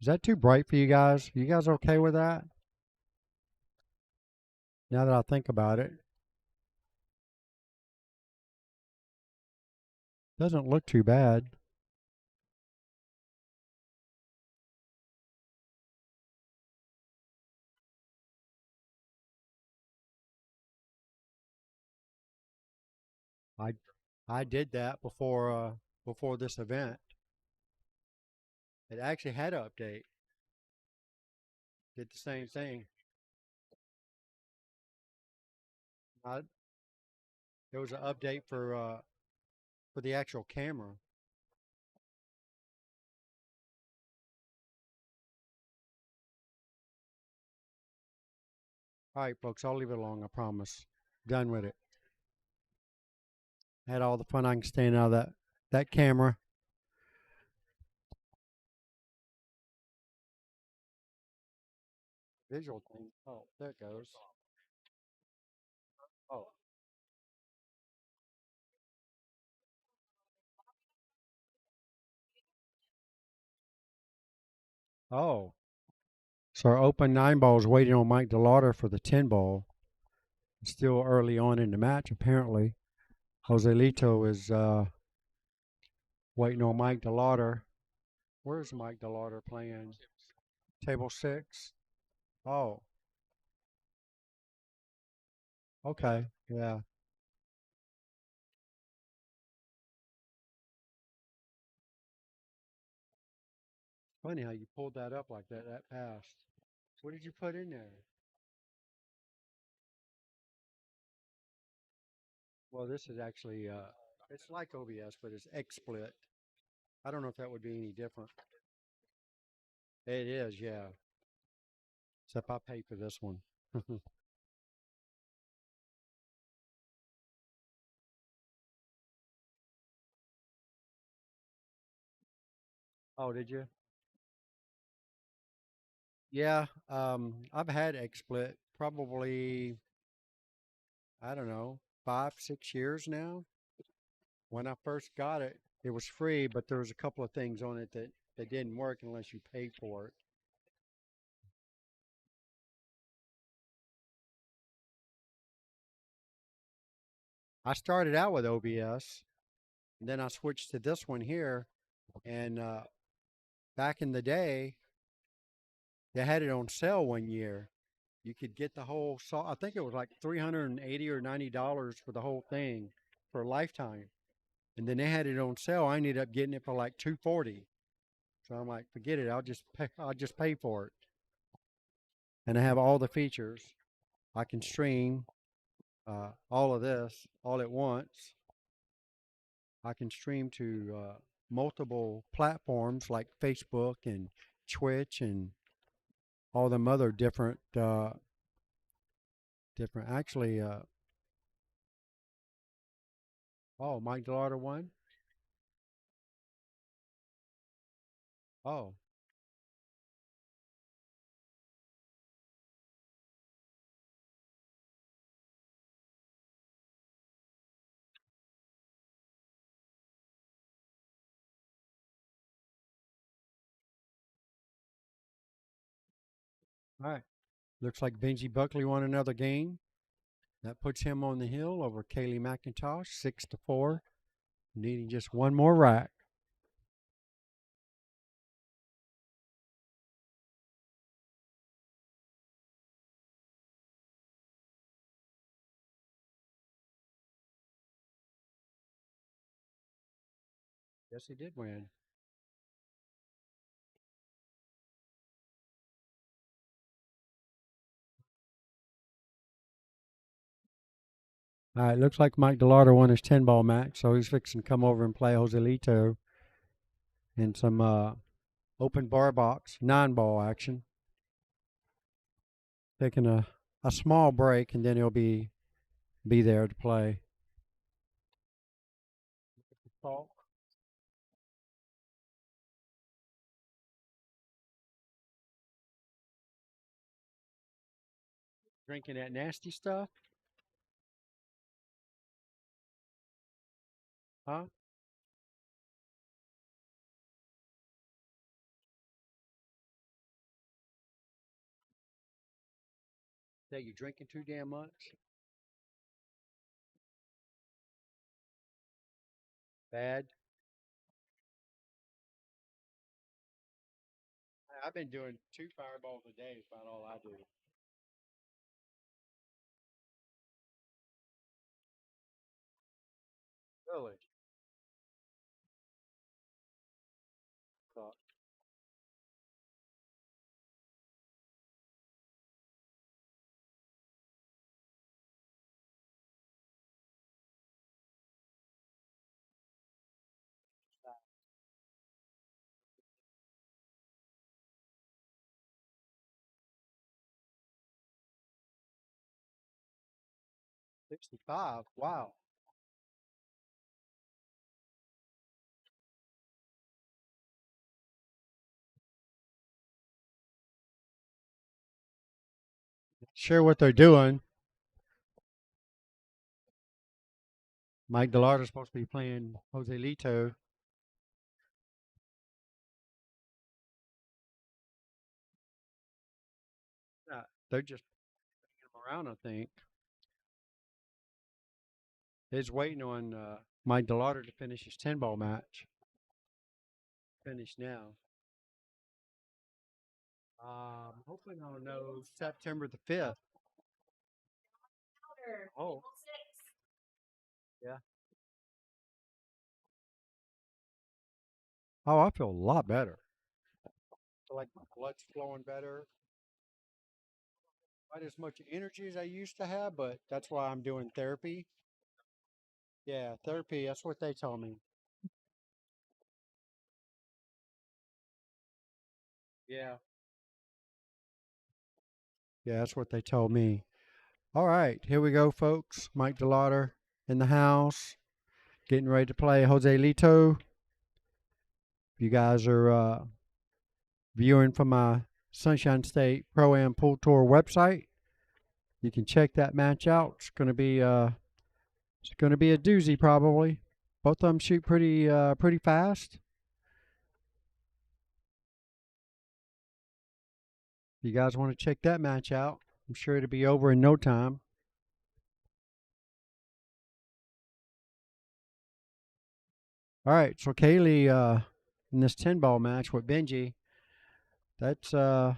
Is that too bright for you guys? You guys okay with that? Now that I think about it. Doesn't look too bad. I did that before this event. It actually had an update. Did the same thing. There was an update for the actual camera. All right, folks, I'll leave it alone. I promise. Done with it. Had all the fun I can stand out of that camera. Visual thing. Oh, there it goes. Oh. Oh. So our open 9 ball is waiting on Mike DeLauder for the 10 ball. It's still early on in the match, apparently. Joselito is waiting on Mike DeLauder. Where's Mike DeLauder playing? Table 6? Oh. Okay, yeah. Funny how you pulled that up like that pass. What did you put in there? Well, this is actually, it's like OBS, but it's XSplit. I don't know if that would be any different. It is, yeah. Except I paid for this one. Oh, did you? Yeah, I've had XSplit probably, I don't know, 5, 6 years now. When I first got it, it was free, but there was a couple of things on it that didn't work unless you paid for it. I started out with OBS, and then I switched to this one here. And back in the day, they had it on sale one year. You could get the whole I think it was like $380 or $90 for the whole thing for a lifetime. And then they had it on sale. I ended up getting it for like $240. So I'm like, forget it. I'll just pay for it. And I have all the features. I can stream all of this all at once. I can stream to multiple platforms like Facebook and Twitch and all them other different actually oh, Mike DeLauder won. Oh, all right. Looks like Benji Buckley won another game. That puts him on the hill over Kaylee Macintosh, 6-4, needing just one more rack. Yes, he did win. All right, looks like Mike DeLauder won his 10-ball match, so he's fixing to come over and play Joselito in some open bar box, 9-ball action. Taking a small break, and then he'll be there to play. Drinking that nasty stuff? Huh? Say you drinking too damn much? Bad? I've been doing 2 fireballs a day is about all I do. Really? Thought. $65. Wow. Sure what they're doing. Mike DeLauder's supposed to be playing Joselito. They're just bringing him around, I think. He's waiting on Mike DeLauder to finish his 10-ball match. Finished now. Hoping I'll know September the 5th. Oh. Yeah. Oh, I feel a lot better. I feel like my blood's flowing better. Not as much energy as I used to have, but that's why I'm doing therapy. Yeah, therapy, that's what they told me. Yeah. Yeah, that's what they told me. All right, here we go, folks. Mike DeLauder in the house, getting ready to play Joselito. If you guys are viewing from my Sunshine State Pro-Am Pool Tour website, you can check that match out. It's going to be a doozy probably. Both of them shoot pretty fast. If you guys want to check that match out, I'm sure it'll be over in no time. All right, so Kaylee in this 10-ball match with Benji, that's an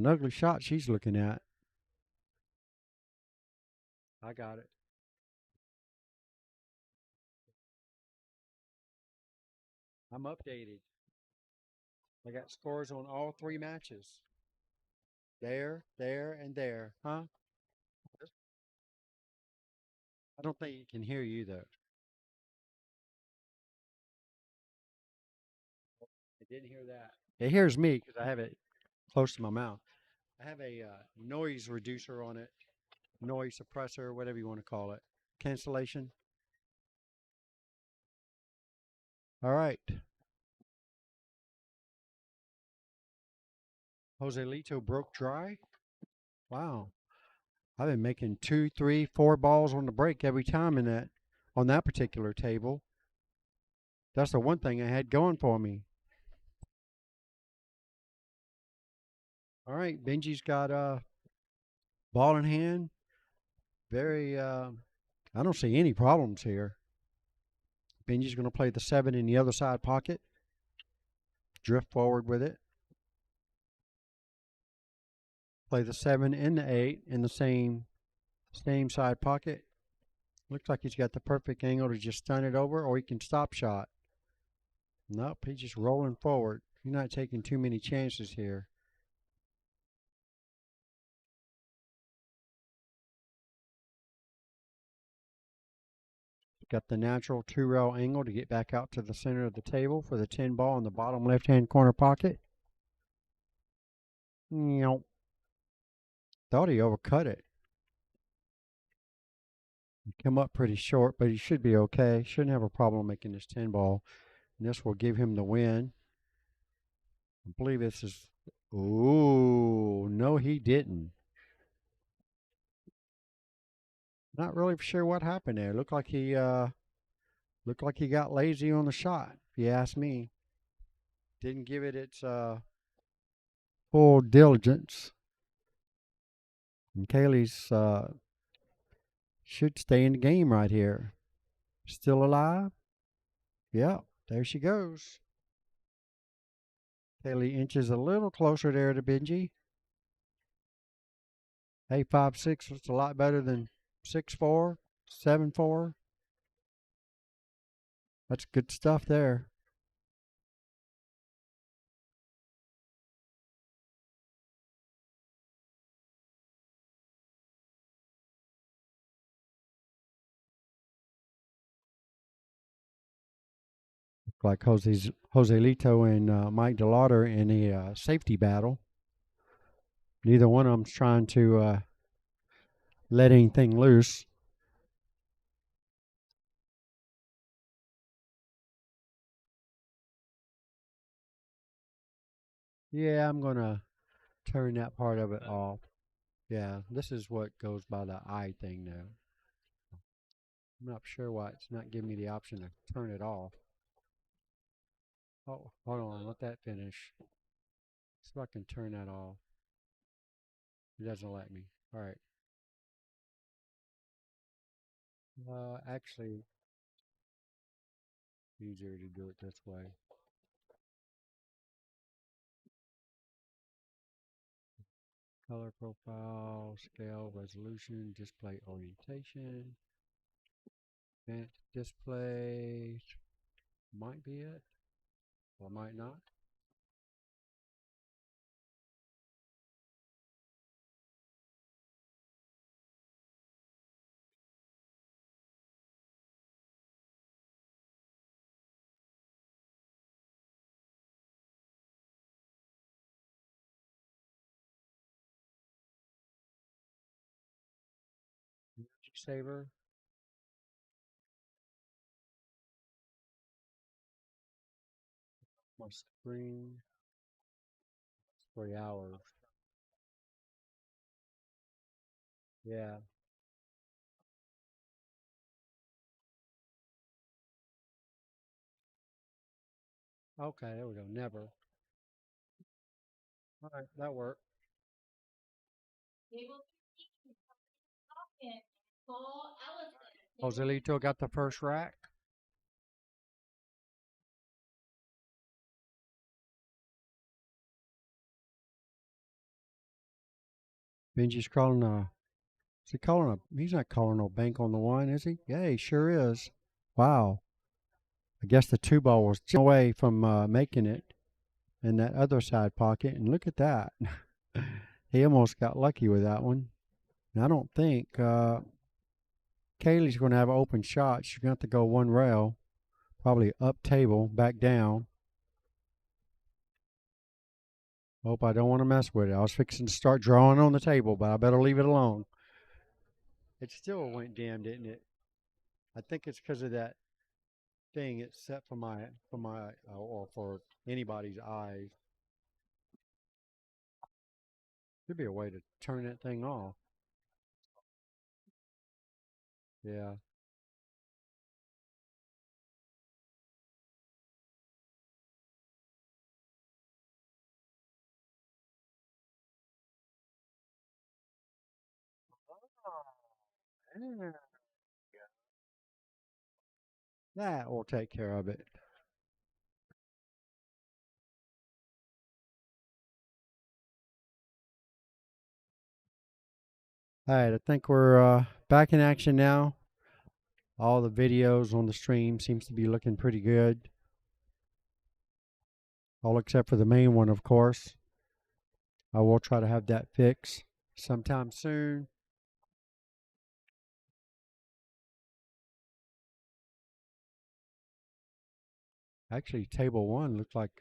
ugly shot she's looking at. I got it. I'm updated. I got scores on all 3 matches. There, and there. Huh? I don't think it can hear you, though. Didn't hear that. It hears me because I have it close to my mouth. I have a noise reducer on it, noise suppressor, whatever you want to call it. Cancellation. All right. Joselito broke dry. Wow. I've been making 2, 3, 4 balls on the break every time on that particular table. That's the one thing I had going for me. All right, Benji's got a ball in hand. Very, I don't see any problems here. Benji's going to play the 7 in the other side pocket. Drift forward with it. Play the 7 and the 8 in the same side pocket. Looks like he's got the perfect angle to just stun it over, or he can stop shot. Nope, he's just rolling forward. He's not taking too many chances here. Got the natural 2-rail angle to get back out to the center of the table for the 10 ball in the bottom left-hand corner pocket. Nope. Thought he overcut it. He come up pretty short, but he should be okay. Shouldn't have a problem making this 10 ball. And this will give him the win. I believe this is... Ooh, no he didn't. Not really sure what happened there. Looked like he got lazy on the shot, if you ask me. Didn't give it its full diligence. And Kaylee's should stay in the game right here. Still alive? Yep, there she goes. Kaylee inches a little closer there to Benji. Hey, 5'6" was a lot better than 6'4", 7'4". That's good stuff there. Like Joselito and Mike DeLauder in a safety battle. Neither one of them's trying to let anything loose. Yeah, I'm going to turn that part of it off. Yeah, this is what goes by the eye thing now. I'm not sure why it's not giving me the option to turn it off. Oh, hold on, let that finish. See if I can turn that off. It doesn't let me. All right. Actually, easier to do it this way. Color profile, scale, resolution, display orientation. Advanced display might be it, or might not. Magic saver. My screen. 3 hours. Yeah. Okay, there we go. Never. All right, that worked. Joselito got the first rack. Benji's calling he's not calling no bank on the one, is he? Yeah, he sure is. Wow. I guess the 2 ball was just away from making it in that other side pocket. And look at that. He almost got lucky with that one. And I don't think Kaylee's going to have an open shot. She's going to have to go 1 rail, probably up table, back down. Hope I don't want to mess with it. I was fixing to start drawing on the table, but I better leave it alone. It still went dim, didn't it? I think it's because of that thing it's set for my or for anybody's eyes. Should be a way to turn that thing off. Yeah. Yeah. That will take care of it. All right, I think we're back in action now. All the videos on the stream seems to be looking pretty good. All except for the main one, of course. I will try to have that fixed sometime soon. Actually, table one looked like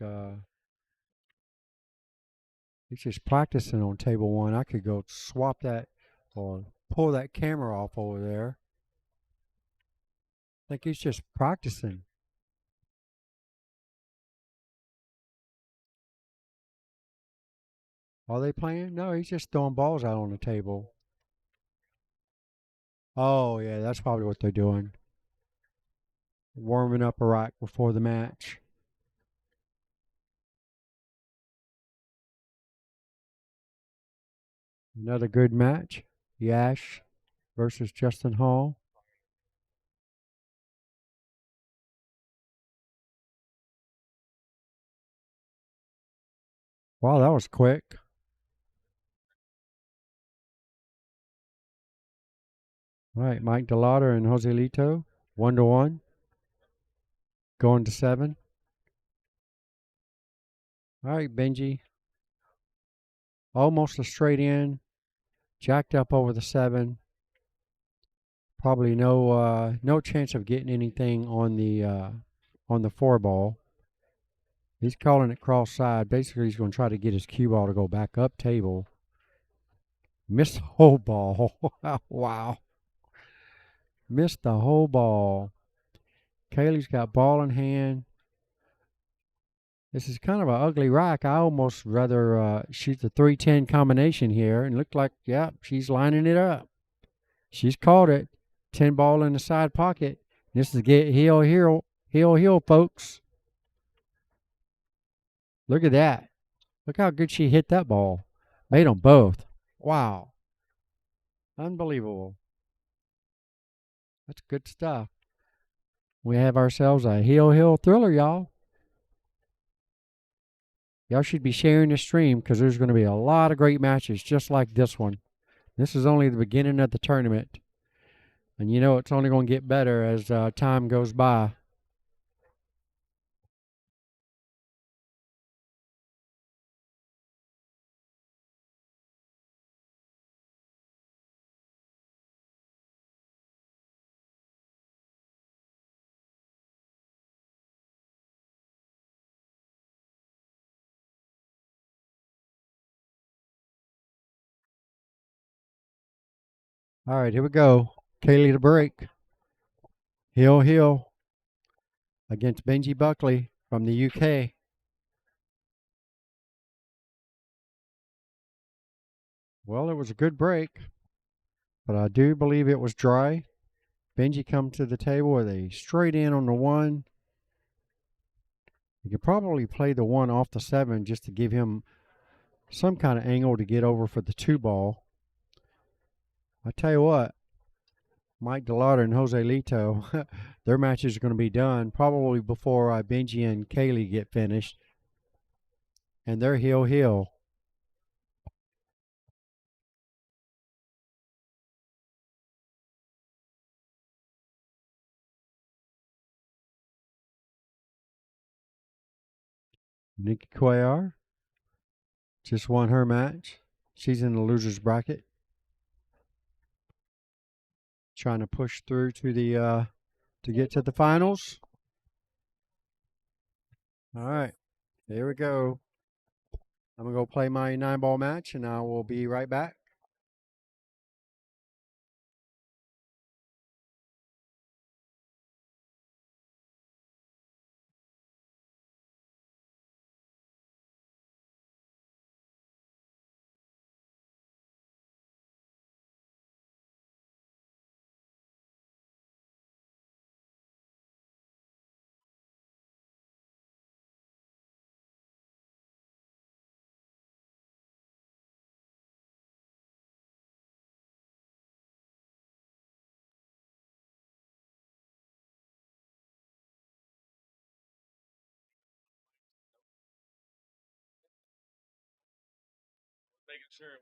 he's just practicing on table one. I could go swap that or pull that camera off over there. I think he's just practicing. Are they playing? No, he's just throwing balls out on the table. Oh, yeah, that's probably what they're doing. Warming up a rack before the match. Another good match. Yash versus Justin Hall. Wow, that was quick. All right, Mike DeLauder and Joselito, 1-1. Going to 7. All right, Benji. Almost a straight in. Jacked up over the 7. Probably no chance of getting anything on the 4 ball. He's calling it cross side. Basically, he's going to try to get his cue ball to go back up table. Missed the whole ball. Wow. Missed the whole ball. Kaylee's got ball in hand. This is kind of an ugly rack. I almost rather shoot the 3-10 combination here. And looked like, yeah, she's lining it up. She's caught it. 10 ball in the side pocket. This is get heel, folks. Look at that. Look how good she hit that ball. Made them both. Wow. Unbelievable. That's good stuff. We have ourselves a heel thriller, y'all. Y'all should be sharing the stream because there's going to be a lot of great matches just like this one. This is only the beginning of the tournament. And you know it's only going to get better as time goes by. All right, here we go. Kaylee to break. Heel against Benji Buckley from the UK. Well, it was a good break, but I do believe it was dry. Benji comes to the table with a straight in on the 1. You could probably play the 1 off the 7 just to give him some kind of angle to get over for the 2 ball. I tell you what, Mike DeLauder and Joselito, their matches are going to be done probably before Benji and Kaylee get finished. And they're heel. Nikki Cuellar just won her match. She's in the loser's bracket. Trying to push through to the to get to the finals. All right, here we go. I'm going to go play my 9-ball match, and I will be right back. Making sure.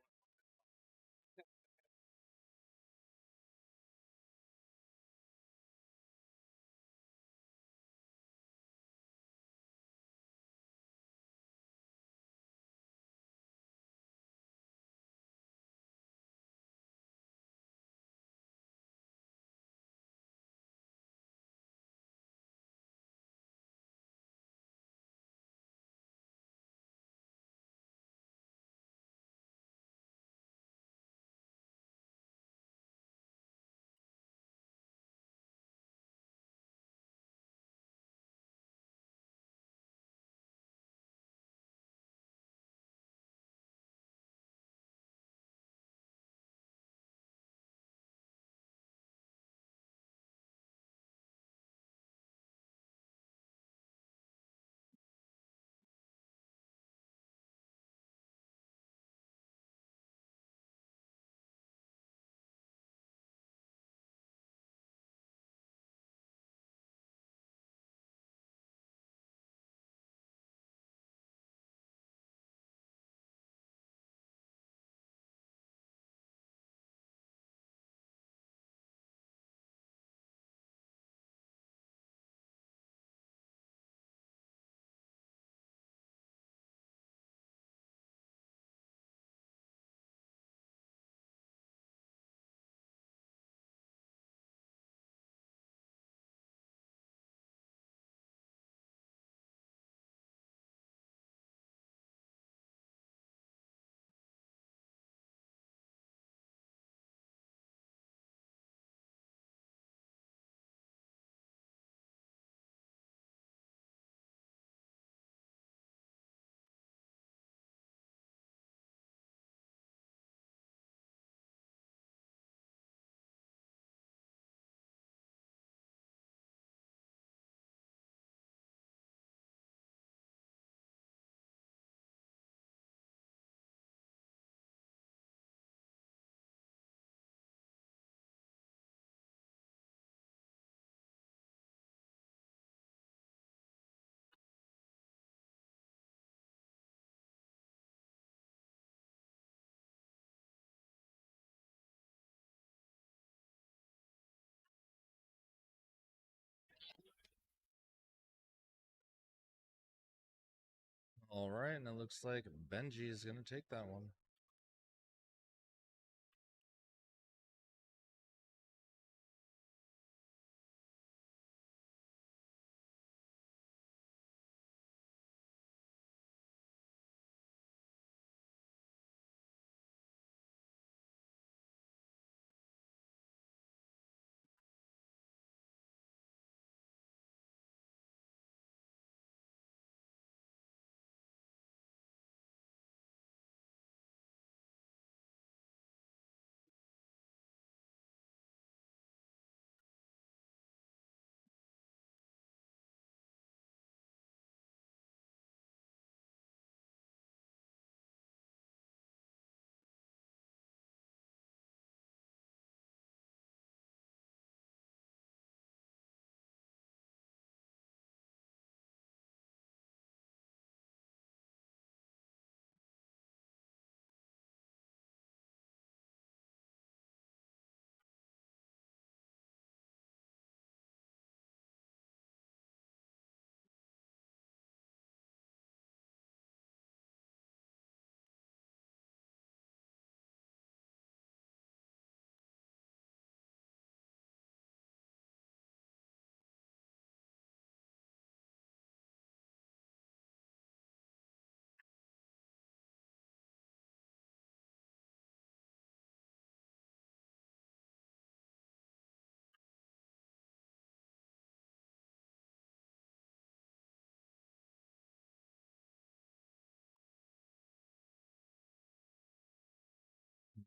All right, and it looks like Benji is going to take that one.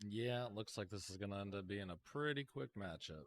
Yeah, it looks like this is going to end up being a pretty quick matchup.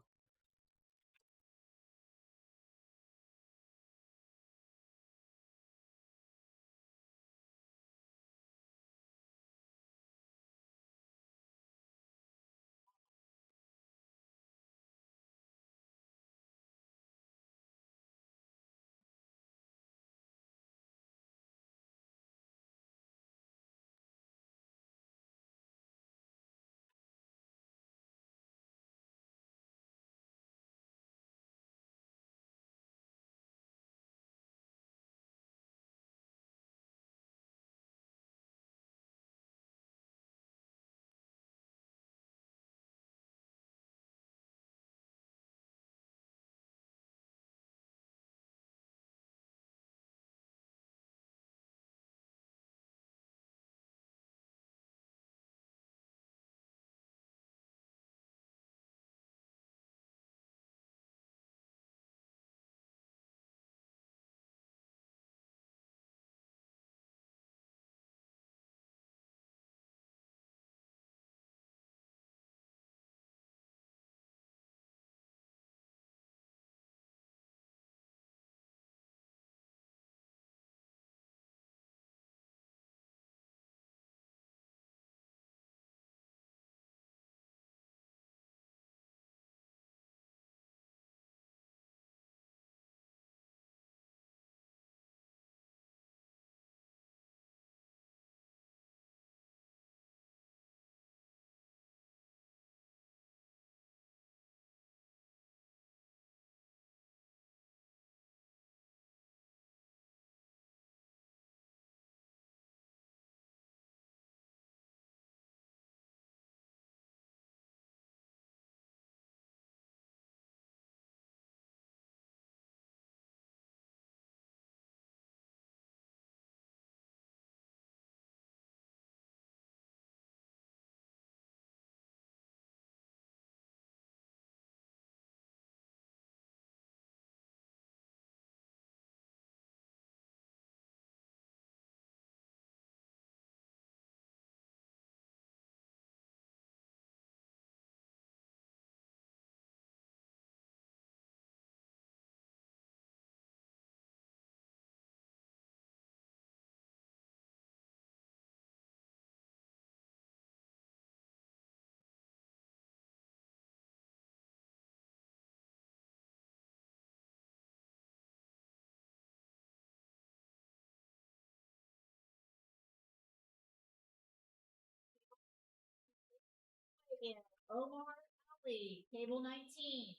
Omar Ali, table 19.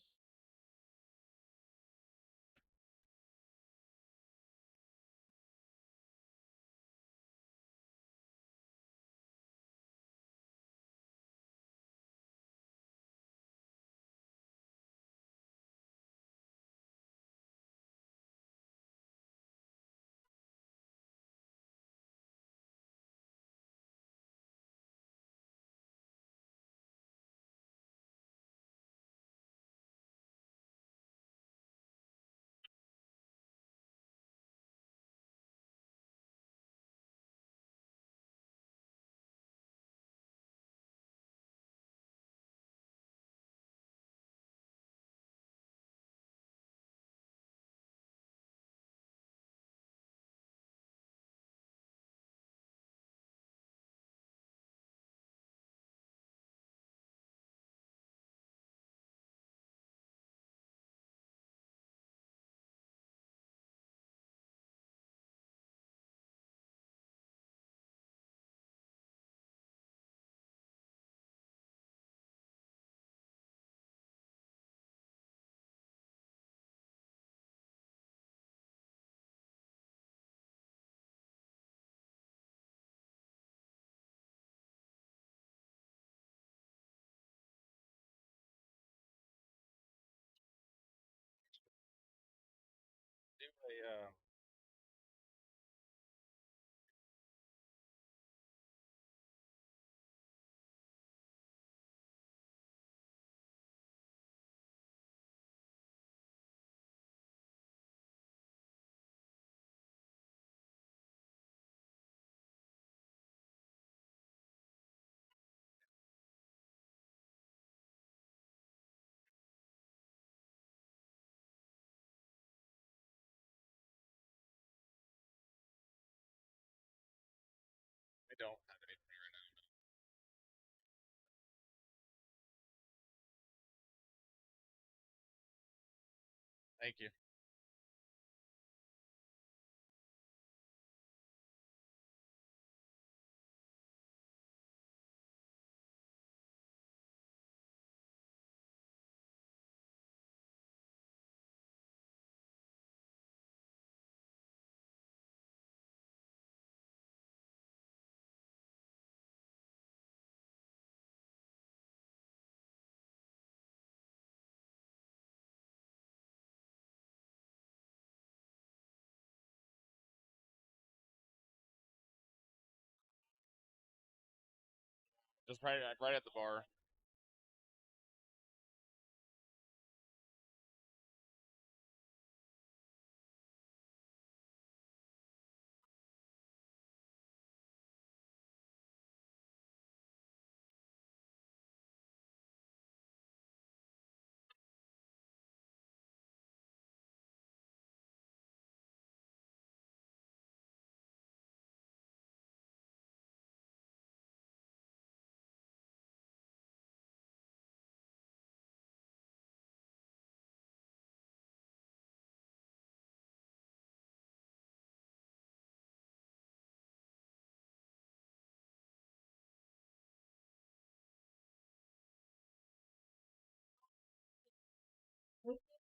don't have anything right now. Thank you. Just right at the bar.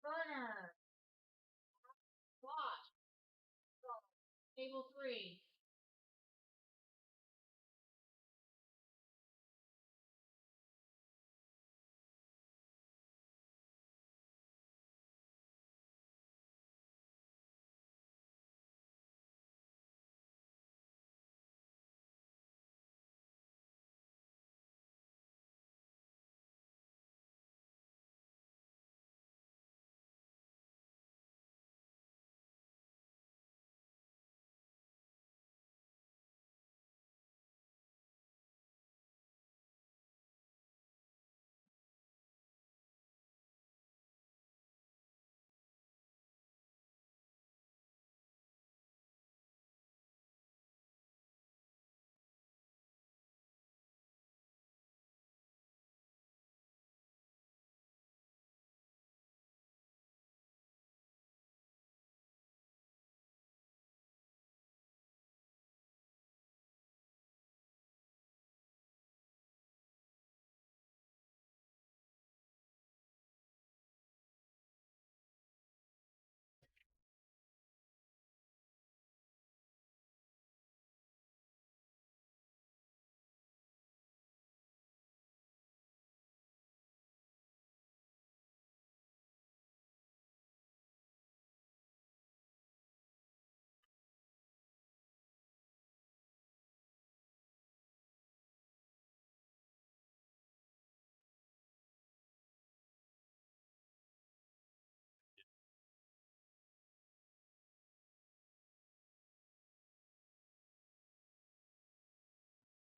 Burner. Watch. Table 3.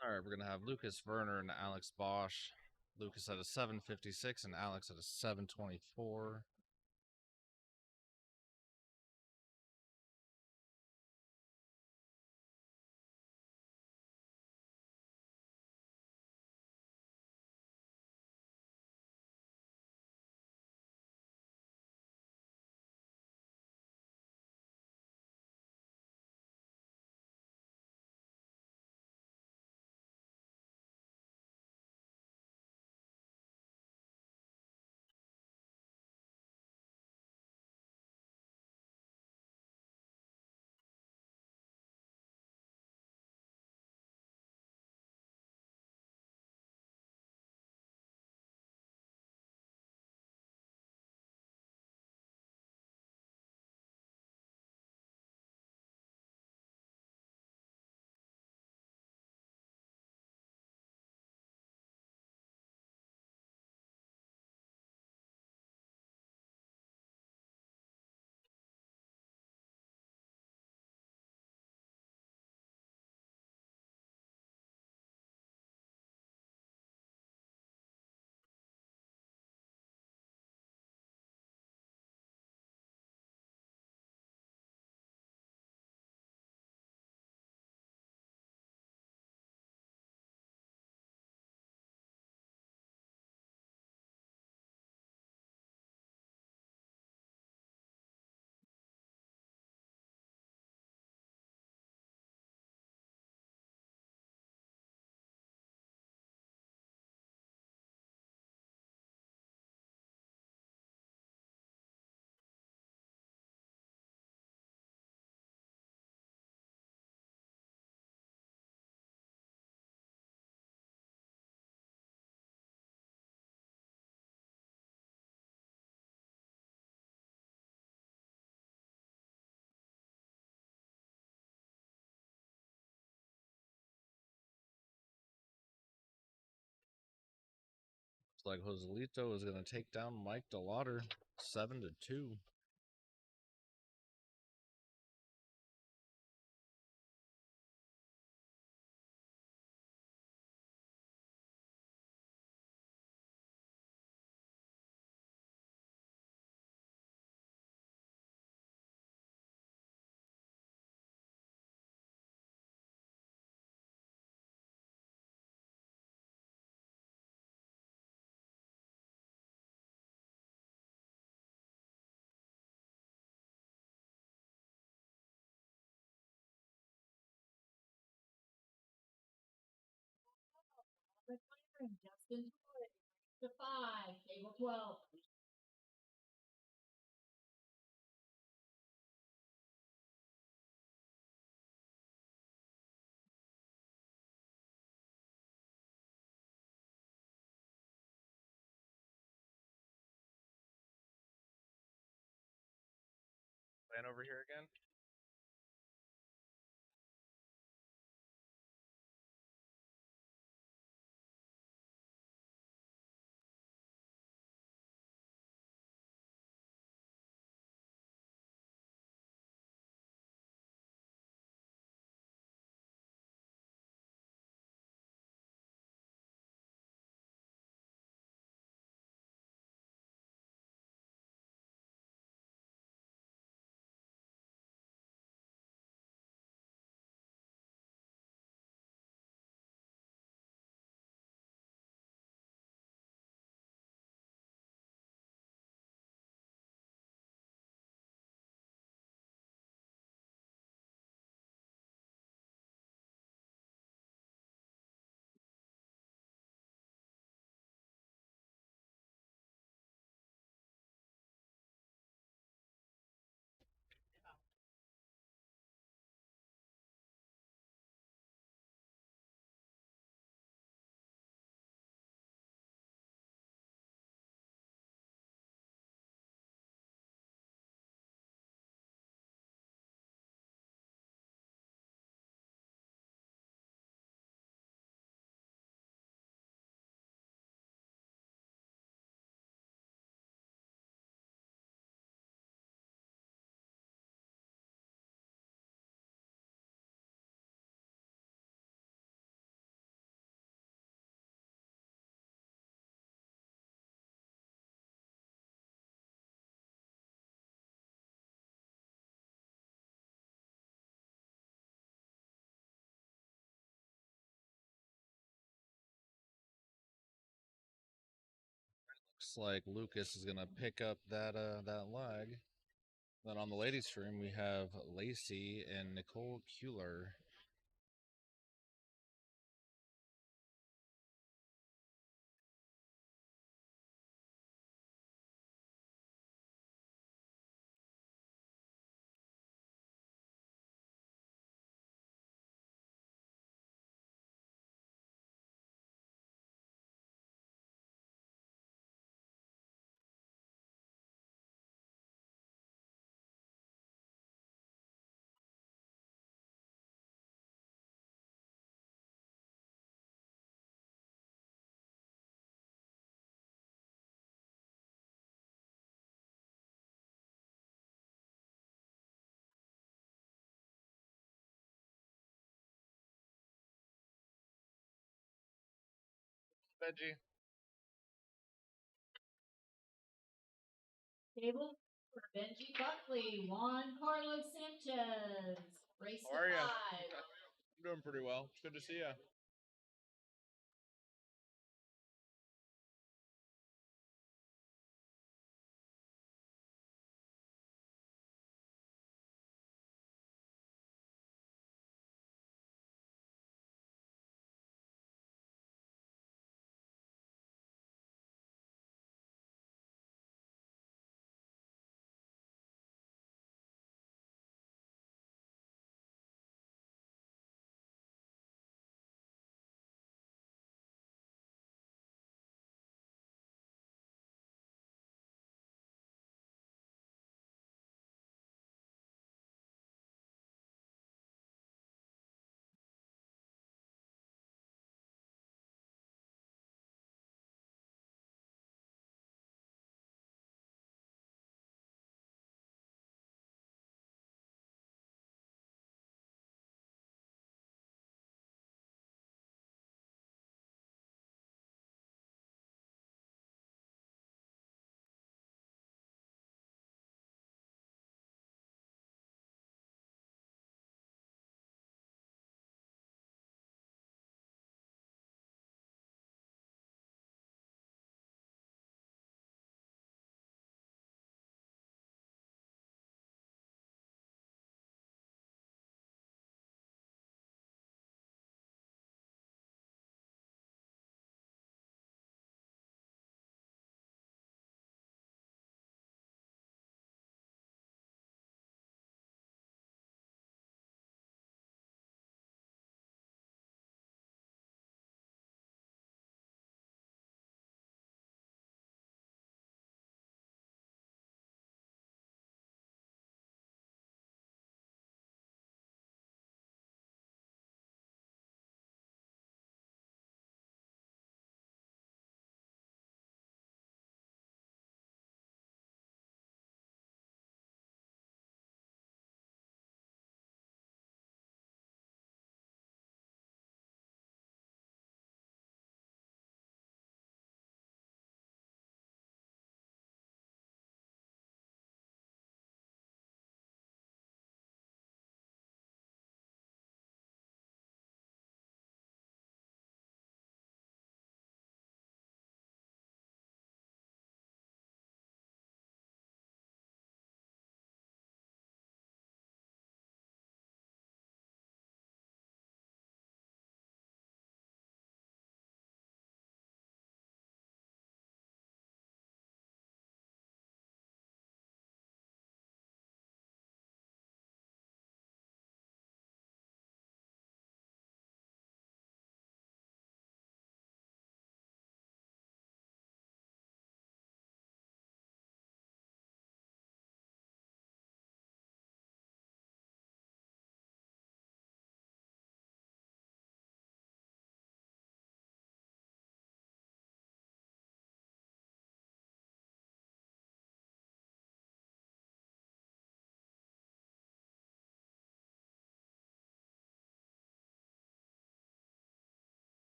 All right, we're gonna have Lucas Werner and Alex Bosch. Lucas at a 756 and Alex at a 724. like Joselito is going to take down Mike DeLauder 7-2. Justin to 5, table 12. Playing over here again? Looks like Lucas is gonna pick up that leg. Then on the ladies' stream we have Lacey and Nicole Kuehler. Veggie. Table for Benji Buckley, Juan Carlos Sanchez. Race How are to ya? 5. I'm doing pretty well. It's good to see you.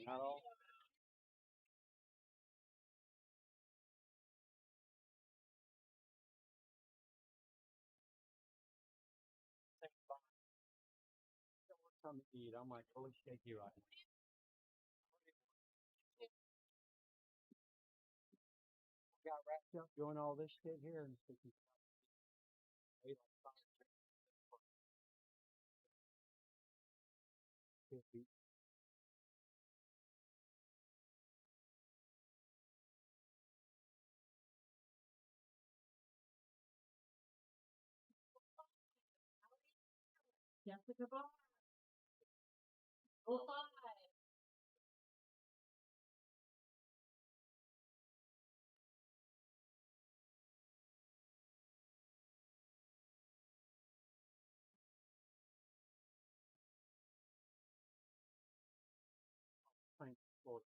Not all. Something to eat. I'm like, holy shaky right now. Got wrapped up doing all this shit here and thinking, wait on five minutes. Jessica Barr. Go 5. Playing Florida.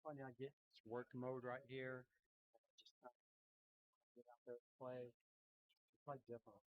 Funny, I get this work mode right here. Just kind of get out there and play. It's like different.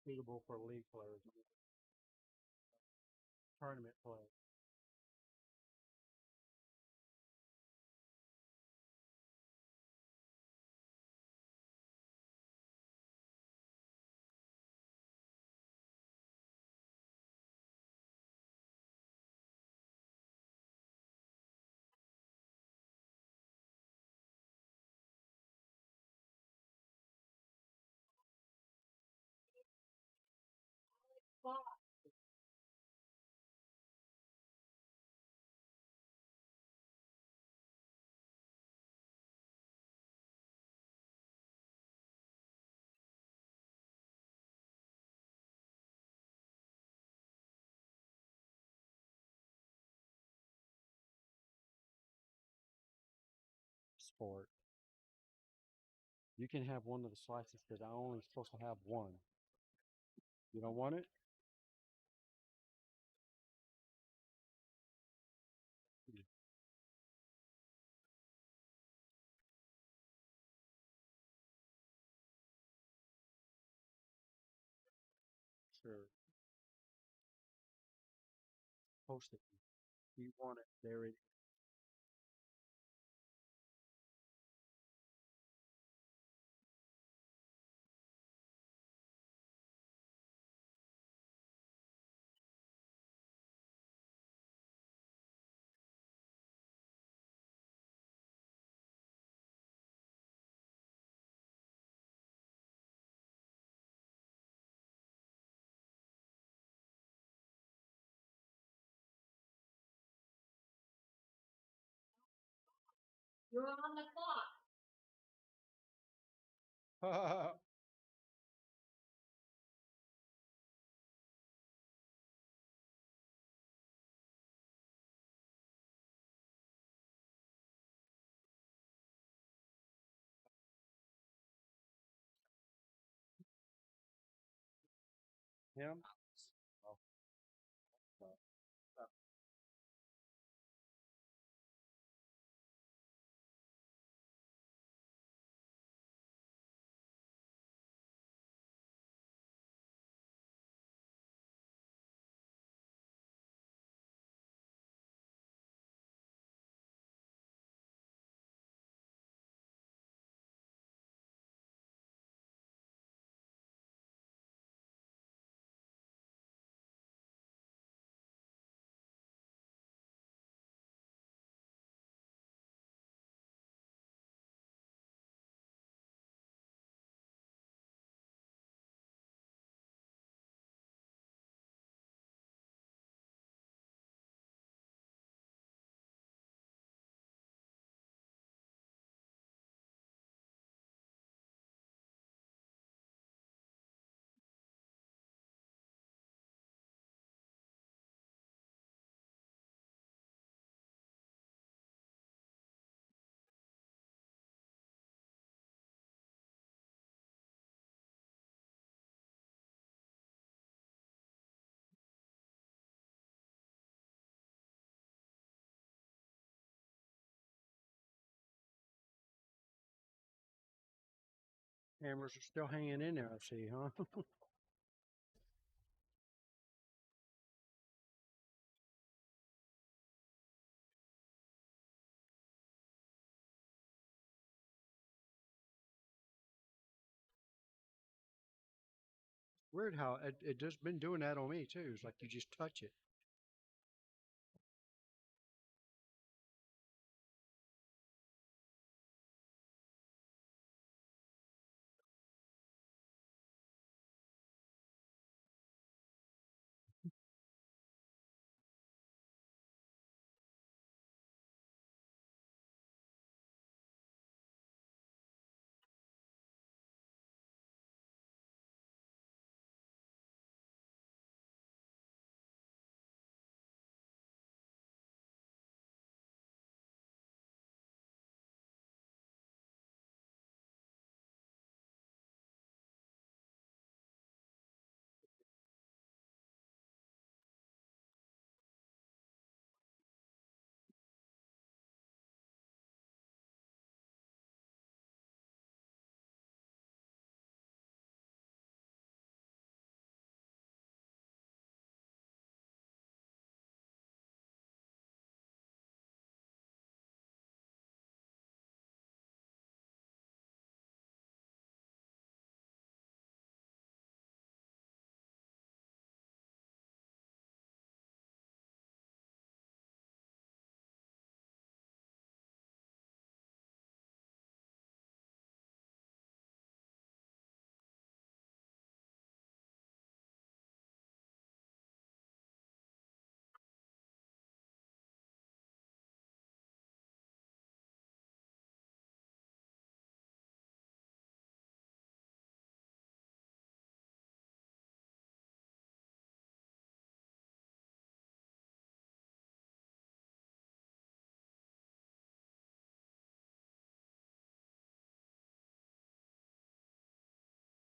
Suitable for league players, tournament play. Sport. You can have one of the slices that I only supposed to have one. You don't want it? Sure. Post it. You want it? There it is. You're on the clock. Him? Oh. Cameras are still hanging in there, I see, huh? Weird how it just been doing that on me too. It's like you just touch it.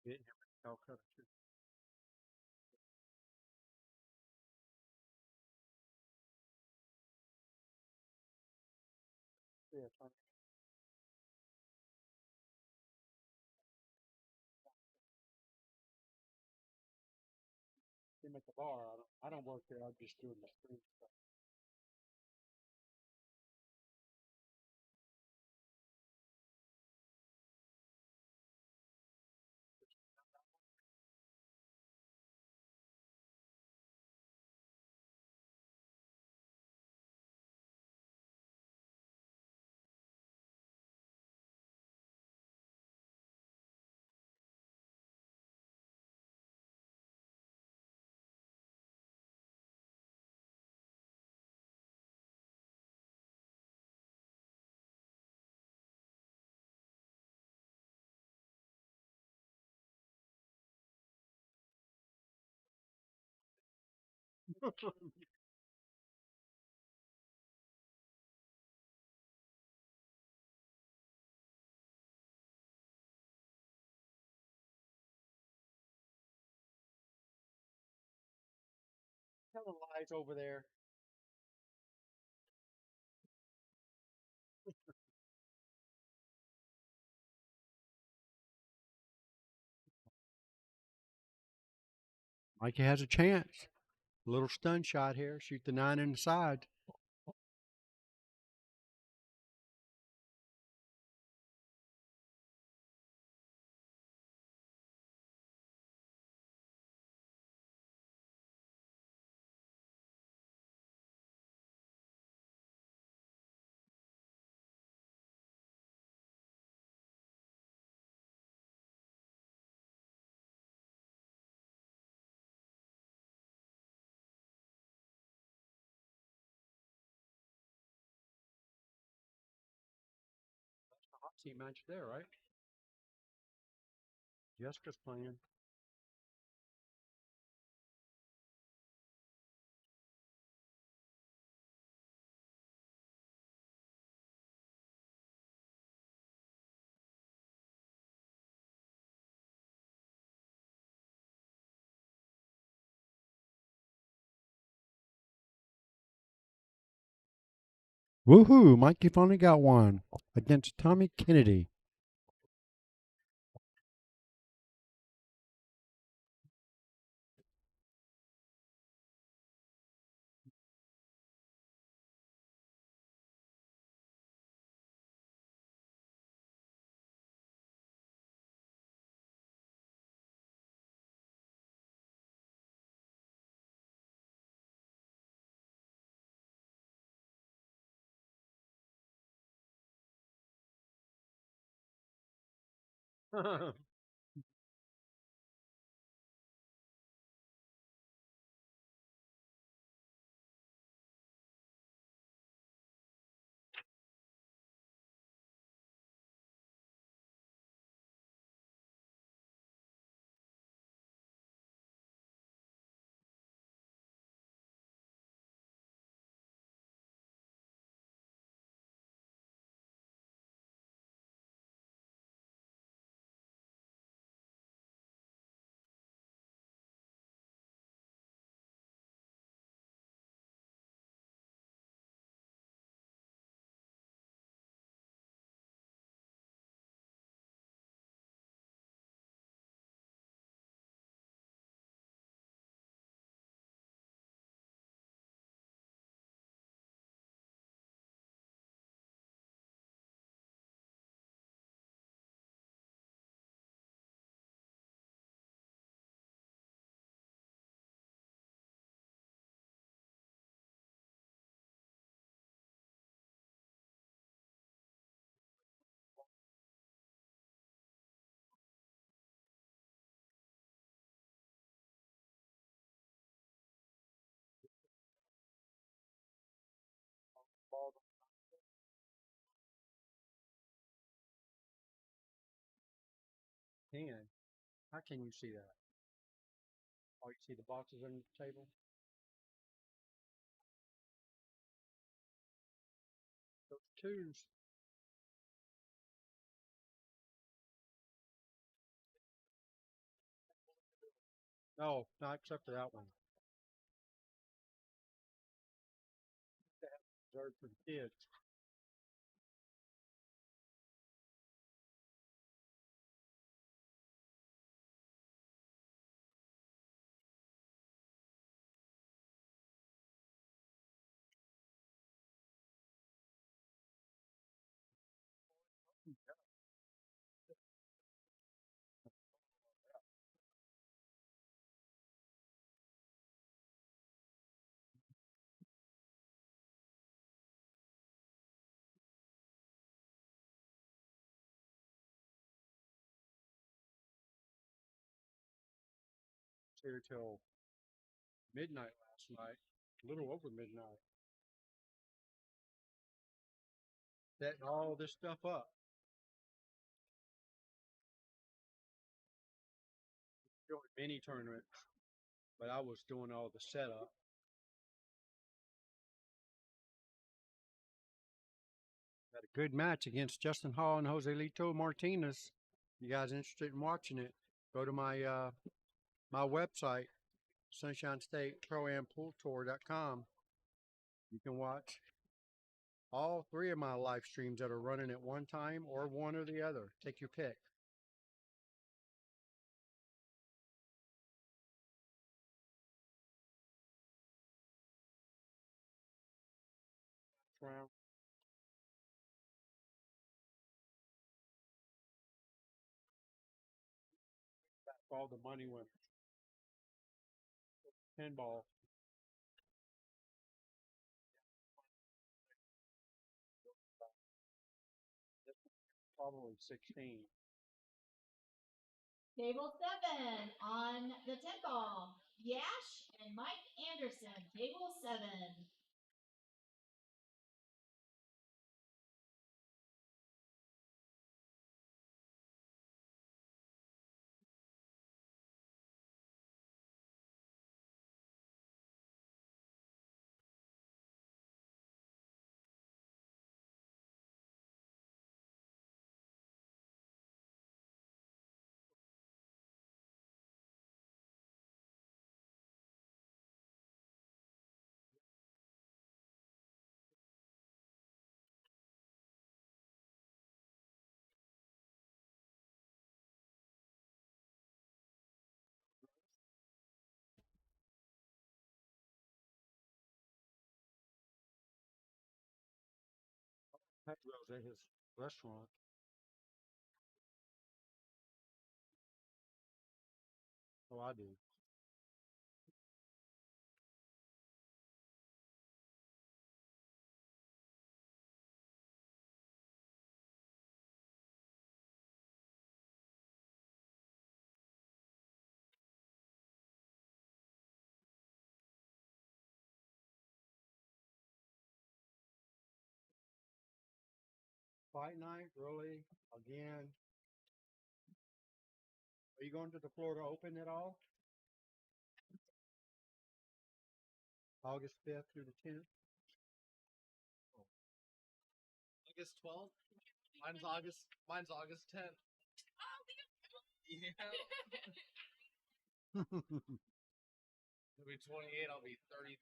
Getting him with Calcutta too. Yeah, him at the bar. I don't work there. I'm just doing the street stuff. Tell the lies over there. Mikey has a chance. A little stun shot here. Shoot the 9 in the side. That's the hot seat match there, right? Jessica's playing. Woohoo! Mikey finally got one against Tommy Kennedy. Can. How can you see that? Oh, you see the boxes on the table? Those twos. No, not except for that one. Reserved for the kids. Here till midnight last night, a little over midnight. Setting all this stuff up. Doing mini tournaments, but I was doing all the setup. Had a good match against Justin Hall and Joselito Martinez. You guys interested in watching it? Go to my my website, SunshineStateProAmPoolTour.com. You can watch all three of my live streams that are running at one time or one or the other. Take your pick. Round. All the money winners. Pinball. Probably 16. Table 7 on the 10 ball. Yash and Mike Anderson. Table 7. That was at his restaurant. Oh, I do. Fight night, really? Again? Are you going to the Florida Open at all? August 5th through the 10th? August 12th. Mine's August 10th. Yeah. You'll be 28. I'll be 33.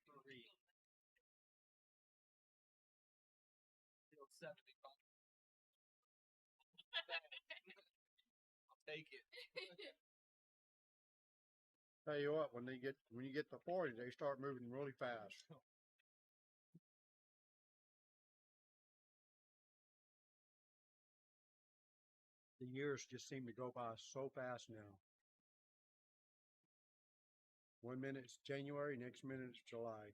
You'll 70. I'll take it. Tell you what, when you get to 40, they start moving really fast. The years just seem to go by so fast now. 1 minute it's January, next minute it's July.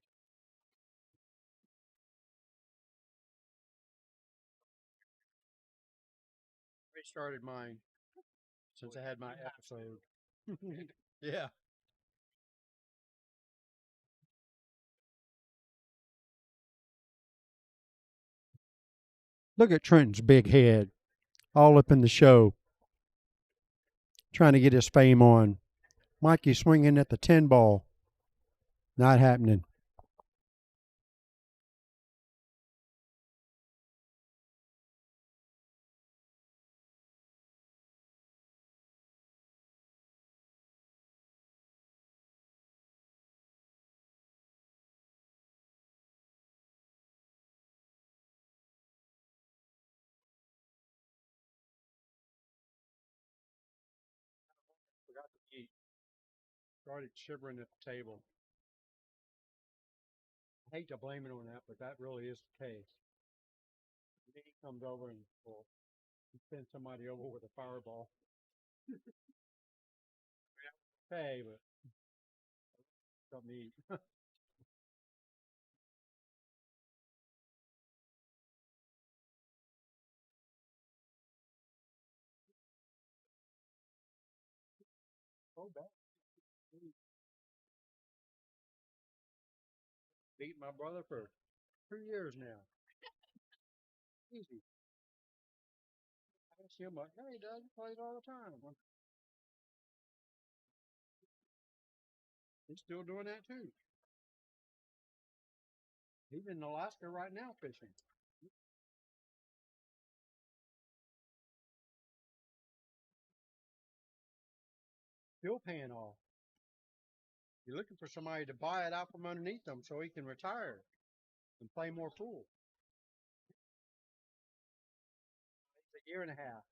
I started mine since I had my episode. Yeah. Look at Trenton's big head, all up in the show, trying to get his fame on. Mikey swinging at the 10 ball. Not happening. Forgot to eat. Started shivering at the table. I hate to blame it on that, but that really is the case. And then he comes over and will send somebody over with a fireball. Hey, but something to eat. Oh, bad. Beat my brother for 2 years now. Easy. I asked him, like, hey, Doug, he plays all the time. He's still doing that too. He's in Alaska right now fishing. Still paying off. You're looking for somebody to buy it out from underneath them so he can retire and play more pool. It's a year and a half.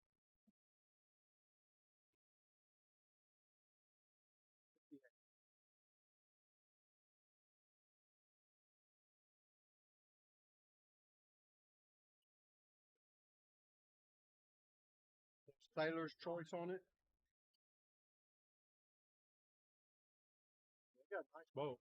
Sailor's choice on it. They got a nice boat.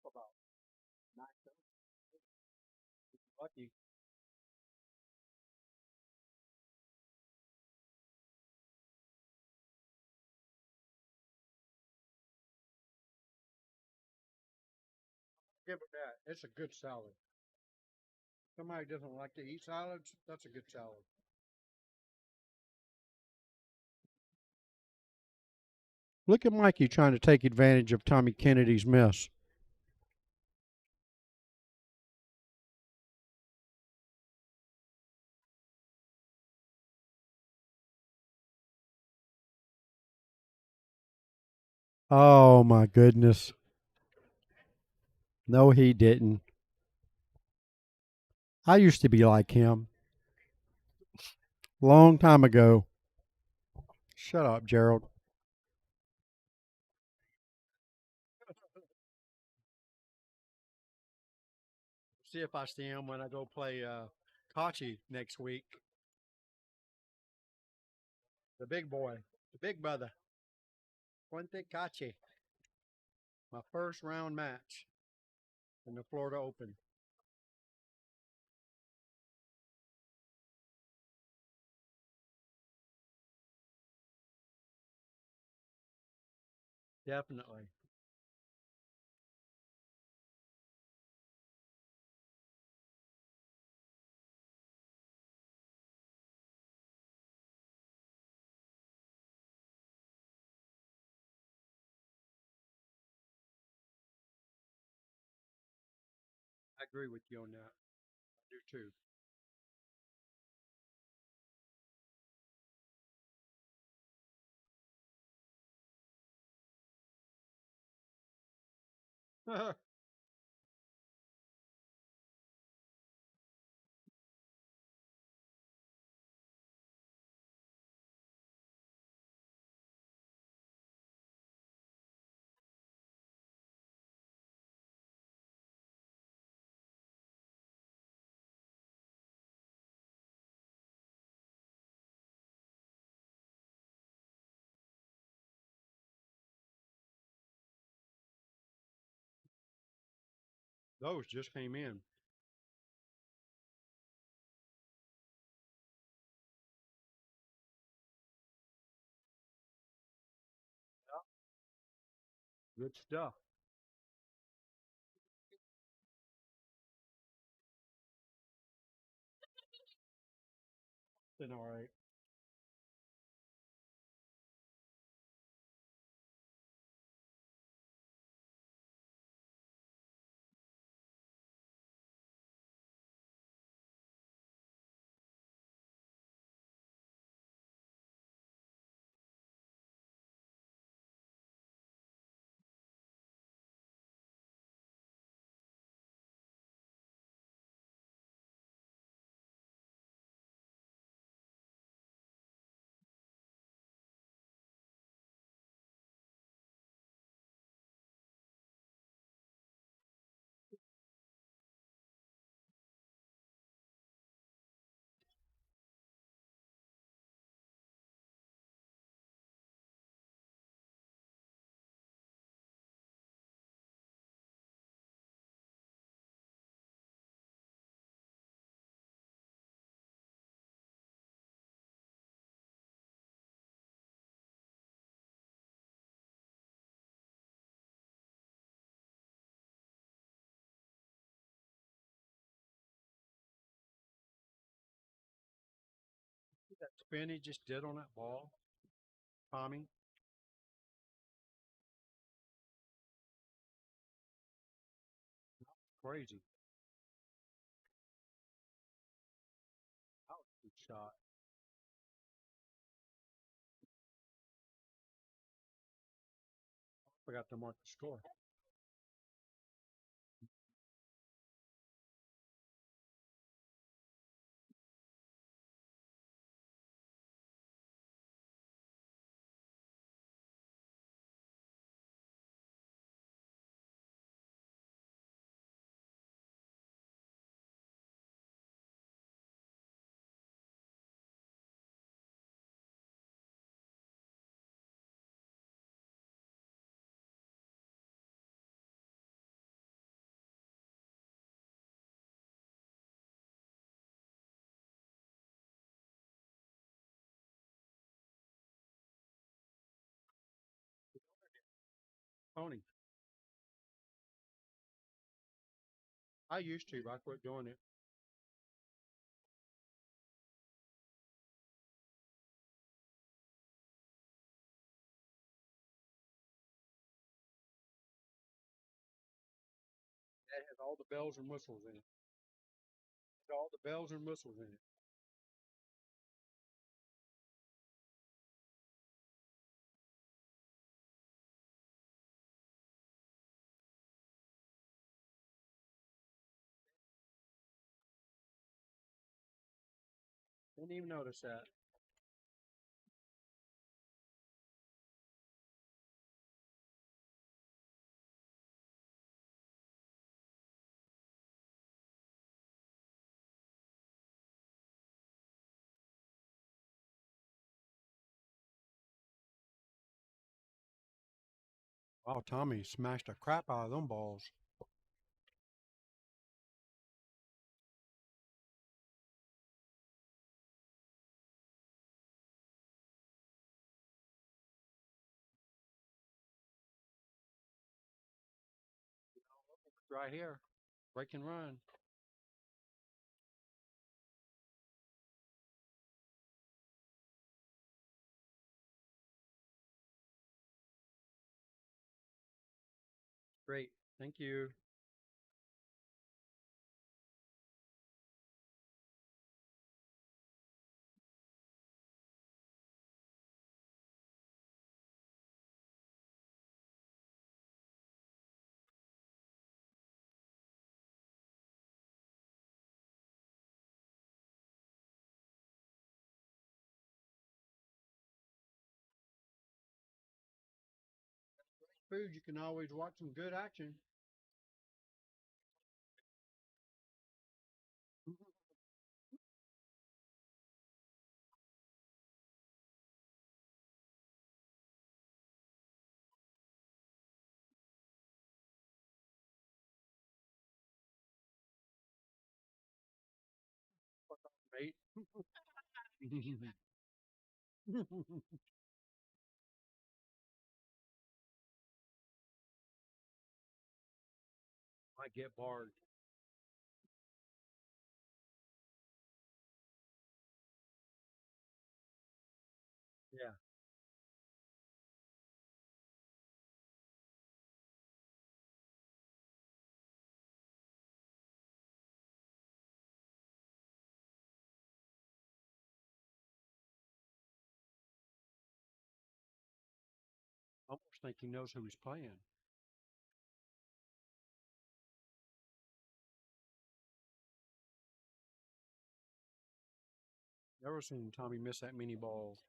About 9 lucky. Give it that. It's a good salad. Somebody doesn't like to eat salads, that's a good salad. Look at Mikey trying to take advantage of Tommy Kennedy's miss. Oh my goodness. No, he didn't. I used to be like him. Long time ago. Shut up, Gerald. See if I see him when I go play Kachi next week. The big boy, the big brother. Puente Kachi. My first round match in the Florida Open. Definitely. I agree with you on that. I do too. Those just came in. Good stuff. Been all right. That spin he just did on that ball, Tommy. Crazy. That was a good shot. Forgot to mark the score. Tony. I used to, but I quit doing it. That has all the bells and whistles in it. Has all the bells and whistles in it. Didn't even notice that. Wow, Tommy smashed the crap out of them balls. Right here. Break and run. Great. Thank you. Food, you can always watch some good action. Mate. Might get barred. Yeah. I almost think he knows who he's playing. Never seen Tommy miss that many balls.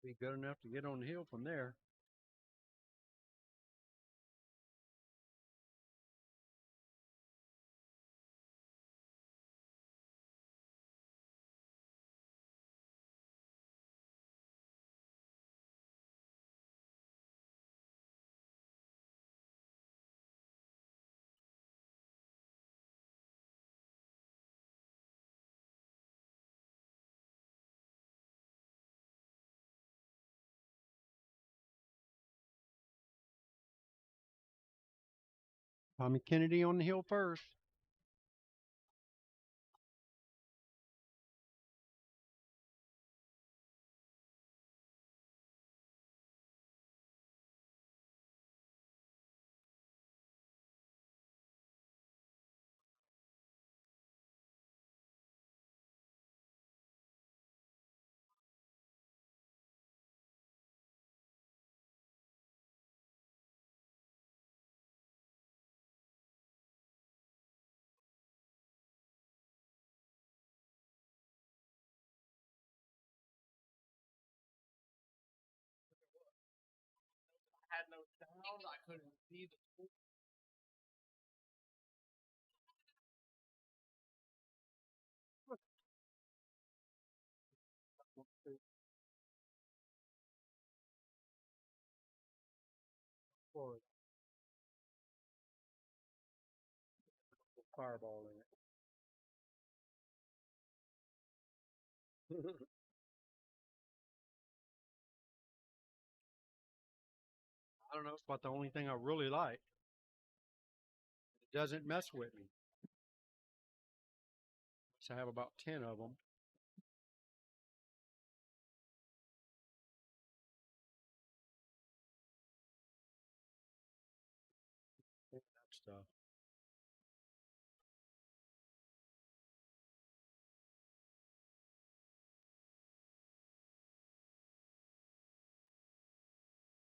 Be good enough to get on the hill from there. Tommy Kennedy on the hill first. I had no sound. I couldn't see the score. Forward. Fireball in it. I don't know. It's about the only thing I really like. It doesn't mess with me. I have about 10 of them. That stuff.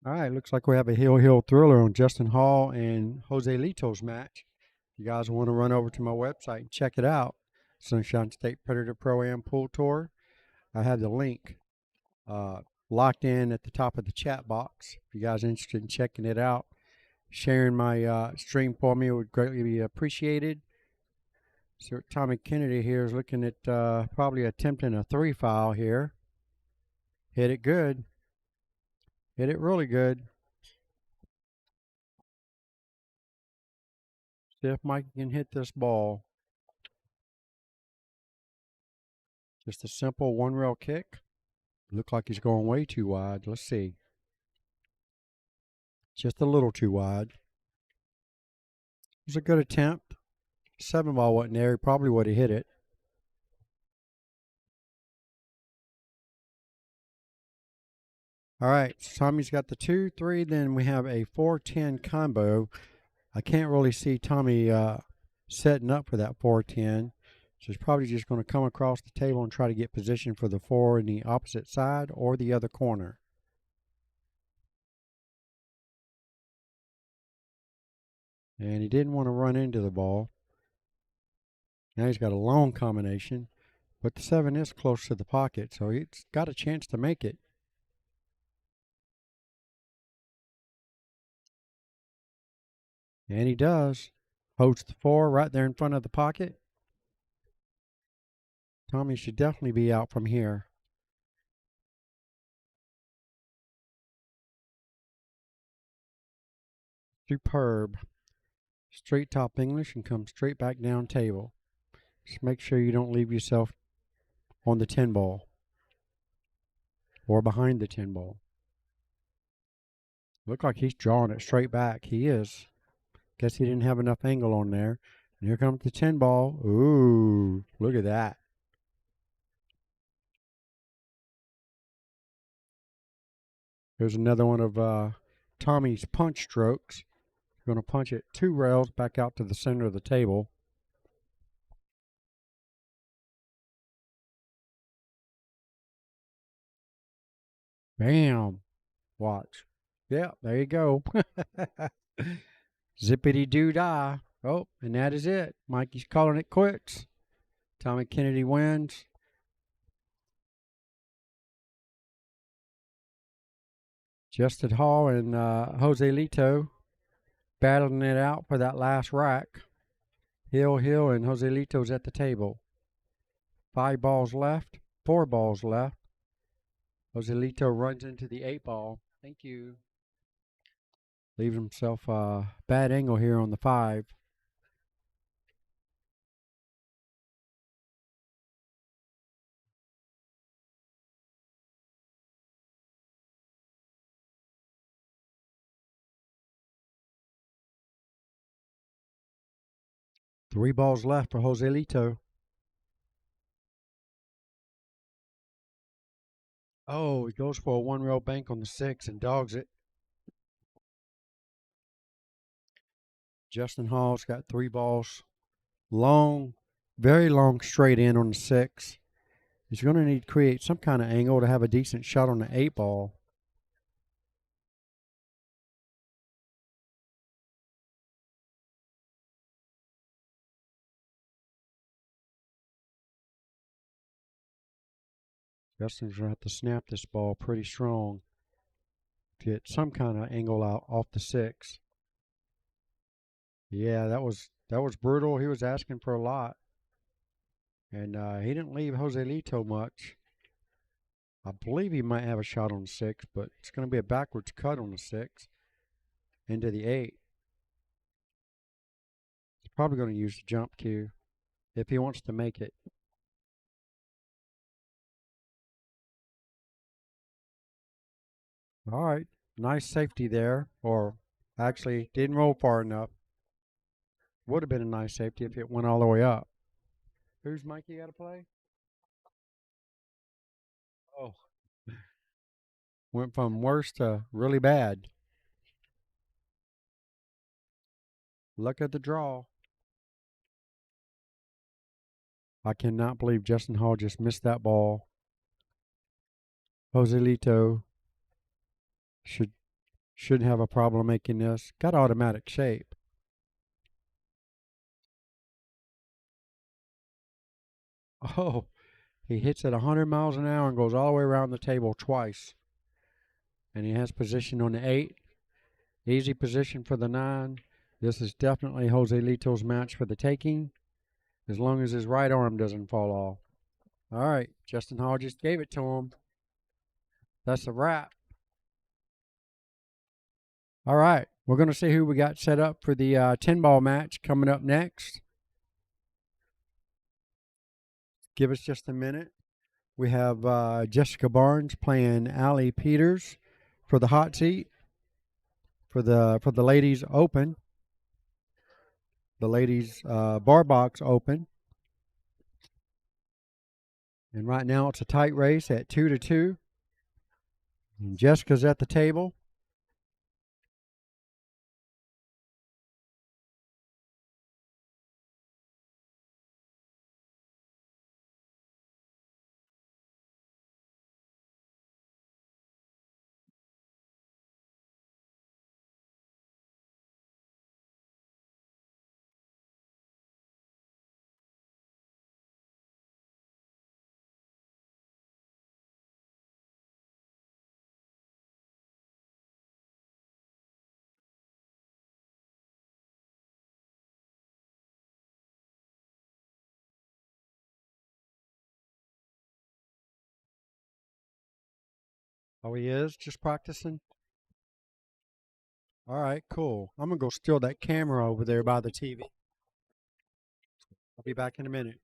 All right, looks like we have a Hill Thriller on Justin Hall and Jose Lito's match. If you guys want to run over to my website and check it out, Sunshine State Predator Pro-Am Pool Tour, I have the link locked in at the top of the chat box. If you guys are interested in checking it out, sharing my stream for me would greatly be appreciated. So Tommy Kennedy here is looking at probably attempting a 3-file here. Hit it good. Hit it really good. See if Mike can hit this ball. Just a simple one-rail kick. Look like he's going way too wide. Let's see. Just a little too wide. It was a good attempt. 7-ball wasn't there. He probably would have hit it. All right, Tommy's got the 2-3. Then we have a 4-10 combo. I can't really see Tommy setting up for that 4-10. So he's probably just going to come across the table and try to get position for the 4 in the opposite side or the other corner. And he didn't want to run into the ball. Now he's got a long combination, but the 7 is close to the pocket, so he's got a chance to make it. And he does. Holds the 4 right there in front of the pocket. Tommy should definitely be out from here. Superb. Straight top English and come straight back down table. Just make sure you don't leave yourself on the 10 ball or behind the 10 ball. Look like he's drawing it straight back. He is. Guess he didn't have enough angle on there. And here comes the 10 ball. Ooh, look at that. Here's another one of Tommy's punch strokes. Going to punch it 2 rails back out to the center of the table. Bam. Watch. Yeah, there you go. Zippity-doo-dah. Oh, and that is it. Mikey's calling it quits. Tommy Kennedy wins. Justin Hall and Jose Lito battling it out for that last rack. Hill and Jose Lito's at the table. 5 balls left. 4 balls left. Jose Lito runs into the 8 ball. Thank you. Leaves himself a bad angle here on the 5. Three balls left for Jose Lito. Oh, he goes for a 1-rail bank on the 6 and dogs it. Justin Hall's got 3 balls. Long, very long straight in on the 6. He's going to need to create some kind of angle to have a decent shot on the 8 ball. Justin's going to have to snap this ball pretty strong to get some kind of angle out off the 6. Yeah, that was brutal. He was asking for a lot. And he didn't leave Jose Lito much. I believe he might have a shot on the 6, but it's going to be a backwards cut on the 6 into the 8. He's probably going to use the jump cue if he wants to make it. All right, nice safety there, or actually didn't roll far enough. Would have been a nice safety if it went all the way up. Who's Mikey got to play? Oh. Went from worse to really bad. Look at the draw. I cannot believe Justin Hall just missed that ball. Joselito shouldn't have a problem making this. Got automatic shape. Oh, he hits at 100 miles an hour and goes all the way around the table twice. And he has position on the 8. Easy position for the 9. This is definitely Joselito's match for the taking, as long as his right arm doesn't fall off. All right, Justin Hall just gave it to him. That's a wrap. All right, we're going to see who we got set up for the 10-ball match coming up next. Give us just a minute. We have Jessica Barnes playing Allie Peters for the hot seat for the ladies open. The ladies bar box open. And right now it's a tight race at 2-2. And Jessica's at the table. Oh, he is? Just practicing? All right, cool. I'm going to go steal that camera over there by the TV. I'll be back in a minute.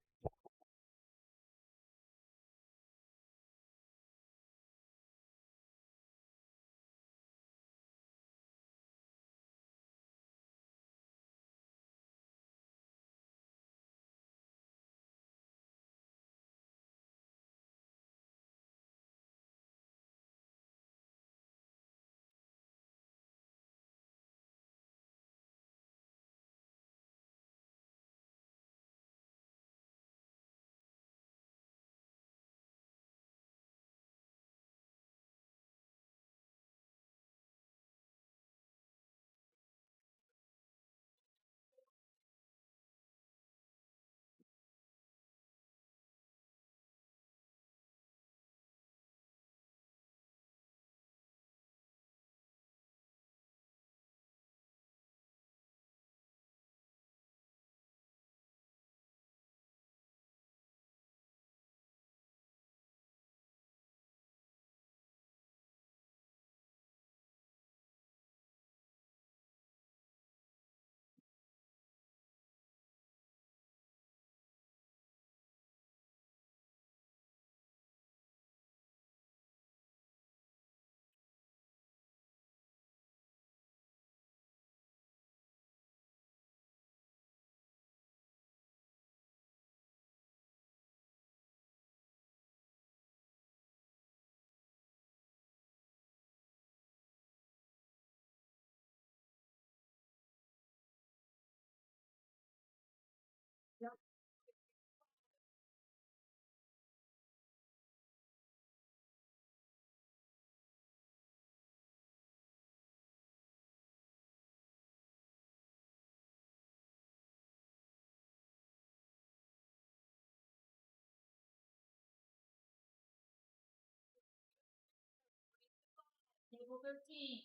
Table 13.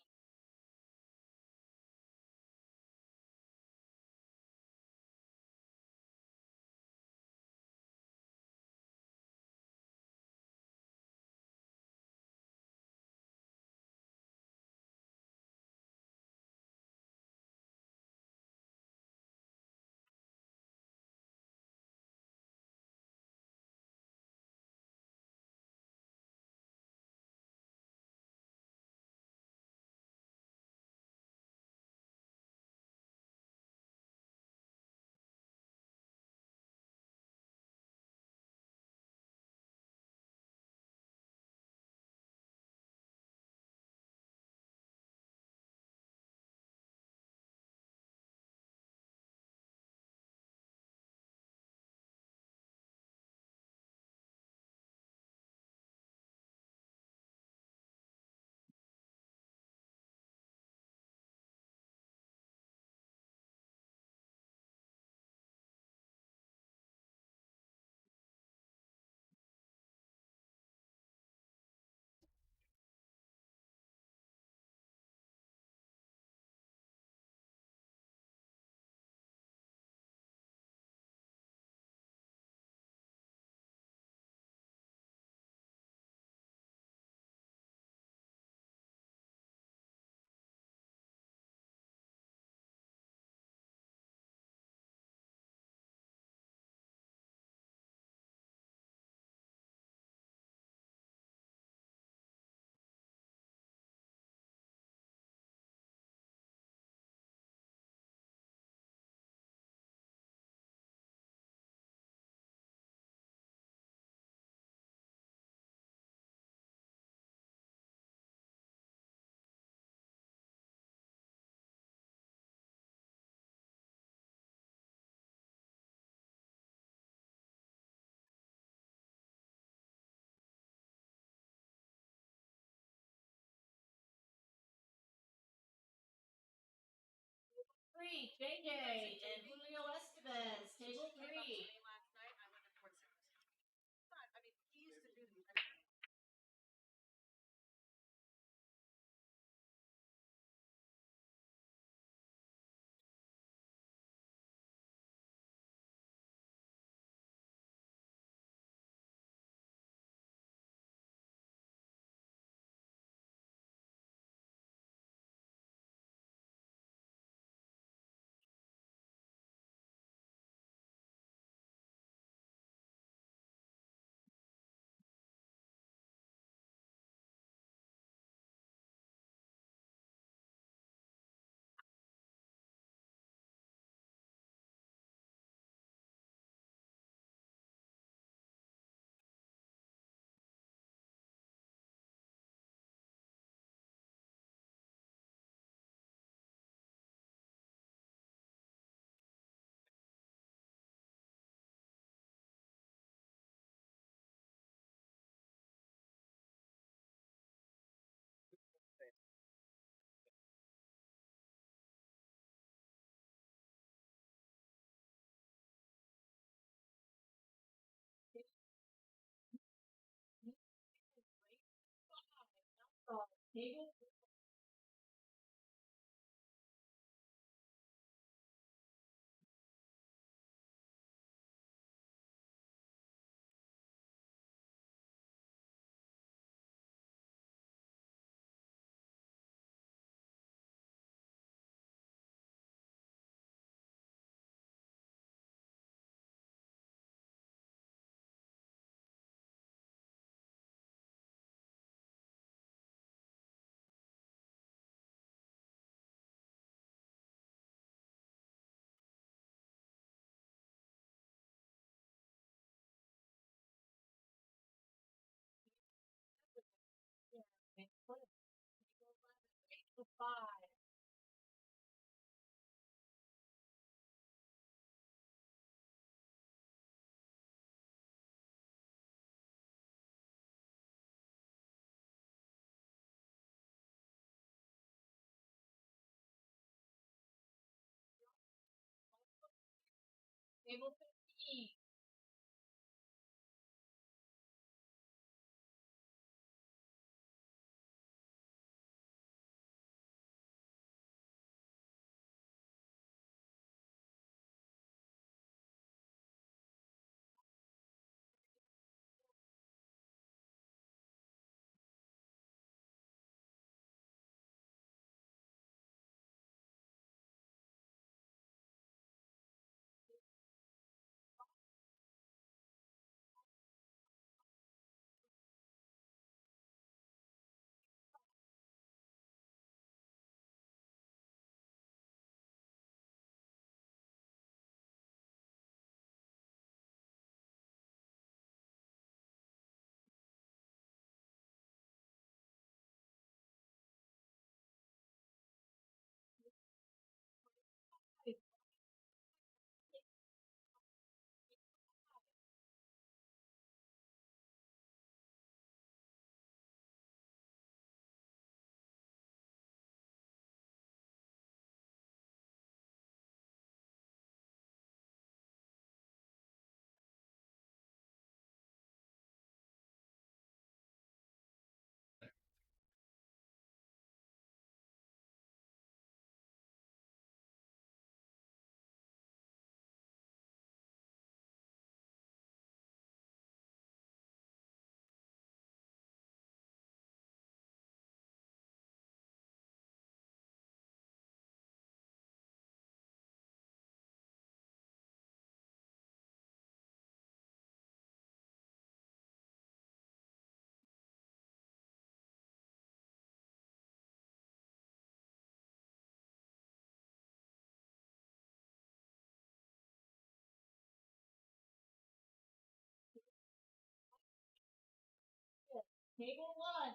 3, JJ and Julio Estevez. Table 3. Table Table 5. Table 15. Table 1.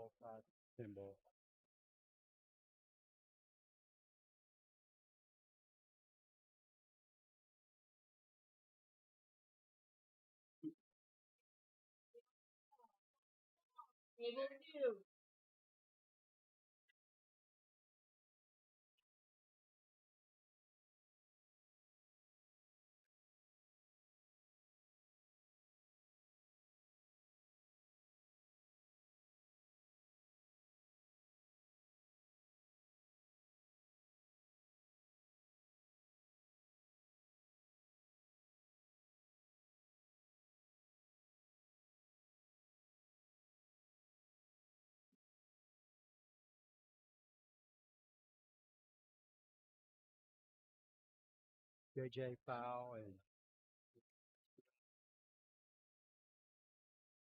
both sides. 10 ball. Table 2. JJ foul, and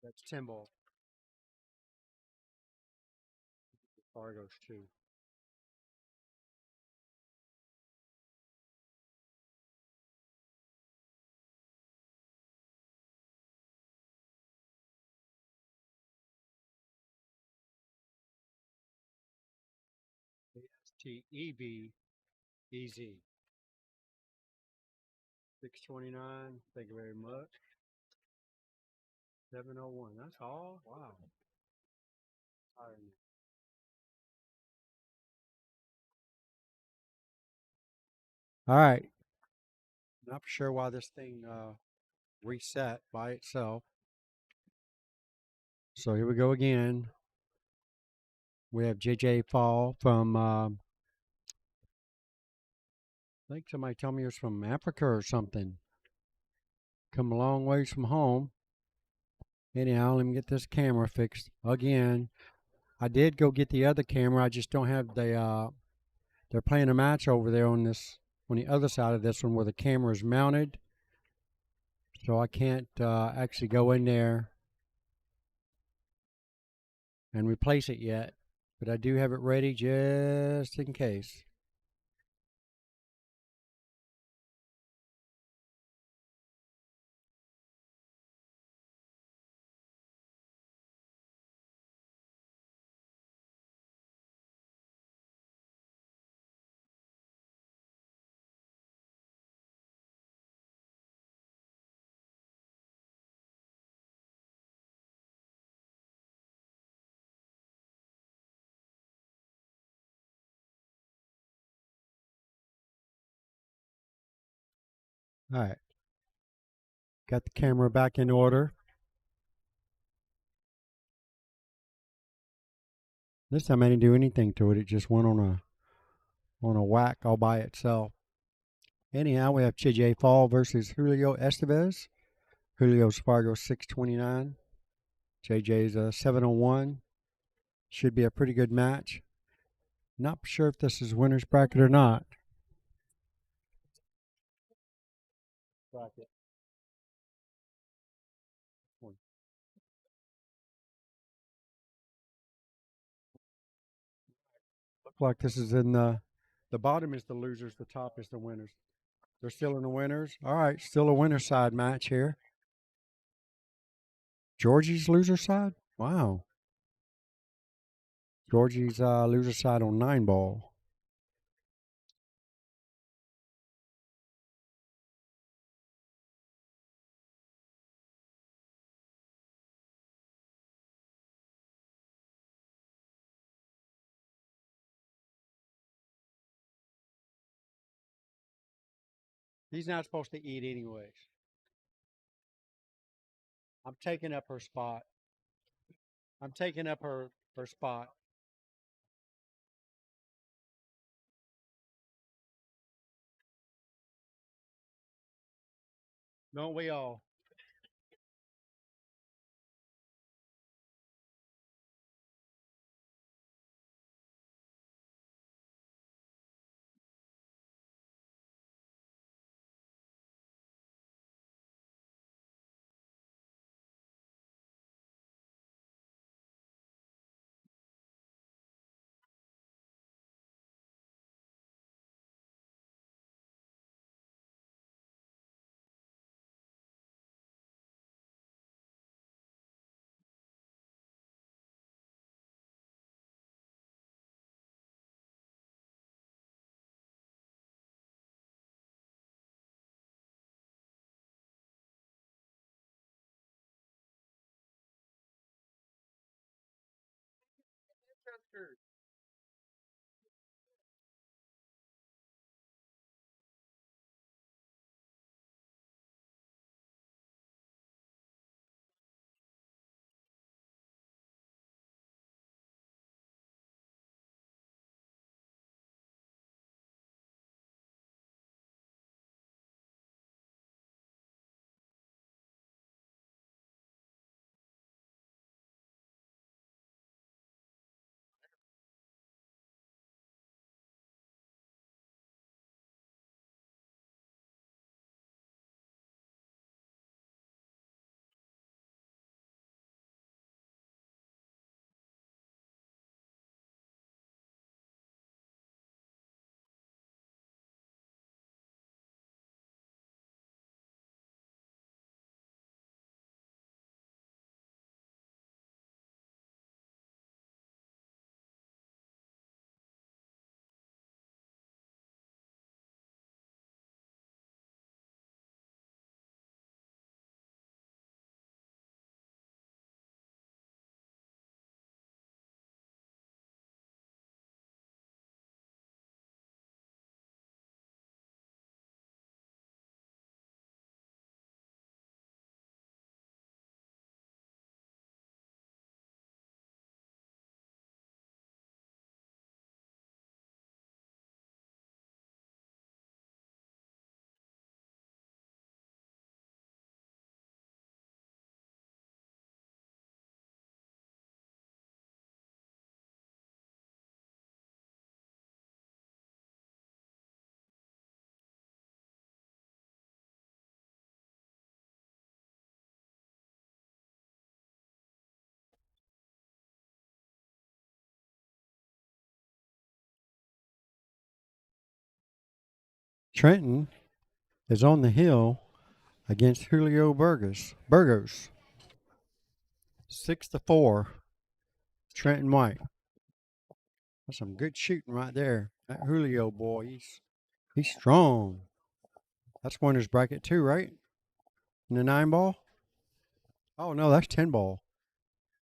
that's 10 ball. Fargo's 2. ASTEB easy. 629. Thank you very much. 701. That's all? Wow. All right. Not sure why this thing reset by itself. So here we go again. We have JJ Fall from, I think somebody told me he was from Africa or something. Come a long ways from home. Anyhow, let me get this camera fixed again. I did go get the other camera. I just don't have the, they're playing a match over there on this, on the other side of this one where the camera is mounted. So I can't actually go in there and replace it yet. But I do have it ready just in case. All right. Got the camera back in order. This time I didn't do anything to it. It just went on a whack all by itself. Anyhow, we have JJ Fall versus Julio Estevez. Julio's Fargo 629. JJ's 701. Should be a pretty good match. Not sure if this is winner's bracket or not. Bracket. Looks like this is in the bottom is the losers, the top is the winners. They're still in the winners. All right, still a winner side match here. Georgie's loser side? Wow. Georgie's loser side on 9 ball. He's not supposed to eat anyways. I'm taking up her spot. I'm taking up her spot. Don't we all? Trenton is on the hill against Julio Burgos. 6-4. Trenton White. That's some good shooting right there. That Julio boy, he's strong. That's winners bracket too, right? In the 9-ball? Oh no, that's 10-ball.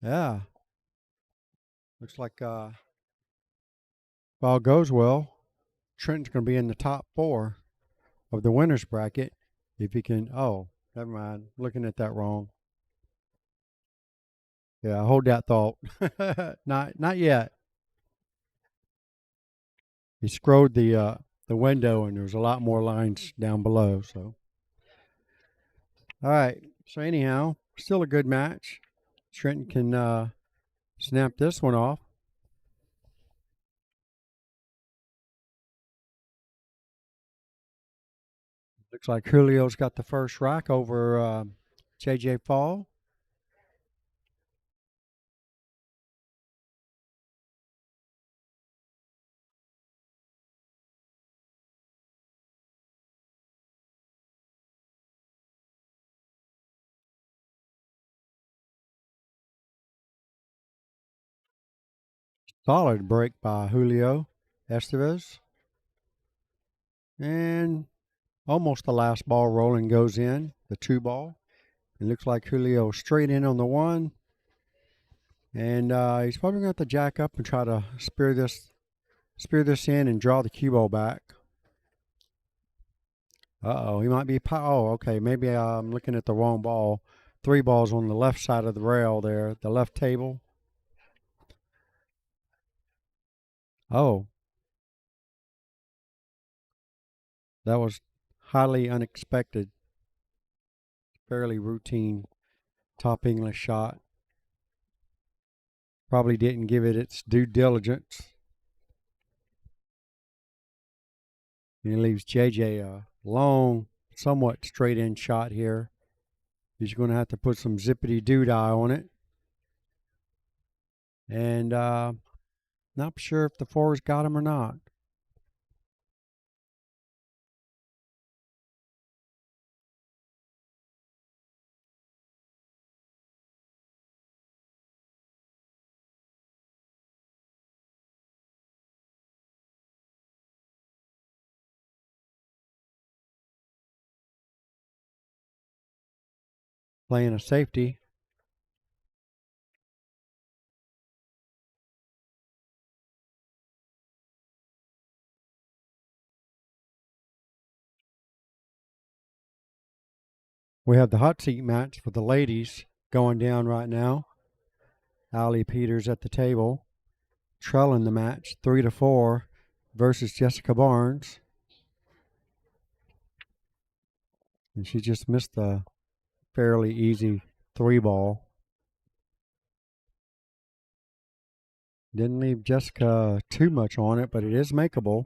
Yeah. Looks like if all goes well, Trenton's going to be in the top 4 of the winners bracket. If he can, oh, never mind. Looking at that wrong. Yeah, hold that thought. Not yet. He scrolled the window, and there's a lot more lines down below. So, all right. So anyhow, still a good match. Trenton can snap this one off. Looks like Julio's got the first rack over J.J. Fall. Solid break by Julio Estevez. And almost the last ball rolling goes in, the 2-ball. It looks like Julio straight in on the 1. And he's probably going to have to jack up and try to spear this in and draw the cue ball back. Uh-oh, he might be, oh, okay, maybe I'm looking at the wrong ball. 3 balls on the left side of the rail there, the left table. Oh. That was highly unexpected. Fairly routine top English shot. Probably didn't give it its due diligence. And he leaves JJ a long, somewhat straight in shot here. He's going to have to put some zippity doo dah on it. And not sure if the 4's got him or not. Playing a safety. We have the hot seat match for the ladies going down right now. Allie Peters at the table, trailing the match 3-4 versus Jessica Barnes. And she just missed a fairly easy 3-ball. Didn't leave Jessica too much on it, but it is makeable.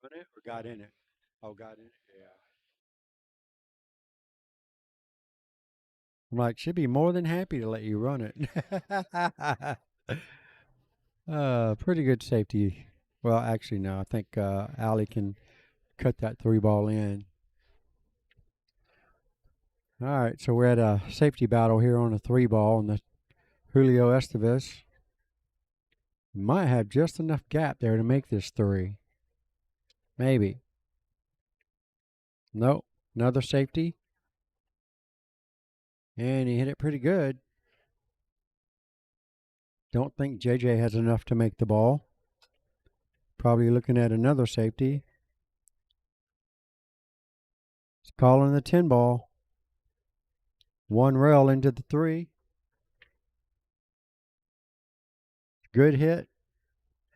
Put it or got in it? Oh, got in it, yeah. I'm like, she'd be more than happy to let you run it. Pretty good safety. Well, actually, no. I think Allie can cut that 3-ball in. All right, so we're at a safety battle here on a 3-ball, and the Julio Estevez might have just enough gap there to make this 3. Maybe. Nope. Another safety. And he hit it pretty good. Don't think JJ has enough to make the ball. Probably looking at another safety. It's calling the 10-ball. 1 rail into the 3. Good hit.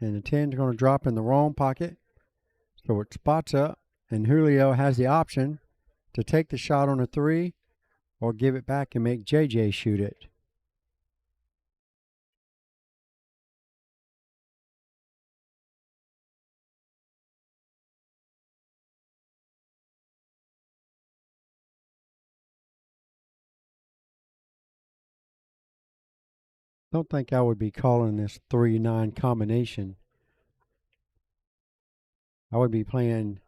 And the 10 is going to drop in the wrong pocket. So it spots up. And Julio has the option to take the shot on a 3 or give it back and make JJ shoot it. Don't think I would be calling this 3-9 combination. I would be playing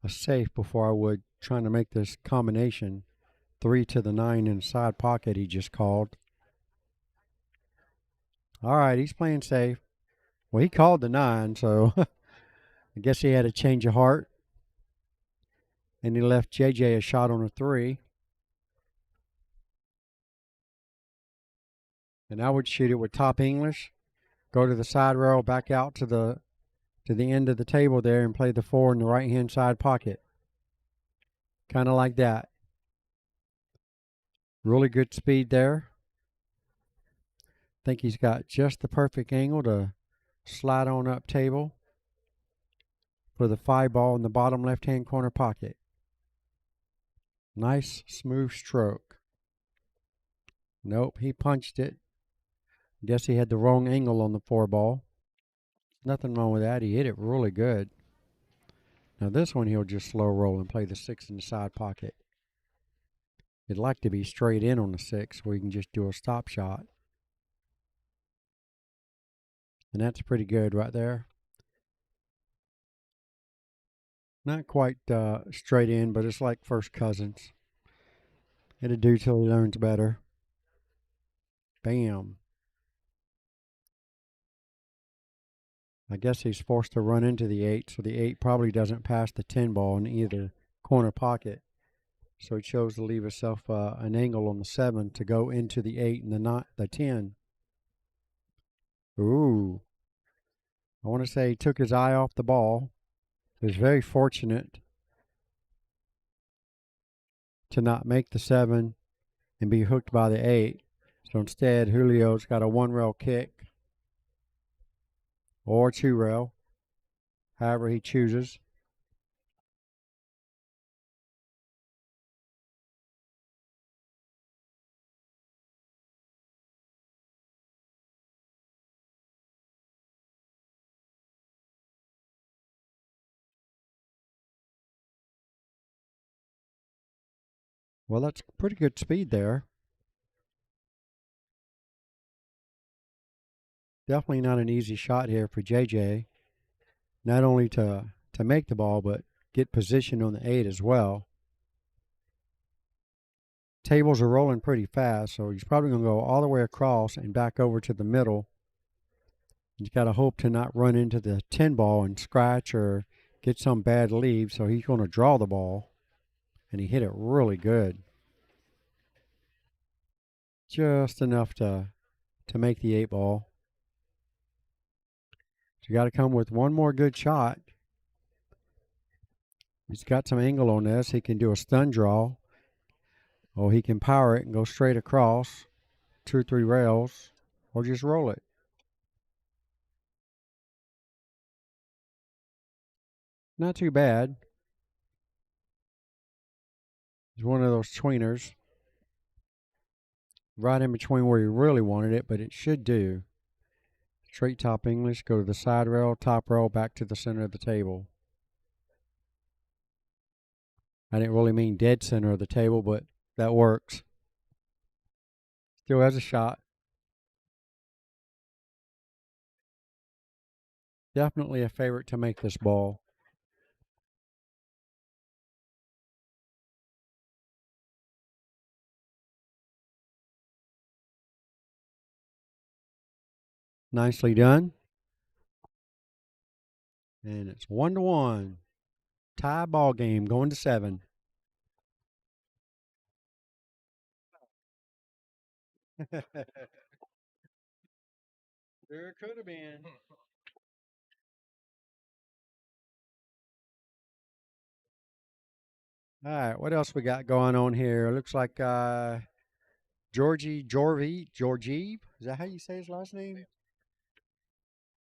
a safe before I would trying to make this combination. 3 to the 9 inside pocket he just called. All right, he's playing safe. Well, he called the 9, so I guess he had a change of heart. And he left JJ a shot on a 3. And I would shoot it with top English, go to the side rail, back out to the end of the table there and play the 4 in the right-hand side pocket. Kind of like that. Really good speed there. Think he's got just the perfect angle to slide on up table for the 5-ball in the bottom left-hand corner pocket. Nice, smooth stroke. Nope, he punched it. Guess he had the wrong angle on the 4-ball. Nothing wrong with that. He hit it really good. Now this one he'll just slow roll and play the 6 in the side pocket. He'd like to be straight in on the 6 where you can just do a stop shot. And that's pretty good right there. Not quite straight in, but it's like first cousins. It'll do till he learns better. Bam. I guess he's forced to run into the 8, so the 8 probably doesn't pass the 10-ball in either corner pocket. So he chose to leave himself an angle on the 7 to go into the 8 and the 10. Ooh. I want to say he took his eye off the ball. He was very fortunate to not make the 7 and be hooked by the 8. So instead, Julio's got a 1-rail kick or 2-rail, however he chooses. Well, that's pretty good speed there. Definitely not an easy shot here for JJ. Not only to make the ball, but get position on the 8 as well. Tables are rolling pretty fast, so he's probably going to go all the way across and back over to the middle. He's got to hope to not run into the 10-ball and scratch or get some bad lead, so he's going to draw the ball. And he hit it really good. Just enough to make the 8-ball. You got to come with one more good shot. He's got some angle on this. He can do a stun draw. Or he can power it and go straight across 2 or 3 rails. Or just roll it. Not too bad. It's one of those tweeners. Right in between where you really wanted it, but it should do. Straight top English, go to the side rail, top rail, back to the center of the table. I didn't really mean dead center of the table, but that works. Still has a shot. Definitely a favorite to make this ball. Nicely done. And it's 1-1. Tie ball game going to 7. There could have been. All right, what else we got going on here? Looks like Georgiev. Is that how you say his last name?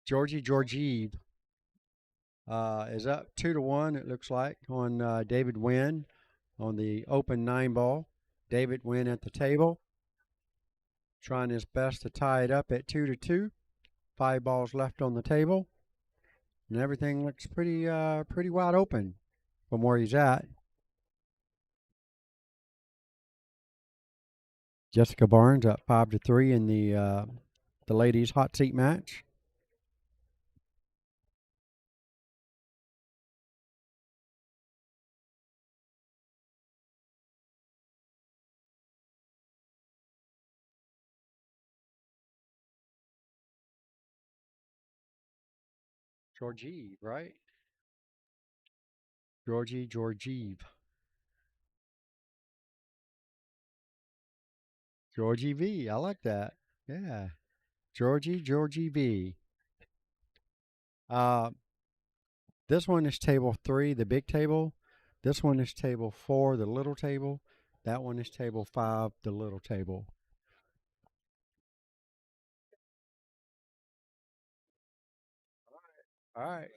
Georgiev is up 2-1. It looks like on David Wynn on the open 9 ball. David Wynn at the table, trying his best to tie it up at 2-2. 5 balls left on the table, and everything looks pretty wide open from where he's at. Jessica Barnes up 5-3 in the ladies' hot seat match. Georgiev, right? Georgiev. Georgie V. I like that. Yeah. Georgie V. This one is table 3, the big table. This one is table 4, the little table. That one is table 5, the little table. All right.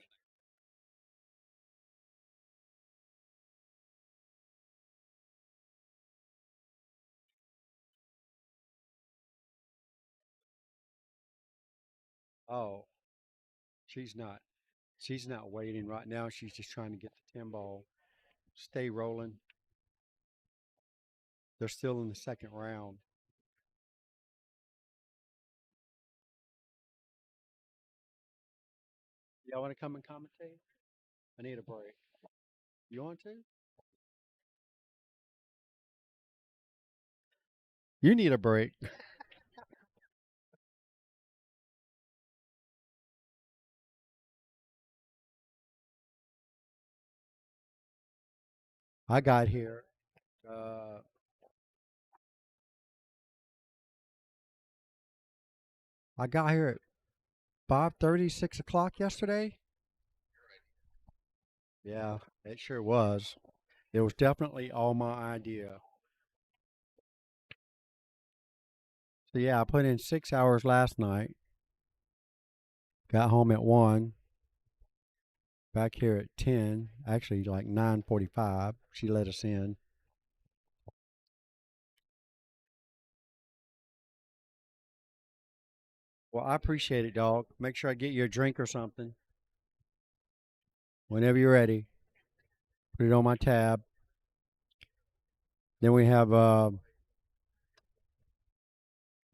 Oh, she's not. She's not waiting right now. She's just trying to get the 10 ball. Stay rolling. They're still in the second round. Y'all want to come and commentate? I need a break. You want to? You need a break. I got here. I got here at 5:30, 6 o'clock yesterday. Yeah, it sure was. It was definitely all my idea. So yeah, I put in 6 hours last night. Got home at 1. Back here at 10. Actually, like 9:45. She let us in. Well, I appreciate it, dog. Make sure I get you a drink or something. Whenever you're ready. Put it on my tab. Then we have you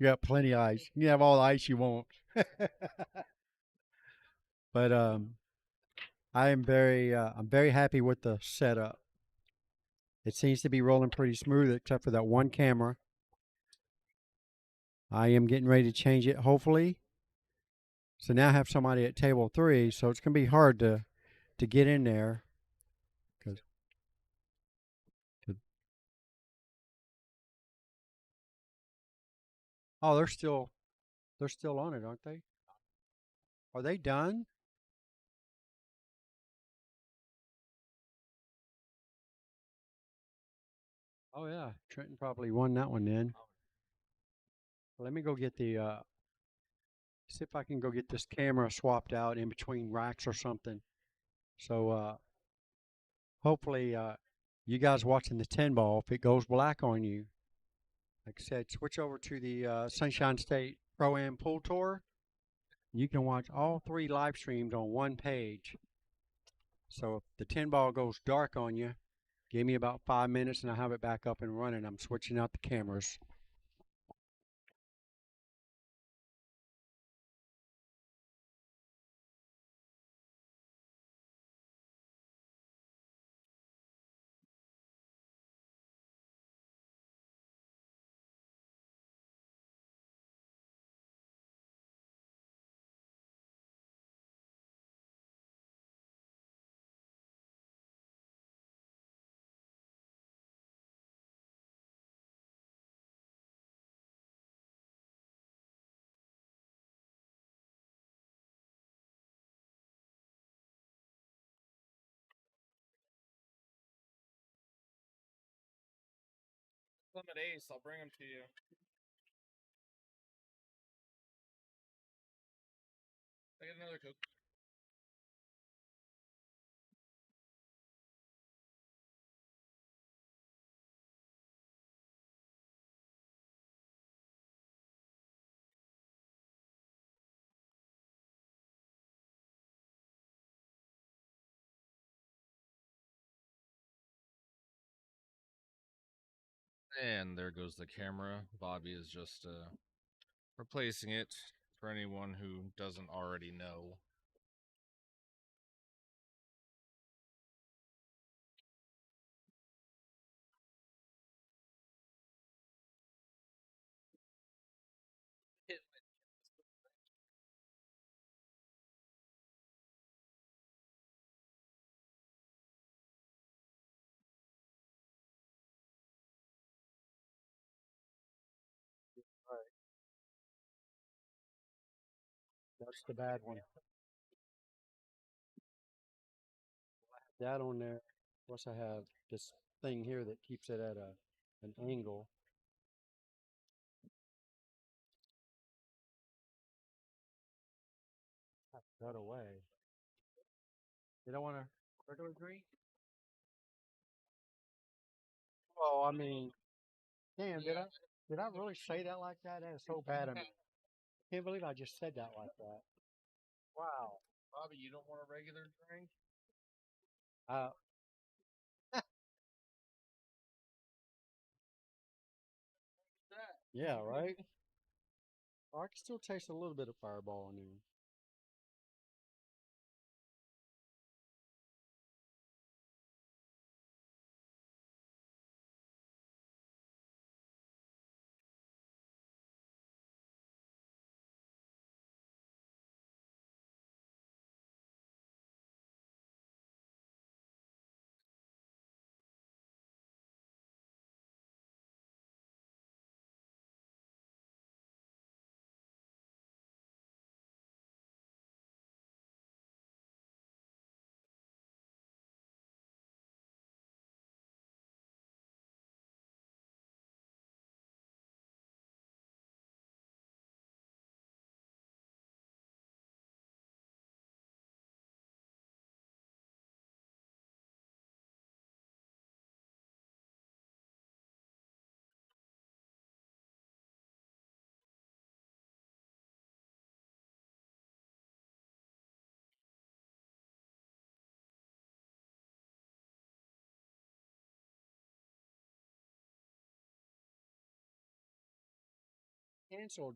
got plenty of ice. You can have all the ice you want. But I'm very happy with the setup. It seems to be rolling pretty smooth except for that one camera. I am getting ready to change it, hopefully. So now I have somebody at table 3, so it's going to be hard to get in there. Oh, they're still on it, aren't they? Are they done? Oh yeah, Trenton probably won that one then. Let me go get the see if I can go get this camera swapped out in between racks or something. So hopefully you guys watching the 10 ball, if it goes black on you, like I said, switch over to the Sunshine State Pro-Am Pool Tour. You can watch all 3 live streams on one page. So if the 10 ball goes dark on you, give me about 5 minutes and I'll have it back up and running. I'm switching out the cameras. Limit ace, I'll bring them to you. I get another Coke. And there goes the camera. Bobby is just replacing it for anyone who doesn't already know. That's the bad one. That on there. Plus I have this thing here that keeps it at an angle. That away. You don't want a regular drink? Well, I mean, damn, did I really say that like that? That is so bad of me. I can't believe I just said that like that. Wow. Bobby, you don't want a regular drink? Uh, yeah, right? I can still taste a little bit of Fireball in there. Canceled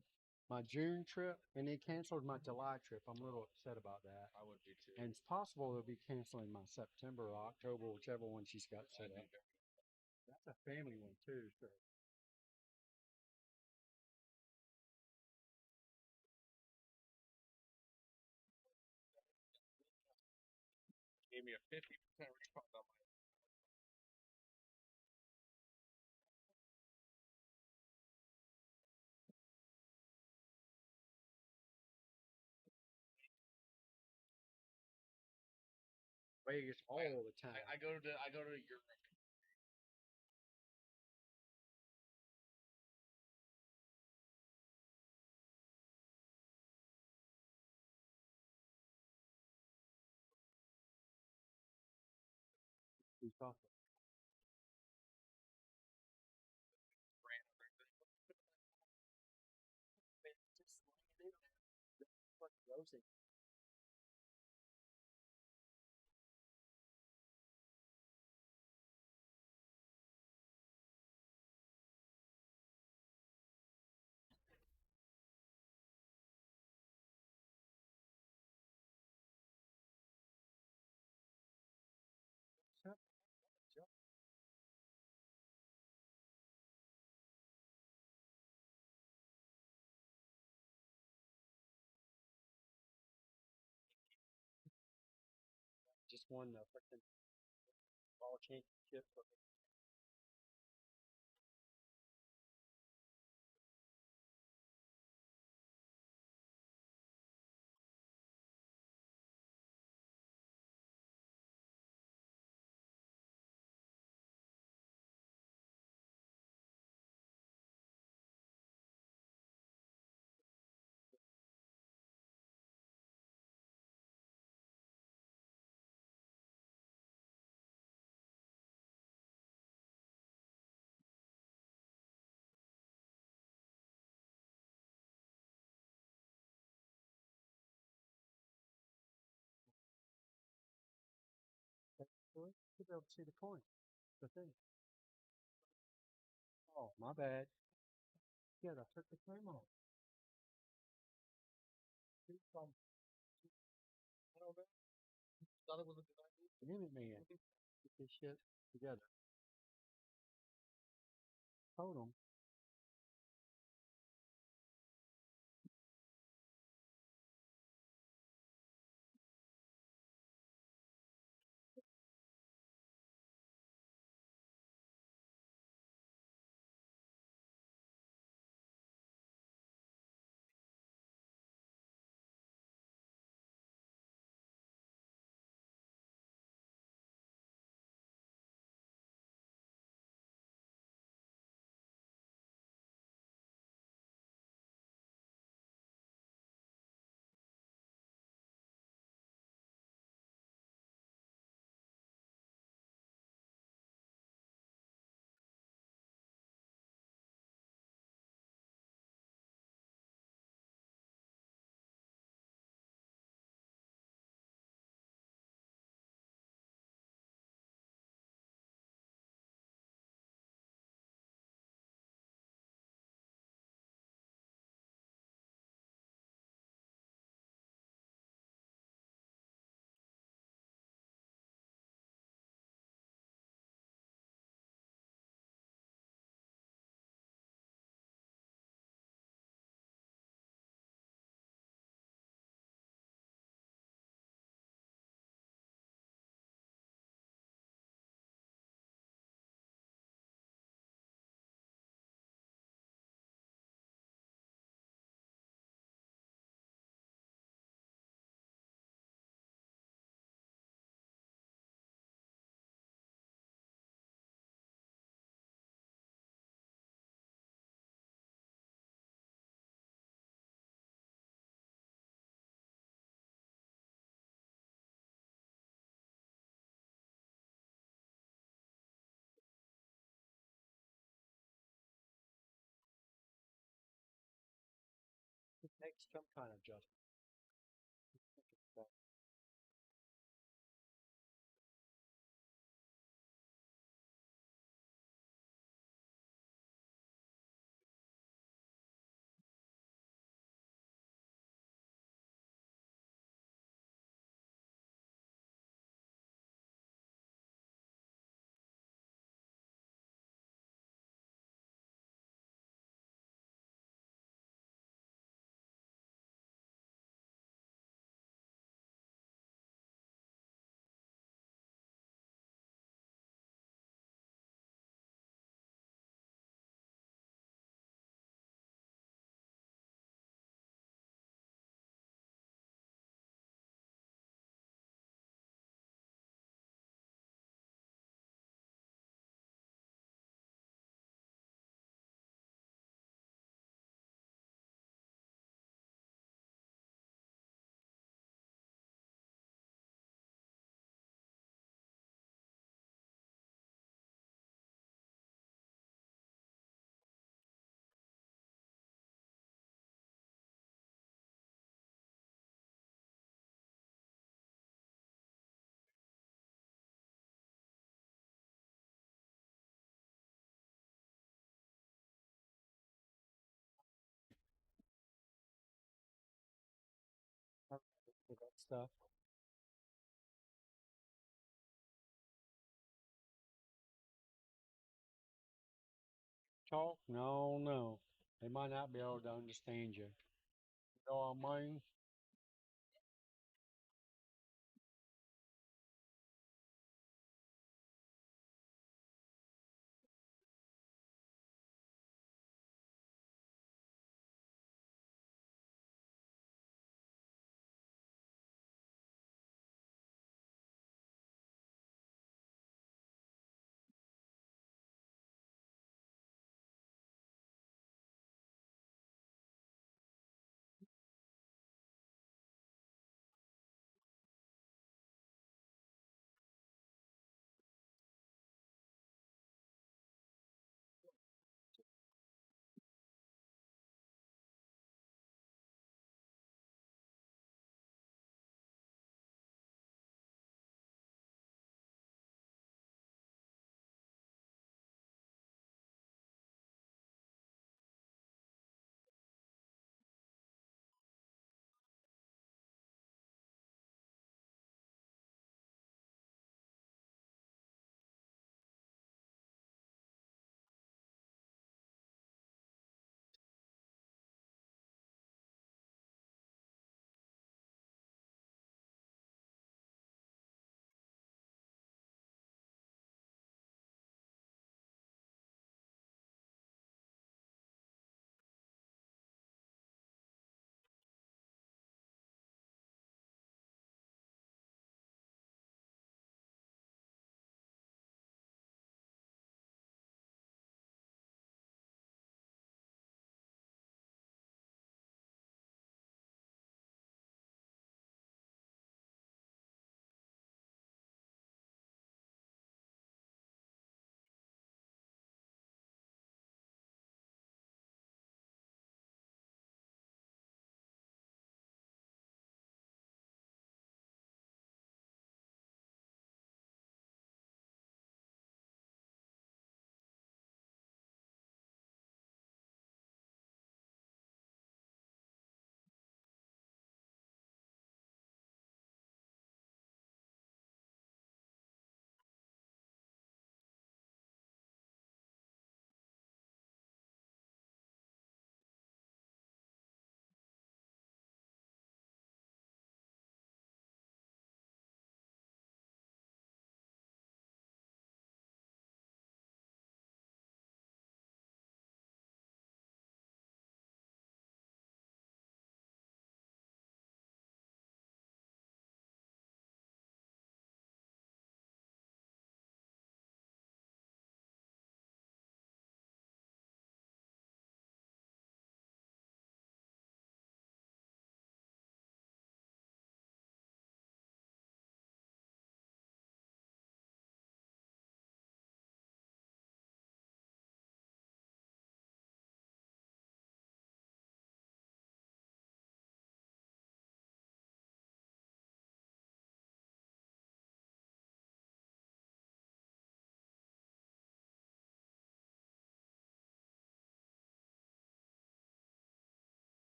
my June trip and they canceled my July trip. I'm a little upset about that. I would be too. And it's possible they'll be canceling my September or October, whichever one she's got set up. That's a family one too. So. Gave me a 50% refund on my. Vegas all the time. I go to your Who's talking? Rosie. Just won the freaking ball championship. You'll be able to see the coin, the thing. Oh, my bad. Yeah, I took the frame off. Thought it was a good idea. Minute man. Get this shit together. Hold on. It takes some kind of adjustment. stuff. Talk? No, no. They might not be able to understand you. You know what I mean?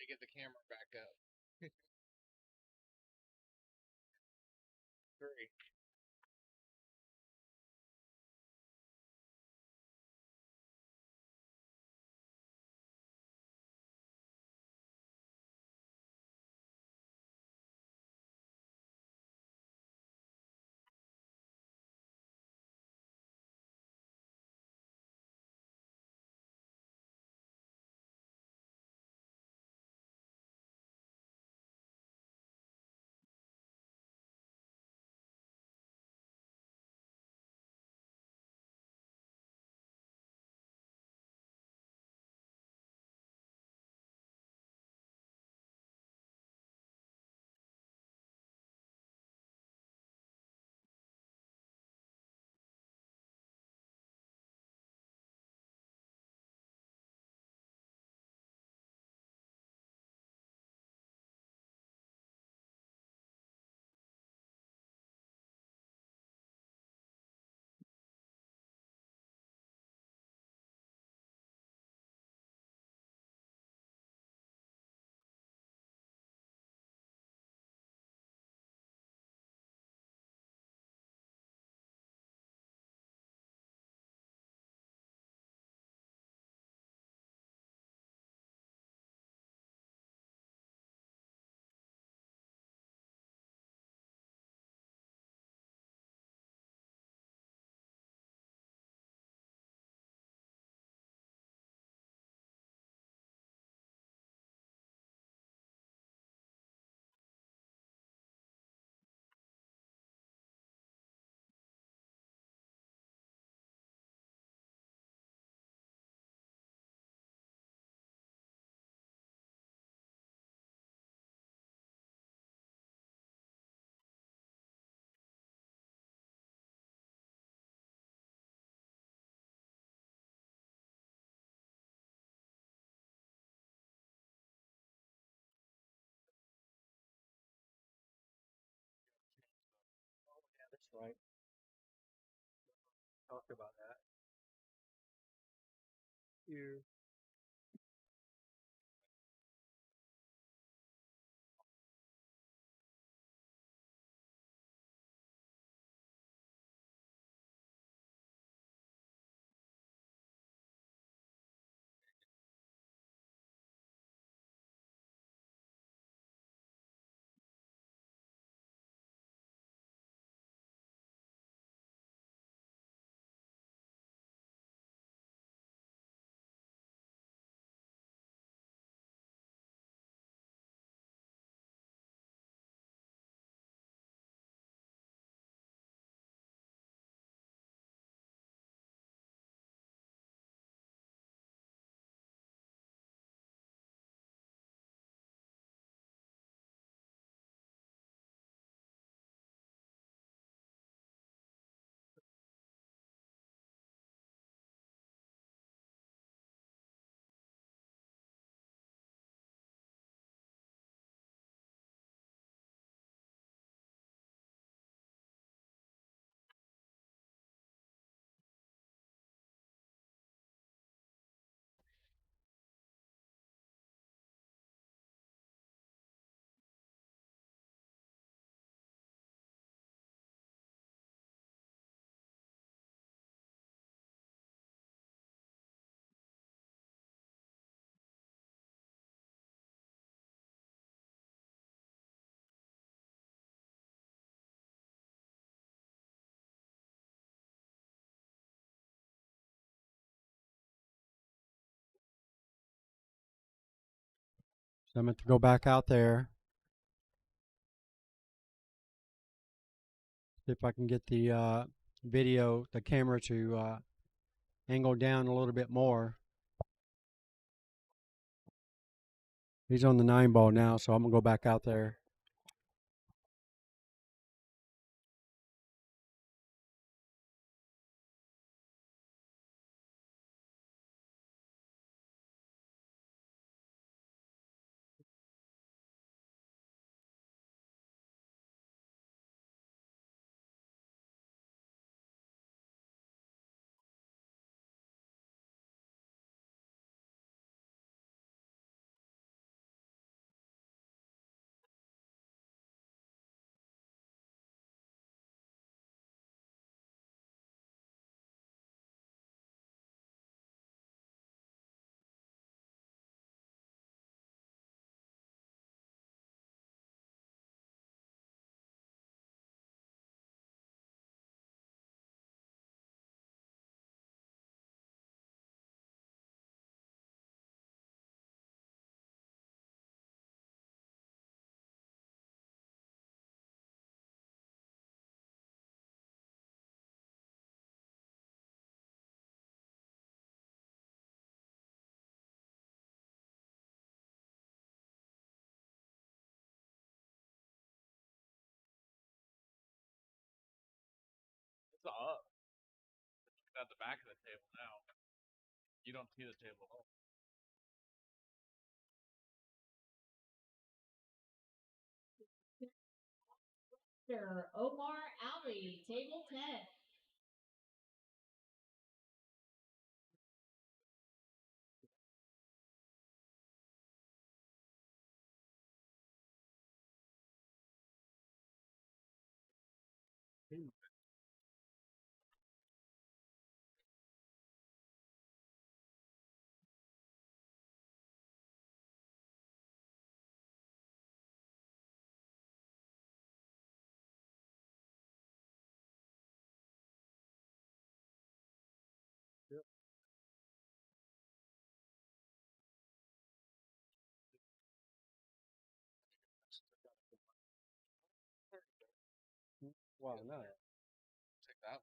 to get the camera back up. 3. Yeah, that's right. Talked about that. You. So I'm going to go back out there. See if I can get the video, the camera to angle down a little bit more. He's on the 9 ball now, so I'm going to go back out there. up. Looking at the back of the table now. You don't see the table at all. Mr. Omar Ali, table 10. Why not? Take that.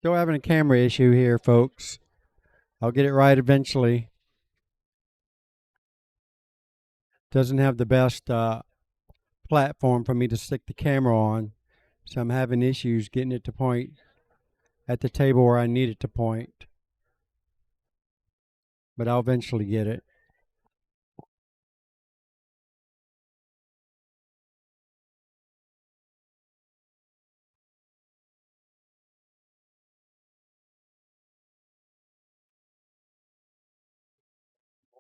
Still having a camera issue here, folks. I'll get it right eventually. Doesn't have the best platform for me to stick the camera on, so I'm having issues getting it to point at the table where I need it to point. But I'll eventually get it.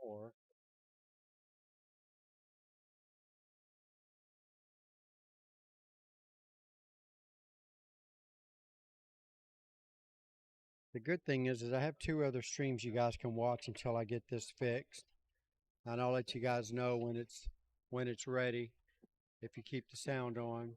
Or the good thing is I have 2 other streams you guys can watch until I get this fixed, and I'll let you guys know when it's ready if you keep the sound on.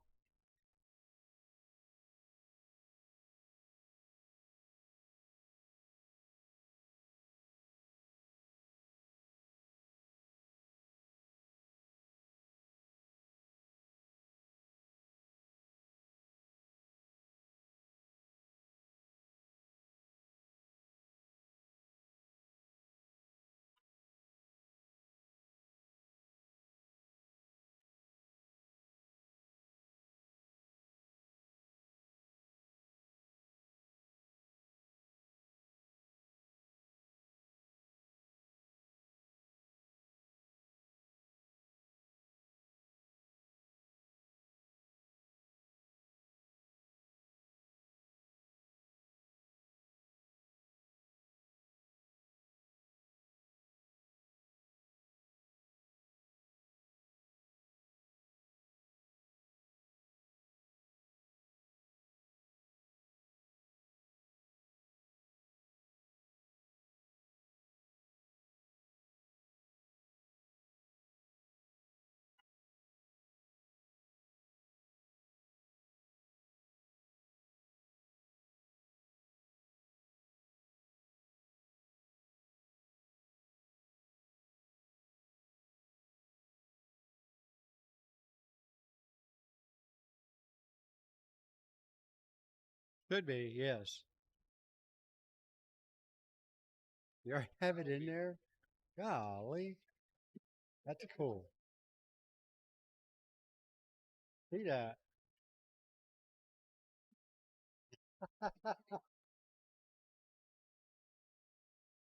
Should be, yes. You already have it in there? Golly. That's cool. See that? All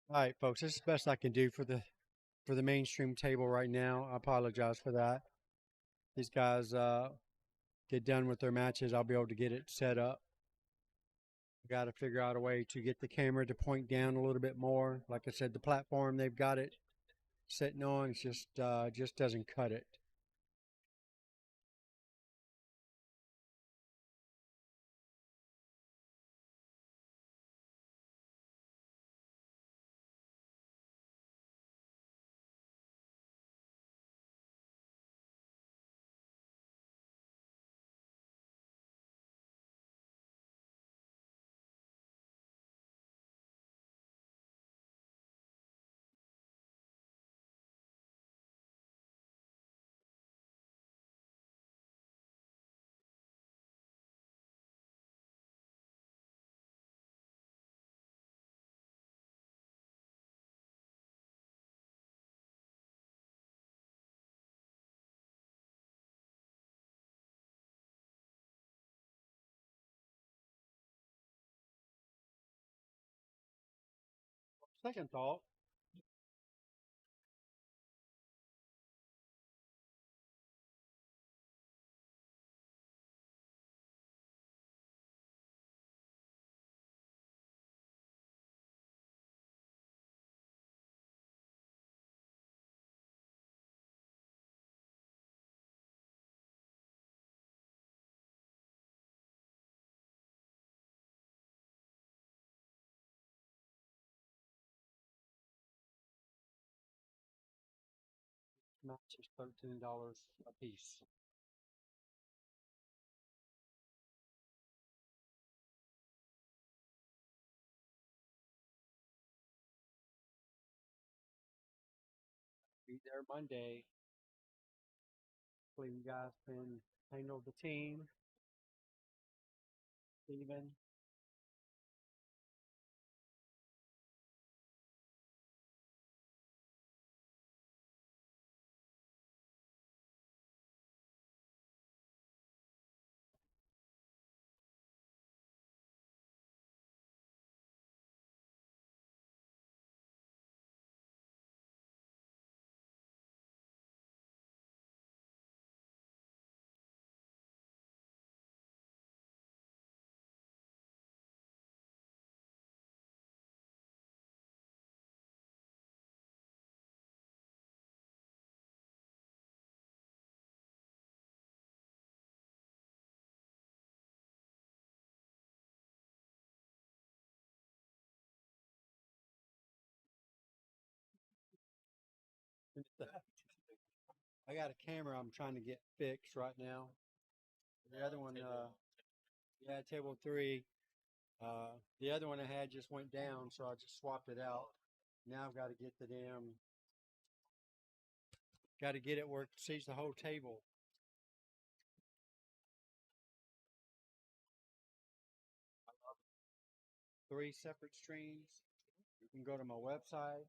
right, folks, this is the best I can do for the mainstream table right now. I apologize for that. These guys get done with their matches. I'll be able to get it set up. Got to figure out a way to get the camera to point down a little bit more. Like I said, the platform they've got it sitting on, it's just doesn't cut it. Second thought, match is $13 a piece. Be there Monday. Hopefully you guys can handle the team. Steven. I got a camera I'm trying to get fixed right now. The other one, yeah, table 3. The other one I had just went down, so I just swapped it out. Now I've got to get got to get it where it sees the whole table. I love 3 separate streams. You can go to my website.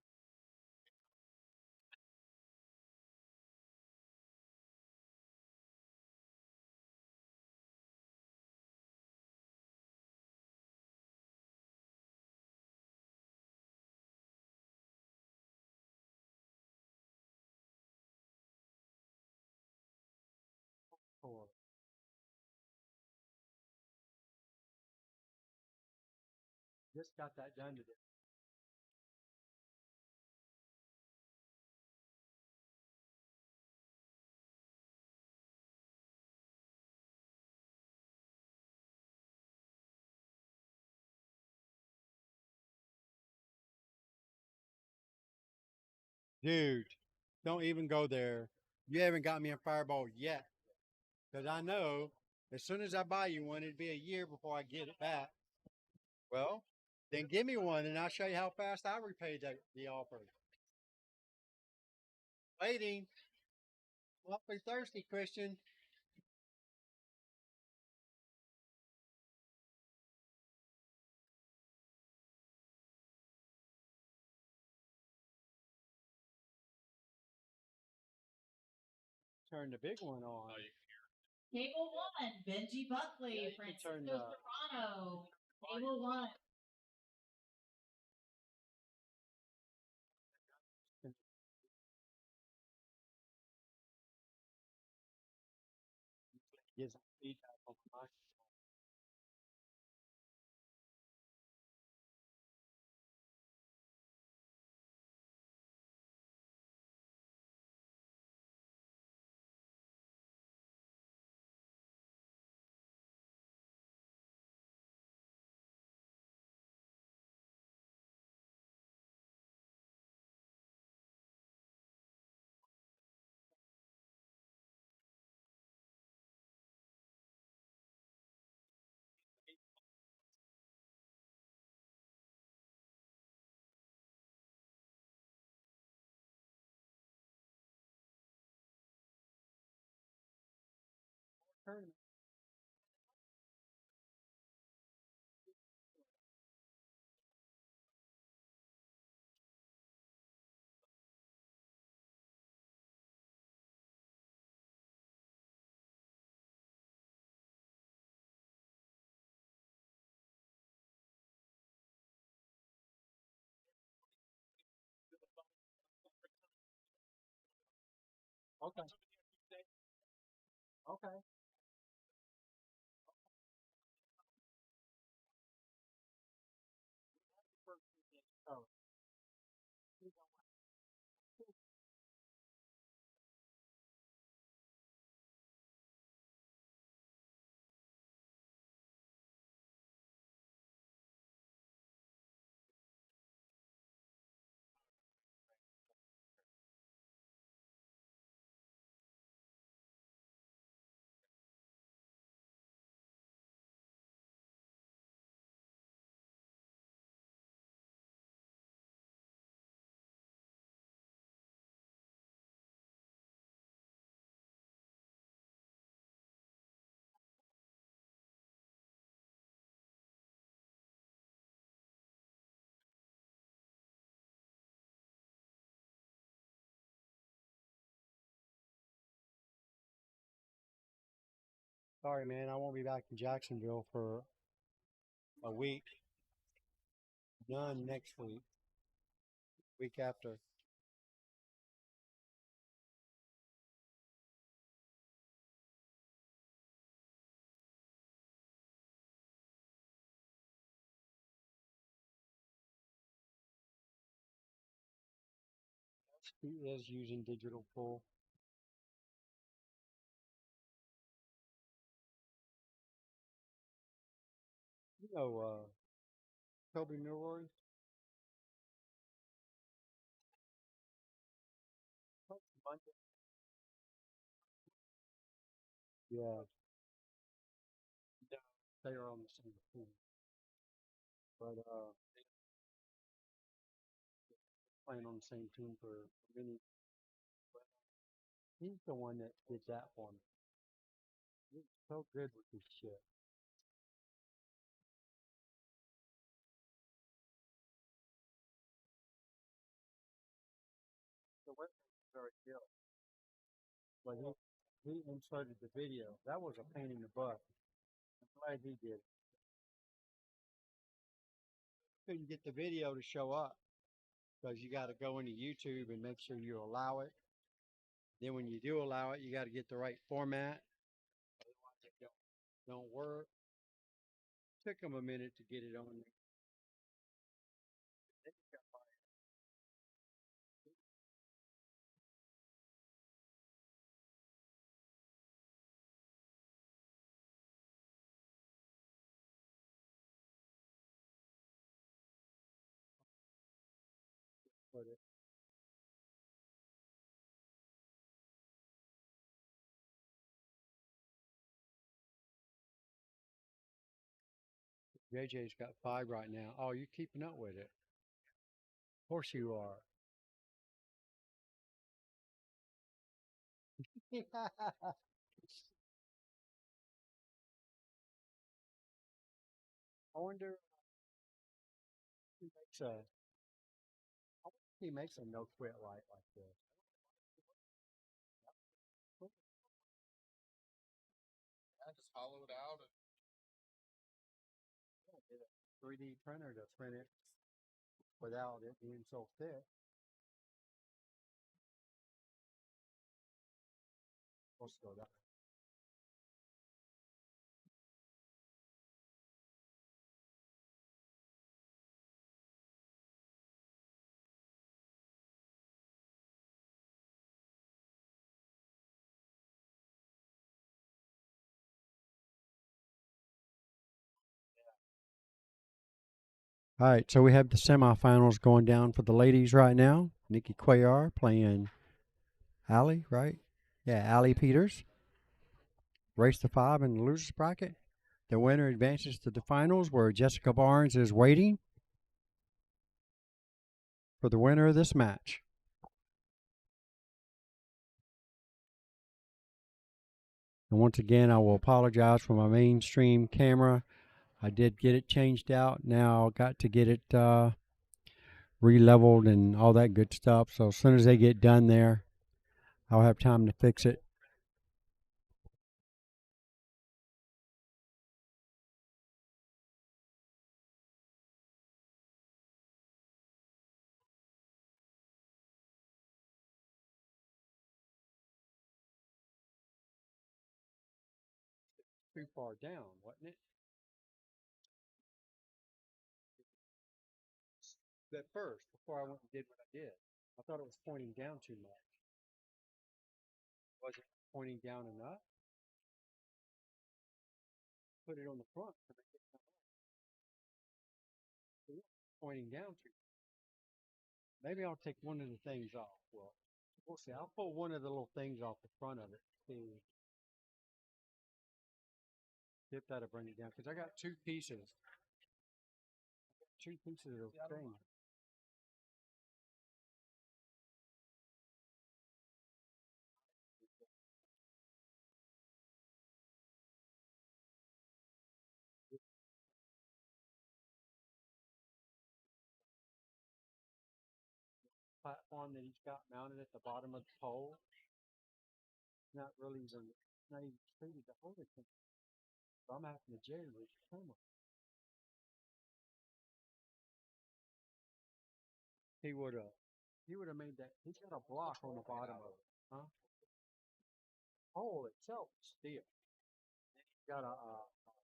Or just got that done today. Dude, don't even go there. You haven't got me a Fireball yet. Because I know as soon as I buy you one, it'd be a year before I get it back. Well, then give me one and I'll show you how fast I repay the offer. Waiting. I'm awfully thirsty, Christian. turn the big one on. Table 1, Benji Buckley, Yeah, Francisco turn, Serrano. Table 1. Gives feedback on the mic. Turn. Okay. Okay. Oh. Sorry, man. I won't be back in Jacksonville for a week. Done next week. Week after. He is using digital pool. You know, Toby Milroy. Yeah. No, they are on the same team. But playing on the same team for many. He's the one that did that for me. He's so good with this shit. The website's very good. But he inserted the video. That was a pain in the butt. I'm glad he did it. Couldn't get the video to show up because you got to go into YouTube and make sure you allow it. Then when you do allow it, you got to get the right format. Otherwise, it don't work. Took him a minute to get it on there. But JJ's got 5 right now. Oh, you're keeping up with it. Of course you are. I wonder if he makes a no quit light like this. hollowed out. 3D printer to print it without it being so thick. Let's go that. All right, so we have the semifinals going down for the ladies right now. Nikki Cuellar playing Allie, right? Yeah, Allie Peters. Race to 5 in the losers bracket. The winner advances to the finals where Jessica Barnes is waiting for the winner of this match. And once again, I will apologize for my mainstream camera. I did get it changed out. Now I've got to get it re-leveled and all that good stuff. So as soon as they get done there, I'll have time to fix it. Too far down, wasn't it? At first, before I went and did what I did, I thought it was pointing down too much. Was it pointing down enough? Put it on the front to make it come up. Pointing down too much. Maybe I'll take one of the things off. Well, we'll see. I'll pull one of the little things off the front of it. See if that'll bring it down. Because I got two pieces. Two pieces of thing. Platform that he's got mounted at the bottom of the pole. Not really even, not even treated to hold it. So I'm having to jerry rig the camera. He would have made that. He's got a block on the bottom of it, huh? The pole itself is steel. He's got a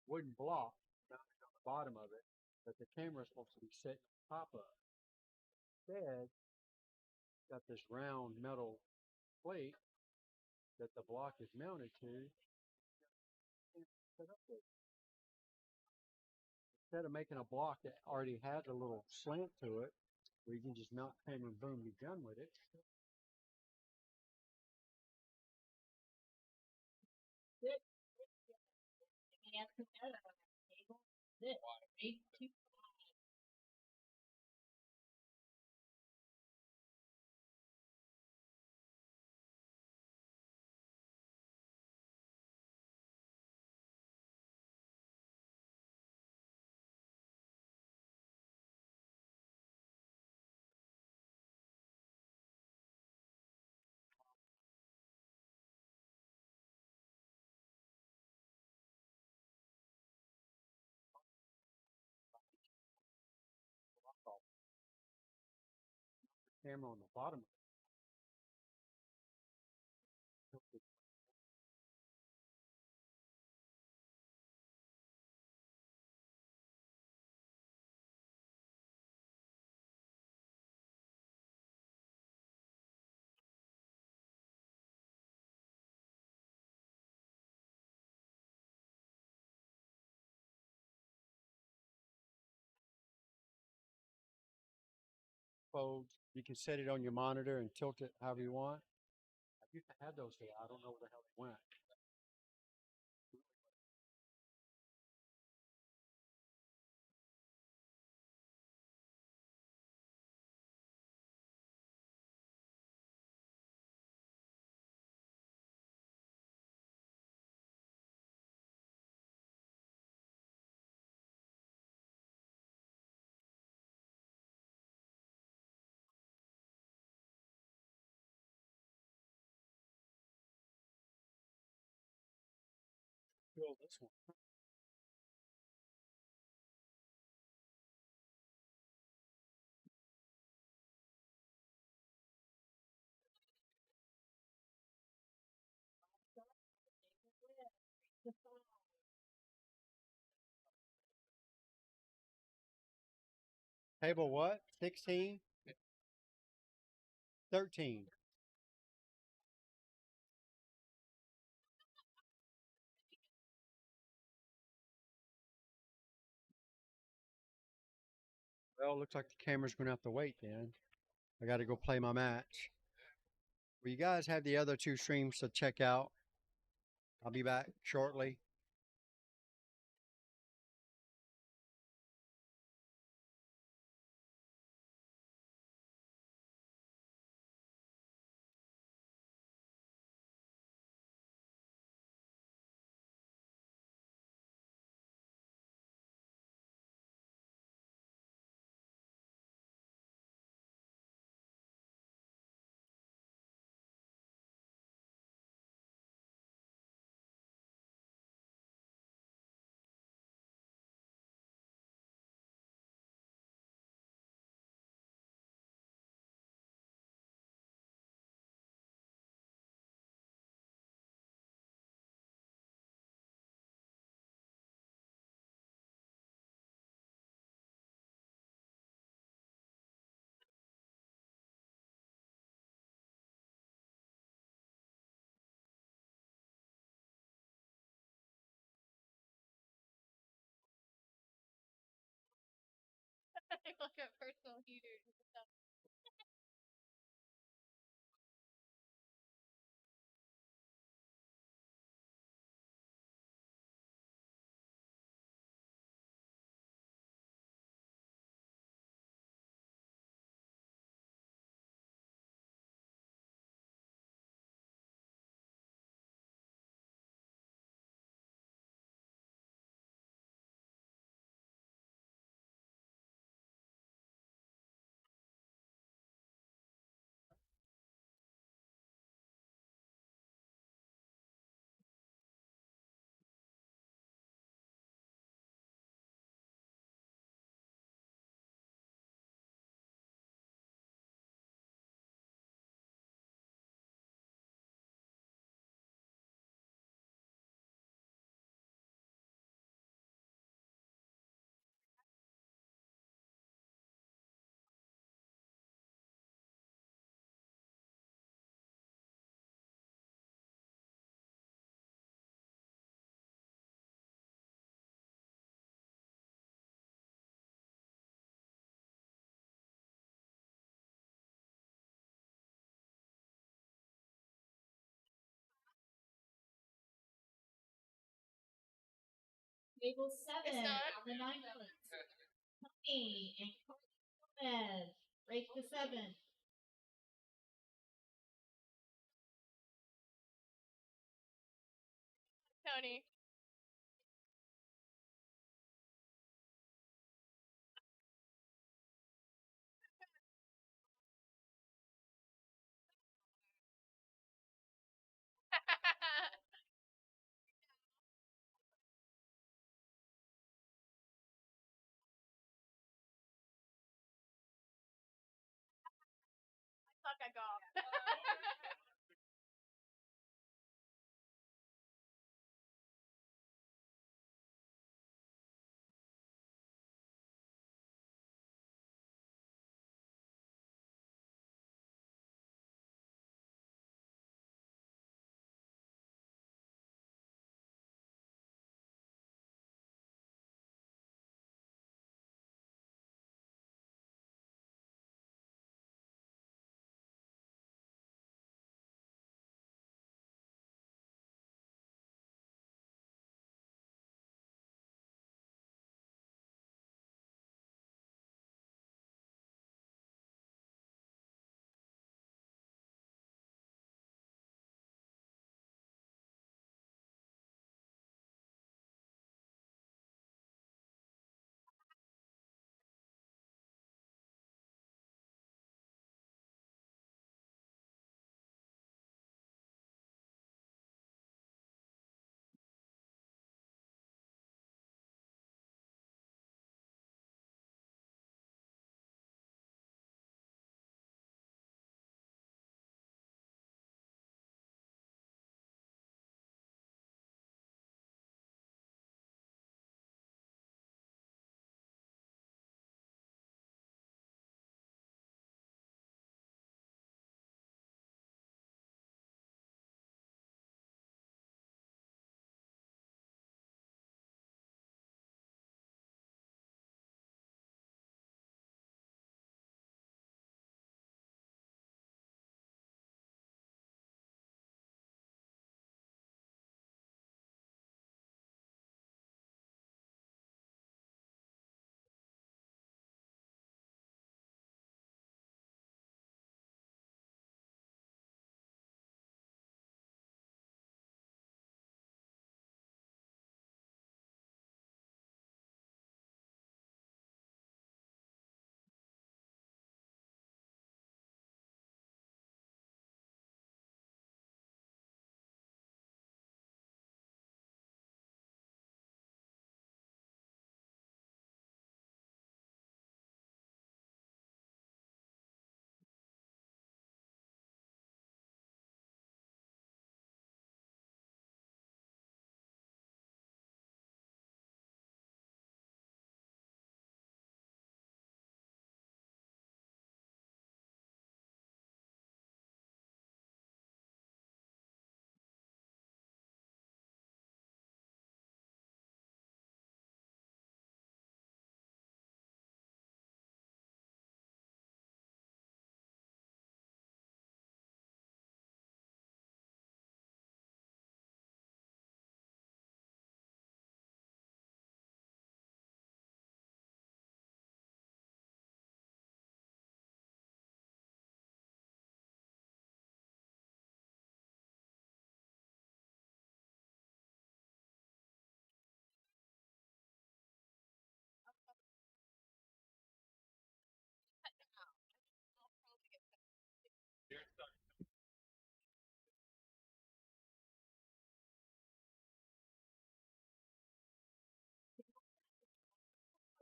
wooden block mounted on the bottom of it that the camera is supposed to be sitting on top of. Instead, got this round metal plate that the block is mounted to. Instead of making a block that already has a little slant to it, where you can just mount the camera and boom, you're done with it. Camera on the bottom. Folds. You can set it on your monitor and tilt it however you want. I used to have those here. I don't know where the hell they went. fill this one. Table what? 16? 13. Well, it looks like the camera's going to have to wait then. I got to go play my match. Well, you guys have the other two streams to check out. I'll be back shortly. Look at personal heaters and stuff. Table 7 on the 9 points. Tony and Gomez race to 7. Tony. I suck at golf.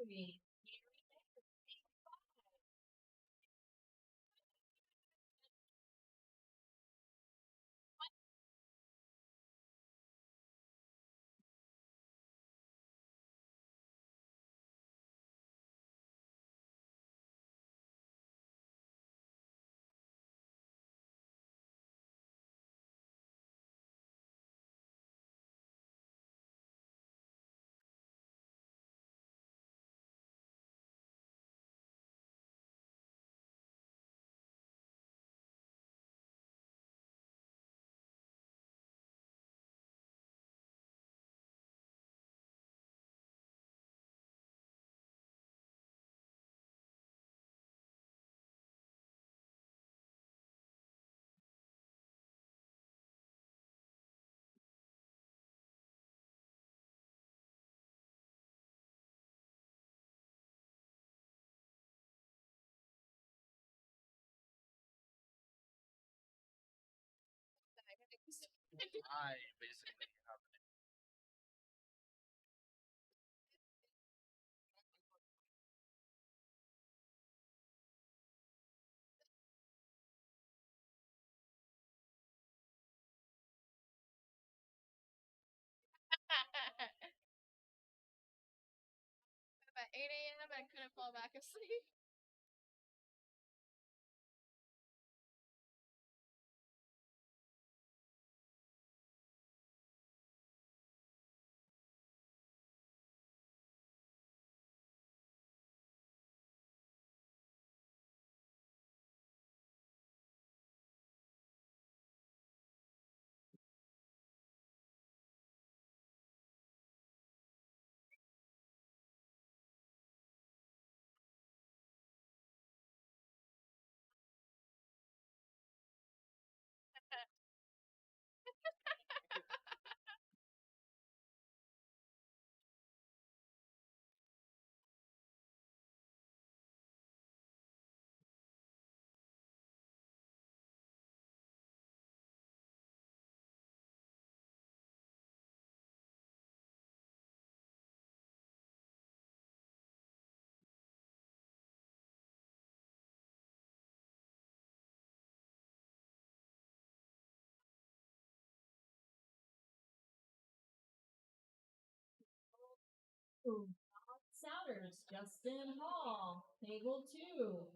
Buckley. I basically have At 8 a.m. I couldn't fall back asleep. Souders, Justin Hall, table 2.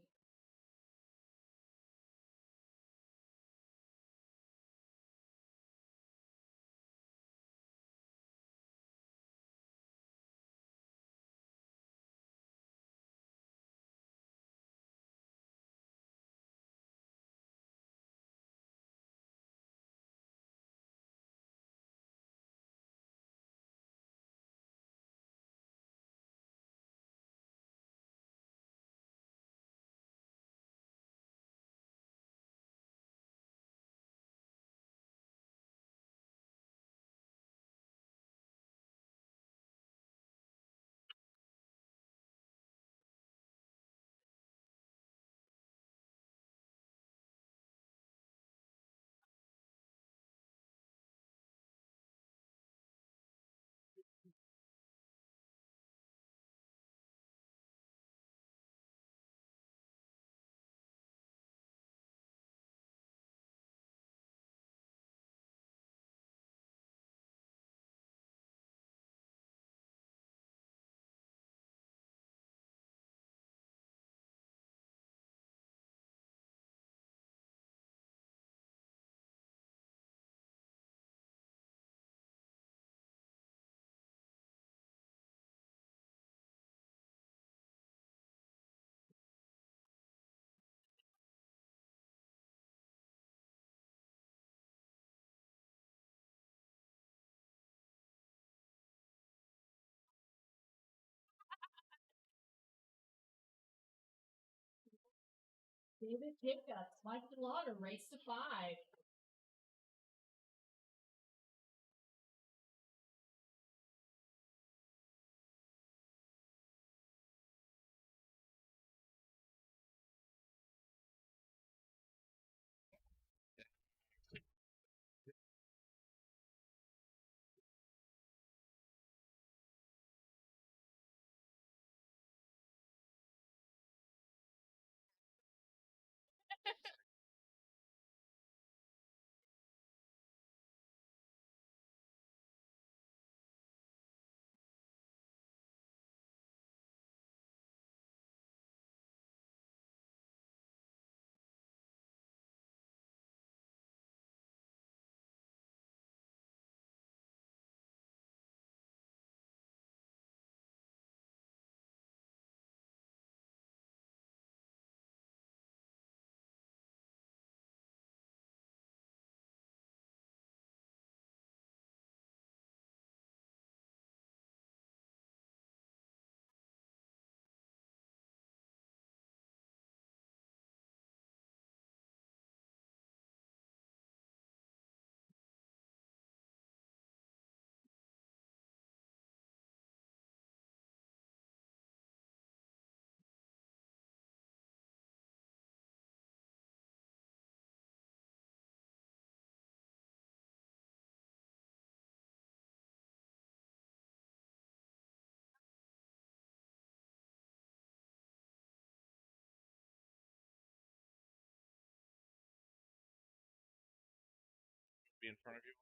David Hiccups, Mike DeLauder, race to 5. in front of you?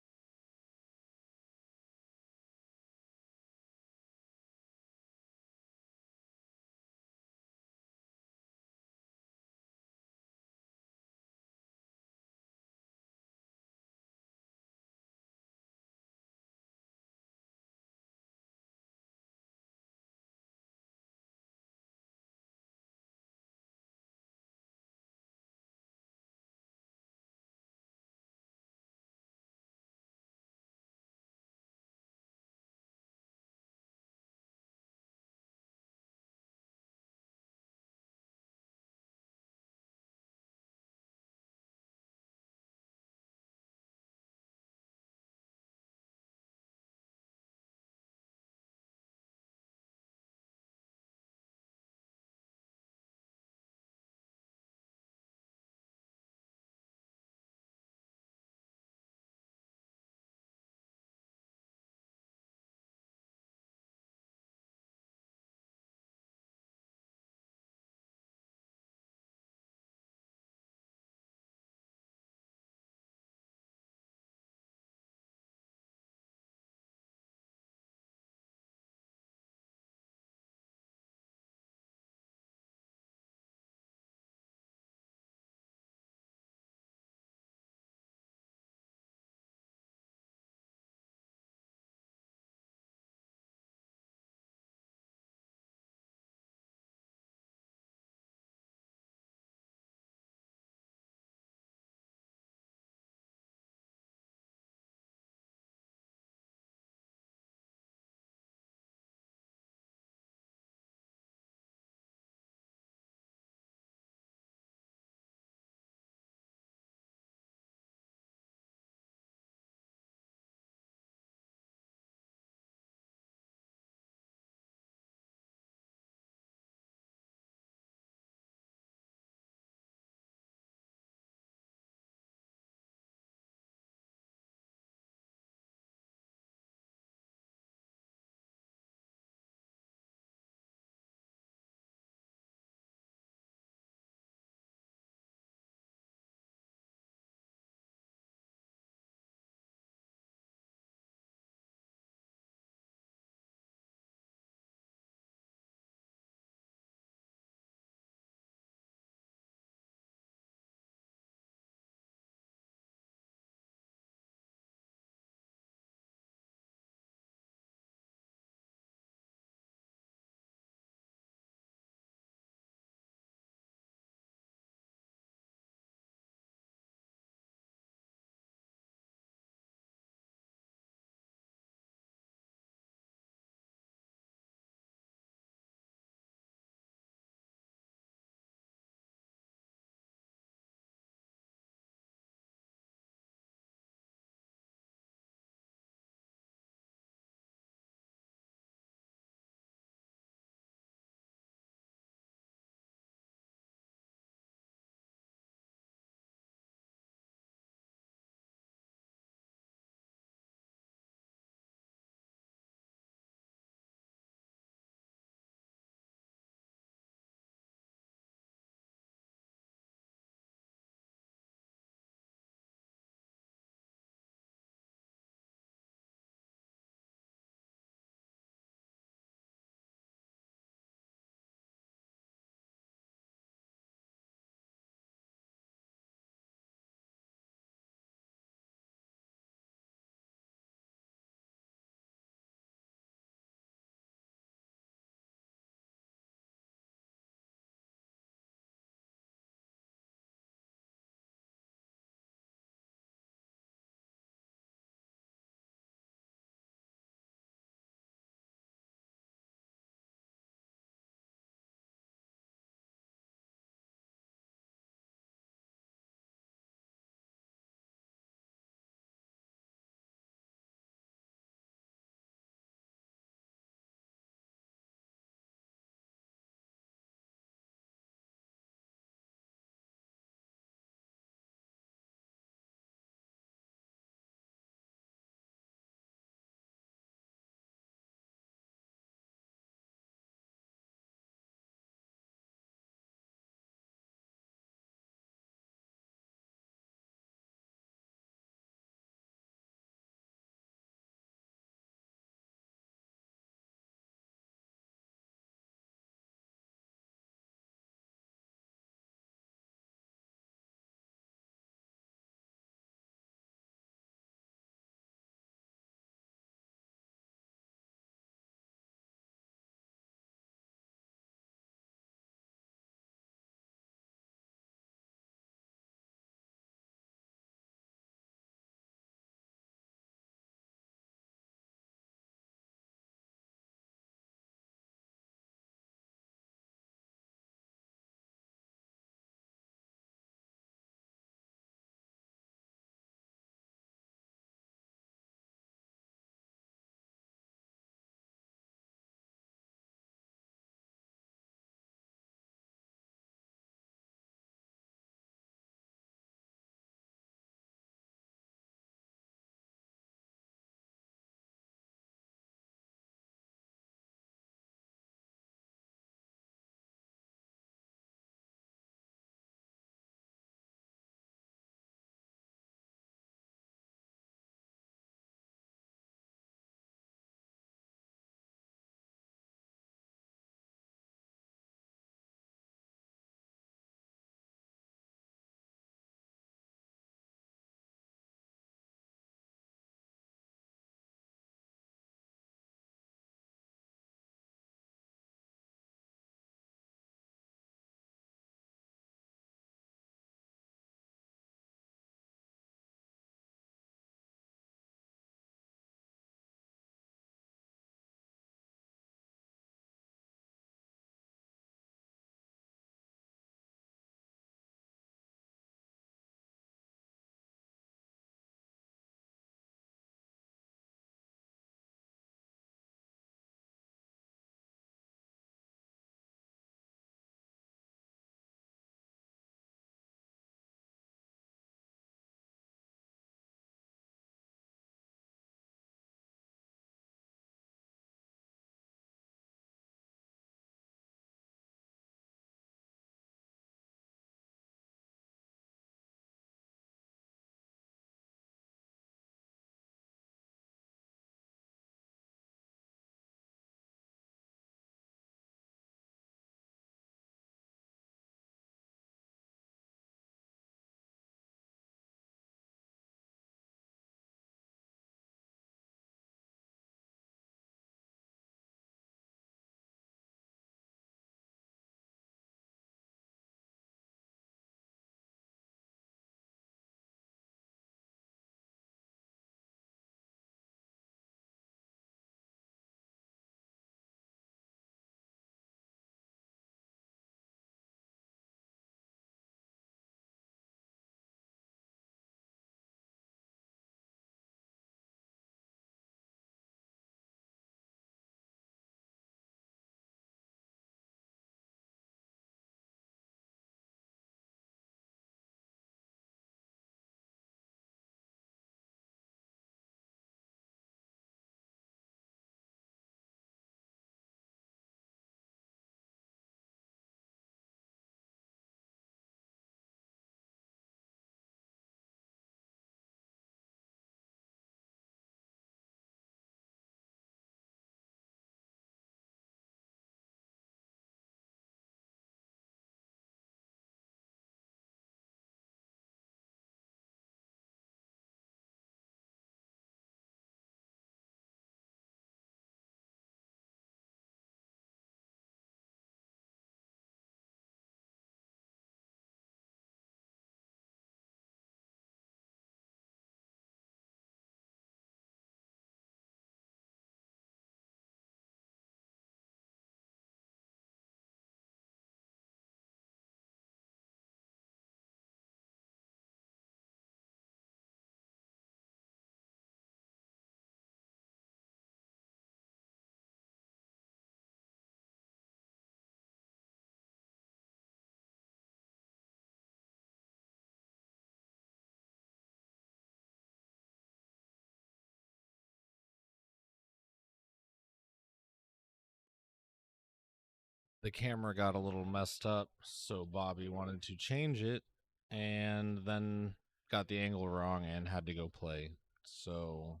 the camera got a little messed up, so Bobby wanted to change it and then got the angle wrong and had to go play. So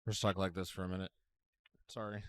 we're stuck like this for a minute. Sorry.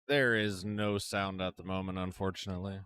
There is no sound at the moment, unfortunately.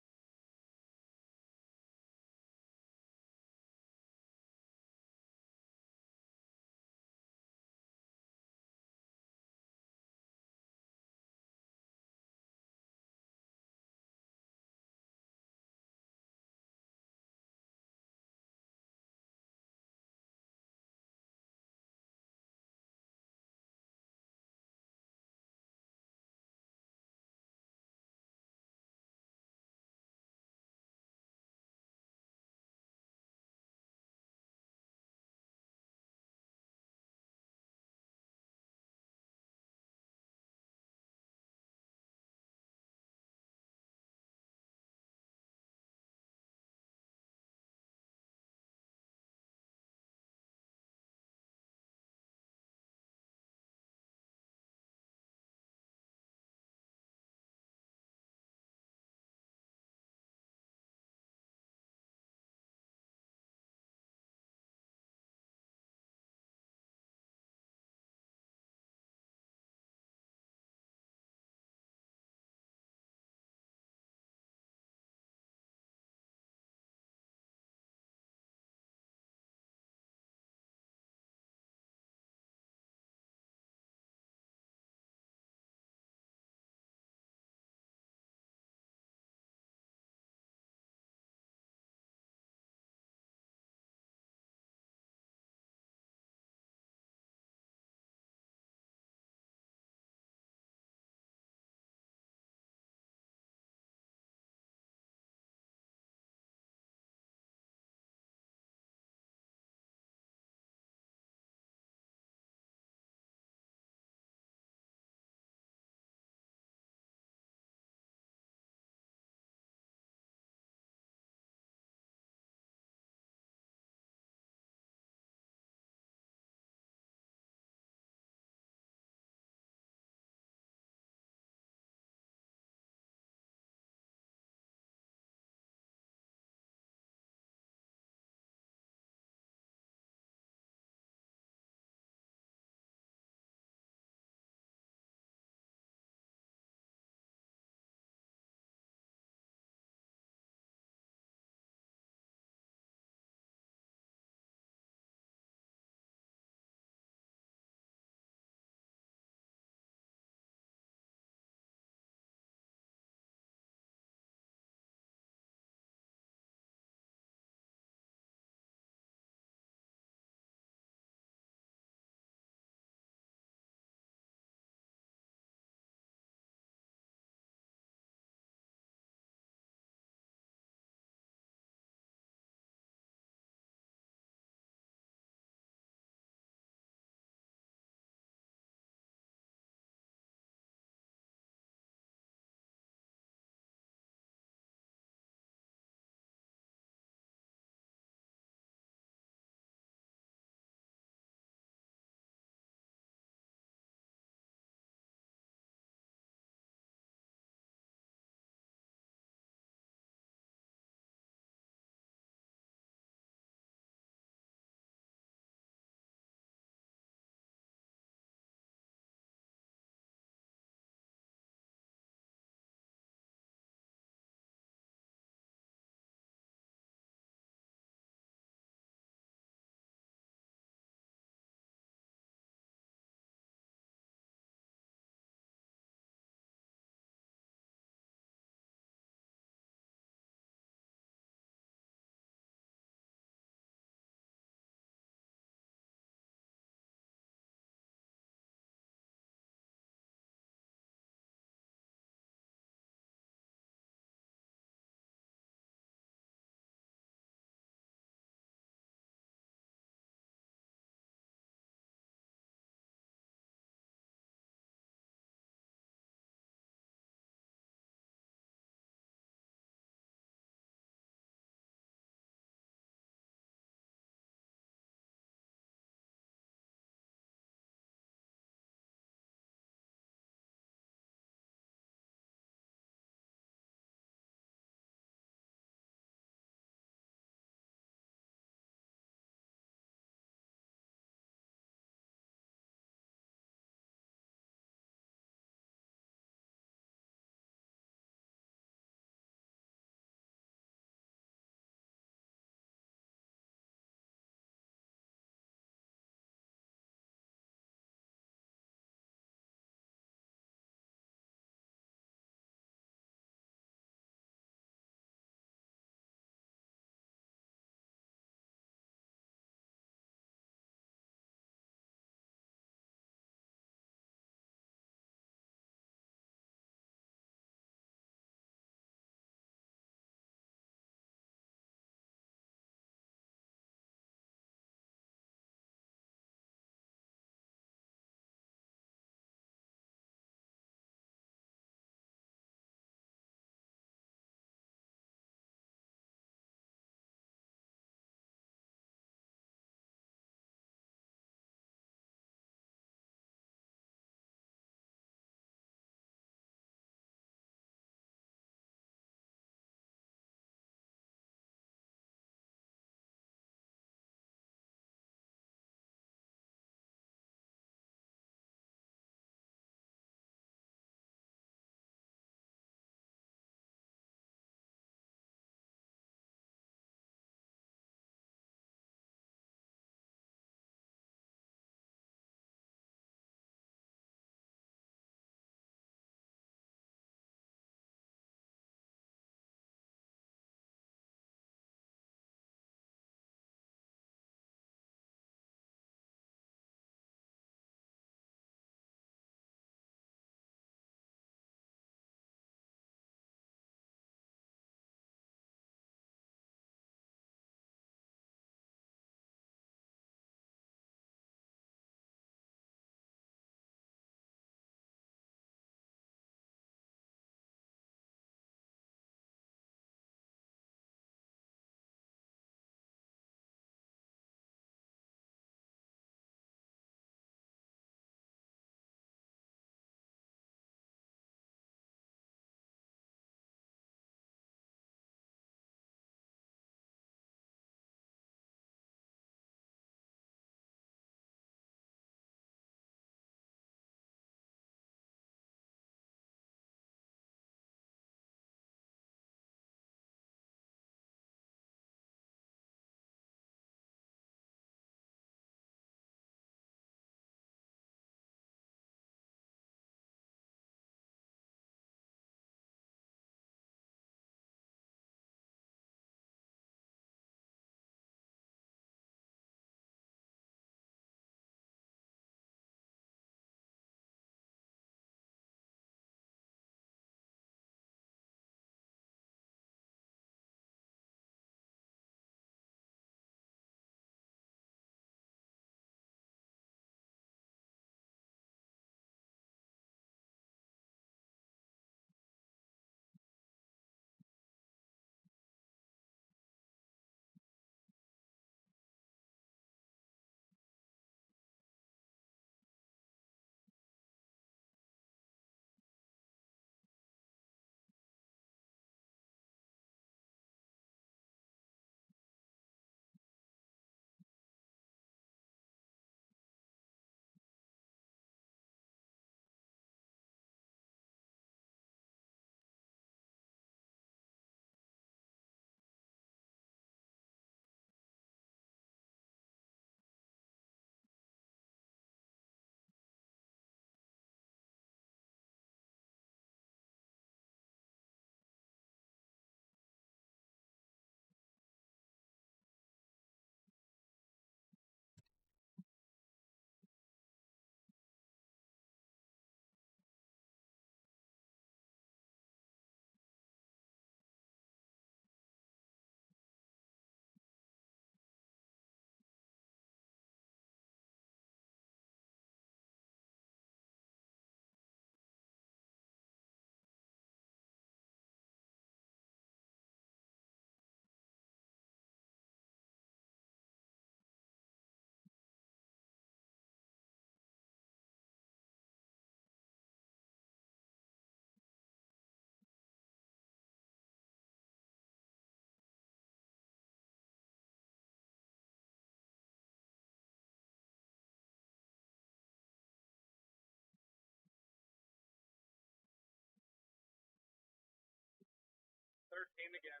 13 again.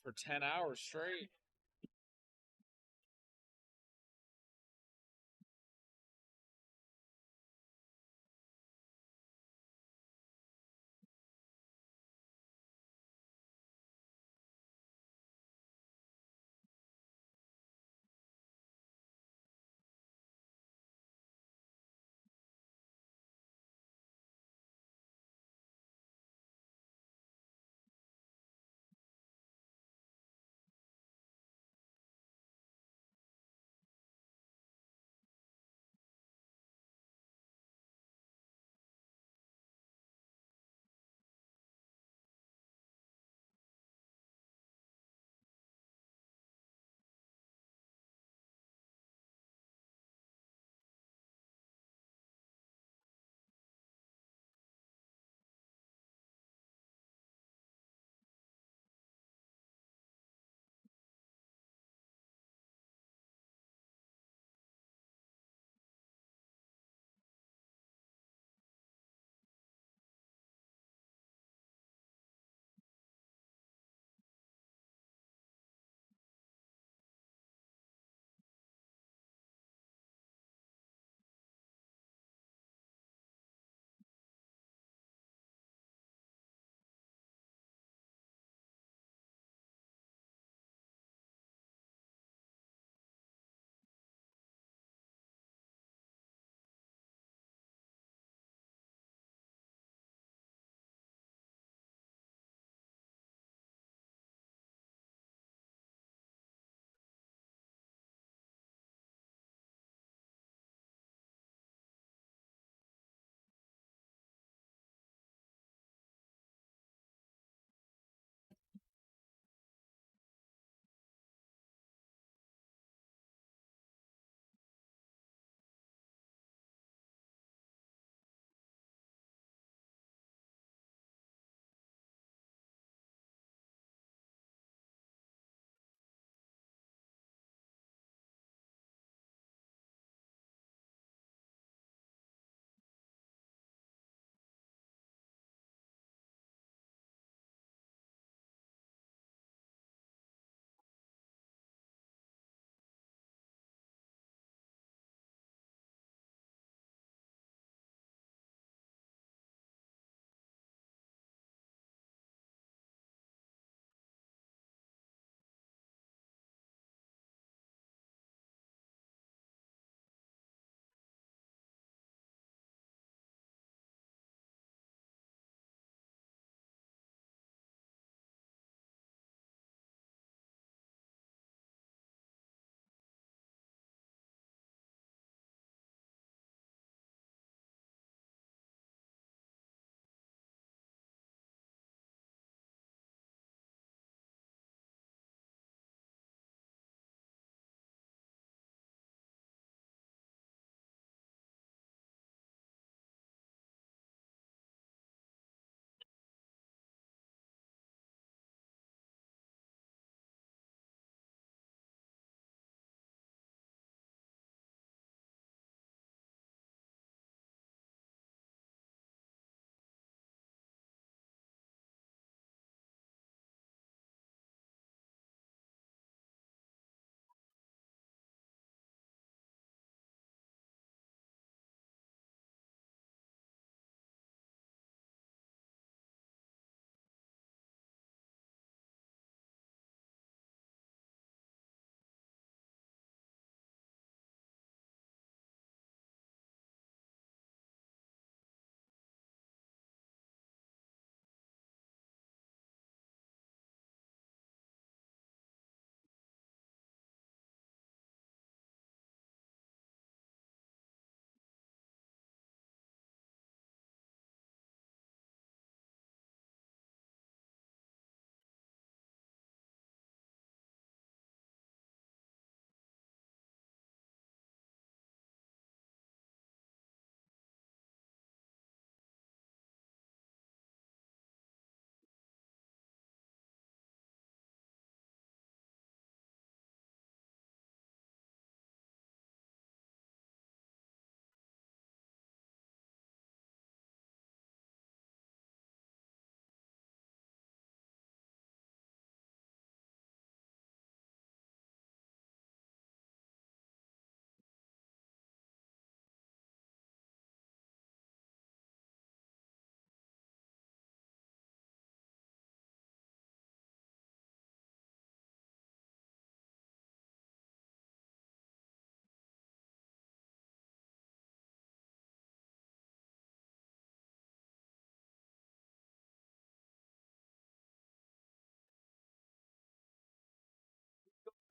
For 10 hours straight.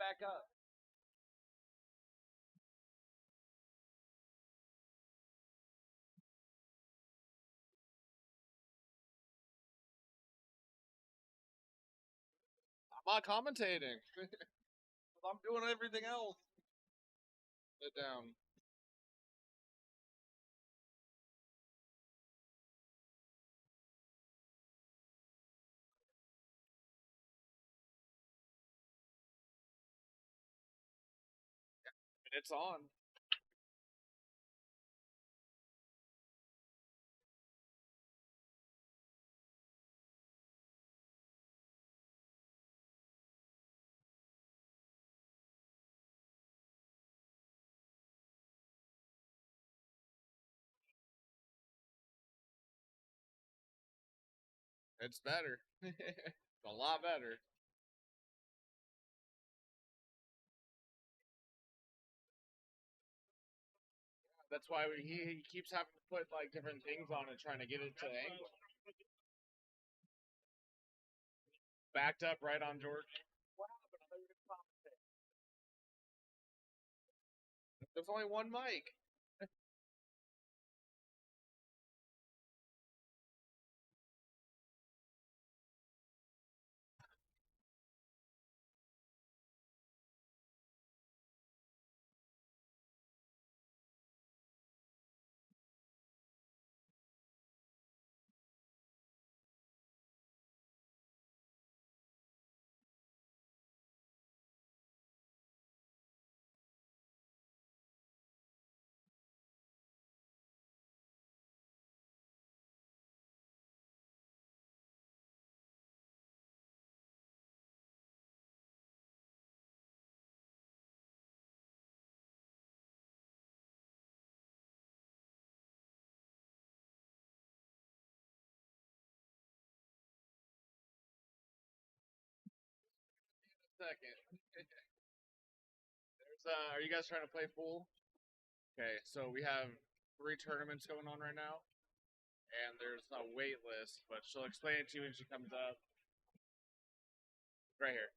back up. I'm not commentating. I'm doing everything else. Sit down. It's on. It's better. It's a lot better. That's why he keeps having to put like different things on it, trying to get it to angle. Backed up right on George. There's only one mic. Second. Are you guys trying to play pool? Okay, so we have 3 tournaments going on right now, and there's a wait list, but she'll explain it to you when she comes up. Right here.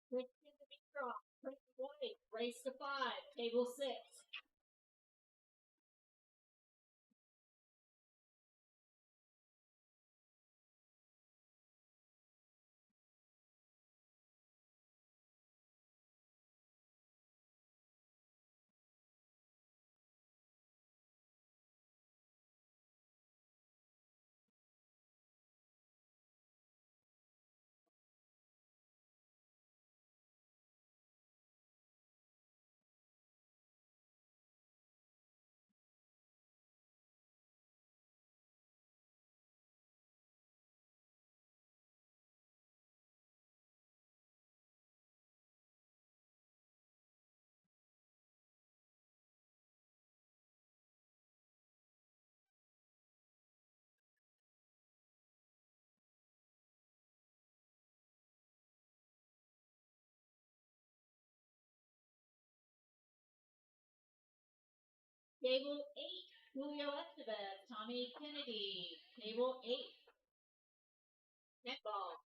Question to be dropped. Print white. Race to 5. Table 6. Table 8. Julio Estevez. Tommy Kennedy. Table 8. Netball.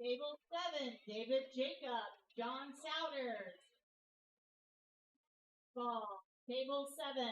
Table 7, David Jacob, John Souders. Ball. Table 7.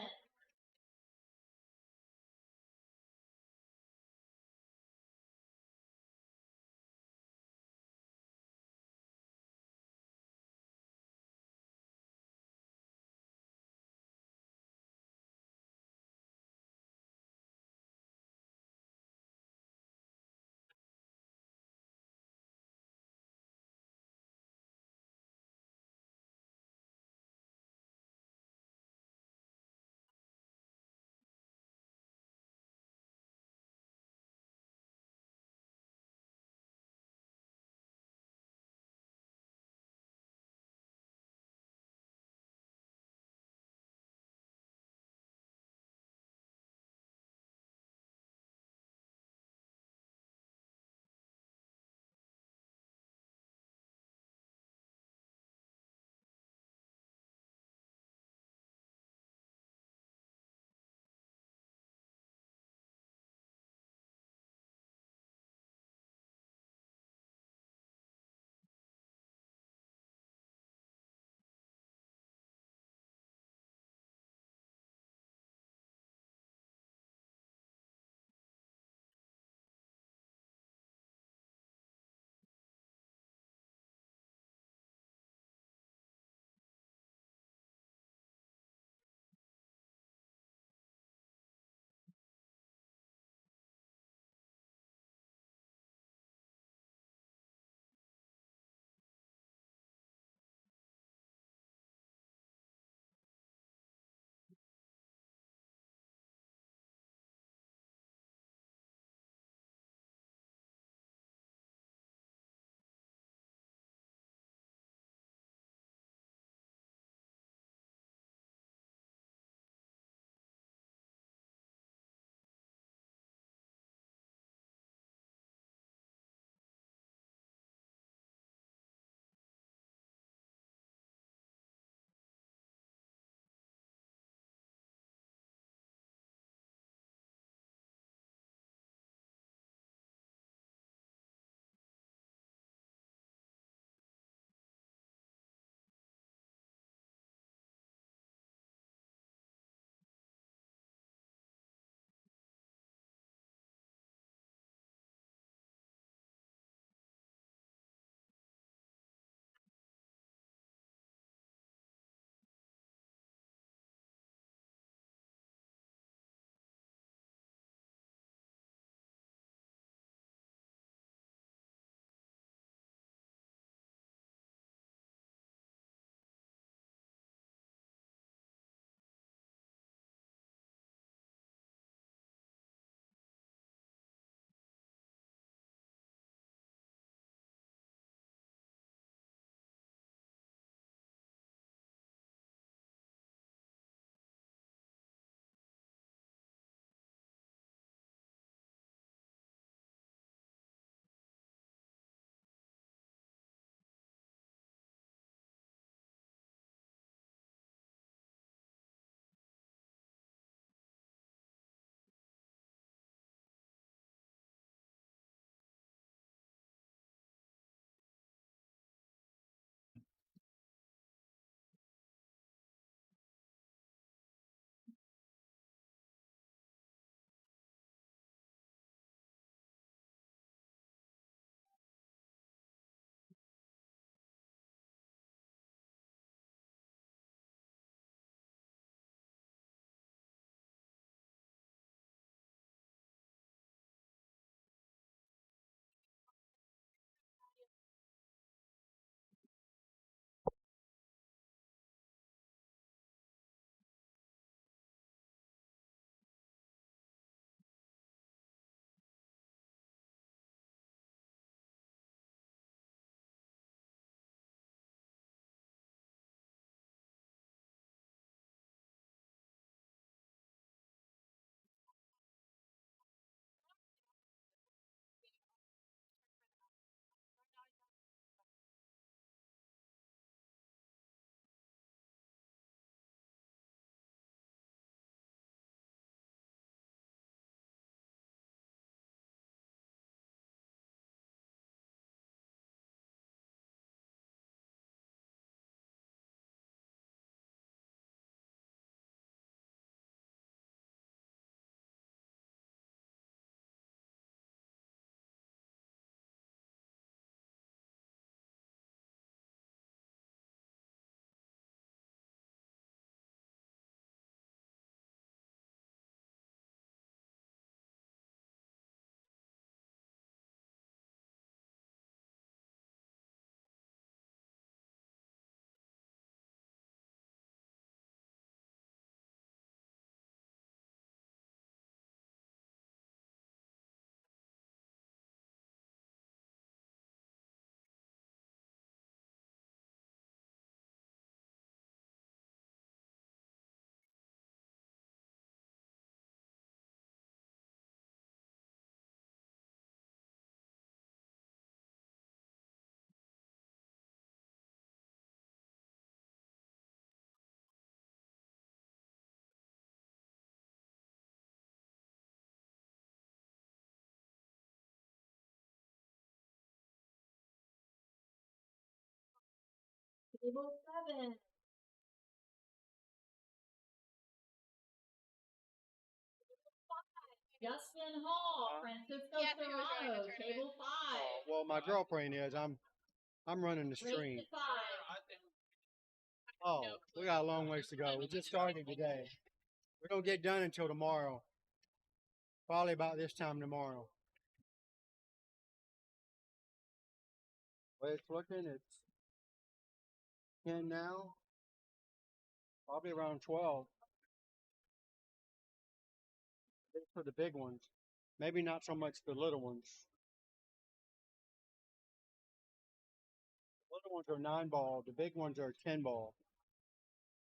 Table 7. Justin Hall, Francisco Yeah, I think it was running Serrano, the tournament. table 5. Well, my girlfriend is. I'm running the Race stream. to 5. Oh, we got a long ways to go. We just started today. We don't get done until tomorrow. Probably about this time tomorrow. Way it's looking, it's 10 now. Probably around 12. This for the big ones. Maybe not so much the little ones. The little ones are 9-ball. The big ones are 10-ball.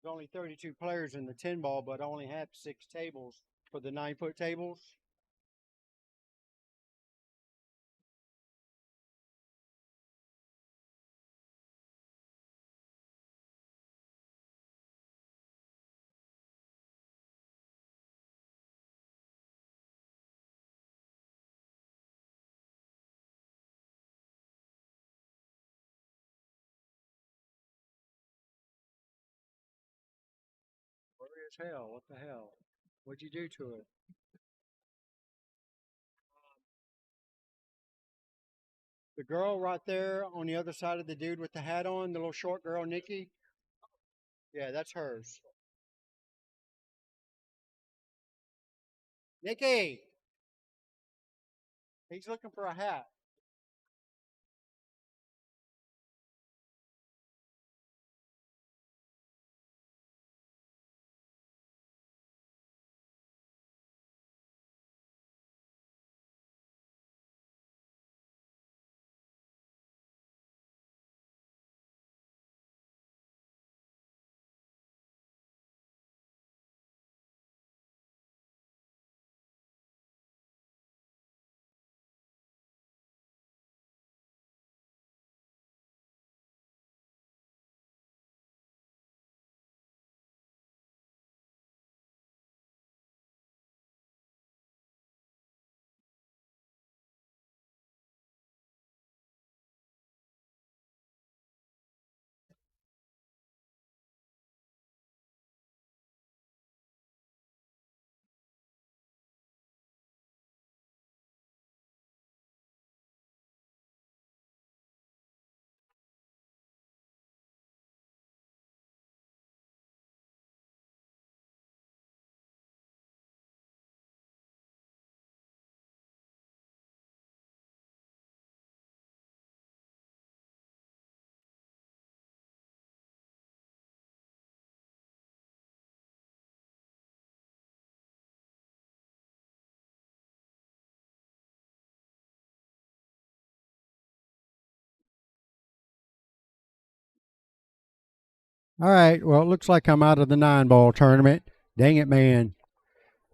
There's only 32 players in the 10-ball, but I only have 6 tables for the 9-foot tables. Blurry as hell. What the hell? What'd you do to it? The girl right there on the other side of the dude with the hat on, the little short girl, Nikki. Yeah, that's hers. Nikki! He's looking for a hat. All right, well, it looks like I'm out of the 9-ball tournament. Dang it, man.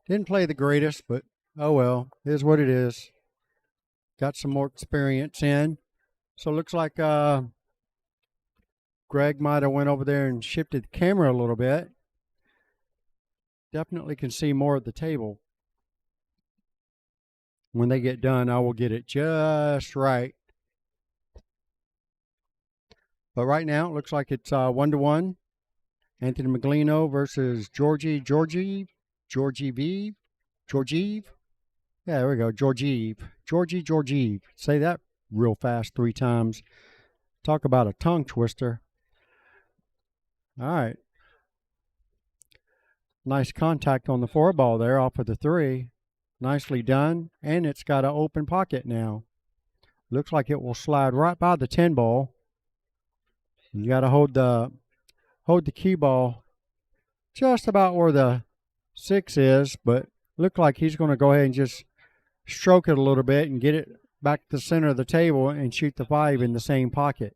Didn't play the greatest, but oh well, it is what it is. Got some more experience in. So it looks like Greg might have went over there and shifted the camera a little bit. Definitely can see more of the table. When they get done, I will get it just right. But right now, it looks like it's 1-1. Anthony Maglino versus Georgiev. Yeah, there we go. Georgiev. Say that real fast 3 times. Talk about a tongue twister. All right. Nice contact on the 4-ball there off of the 3. Nicely done. And it's got an open pocket now. Looks like it will slide right by the 10-ball. You got to hold the cue ball just about where the 6 is, but look like he's going to go ahead and just stroke it a little bit and get it back to the center of the table and shoot the 5 in the same pocket.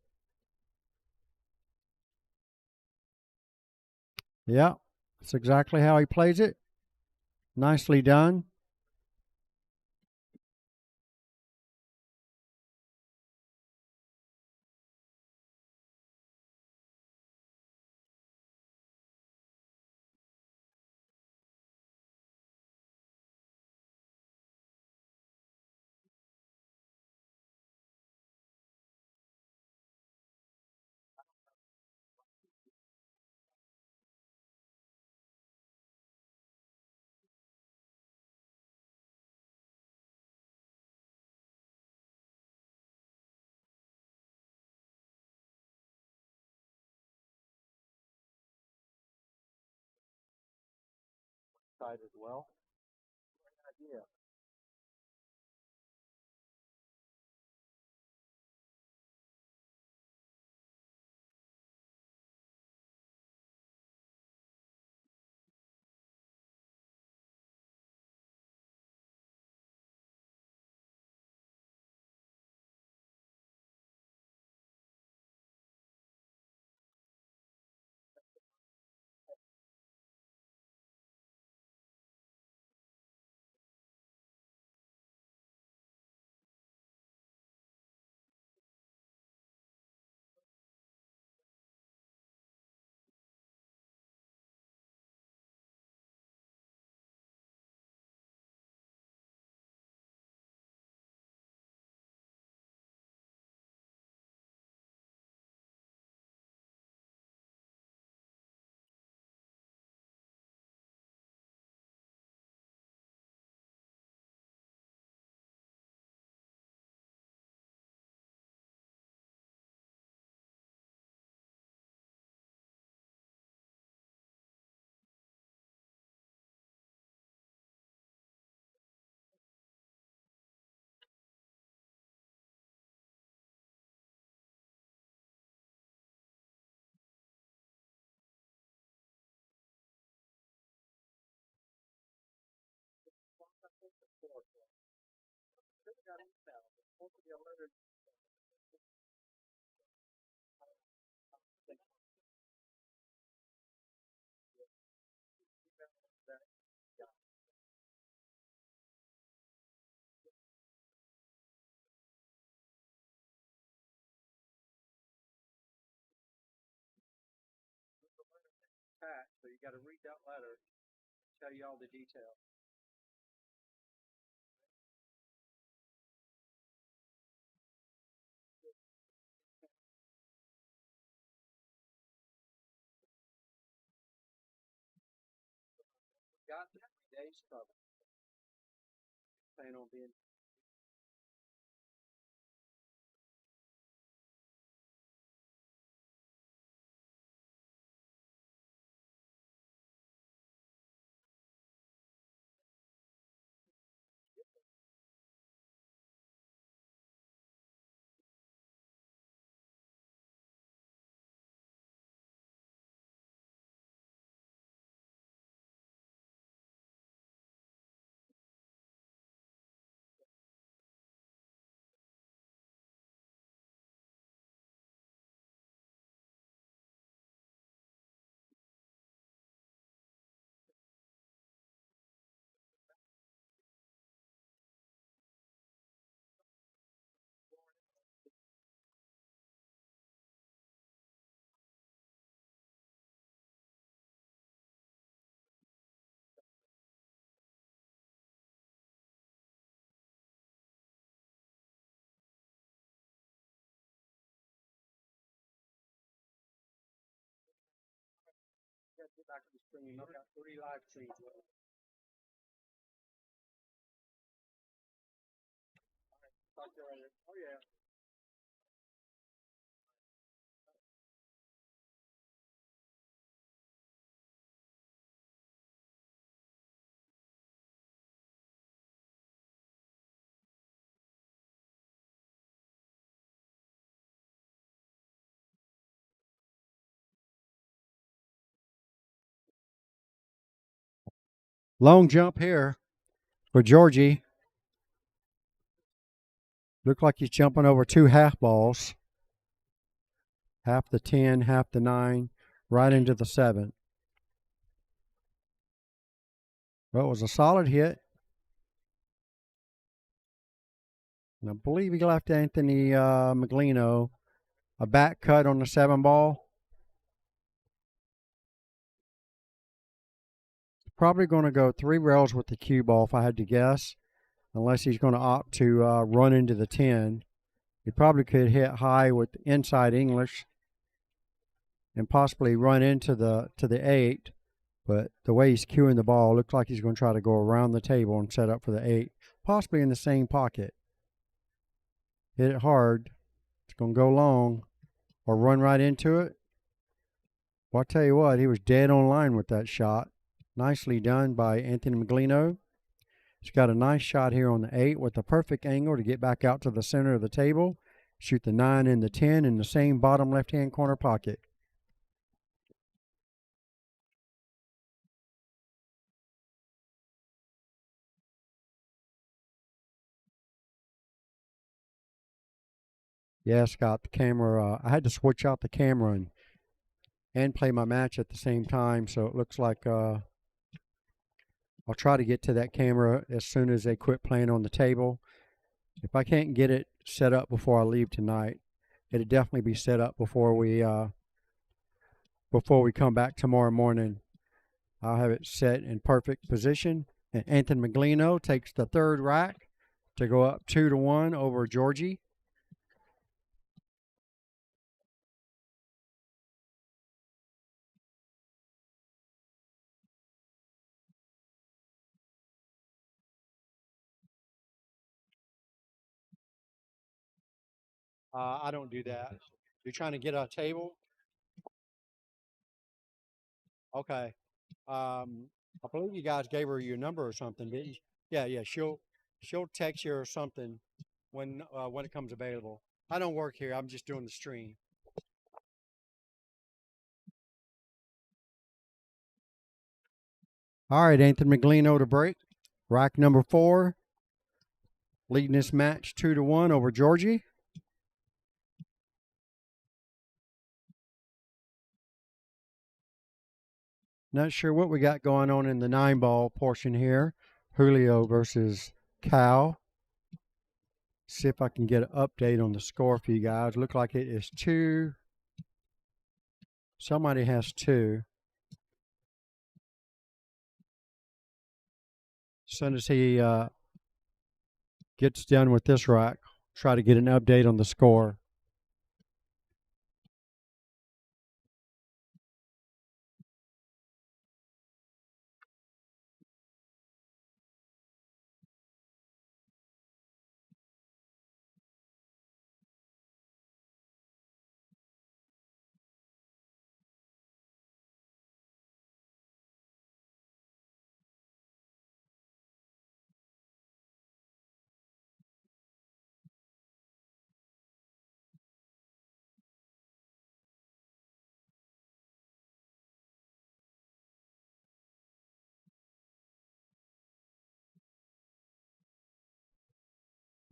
Yeah, that's exactly how he plays it. Nicely done. side as well. Great idea. So you got to read that letter, tell you all the details. Got 3 days covered. Plan on being. Get back to the stream. I've got 3 live streams. Talk to you later. Oh yeah. Long jump here for Georgie. Looked like he's jumping over 2 half balls. Half the 10, half the 9, right into the 7. Well, it was a solid hit. And I believe he left Anthony Maglino a back cut on the 7 ball. Probably going to go 3 rails with the cue ball if I had to guess, unless he's going to opt to run into the 10. He probably could hit high with inside English and possibly run into the 8, but the way he's cueing the ball, looks like he's going to try to go around the table and set up for the 8, possibly in the same pocket. Hit it hard. It's going to go long or run right into it. Well, I'll tell you what, he was dead on line with that shot. Nicely done by Anthony Maglino. He's got a nice shot here on the 8 with a perfect angle to get back out to the center of the table. Shoot the 9 and the 10 in the same bottom left-hand corner pocket. Yeah, Scott, the camera, I had to switch out the camera and play my match at the same time, so it looks like I'll try to get to that camera as soon as they quit playing on the table. If I can't get it set up before I leave tonight, it'll definitely be set up before we come back tomorrow morning. I'll have it set in perfect position. And Anthony Maglino takes the third rack to go up 2-1 over Georgie. I don't do that. You're trying to get a table? Okay. I believe you guys gave her your number or something, didn't you? Yeah. She'll text you or something when it comes available. I don't work here. I'm just doing the stream. All right, Anthony Maglino to break. Rack number 4. Leading this match 2-1 over Georgie. Not sure what we got going on in the 9-ball portion here. Julio versus Cal. See if I can get an update on the score for you guys. Look like it is 2. Somebody has 2. As soon as he gets done with this rack, try to get an update on the score.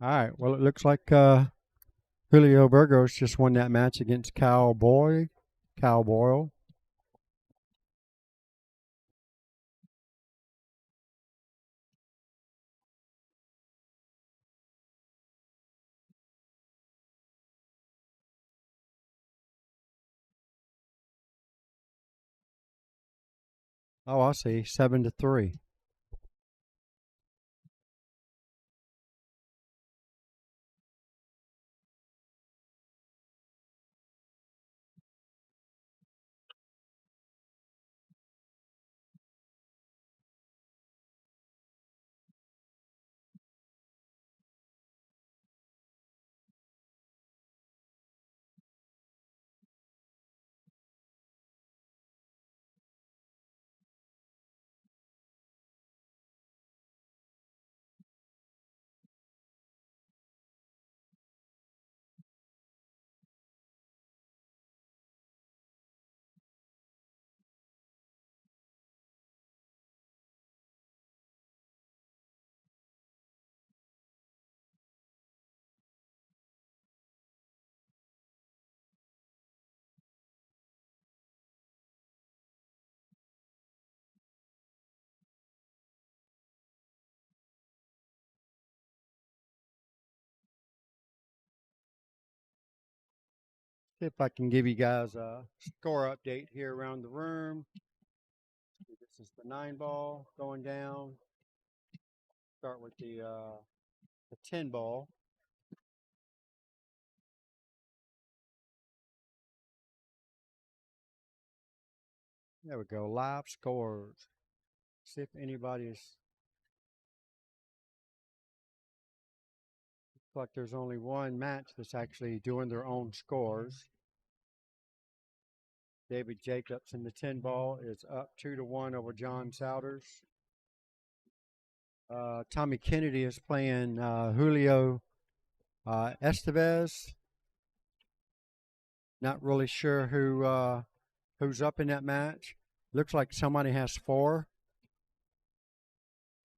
All right. Well, it looks like Julio Burgos just won that match against Cal Boyle. Oh, I see. 7-3. See if I can give you guys a score update here around the room. This is the 9-ball going down. Start with the 10-ball. There we go. Live scores. See if anybody's. Looks like there's only one match that's actually doing their own scores. David Jacobs in the 10 ball is up 2-1 over John Souders. Tommy Kennedy is playing Julio Estevez. Not really sure who's up in that match. Looks like somebody has 4.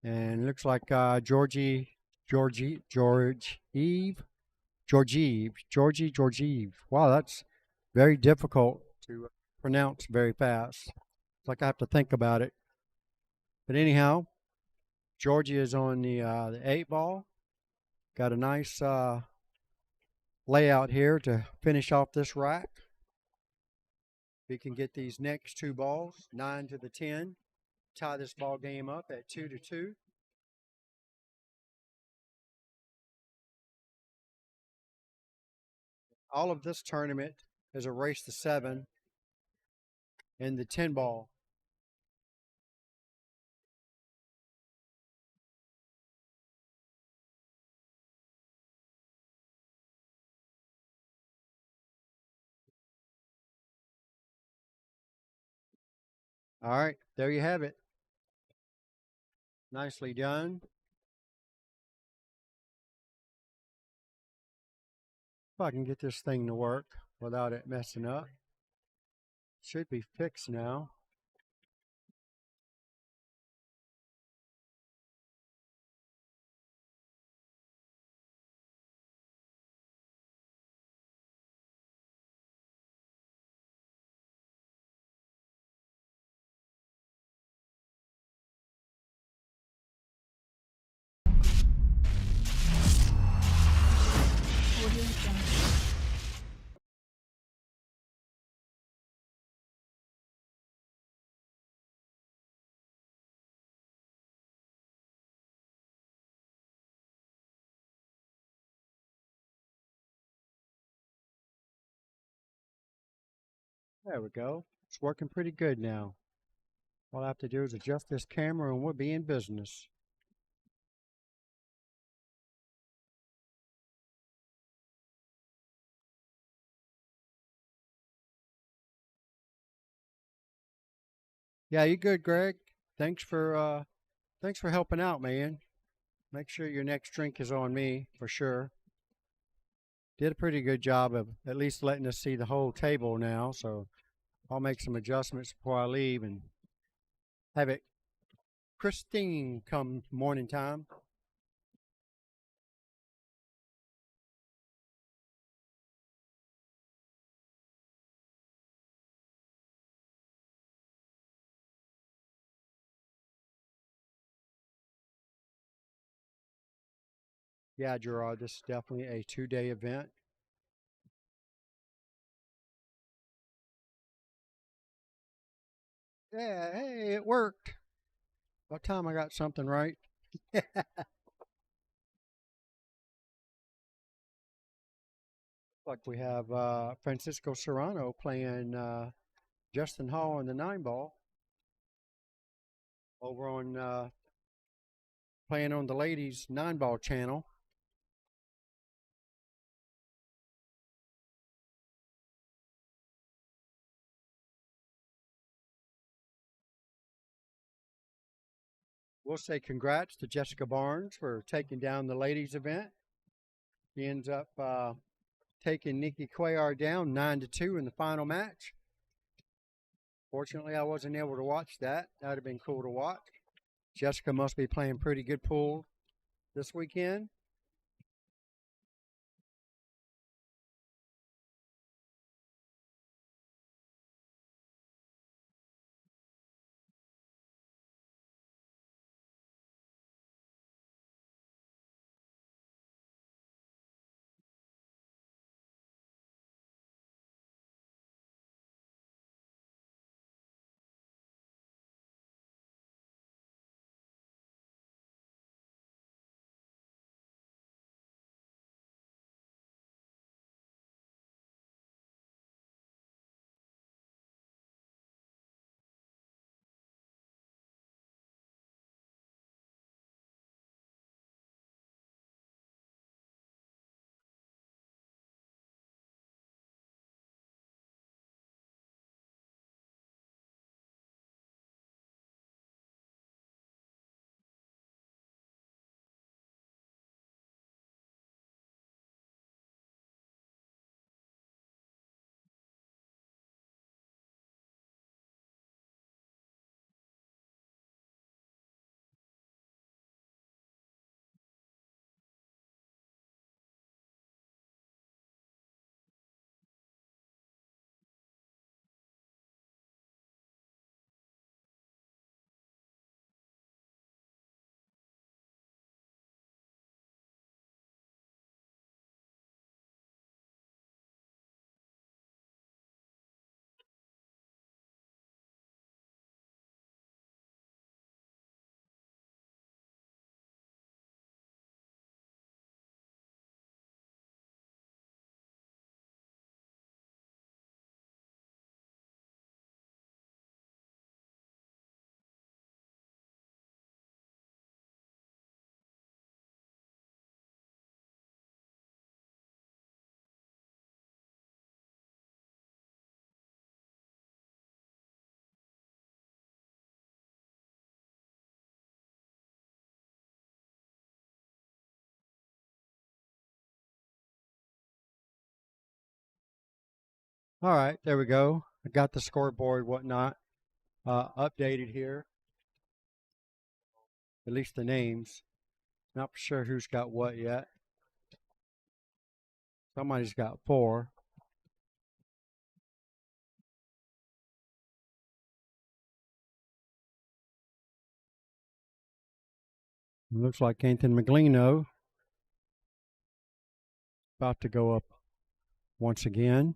And looks like Georgie. Wow, that's very difficult to pronounce very fast. It's like I have to think about it. But anyhow, Georgie is on the 8 ball. Got a nice layout here to finish off this rack. We can get these next 2 balls, 9 to the 10, tie this ball game up at 2-2. All of this tournament is a race to 7 in the 10 ball. All right, there you have it. Nicely done. If I can get this thing to work without it messing up. Should be fixed now. Audio Jungle. There we go. It's working pretty good now. All I have to do is adjust this camera and we'll be in business. Yeah, you good, Greg? Thanks for helping out, man. Make sure your next drink is on me for sure. Did a pretty good job of at least letting us see the whole table now, so I'll make some adjustments before I leave and have it pristine come morning time. Yeah, Gerard, this is definitely a 2-day event. Yeah, hey, it worked. By the time I got something right. Like we have Francisco Serrano playing Justin Hall in the 9 ball. Over on playing on the ladies 9 ball channel. We'll say congrats to Jessica Barnes for taking down the ladies event. She ends up taking Nikki Cuellar down 9-2 in the final match. Fortunately, I wasn't able to watch that. That would have been cool to watch. Jessica must be playing pretty good pool this weekend. All right, there we go. I got the scoreboard, whatnot, updated here. At least the names. Not for sure who's got what yet. Somebody's got 4. It looks like Anthony Maglino about to go up once again.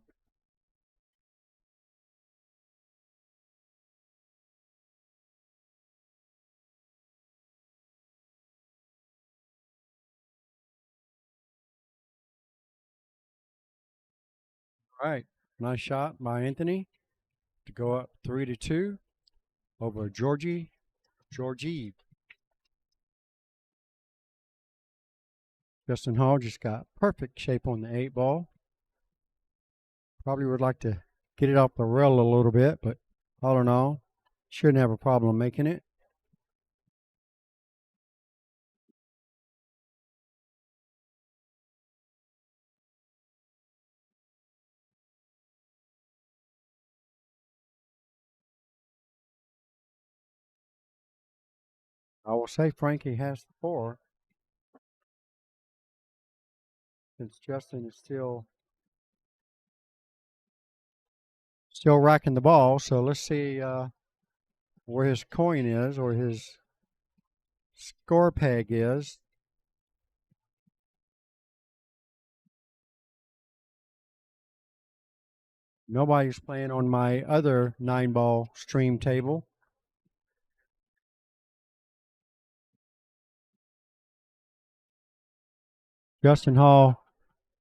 All right, nice shot by Anthony to go up 3-2 over Georgie. Justin Hall just got perfect shape on the 8 ball. Probably would like to get it off the rail a little bit, but all in all, shouldn't have a problem making it. I will say Frankie has the 4. Since Justin is still racking the ball, so let's see where his coin is or his score peg is. Nobody's playing on my other 9-ball stream table. Justin Hall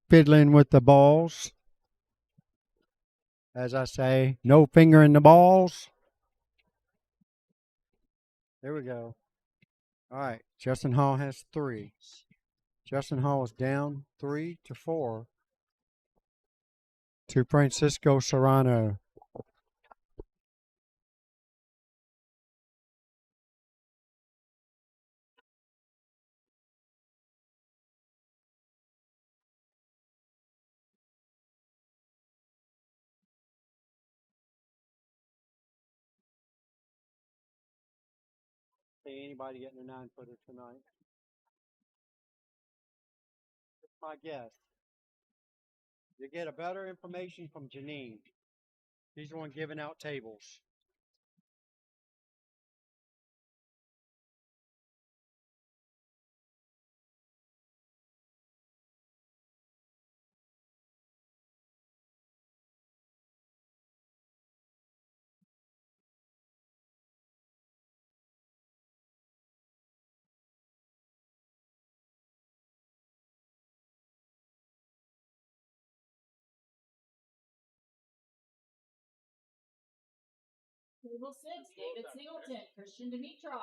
fiddling with the balls. As I say, no finger in the balls. There we go. All right, Justin Hall has 3. Justin Hall is down 3-4 to Francisco Serrano. See anybody getting a 9-footer tonight? That's my guess. You get a better information from Janine. She's the one giving out tables. Table 6, David Singleton, Christian Dimitrov.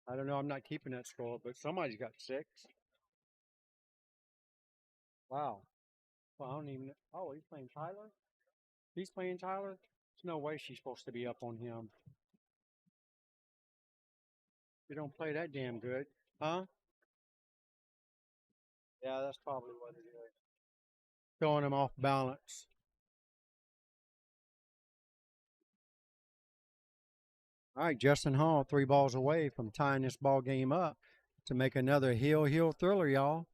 I don't know. I'm not keeping that score, but somebody's got 6. Wow. Well, I don't even. Oh, he's playing Tyler? He's playing Tyler? There's no way she's supposed to be up on him. You don't play that damn good. Huh? Yeah, that's probably what it is. Throwing him off balance. All right, Justin Hall, 3 balls away from tying this ball game up to make another heel thriller, y'all.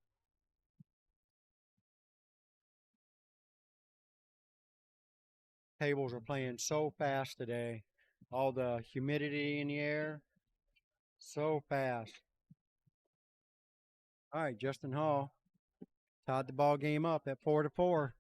Tables are playing so fast today. All the humidity in the air, so fast. All right, Justin Hall tied the ball game up at 4-4.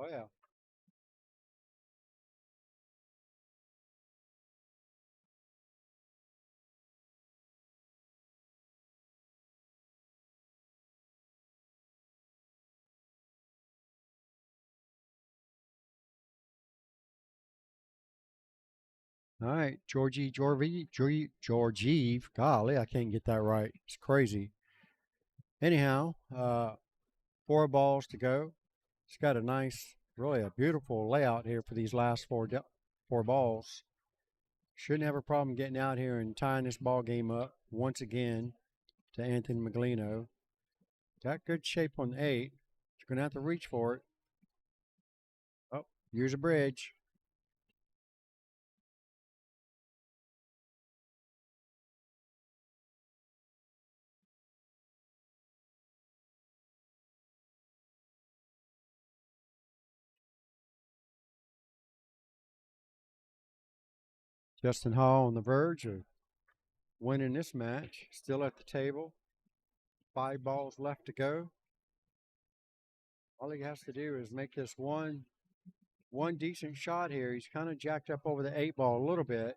Oh, yeah. All right, Georgiev. Golly, I can't get that right. It's crazy. Anyhow, 4 balls to go. It's got a nice, really a beautiful layout here for these last 4 balls. Shouldn't have a problem getting out here and tying this ball game up once again to Anthony Maglino. Got good shape on the 8. You're going to have to reach for it. Oh, use a bridge. Justin Hall on the verge of winning this match. Still at the table. 5 balls left to go. All he has to do is make this one decent shot here. He's kind of jacked up over the 8 ball a little bit.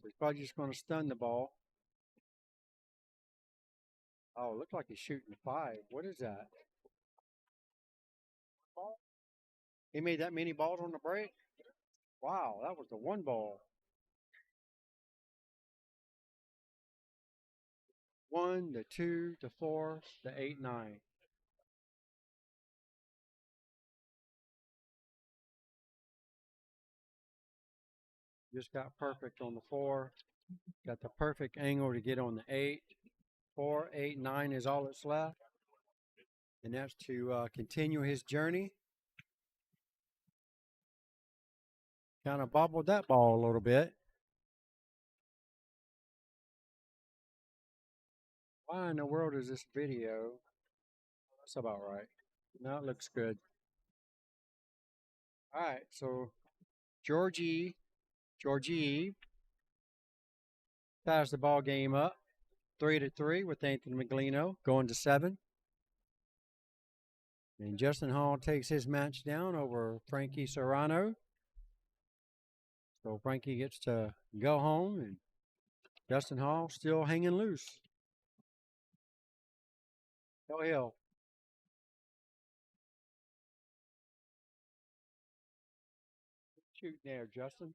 So he's probably just going to stun the ball. Oh, it looks like he's shooting 5. What is that? He made that many balls on the break? Wow, that was the 1 ball. 1, the 2, the 4, the 8, 9. Just got perfect on the 4. Got the perfect angle to get on the 8. 4, 8, 9 is all that's left. And that's to continue his journey. Kind of bobbled that ball a little bit. Why in the world is this video? That's about right. Now it looks good. All right, so Georgie ties the ball game up 3-3 with Anthony Maglino going to 7. And Justin Hall takes his match down over Frankie Serrano. So Frankie gets to go home, and Justin Hall still hanging loose. Go Hill. Shooting there, Justin.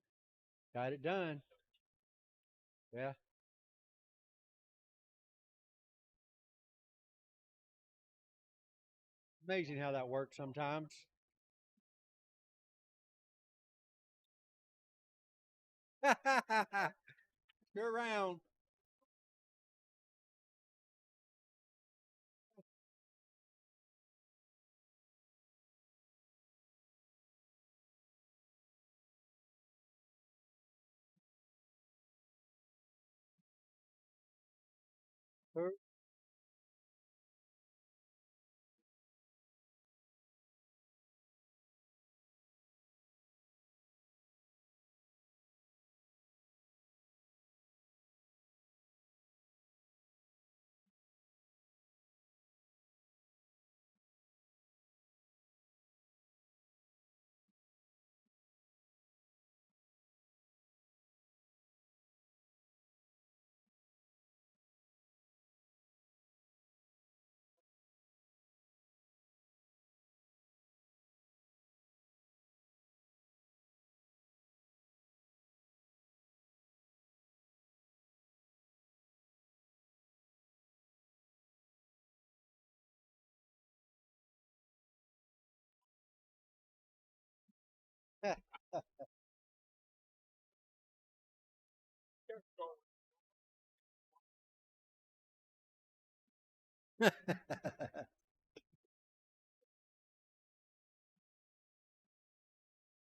Got it done. Yeah. Amazing how that works sometimes. Go around.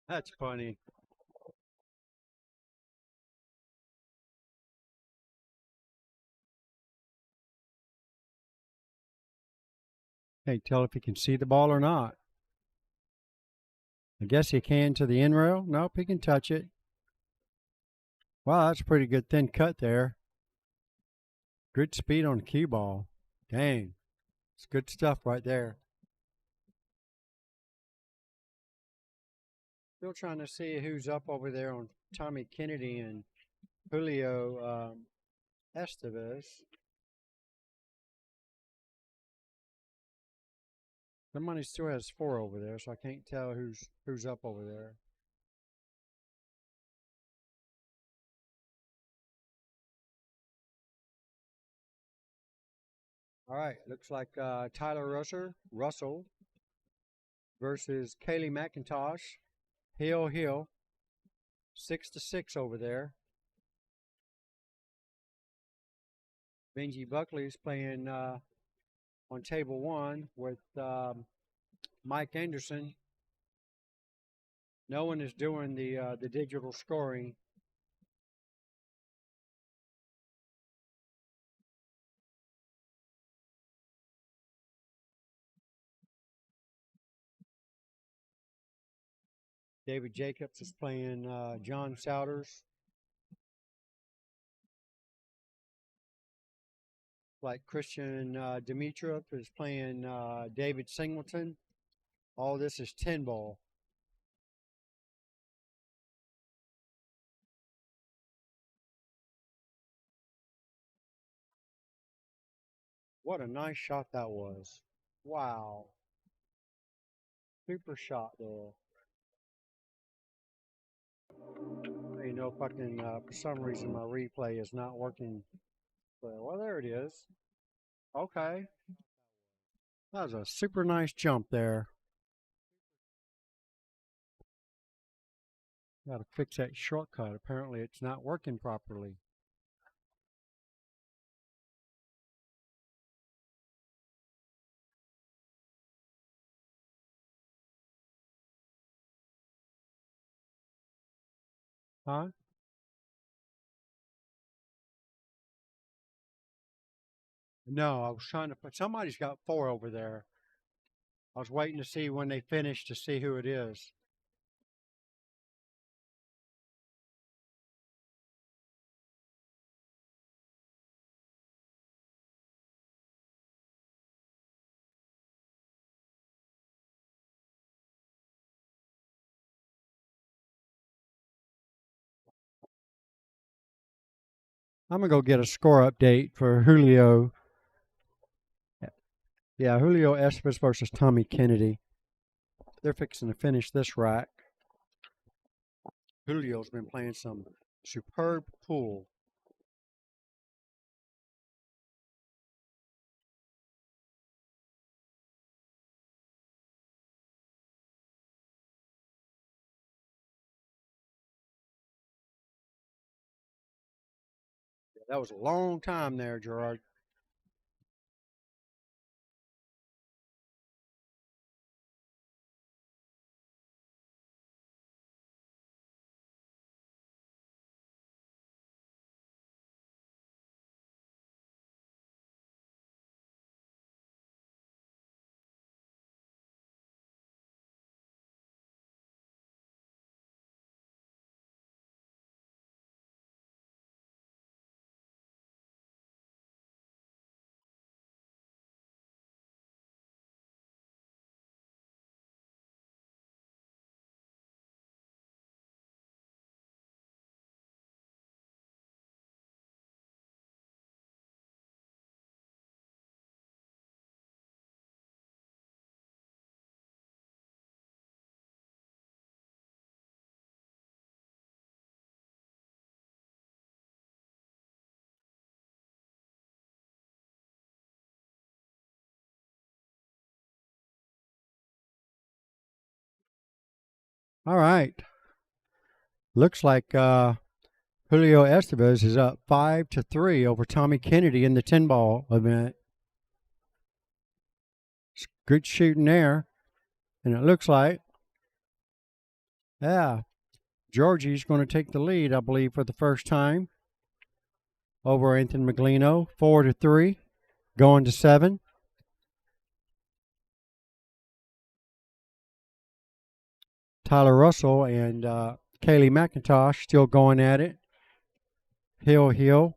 That's funny. Can't tell if he can see the ball or not. I guess he can to the in rail. Nope, he can touch it. Wow, that's a pretty good thin cut there. Good speed on the cue ball. Dang. It's good stuff right there. Still trying to see who's up over there on Tommy Kennedy and Julio Estevez. Somebody still has 4 over there, so I can't tell who's up over there. All right, looks like Tyler Russell versus Kaylee Macintosh. Hill, 6-6 over there. Benji Buckley's playing on table 1 with Mike Anderson. No one is doing the digital scoring. David Jacobs is playing John Souders. Like Christian Dimitrov is playing David Singleton. All this is 10 ball. What a nice shot that was. Wow. Super shot there. You know, fucking, for some reason my replay is not working. Well, there it is. Okay. That was a super nice jump there. Got to fix that shortcut. Apparently it's not working properly. Huh? No, I was trying to put, somebody's got 4 over there. I was waiting to see when they finish to see who it is. I'm going to go get a score update for Julio. Yeah, Julio Estevez versus Tommy Kennedy. They're fixing to finish this rack. Julio's been playing some superb pool. Yeah, that was a long time there, Gerard. All right. Looks like Julio Estevez is up 5-3 over Tommy Kennedy in the 10-ball event. It's good shooting there. And it looks like, yeah, Georgie's going to take the lead, I believe, for the first time over Anthony Maglino. 4-3, going to 7. Tyler Russell and Kaylee Macintosh still going at it. Hill.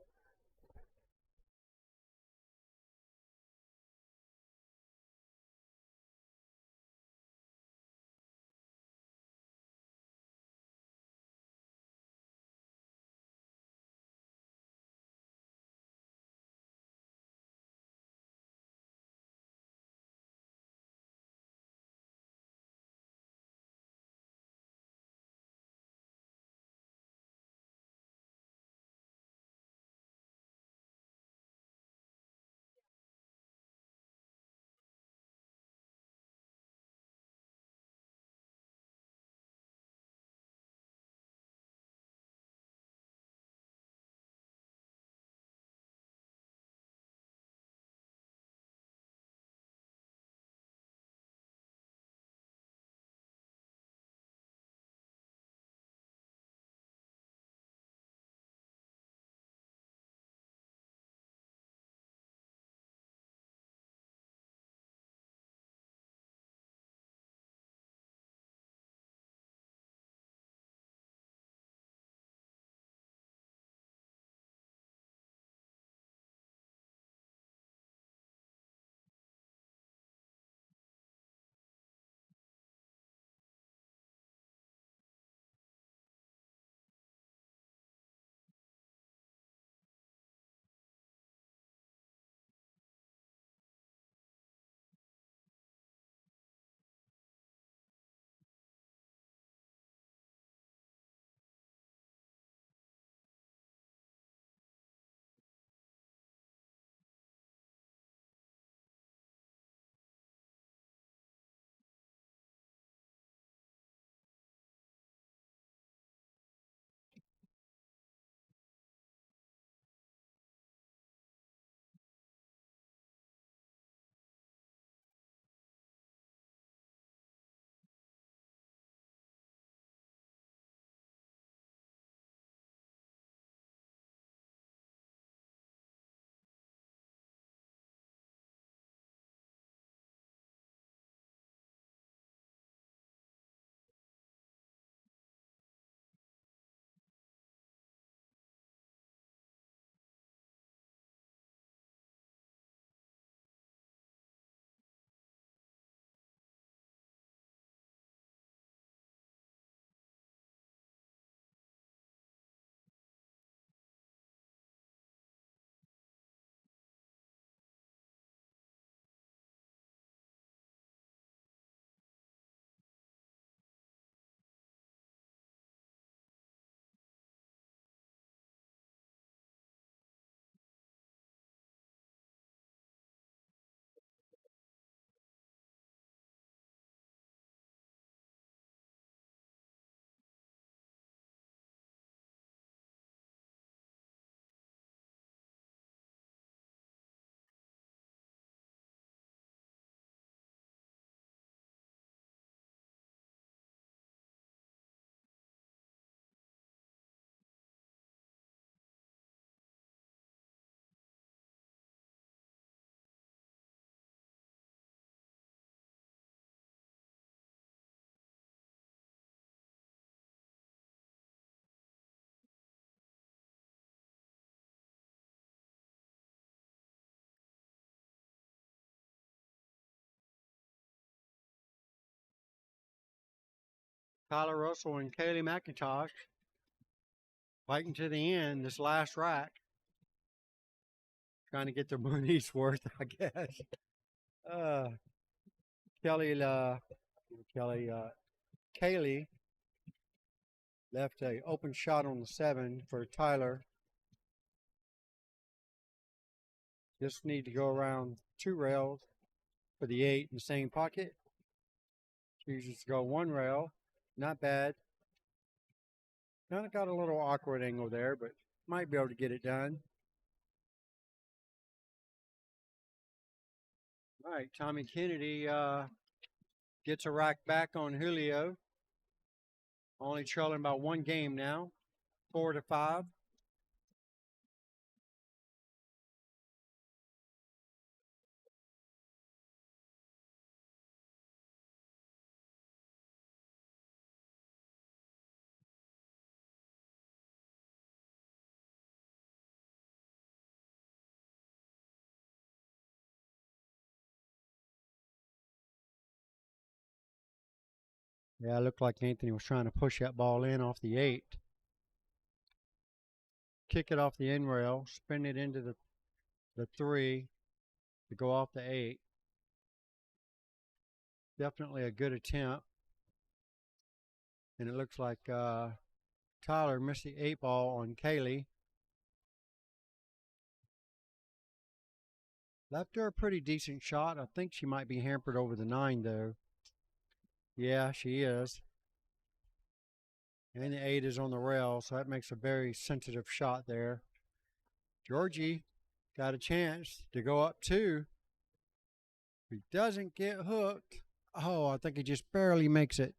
Tyler Russell and Kaylee Macintosh fighting to the end, this last rack. Trying to get their money's worth, I guess. Kaylee left a open shot on the 7 for Tyler. Just need to go around 2 rails for the 8 in the same pocket. Chooses to go 1 rail. Not bad. Kind of got a little awkward angle there, but might be able to get it done. All right, Tommy Kennedy gets a rack back on Julio. Only trailing by 1 game now, 4-5. Yeah, it looked like Anthony was trying to push that ball in off the 8. Kick it off the end rail, spin it into the 3 to go off the 8. Definitely a good attempt. And it looks like Tyler missed the 8 ball on Kaylee. Left her a pretty decent shot. I think she might be hampered over the 9 though. Yeah, she is. And the 8 is on the rail, so that makes a very sensitive shot there. Georgie got a chance to go up 2. He doesn't get hooked. Oh, I think he just barely makes it.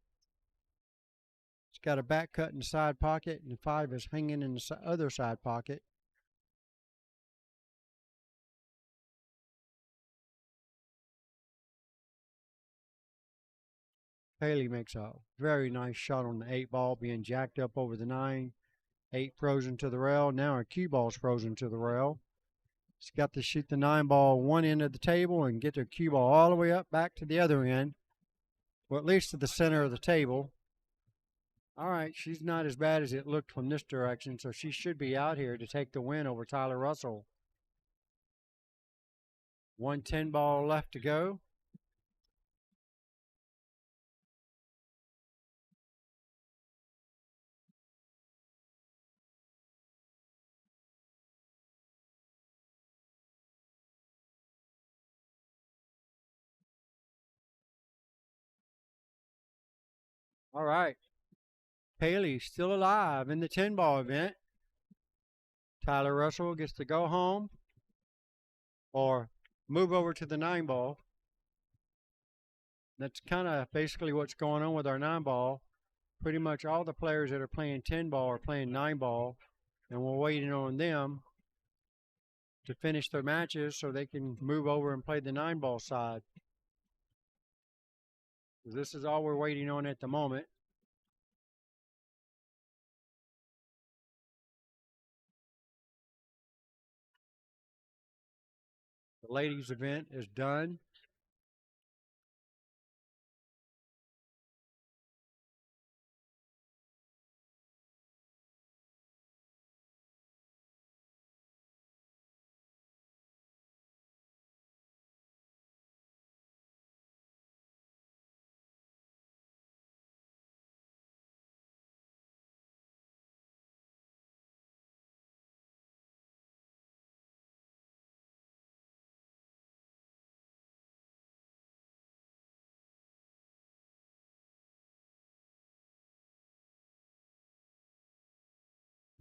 He's got a back cut in the side pocket, and 5 is hanging in the other side pocket. Haley makes a very nice shot on the 8 ball, being jacked up over the 9. 8 frozen to the rail. Now our cue ball's frozen to the rail. He's got to shoot the 9 ball one end of the table and get their cue ball all the way up back to the other end. Well, at least to the center of the table. All right, she's not as bad as it looked from this direction, so she should be out here to take the win over Tyler Russell. 1 10 ball left to go. All right. Haley still alive in the 10 ball event. Tyler Russell gets to go home or move over to the 9 ball. That's kind of basically what's going on with our 9 ball. Pretty much all the players that are playing 10 ball are playing 9 ball, and we're waiting on them to finish their matches so they can move over and play the 9 ball side. This is all we're waiting on at the moment. The ladies event is done.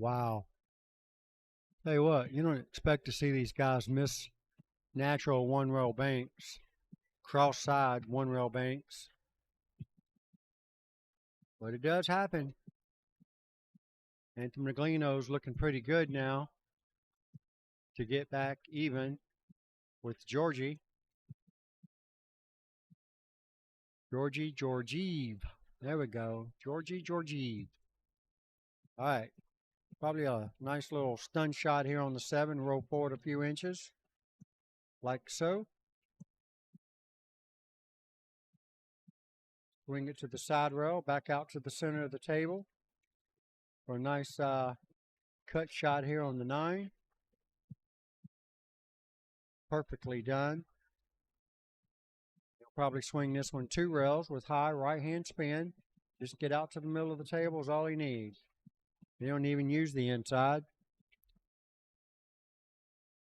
Wow. Tell you what, you don't expect to see these guys miss natural 1 rail banks, cross side 1 rail banks. But it does happen. Anthony Maglino's looking pretty good now to get back even with Georgie. Georgieve. There we go. Georgieve. All right. Probably a nice little stun shot here on the 7. Roll forward a few inches. Like so. Swing it to the side rail, back out to the center of the table for a nice cut shot here on the 9. Perfectly done. You'll probably swing this one 2 rails with high right hand spin. Just get out to the middle of the table is all he needs. You don't even use the inside.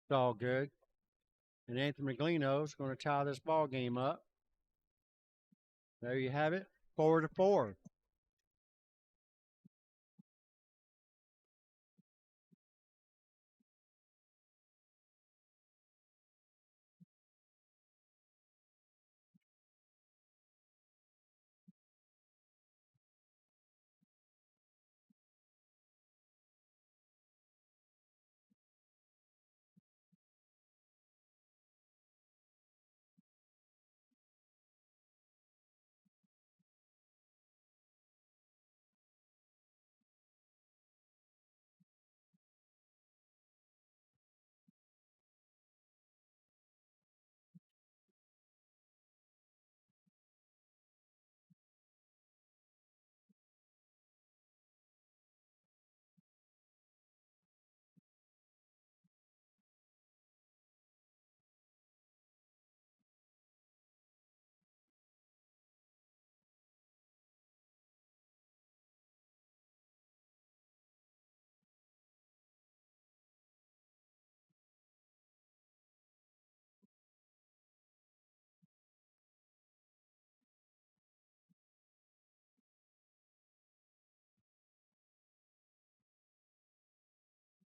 It's all good. And Anthony Maglino is going to tie this ball game up. There you have it, 4-4.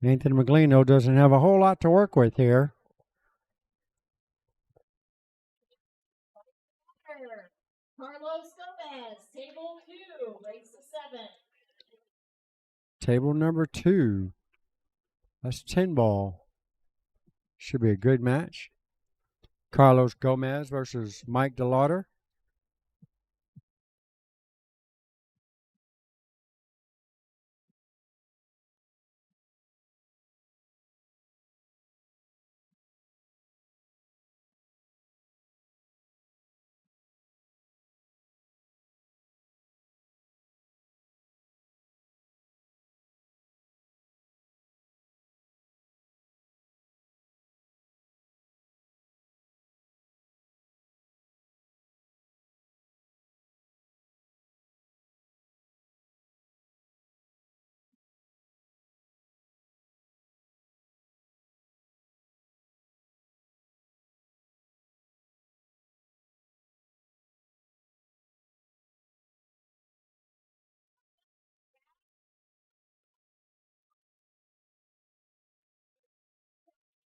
Anthony Maglino doesn't have a whole lot to work with here. Carlos Gomez, table 2, race to 7. Table number 2. That's 10 ball. Should be a good match. Carlos Gomez versus Mike DeLauder.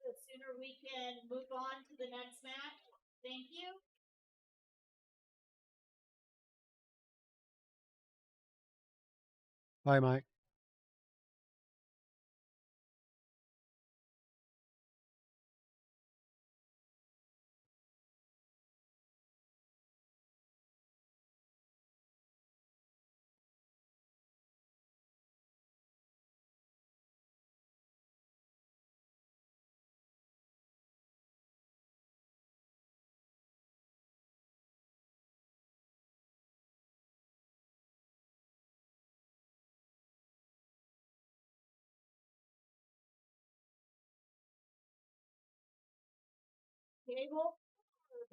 The sooner we can move on to the next match. Thank you. Hi, Mike. Table 4,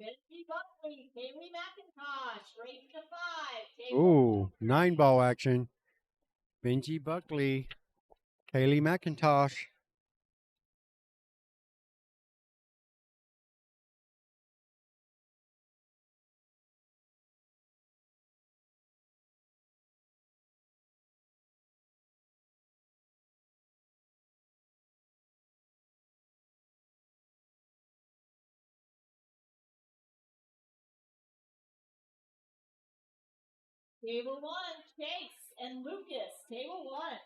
Buckley, Kaylee Macintosh, race to 5. Ooh, 9 ball action. Benji Buckley, Kaylee Macintosh. Table 1, Chase and Lucas, table 1.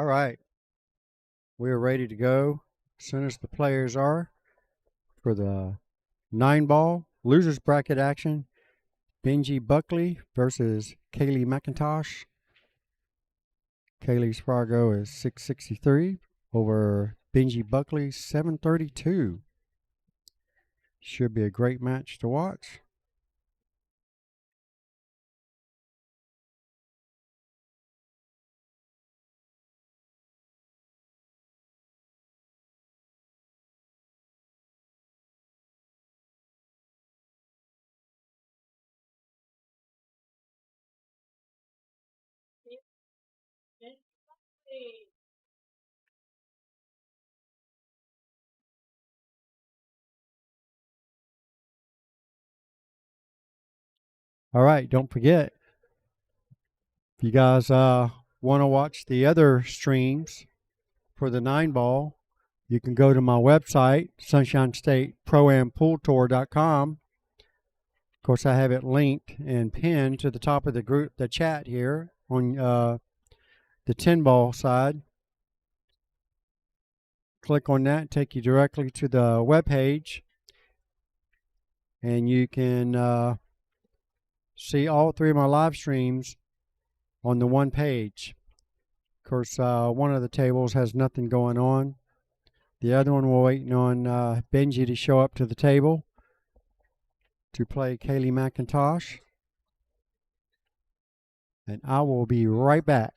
All right. We're ready to go as soon as the players are for the 9-ball losers bracket action. Benji Buckley versus Kaylee Macintosh. Kaylee's Fargo is 663 over Benji Buckley 732. Should be a great match to watch. All right, don't forget, if you guys want to watch the other streams for the 9-ball, you can go to my website, SunshineStateProAmPoolTour.com. Of course, I have it linked and pinned to the top of the group, the chat here on the 10-ball side. Click on that, take you directly to the web page, and you can see all 3 of my live streams on the one page. Of course, one of the tables has nothing going on. The other one, we're waiting on Benji to show up to the table to play Kaylee Macintosh. And I will be right back.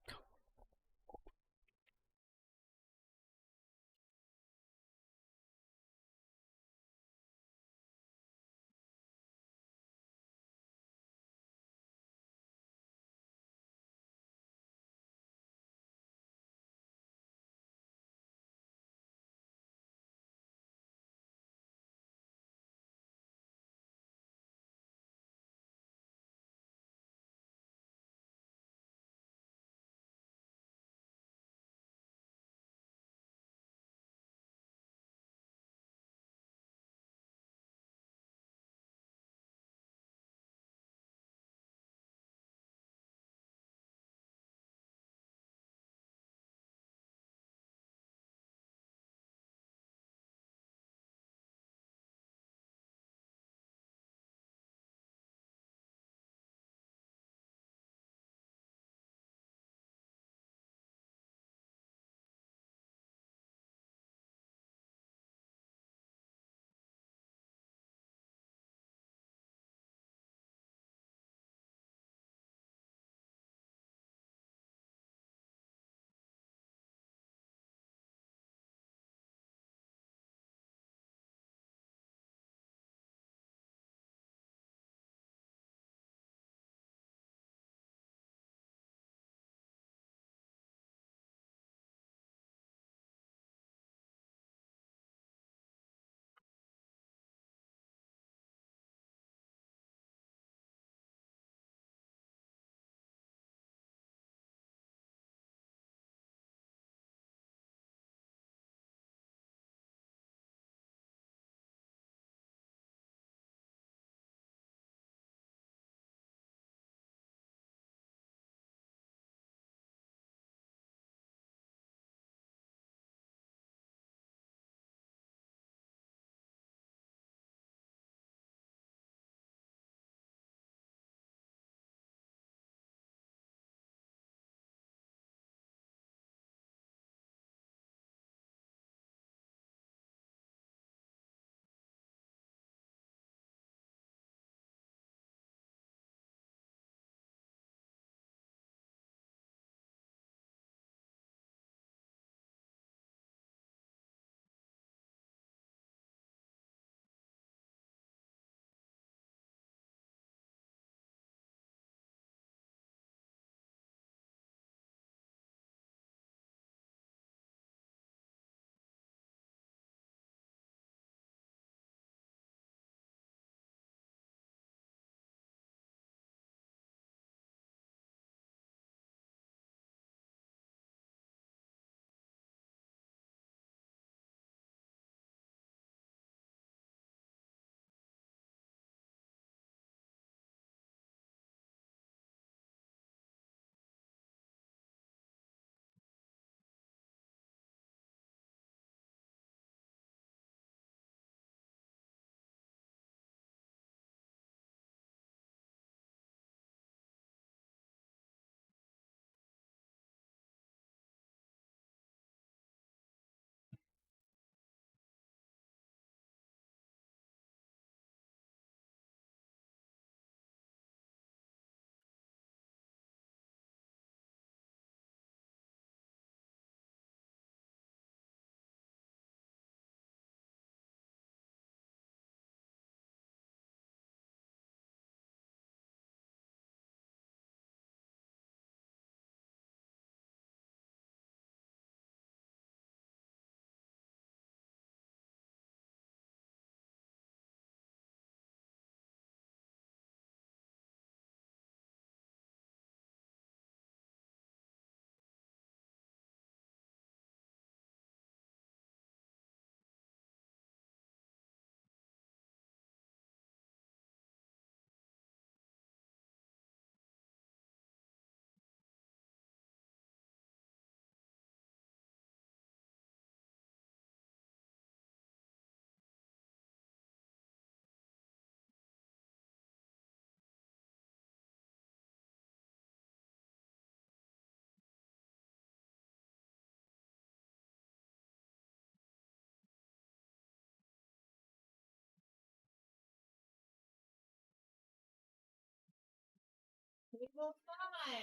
Table 5.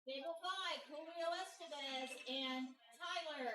Table 5, Julio Estevez and Tyler.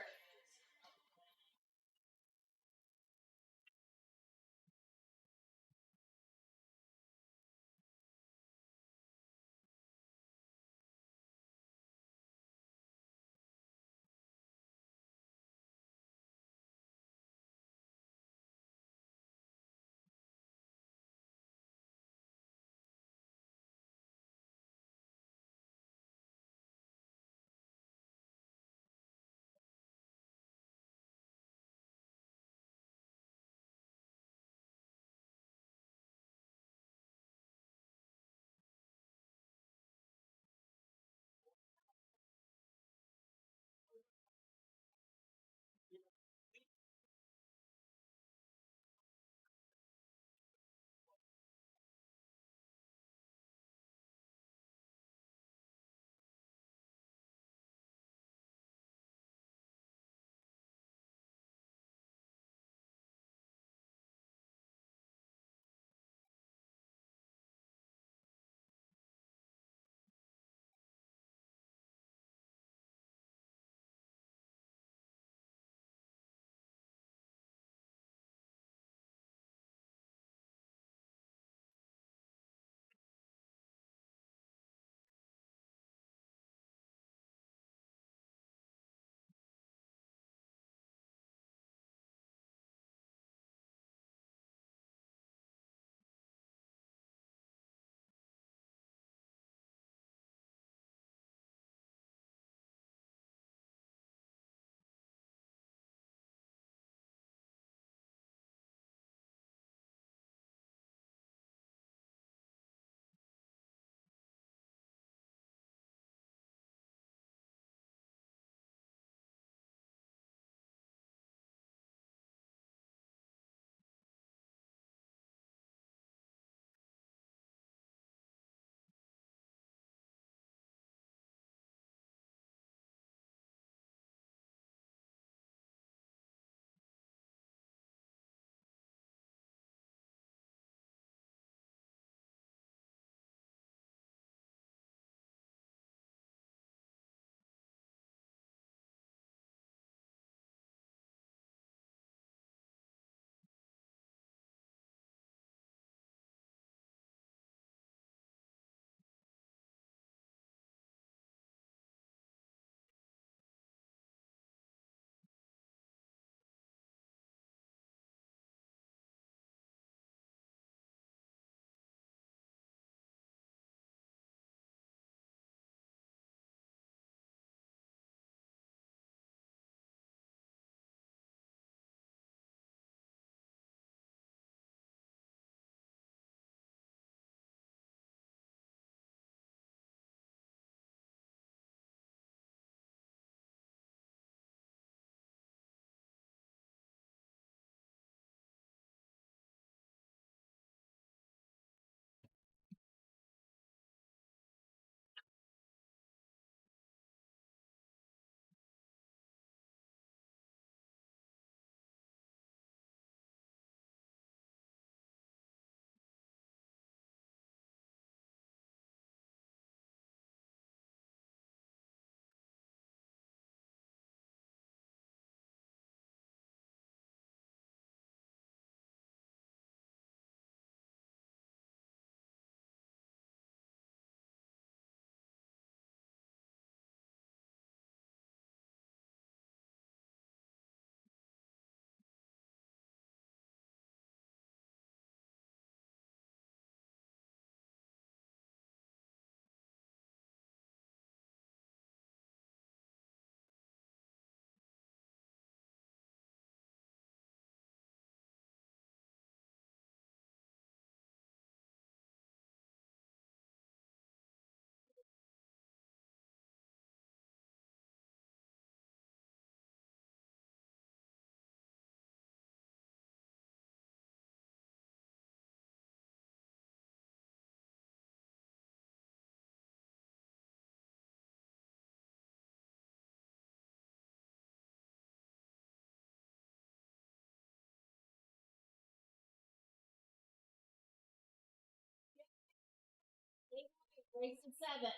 Race to 7.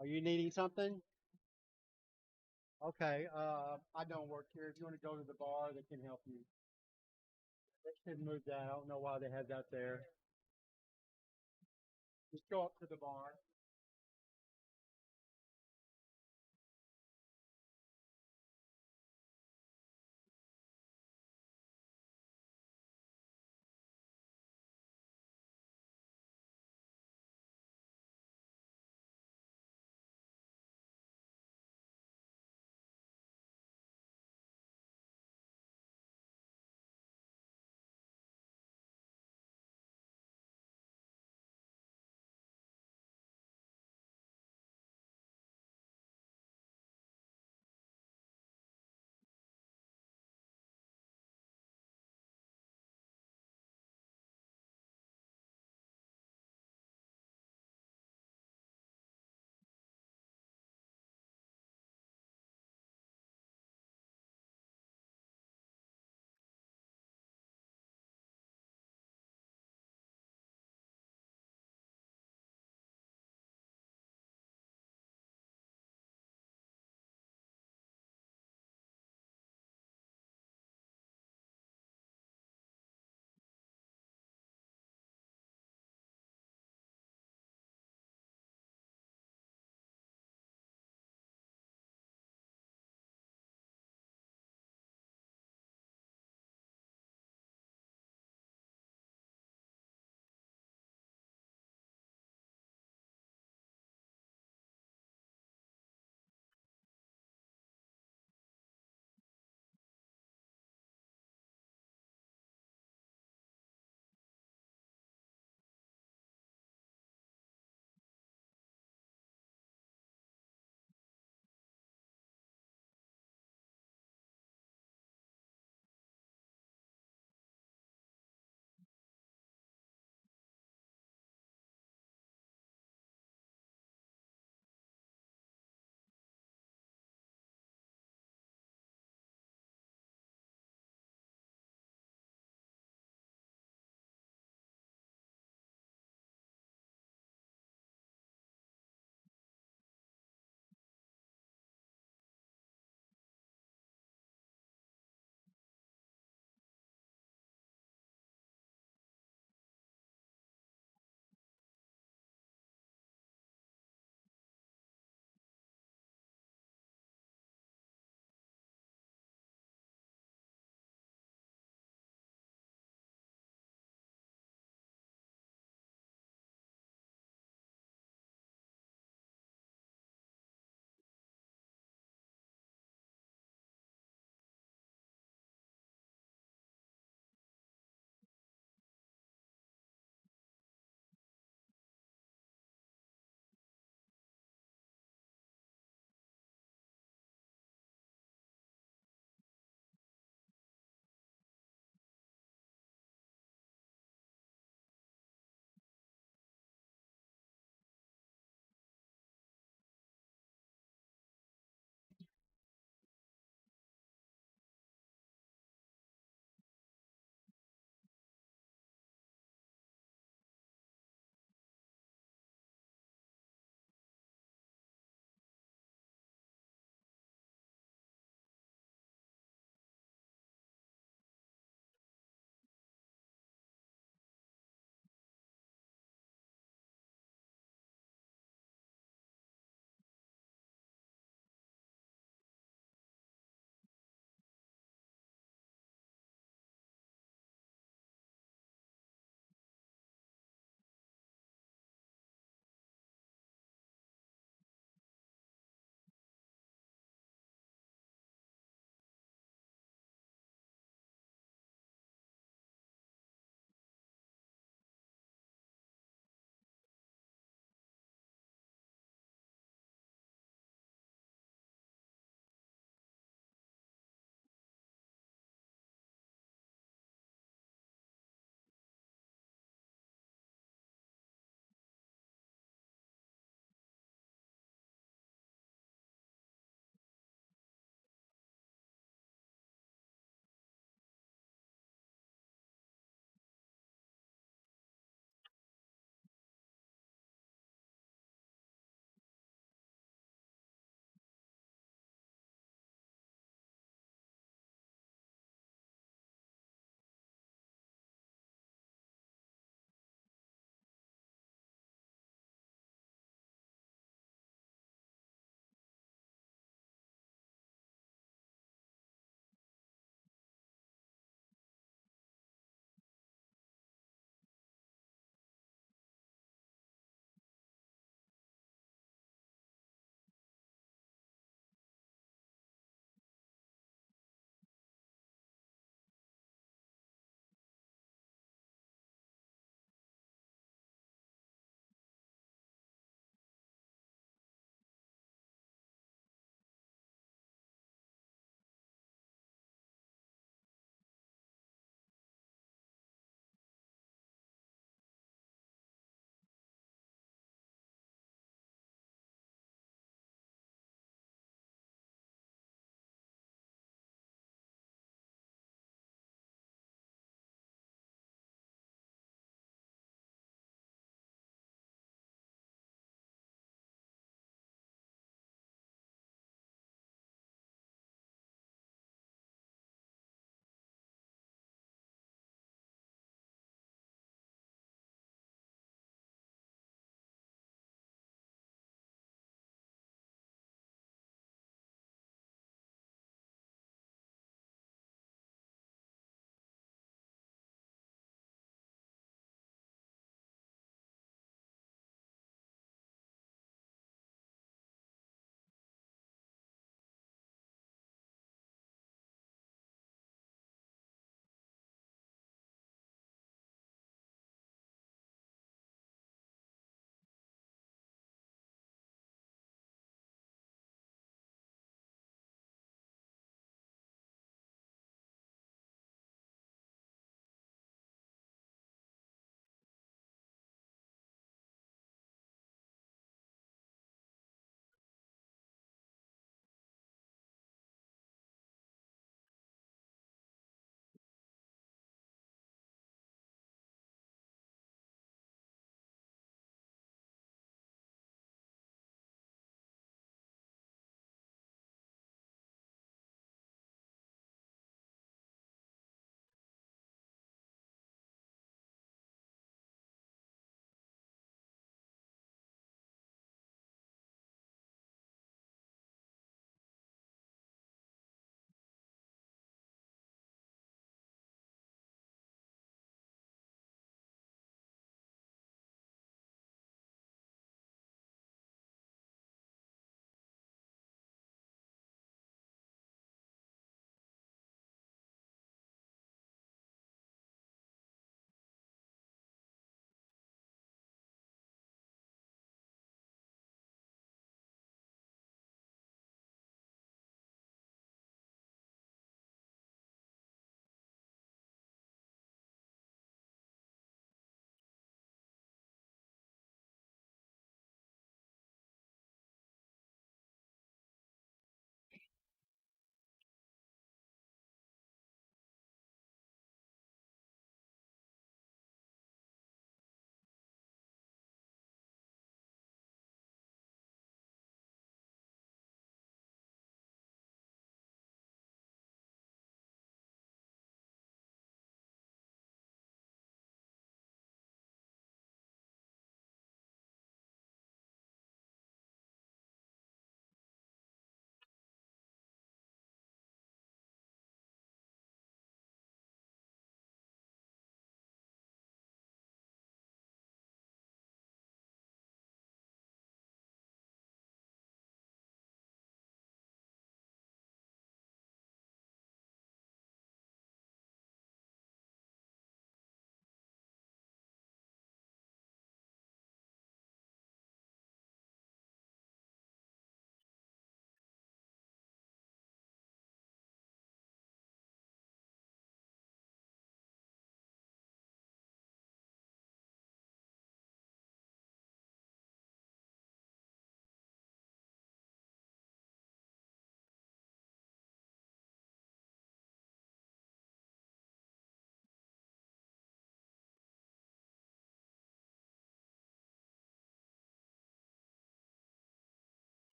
Are you needing something? Okay, I don't work here. If you want to go to the bar, they can help you. They should move that. I don't know why they had that there. Just go up to the bar.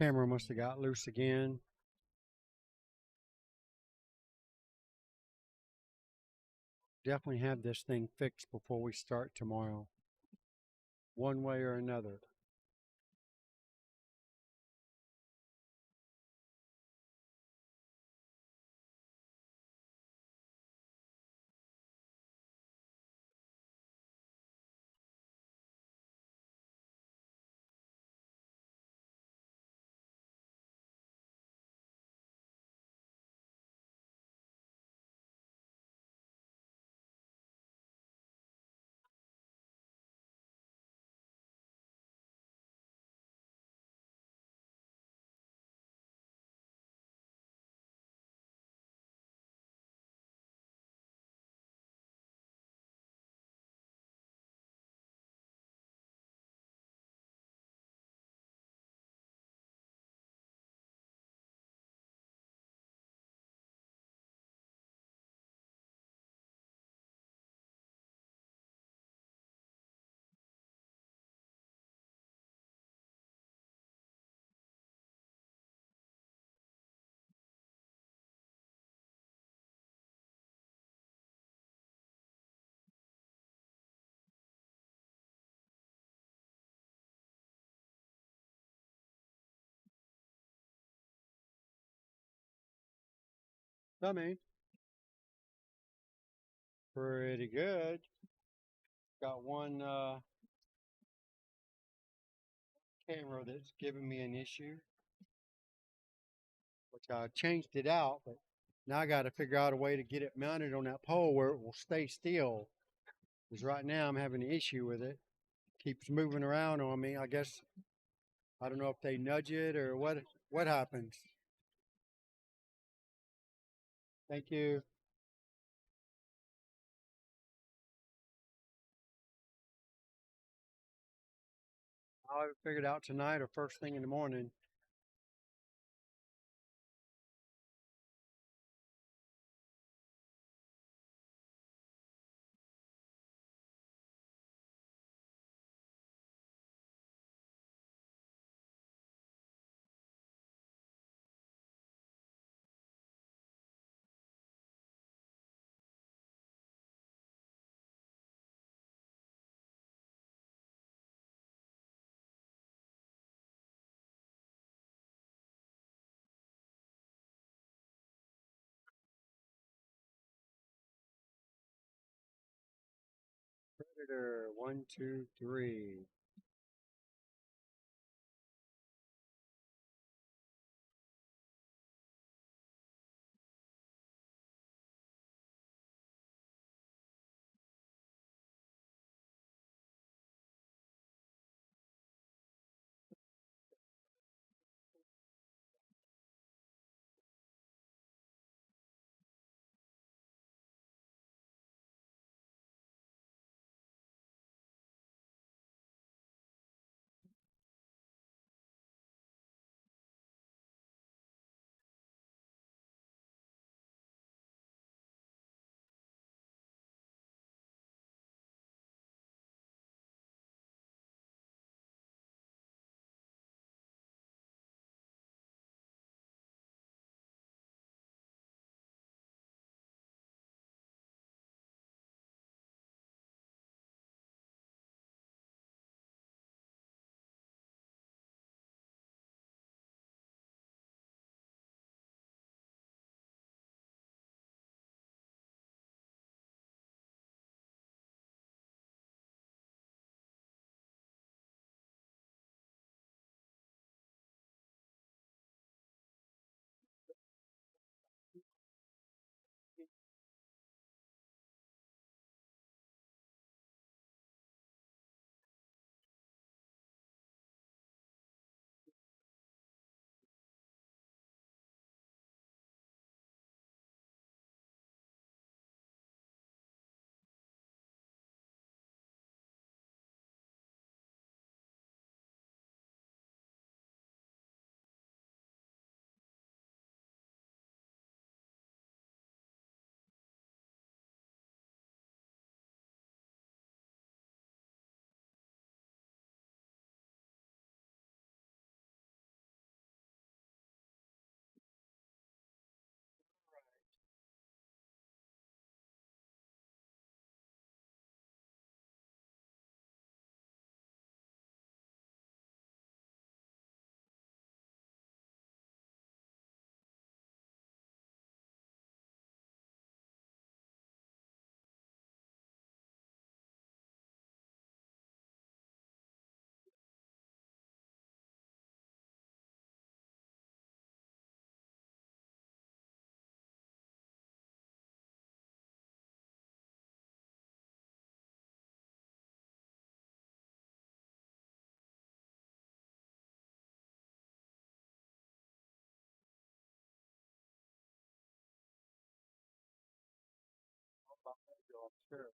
Camera must have got loose again. Definitely have this thing fixed before we start tomorrow, one way or another. Coming. Pretty good. Got one camera that's giving me an issue, which I changed it out, but now I got to figure out a way to get it mounted on that pole where it will stay still. Because right now I'm having an issue with it. Keeps moving around on me. I guess, I don't know if they nudge it or what happens. Thank you. I'll have it figured out tonight or first thing in the morning. Predator, 1, 2, 3. Sure.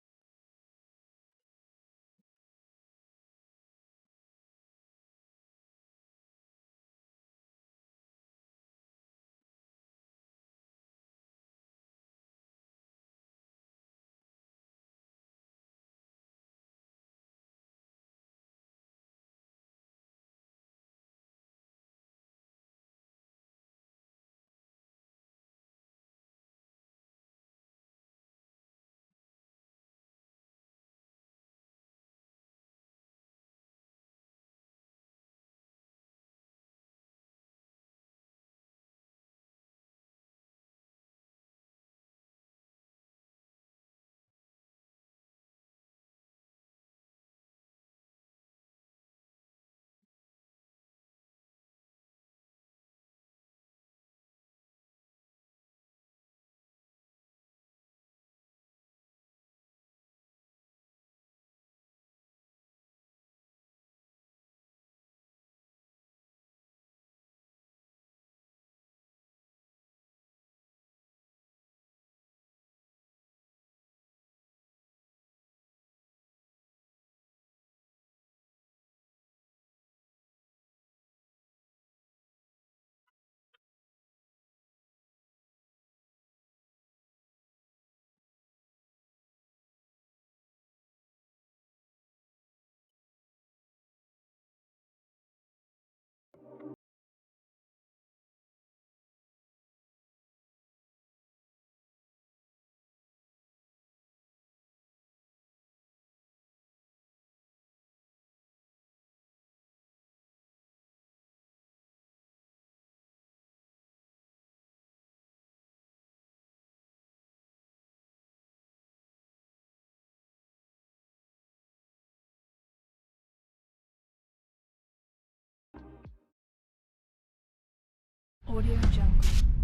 Audio Jungle.